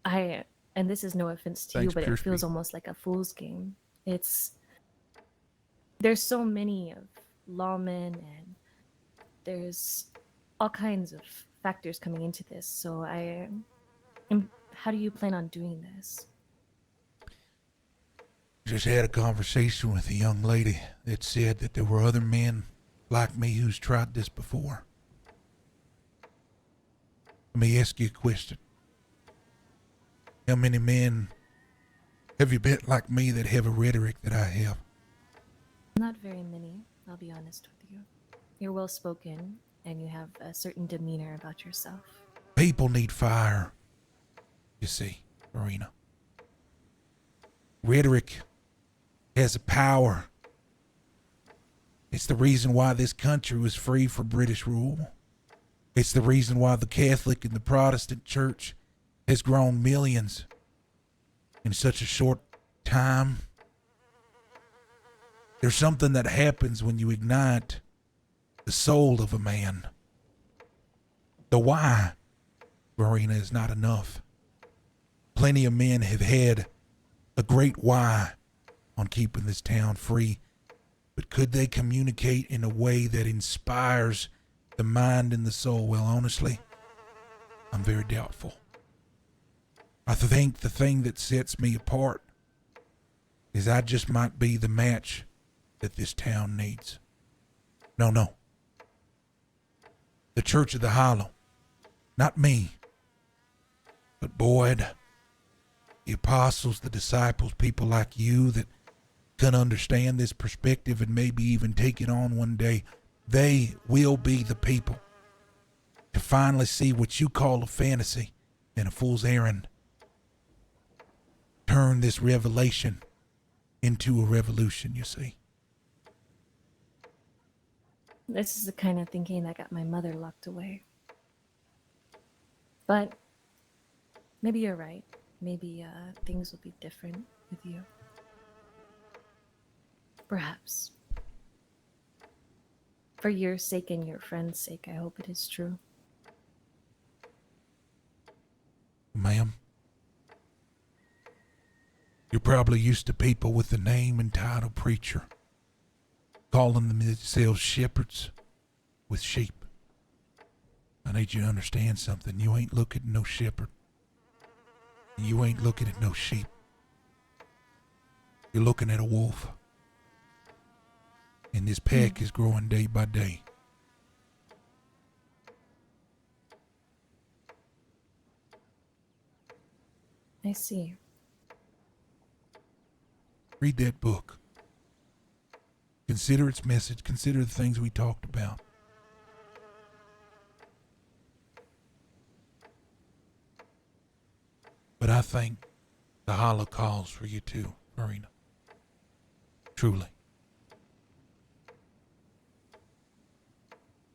and this is no offense to Thanks, you, but Pure it feels Speak. almost like a fool's game. There's so many of lawmen, and there's all kinds of factors coming into this. So how do you plan on doing this? Just had a conversation with a young lady that said that there were other men like me who's tried this before. Let me ask you a question. How many men have you met like me that have a rhetoric that I have? Not very many, I'll be honest with you. You're well spoken, and you have a certain demeanor about yourself. People need fire, you see, Marina. Rhetoric has a power. It's the reason why this country was free from British rule. It's the reason why the Catholic and the Protestant church has grown millions in such a short time. There's something that happens when you ignite the soul of a man. The why, Marina, is not enough. Plenty of men have had a great why on keeping this town free, but could they communicate in a way that inspires the mind and the soul? Well, honestly, I'm very doubtful. I think the thing that sets me apart is I just might be the match that this town needs. No. The Church of the Hollow. Not me, but Boyd, the apostles, the disciples, people like you that can understand this perspective and maybe even take it on one day. They will be the people to finally see what you call a fantasy and a fool's errand. Turn this revelation into a revolution, you see. This is the kind of thinking that got my mother locked away. But maybe you're right. Maybe things will be different with you. Perhaps. For your sake and your friend's sake, I hope it is true. Ma'am, you're probably used to people with the name and title preacher calling themselves shepherds with sheep. I need you to understand something. You ain't looking at no shepherd. You ain't looking at no sheep. You're looking at a wolf. And this pack is growing day by day. I see. Read that book. Consider its message. Consider the things we talked about. But I think the Hollow calls for you too, Marina. Truly.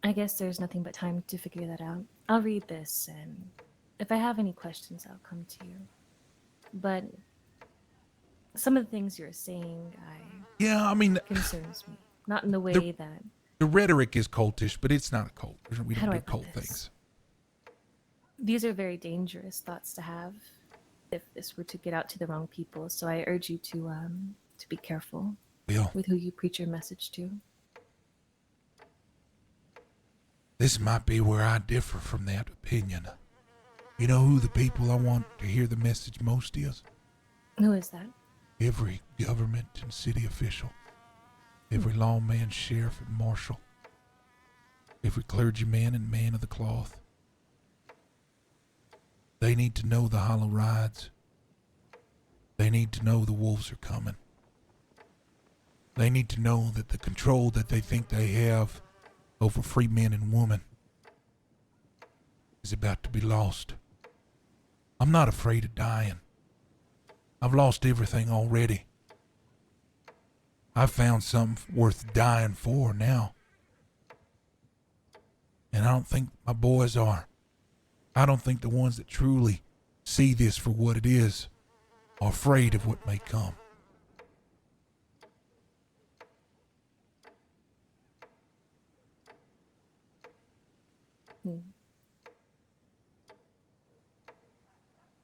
I guess there's nothing but time to figure that out. I'll read this, and if I have any questions, I'll come to you. But some of the things you're saying, concerns me. Not in the way that... The rhetoric is cultish, but it's not a cult. We How don't do do I put cult this? things. These are very dangerous thoughts to have if this were to get out to the wrong people. So I urge you to be careful with who you preach your message to. This might be where I differ from that opinion. You know who the people I want to hear the message most is? Who is that? Every government and city official. Every lawman, sheriff, and marshal. Every clergyman and man of the cloth. They need to know the Hollow rides. They need to know the wolves are coming. They need to know that the control that they think they have over free men and women is about to be lost. I'm not afraid of dying. I've lost everything already. I've found something worth dying for now. And I don't think my boys are. I don't think the ones that truly see this for what it is are afraid of what may come.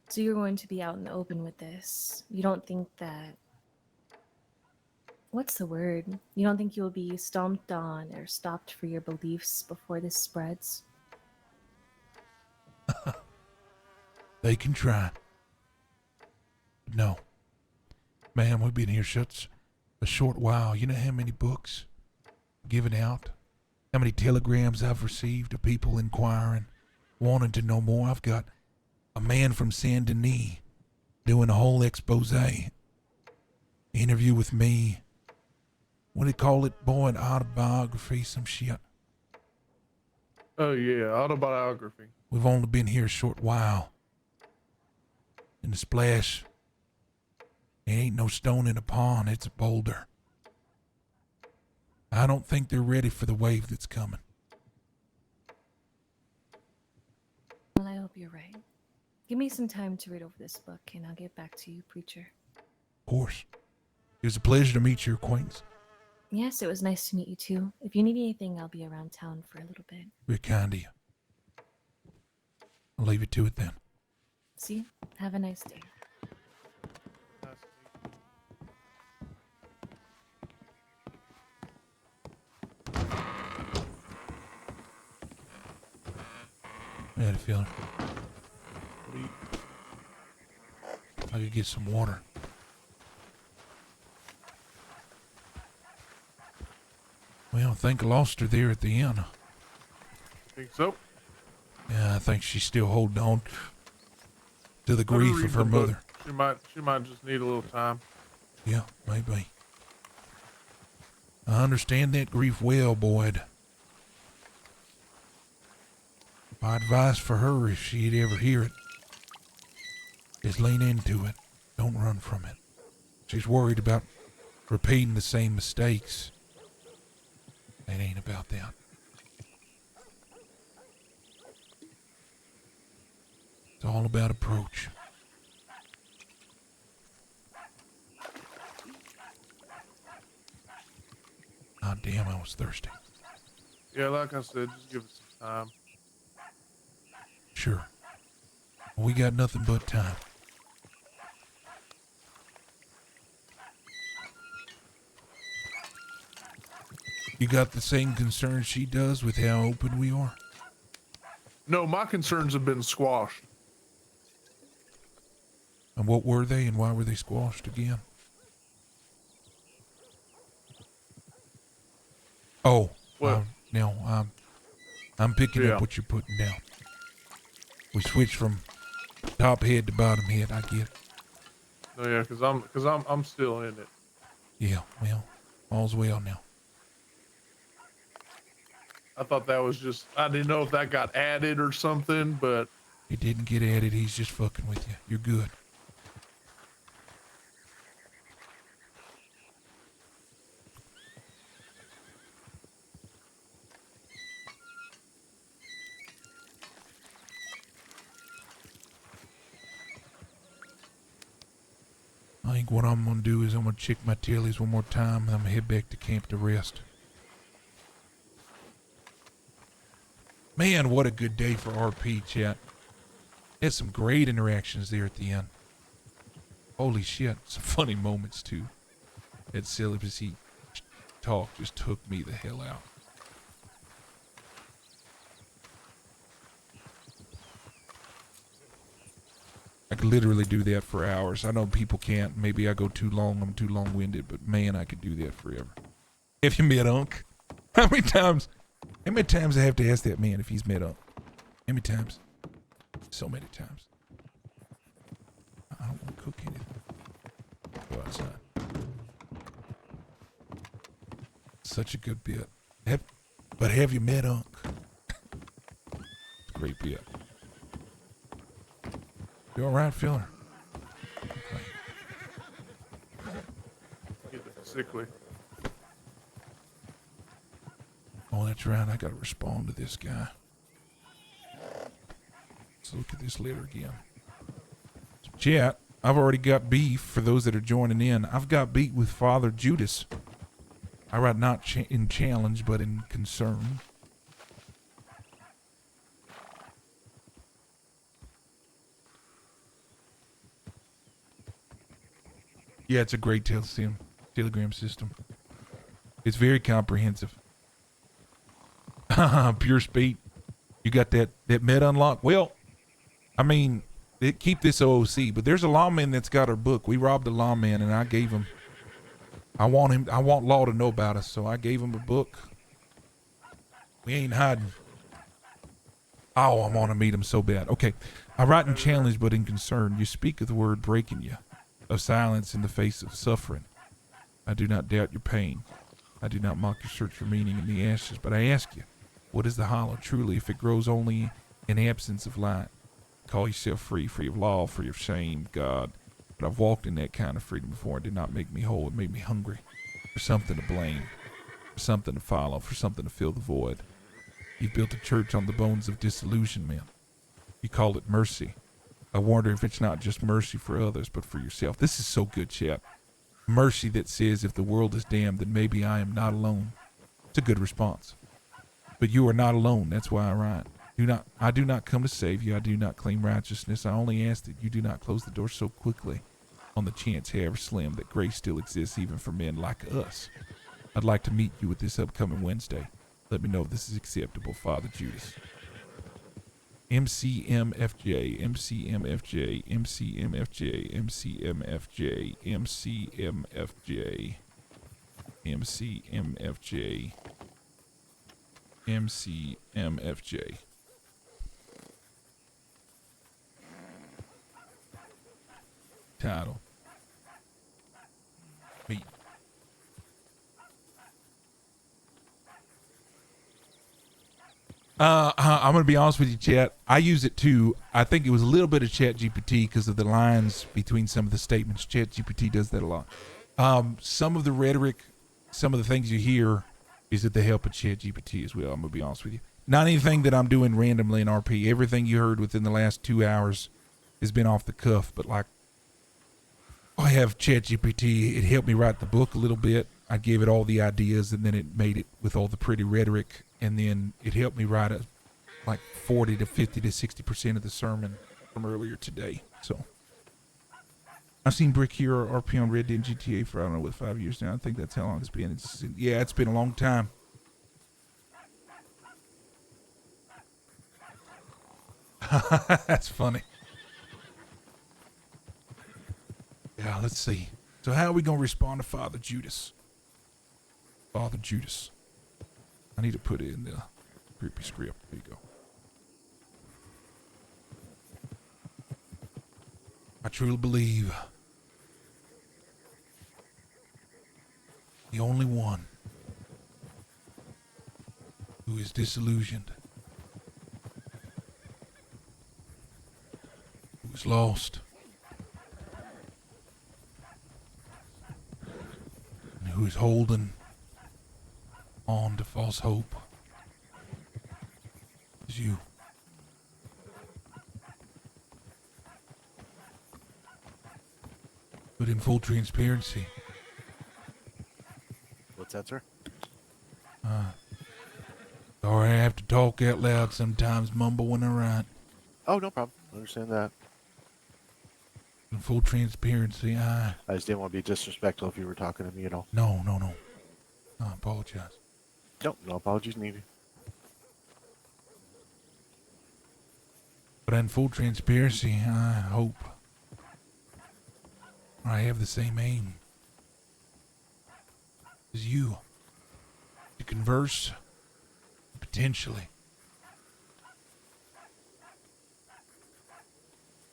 So you're going to be out in the open with this. You don't think that what's the word? You don't think you'll be stomped on or stopped for your beliefs before this spreads? They can try. No. Man, we've been here such a short while. You know how many books given out? How many telegrams I've received of people inquiring, wanting to know more? I've got a man from Saint Denis doing a whole expose. Interview with me. What do you call it, boy? An autobiography, some shit. Oh yeah, autobiography. We've only been here a short while. In the splash, there ain't no stone in a pond, it's a boulder. I don't think they're ready for the wave that's coming. Well, I hope you're right. Give me some time to read over this book, and I'll get back to you, preacher. Of course. It was a pleasure to meet your acquaintance. Yes, it was nice to meet you too. If you need anything, I'll be around town for a little bit. Very kind of you. I'll leave you to it then. See? Have a nice day. I had a feeling. I could get some water. Well, I think I lost her there at the end. Think so? Yeah, I think she's still holding on to the Let her grief read of her the book. mother. She might just need a little time. Yeah, maybe. I understand that grief well, Boyd. My advice for her, if she'd ever hear it, is lean into it. Don't run from it. She's worried about repeating the same mistakes. It ain't about that. It's all about approach. Ah, damn, I was thirsty. Yeah, like I said, just give it some time. Sure. We got nothing but time. You got the same concern she does with how open we are? No, my concerns have been squashed. And what were they, and why were they squashed again? Oh, Well, now I'm picking Yeah. up what you're putting down. We switched from top head to bottom head. I get it. No, yeah, because I'm still in it. Yeah, well, all's well now. I thought that was just, I didn't know if that got added or something, but It didn't get added. He's just fucking with you. You're good. I think what I'm gonna do is I'm gonna check my tailies one more time, and I'm gonna head back to camp to rest. Man, what a good day for RP, chat. Had some great interactions there at the end. Holy shit, some funny moments too. That celibacy talk just took me the hell out. I could literally do that for hours. I know people can't. Maybe I go too long. I'm too long-winded, but man, I could do that forever. Have you met Unc? How many times I have to ask that man if he's met Unc? How many times? So many times. I don't want to cook anything. Go outside. Such a good bit. But have you met Unc? It's a great bit. You all right, Filler? get sickly. Oh, that's right. I gotta respond to this guy. Let's look at this letter again. So, chat, I've already got beef for those that are joining in. I've got beef with Father Judas. I write not in challenge, but in concern. Yeah, it's a great tale, Sim. telegram system. It's very comprehensive. Pure speed. You got that med unlock? Well, I mean, keep this OOC, but there's a lawman that's got our book. We robbed a lawman, and I gave him. I want Law to know about us, so I gave him a book. We ain't hiding. Oh, I want to meet him so bad. Okay. I write in challenge, but in concern. You speak of the word breaking you, of silence in the face of suffering. I do not doubt your pain. I do not mock your search for meaning in the ashes, but I ask you, what is the hollow truly if it grows only in absence of light? Call yourself free of law, free of shame, God. But I've walked in that kind of freedom before. It did not make me whole. It made me hungry for something to blame, for something to follow, for something to fill the void. You've built a church on the bones of disillusionment. You call it mercy. I wonder if it's not just mercy for others, but for yourself. This is so good, chap. Mercy that says if the world is damned, then maybe I am not alone. It's a good response. But you are not alone. That's why I write. I do not come to save you. I do not claim righteousness. I only ask that you do not close the door so quickly on the chance, however slim, that grace still exists even for men like us. I'd like to meet you with this upcoming Wednesday. Let me know if this is acceptable, Father Judas. MCMFJ, MCMFJ, MCMFJ, MCMFJ, MCMFJ, MCMFJ, MCMFJ. Title. Meet. I'm going to be honest with you, chat. I use it too. I think it was a little bit of Chat GPT because of the lines between some of the statements. Chat GPT does that a lot. Some of the rhetoric, some of the things you hear is at the help of Chat GPT as well. I'm going to be honest with you. Not anything that I'm doing randomly in RP. Everything you heard within the last 2 hours has been off the cuff. But like, I have Chat GPT. It helped me write the book a little bit. I gave it all the ideas, and then it made it with all the pretty rhetoric. And then it helped me write like 40 to 50 to 60% of the sermon from earlier today. So I've seen Brick Hero RP on Red Dead and GTA for, I don't know, what, 5 years now. I think that's how long it's been. It's been a long time. That's funny. Yeah, let's see. So how are we going to respond to Father Judas? Father Judas. I need to put it in the creepy script. There you go. I truly believe the only one who is disillusioned, who is lost, and who is holding on to false hope is you. But in full transparency. What's that, sir? Sorry, I have to talk out loud sometimes, mumble when I write. Oh, no problem. I understand that. In full transparency, I just didn't want to be disrespectful if you were talking to me at all. No. I apologize. No apologies needed. But in full transparency, I hope I have the same aim as you, to converse, potentially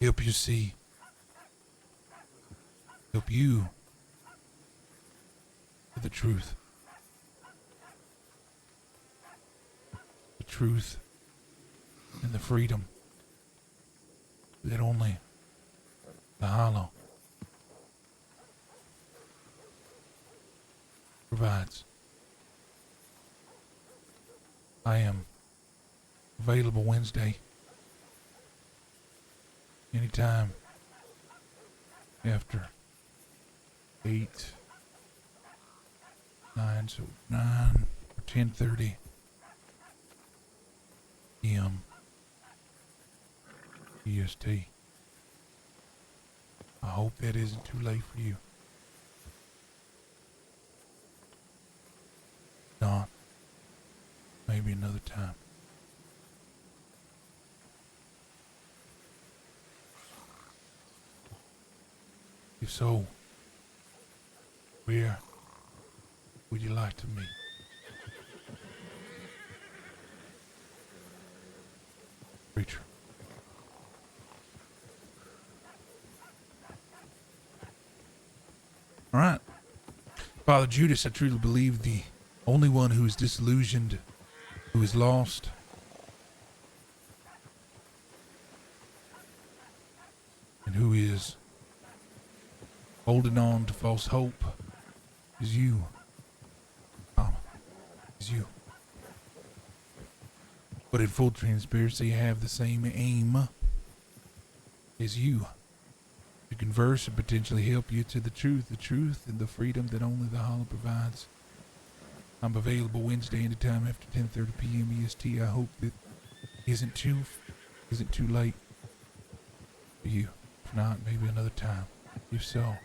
help you see, help you to the truth. The truth and the freedom that only the Hollow provides. I am available Wednesday, anytime after 8, 9, so 9 or 10:30 p.m. EST. I hope that isn't too late for you. Not. Maybe another time. If so, where would you like to meet? Preacher. All right. Father Judas, I truly believe the only one who is disillusioned, who is lost, and who is holding on to false hope is you, Mama, is you. But in full transparency, I have the same aim as you, to converse and potentially help you to the truth and the freedom that only the Hollow provides. I'm available Wednesday anytime after 10:30 p.m. EST. I hope that isn't too late for you. If not, maybe another time. If so,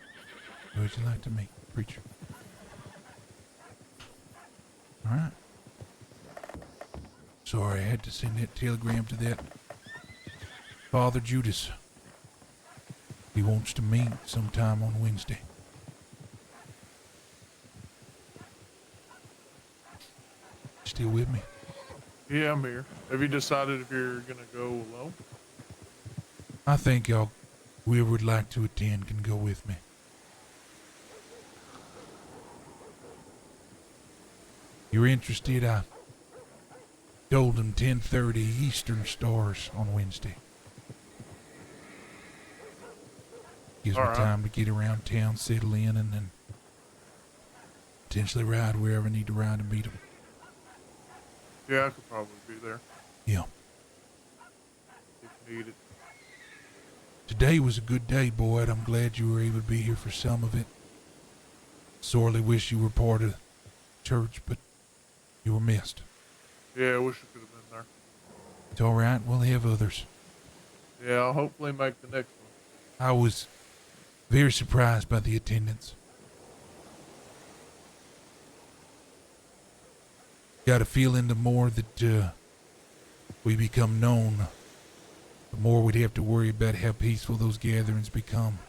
who would you like to meet, preacher? All right. Sorry, I had to send that telegram to that Father Judas. He wants to meet sometime on Wednesday. Still with me? Yeah, I'm here. Have you decided if you're gonna go alone? I think whoever would like to attend can go with me. You're interested? I told them 10:30 Eastern Stars on Wednesday. Gives me time to get around town, settle in, and then potentially ride wherever I need to ride to meet them. Yeah, I could probably be there. Yeah. If needed. Today was a good day, Boyd. I'm glad you were able to be here for some of it. Sorely wish you were part of church, but you were missed. Yeah, I wish I could have been there. It's all right. We'll have others. Yeah, I'll hopefully make the next one. I was very surprised by the attendance. Got a feeling the more that we become known, the more we'd have to worry about how peaceful those gatherings become.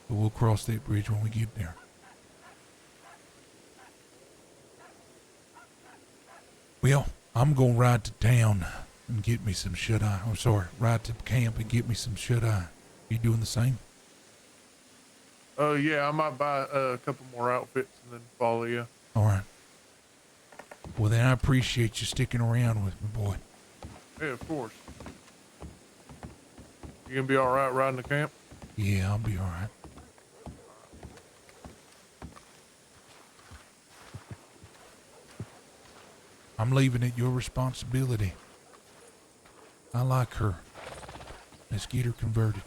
But we'll cross that bridge when we get there. Well, I'm gonna ride to town and get me some shut-eye. I'm sorry, ride to camp and get me some shut-eye. You doing the same? Yeah, I might buy a couple more outfits and then follow you. All right. Well, then I appreciate you sticking around with me, boy. Yeah, of course. You gonna be all right riding the camp? Yeah, I'll be all right. I'm leaving it your responsibility. I like her. Let's get her converted.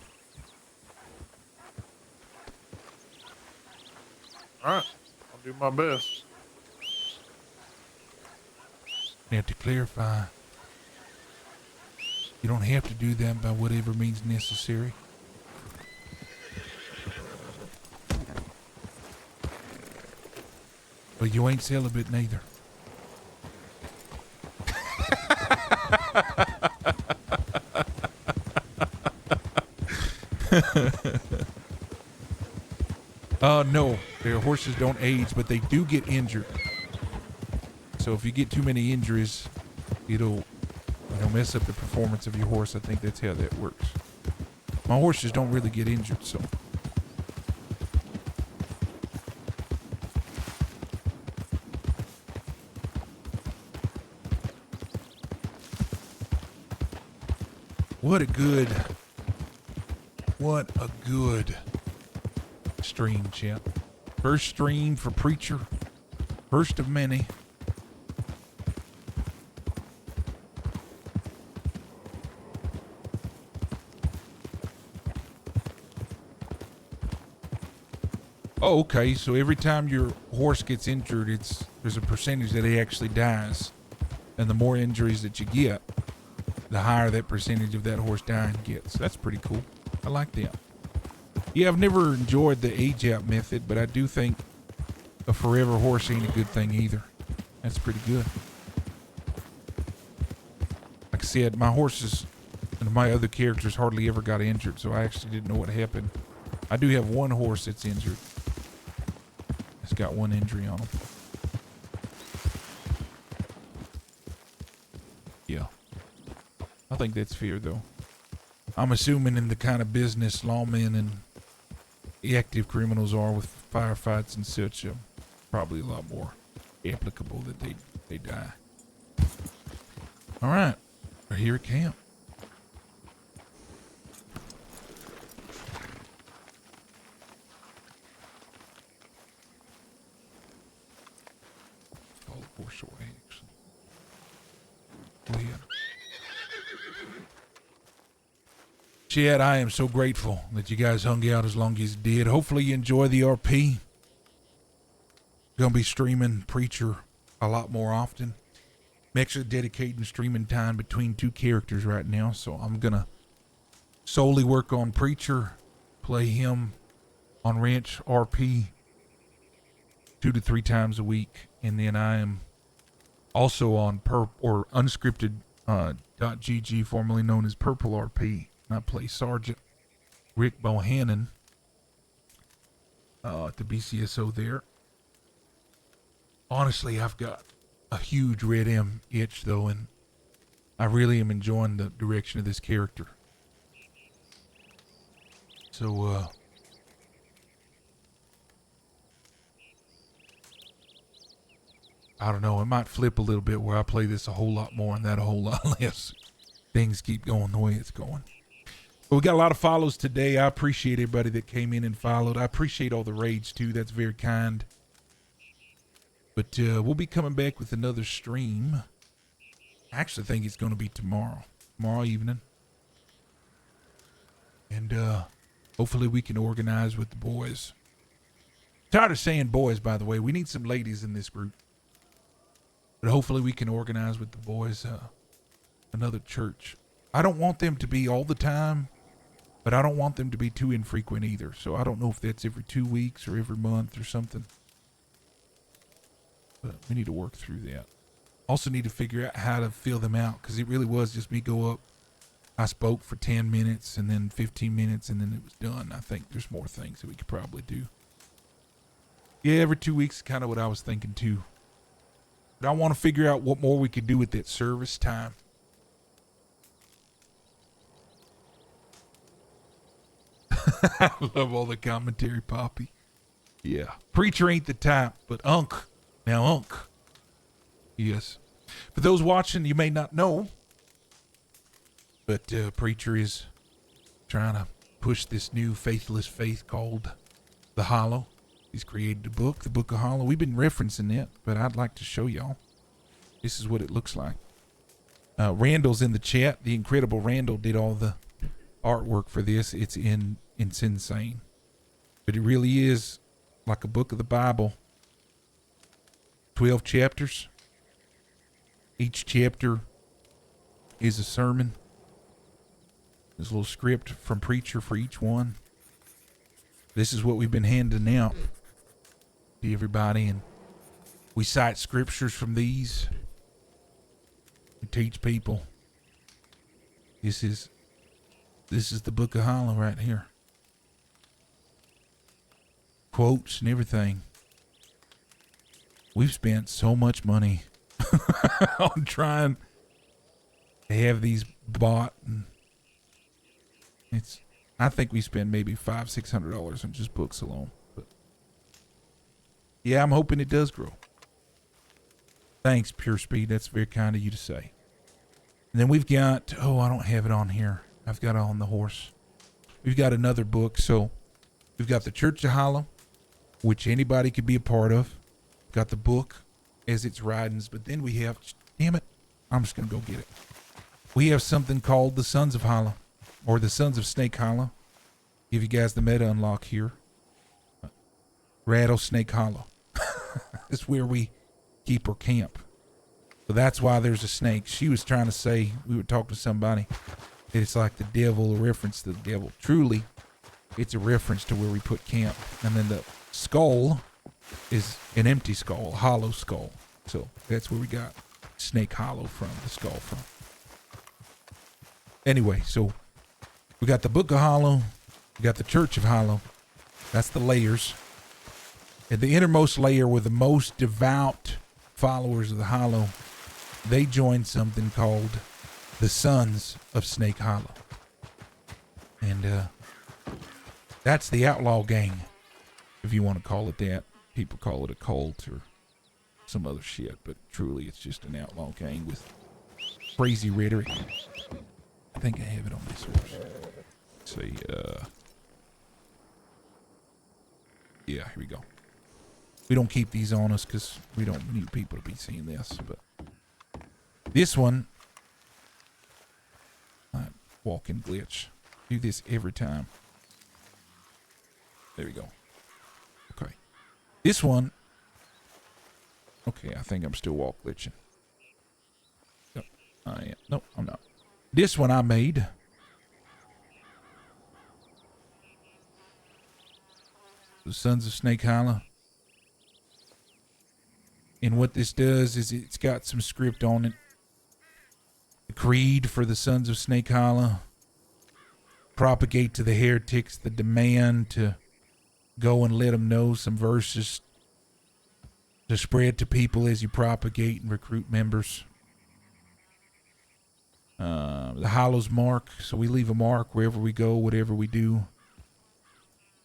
All right, I'll do my best. Now, to clarify, you don't have to do that by whatever means necessary. But you ain't celibate neither. No, their horses don't age, but they do get injured. So if you get too many injuries, it'll mess up the performance of your horse. I think that's how that works. My horses don't really get injured, so. What a good stream, champ. First stream for Preacher. First of many. Oh, okay. So every time your horse gets injured, there's a percentage that he actually dies. And the more injuries that you get, the higher that percentage of that horse dying gets. That's pretty cool. I like that. Yeah, I've never enjoyed the age out method, but I do think a forever horse ain't a good thing either. That's pretty good. Like I said, my horses and my other characters hardly ever got injured, so I actually didn't know what happened. I do have one horse that's injured. It's got one injury on him. Yeah. I think that's fair, though. I'm assuming in the kind of business lawmen and active criminals are with firefights and such, probably a lot more applicable that they die. All right. We're here at camp. All the poor short eggs. Go ahead. Chad, I am so grateful that you guys hung out as long as you did. Hopefully you enjoy the RP. Gonna be streaming Preacher a lot more often. I'm actually dedicating streaming time between two characters right now, so I'm gonna solely work on Preacher, play him on Ranch RP 2 to 3 times a week, and then I am also on unscripted .gg, formerly known as Purple RP. I play Sergeant Rick Bohannon at the BCSO there. Honestly, I've got a huge Red M itch, though, and I really am enjoying the direction of this character. So, I don't know, it might flip a little bit where I play this a whole lot more and that a whole lot less. Things keep going the way it's going. But we got a lot of follows today. I appreciate everybody that came in and followed. I appreciate all the raids, too. That's very kind. But we'll be coming back with another stream. I actually think it's going to be tomorrow evening. And hopefully we can organize with the boys. Tired of saying boys, by the way. We need some ladies in this group. But hopefully we can organize with the boys another church. I don't want them to be all the time, but I don't want them to be too infrequent either. So I don't know if that's every 2 weeks or every month or something. But we need to work through that. Also need to figure out how to fill them out, because it really was just me go up. I spoke for 10 minutes and then 15 minutes and then it was done. I think there's more things that we could probably do. Yeah, every 2 weeks is kind of what I was thinking too. But I want to figure out what more we could do with that service time. I love all the commentary, Poppy. Yeah. Preacher ain't the type, but Unc. Now, Unc. Yes. For those watching, you may not know, but Preacher is trying to push this new faithless faith called The Hollow. He's created a book, the Book of Hollow. We've been referencing it, but I'd like to show y'all. This is what it looks like. Randall's in the chat. The incredible Randall did all the artwork for this. It's insane. But it really is like a book of the Bible. 12 chapters. Each chapter is a sermon. There's a little script from Preacher for each one. This is what we've been handing out to everybody, and we cite scriptures from these. We teach people. This is the Book of Hollow right here. Quotes and everything. We've spent so much money on trying to have these bought, and I think we spend maybe $500-600 on just books alone. But yeah, I'm hoping it does grow. Thanks, Pure Speed. That's very kind of you to say. And then we've got, I don't have it on here. I've got it on the horse. We've got another book. So we've got the Church of Hollow, which anybody could be a part of. Got the book as its writings, but then we have, damn it, I'm just going to go get it. We have something called the Sons of Hollow, or the Sons of Snake Hollow. Give you guys the meta unlock here. Rattlesnake Hollow. This is where we keep our camp. So that's why there's a snake. She was trying to say, we were talking to somebody, that it's like the devil, a reference to the devil. Truly, it's a reference to where we put camp. And then the skull is an empty skull, a hollow skull. So that's where we got Snake Hollow from, the skull from. Anyway, so we got the Book of Hollow, we got the Church of Hollow. That's the layers. At the innermost layer were the most devout followers of the Hollow. They joined something called the Sons of Snake Hollow. And that's the outlaw gang, if you want to call it that. People call it a cult or some other shit, but truly it's just an outlaw gang with crazy rhetoric. I think I have it on my source. Let's see, yeah, here we go. We don't keep these on us because we don't need people to be seeing this, but this one, walking glitch. Do this every time. There we go. Okay. This one, okay, I think I'm still walk glitching. Yep, I am. Nope, I'm not. This one I made. The Sons of Snake Hollow. And what this does is it's got some script on it. The creed for the Sons of Snake Hollow. Propagate to the heretics the demand to go and let them know some verses to spread to people as you propagate and recruit members. The Hollow's mark, so we leave a mark wherever we go, whatever we do.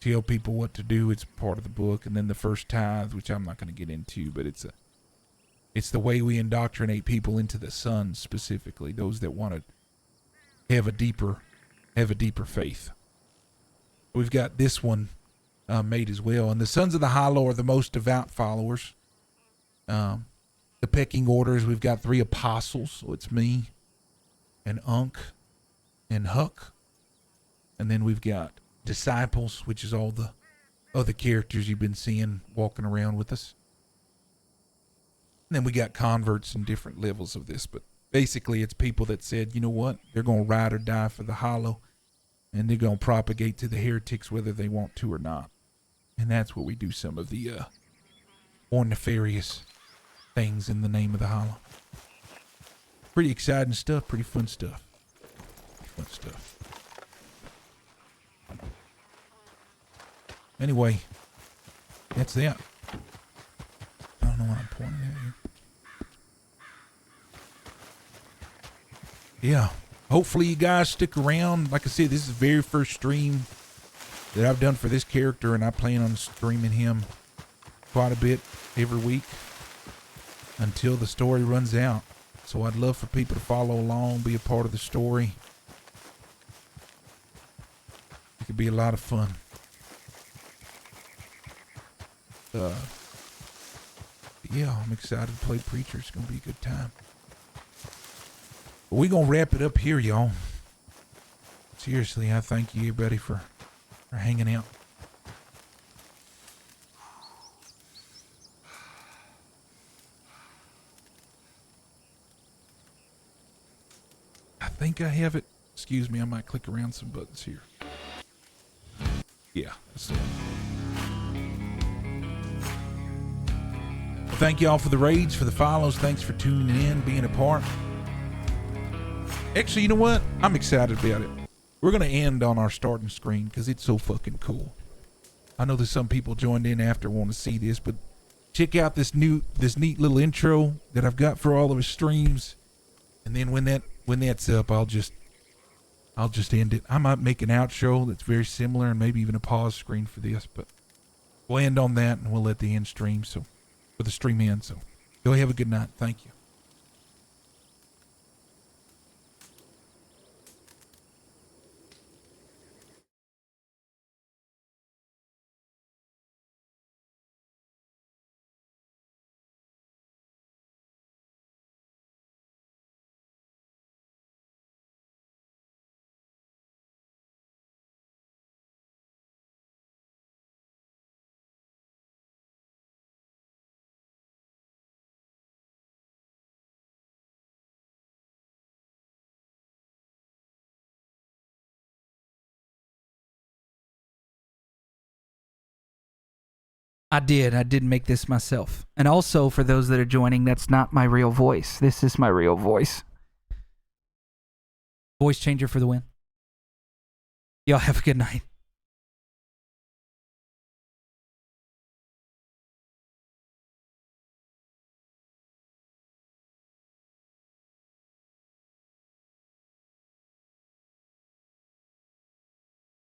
Tell people what to do. It's part of the book. And then the first tithe, which I'm not going to get into, but it's the way we indoctrinate people into the Sons, specifically those that want to have a deeper faith. We've got this one made as well, and the Sons of the Hollow are the most devout followers. The pecking orders, we've got 3 apostles, so it's me and Unk and Huck, and then we've got disciples, which is all the other characters you've been seeing walking around with us. And then we got converts in different levels of this, but basically it's people that said, you know what, they're going to ride or die for the Hollow, and they're going to propagate to the heretics whether they want to or not. And that's where we do some of the more nefarious things in the name of the Hollow. Pretty exciting stuff, pretty fun stuff. Fun stuff. Anyway, that's that. I don't know what I'm pointing at here. Yeah. Hopefully you guys stick around. Like I said, this is the very first stream that I've done for this character, and I plan on streaming him quite a bit every week until the story runs out. So I'd love for people to follow along, be a part of the story. It could be a lot of fun. Yeah, I'm excited to play Preacher. It's going to be a good time. But we're going to wrap it up here, y'all. Seriously, I thank you, everybody, for hanging out. I think I have it. Excuse me, I might click around some buttons here. Yeah, that's it. Well, thank you all for the raids, for the follows. Thanks for tuning in, being a part. Actually, you know what? I'm excited about it. We're going to end on our starting screen because it's so fucking cool. I know there's some people joined in after want to see this, but check out this neat little intro that I've got for all of his streams. And then when that's up, I'll just end it. I might make an outro that's very similar and maybe even a pause screen for this, but we'll end on that and we'll let the end stream for the stream end. So y'all have a good night. Thank you. I did make this myself. And also, for those that are joining, that's not my real voice. This is my real voice. Voice changer for the win. Y'all have a good night.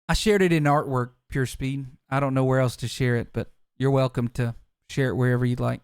I shared it in artwork, Pure Speed. I don't know where else to share it, but you're welcome to share it wherever you'd like.